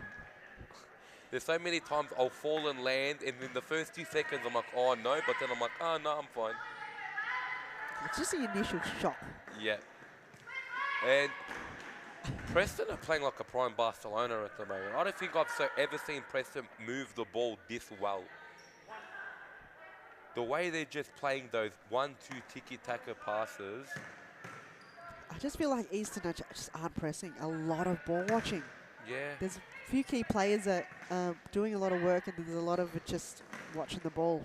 There's so many times I'll fall and land, and in the first 2 seconds I'm like, oh no, but then I'm like, oh no, I'm fine. It's just the initial shock. Yeah. And Preston are playing like a prime Barcelona at the moment. I don't think I've ever seen Preston move the ball this well. The way they're just playing those 1-2 tiki-taka passes. I just feel like Eastern are just aren't pressing. A lot of ball watching. Yeah. There's a few key players that are doing a lot of work, and there's a lot of it just watching the ball.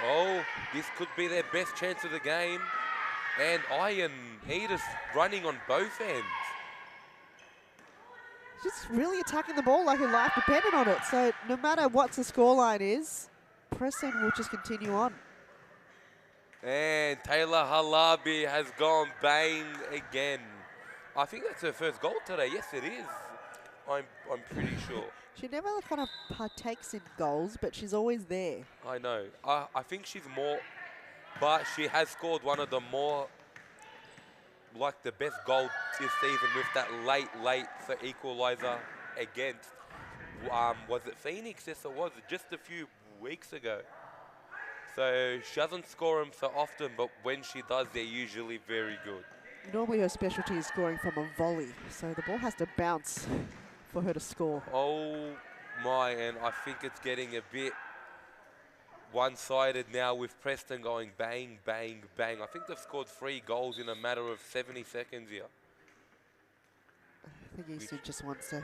Oh, this could be their best chance of the game. And Iron Edith running on both ends. Just really attacking the ball like her life depended on it. So no matter what the scoreline is, Preston will just continue on. And Taylor Halabi has gone bang again. I think that's her first goal today. Yes, it is. I'm pretty sure. She never kind of partakes in goals, but she's always there. I know. I think she's more, but she has scored one of the more, like the best goal this season with that late for equaliser against, was it Phoenix? Yes, it was. Just a few weeks ago. So she doesn't score them so often, but when she does, they're usually very good. Normally her specialty is scoring from a volley, so the ball has to bounce for her to score. Oh my, and I think it's getting a bit one-sided now with Preston going bang, bang, bang. I think they've scored 3 goals in a matter of 70 seconds here. I think Eastern just wants to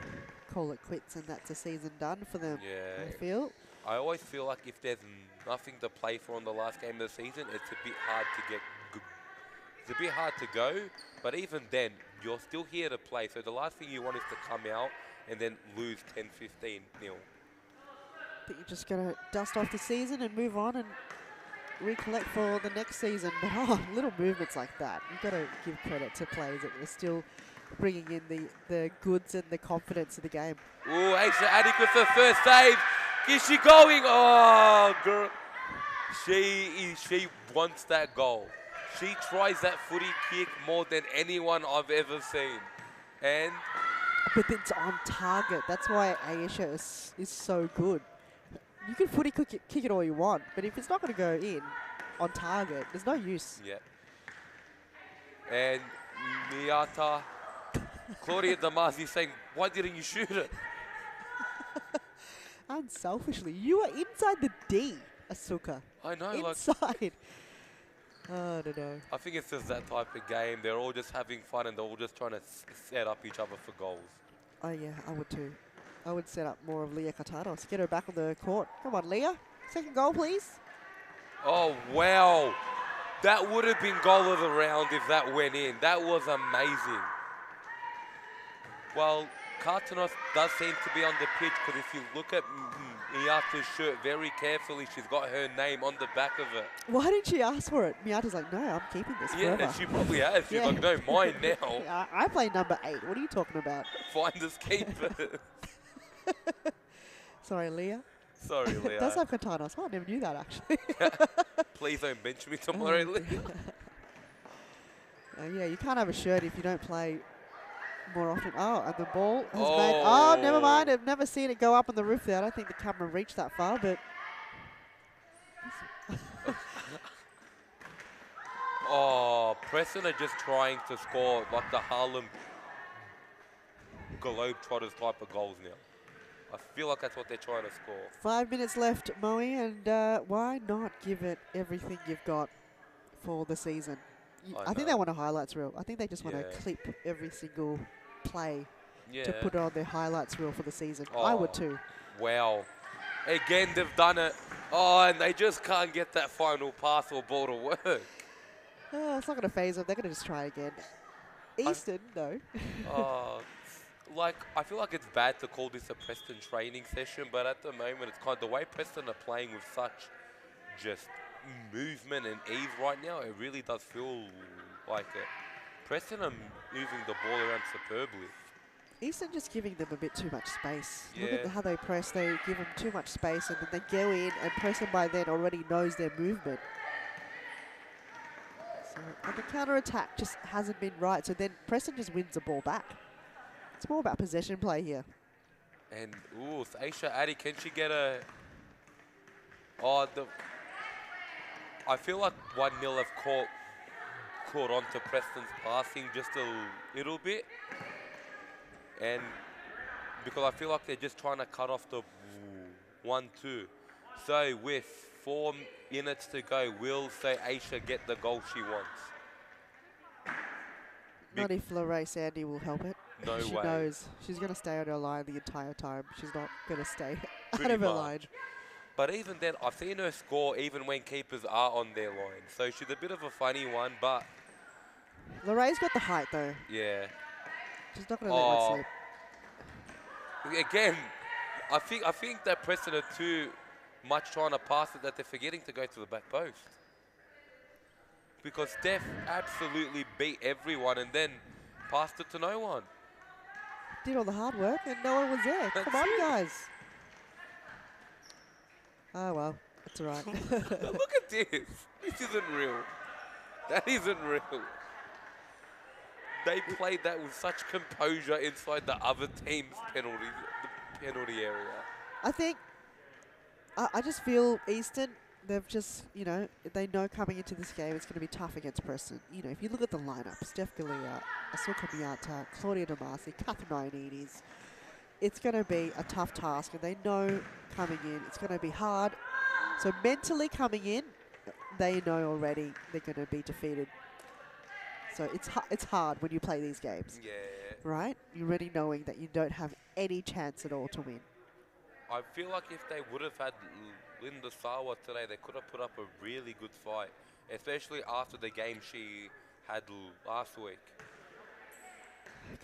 call it quits, and that's a season done for them, Yeah. I feel. I always feel like if there's nothing to play for in the last game of the season, it's a bit hard to get good. It's a bit hard to go, but even then, you're still here to play. So the last thing you want is to come out and then lose 10-15-0. I think you're just going to dust off the season and move on and recollect for the next season. But little movements like that, you've got to give credit to players that are still bringing in the goods and the confidence of the game. Ooh, Aisha Adik with the first save. Is she going? Oh, girl. She wants that goal. She tries that footy kick more than anyone I've ever seen. And but it's on target. That's why Aisha is so good. You can footy kick it all you want, but if it's not going to go in on target, there's no use. yeah. And Miata, Claudia Damazi saying, why didn't you shoot it? Unselfishly, you are inside the D, Asuka. I know, inside. Oh, I don't know. I think it's just that type of game. They're all just having fun and they're all just trying to set up each other for goals. Oh, yeah, I would too. I would set up more of Leah Katanos. Get her back on the court. Come on, Leah. Second goal, please. Oh, wow. That would have been goal of the round if that went in. That was amazing. Well, Katanos does seem to be on the pitch because if you look at Miata's shirt very carefully, she's got her name on the back of it. Why did she ask for it? Miata's like, no, I'm keeping this forever. Yeah, she probably has. She's like, no, mine now. Yeah, I play number 8. What are you talking about? Finders keepers. Sorry, Leah. Sorry, Leah. It does have Katanos. Oh, I never knew that, actually. Please don't bench me tomorrow, Leah. Yeah, you can't have a shirt if you don't play more often. Oh, and the ball has made... Oh, never mind. I've never seen it go up on the roof there. I don't think the camera reached that far, but... Oh, Preston are just trying to score like the Harlem Globetrotters type of goals now. I feel like that's what they're trying to score. 5 minutes left, Moe, and why not give it everything you've got for the season? I think they know. want a highlights reel. I think they just want to Yeah. clip every single play Yeah. to put it on their highlights reel for the season. I would Oh. too. Wow. Again, they've done it. Oh, and they just can't get that final pass or ball to work. It's not going to phase them. They're going to just try again. Easton, though. Oh, like, I feel like it's bad to call this a Preston training session, but at the moment, it's kind of the way Preston are playing with such just movement and ease right now, it really does feel like it. Preston are moving the ball around superbly. Easton just giving them a bit too much space. Look Yeah. at how they press. They give them too much space, and then they go in, and Preston by then already knows their movement. So, and the counter-attack just hasn't been right, so then Preston just wins the ball back. It's more about possession play here. And, ooh, it's Aisha Addy, can she get a... Oh, I feel like 1-0 have caught on to Preston's passing just a little bit. And because I feel like they're just trying to cut off the 1-2. So with 4 minutes to go, will say Aisha get the goal she wants? Not if Lorraine Sandy will help it. No she way. knows. She's going to stay on her line the entire time. She's not going to stay out Pretty of her much. line. But even then, I've seen her score even when keepers are on their line. So she's a bit of a funny one, but Lorraine's got the height, though. yeah. She's not going to let one Oh. slip. Again, I think that Preston are too much trying to pass it that they're forgetting to go to the back post. Because Steph absolutely beat everyone and then passed it to no one. Did all the hard work, and no one was there. That's Come on, it. guys. Oh, well. That's all right. Look at this. This isn't real. That isn't real. They played that with such composure inside the other team's the penalty area. I think, I just feel Easton, they've just, they know coming into this game it's going to be tough against Preston. If you look at the lineup, Steph Galea, Asuka Miata, Claudia Damasi, Catherine Ioannidis, it's going to be a tough task, and they know coming in it's going to be hard. So mentally coming in, they know already they're going to be defeated. So it's hard when you play these games. Yeah. Right? You're already knowing that you don't have any chance at all to win. I feel like if they would have had Linda Sawa today, they could have put up a really good fight, especially after the game she had last week.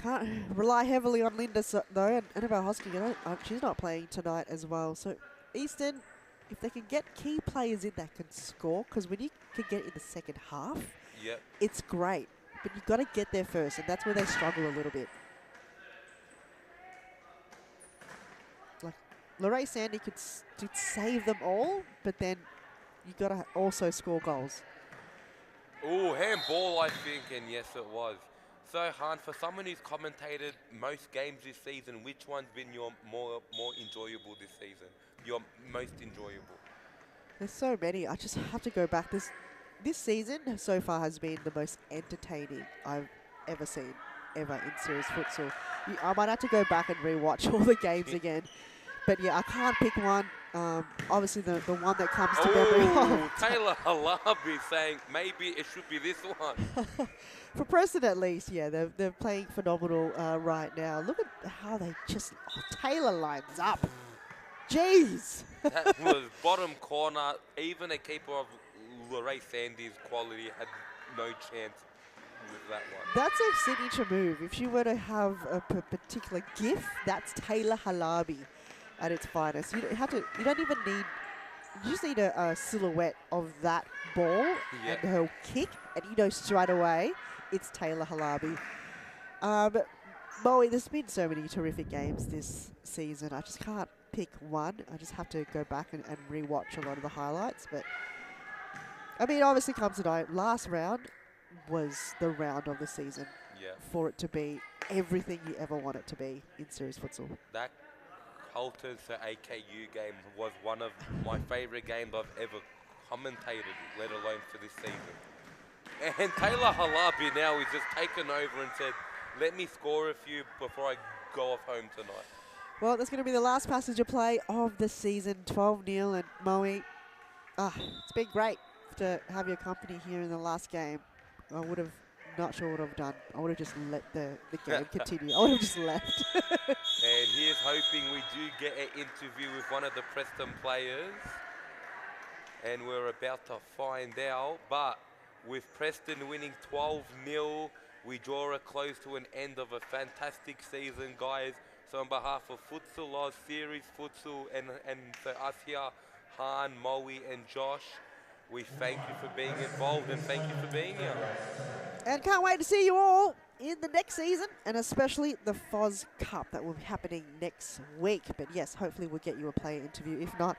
Can't rely heavily on Linda, though, and Annabelle Hosking, she's not playing tonight as well. So Easton, if they can get key players in that can score, because when you can get in the second half, Yep. it's great. But you've got to get there first, and that's where they struggle a little bit. Like, Lorraine Sandy could save them all, but then you got to also score goals. Ooh, handball, I think, and yes, it was. So, Han, for someone who's commentated most games this season, which one's been your more enjoyable this season? Your most enjoyable? There's so many. I just have to go back. This season so far has been the most entertaining I've ever seen, ever in series futsal. I might have to go back and rewatch all the games again. But yeah, I can't pick one. Obviously, the one that comes to memory. Oh, Taylor Halabi saying maybe it should be this one. For Preston, at least, yeah, they're playing phenomenal right now. Look at how they just Taylor lines up. Jeez. That was bottom corner. Even a keeper of Lorraine Sandy's quality had no chance with that one. That's a signature move. If you were to have a particular GIF, that's Taylor Halabi at its finest. You don't even need. You just need a silhouette of that ball and her kick, and you know straight away it's Taylor Halabi. But Moe, there's been so many terrific games this season. I just can't pick one. I just have to go back and rewatch a lot of the highlights. But I mean, obviously comes tonight. Last round was the round of the season for it to be everything you ever want it to be in series futsal. That Colton to AKU game was one of my favourite games I've ever commentated, let alone for this season. And Taylor Halabi now is just taken over and said, let me score a few before I go off home tonight. Well, that's going to be the last passenger play of the season, 12-0, and Moe, it's been great to have your company here in the last game. I would have not sure what I've done. I would have just let the game continue. I would have just left. And here's hoping we do get an interview with one of the Preston players. And we're about to find out. But with Preston winning 12-0, we draw a close to an end of a fantastic season, guys. So on behalf of Futsal Oz Series, Futsal, and for us here, Han, Moe, and Josh, we thank you for being involved and thank you for being here. And can't wait to see you all in the next season, and especially the FOS Cup that will be happening next week. But yes, hopefully we'll get you a player interview. If not,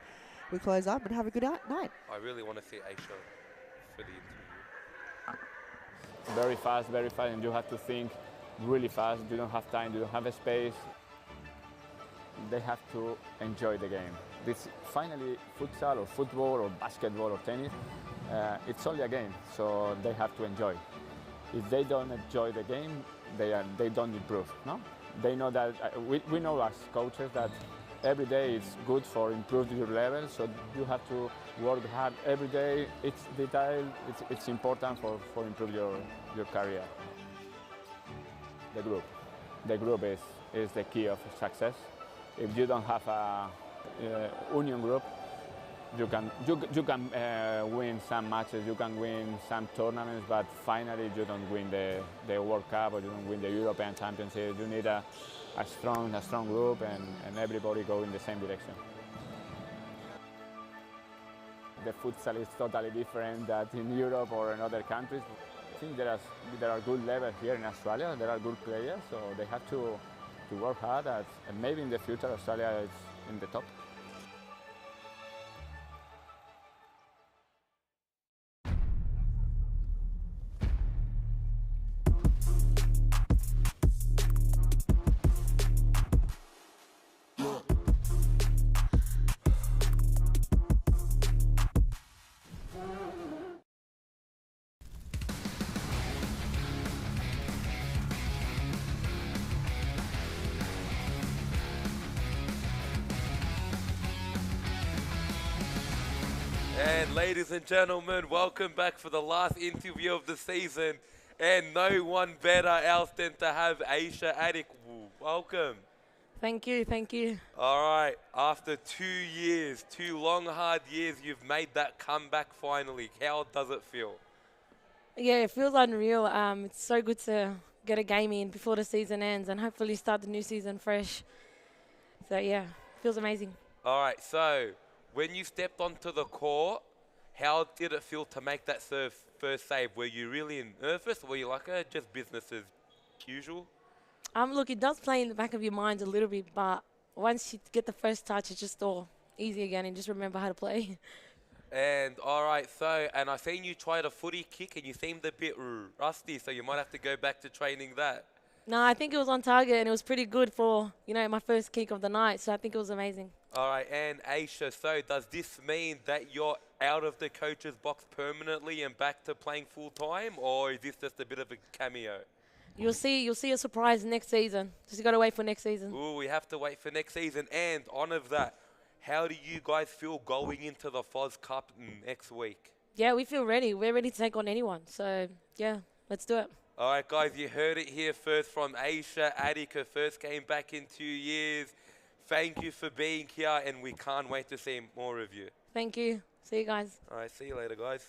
we close up and have a good night. I really want to see Aisha for the interview. Very fast, and you have to think really fast. You don't have time, you don't have a space. They have to enjoy the game. This finally, futsal or football or basketball or tennis, it's only a game, so they have to enjoy. If they don't enjoy the game, they don't improve. No, they know that we know as coaches that every day is good for improving your level. So you have to work hard every day. It's detail. It's important for improve your career. The group is the key of success. If you don't have a union group, you can win some matches, you can win some tournaments, but finally you don't win the World Cup or you don't win the European Championship. You need a strong group and everybody go in the same direction. The futsal is totally different than in Europe or in other countries. I think there are good levels here in Australia. There are good players, so they have to work hard, and maybe in the future Australia is in the top. And ladies and gentlemen, welcome back for the last interview of the season. And no one better else than to have Aisha Adik. Welcome. Thank you. All right, after 2 years, 2 long, hard years, you've made that comeback finally. How does it feel? Yeah, it feels unreal. It's so good to get a game in before the season ends and hopefully start the new season fresh. So yeah, feels amazing. All right, so when you stepped onto the court, how did it feel to make that first save? Were you really nervous? Were you like, just business as usual? Look, it does play in the back of your mind a little bit, but once you get the first touch, it's just all easy again and just remember how to play. And all right, and I seen you tried a footy kick and you seemed a bit rusty, so you might have to go back to training that. No, I think it was on target and it was pretty good for, my first kick of the night, so I think it was amazing. All right, and Aisha, so does this mean that you're out of the coach's box permanently and back to playing full-time, or is this just a bit of a cameo? You'll see a surprise next season. Just got to wait for next season. Ooh, we have to wait for next season. And on of that, how do you guys feel going into the FOS Cup next week? Yeah, we feel ready. We're ready to take on anyone. So, yeah, let's do it. All right, guys, you heard it here first from Aisha Adik, her first game back in 2 years. Thank you for being here, and we can't wait to see more of you. Thank you. See you guys. All right, see you later, guys.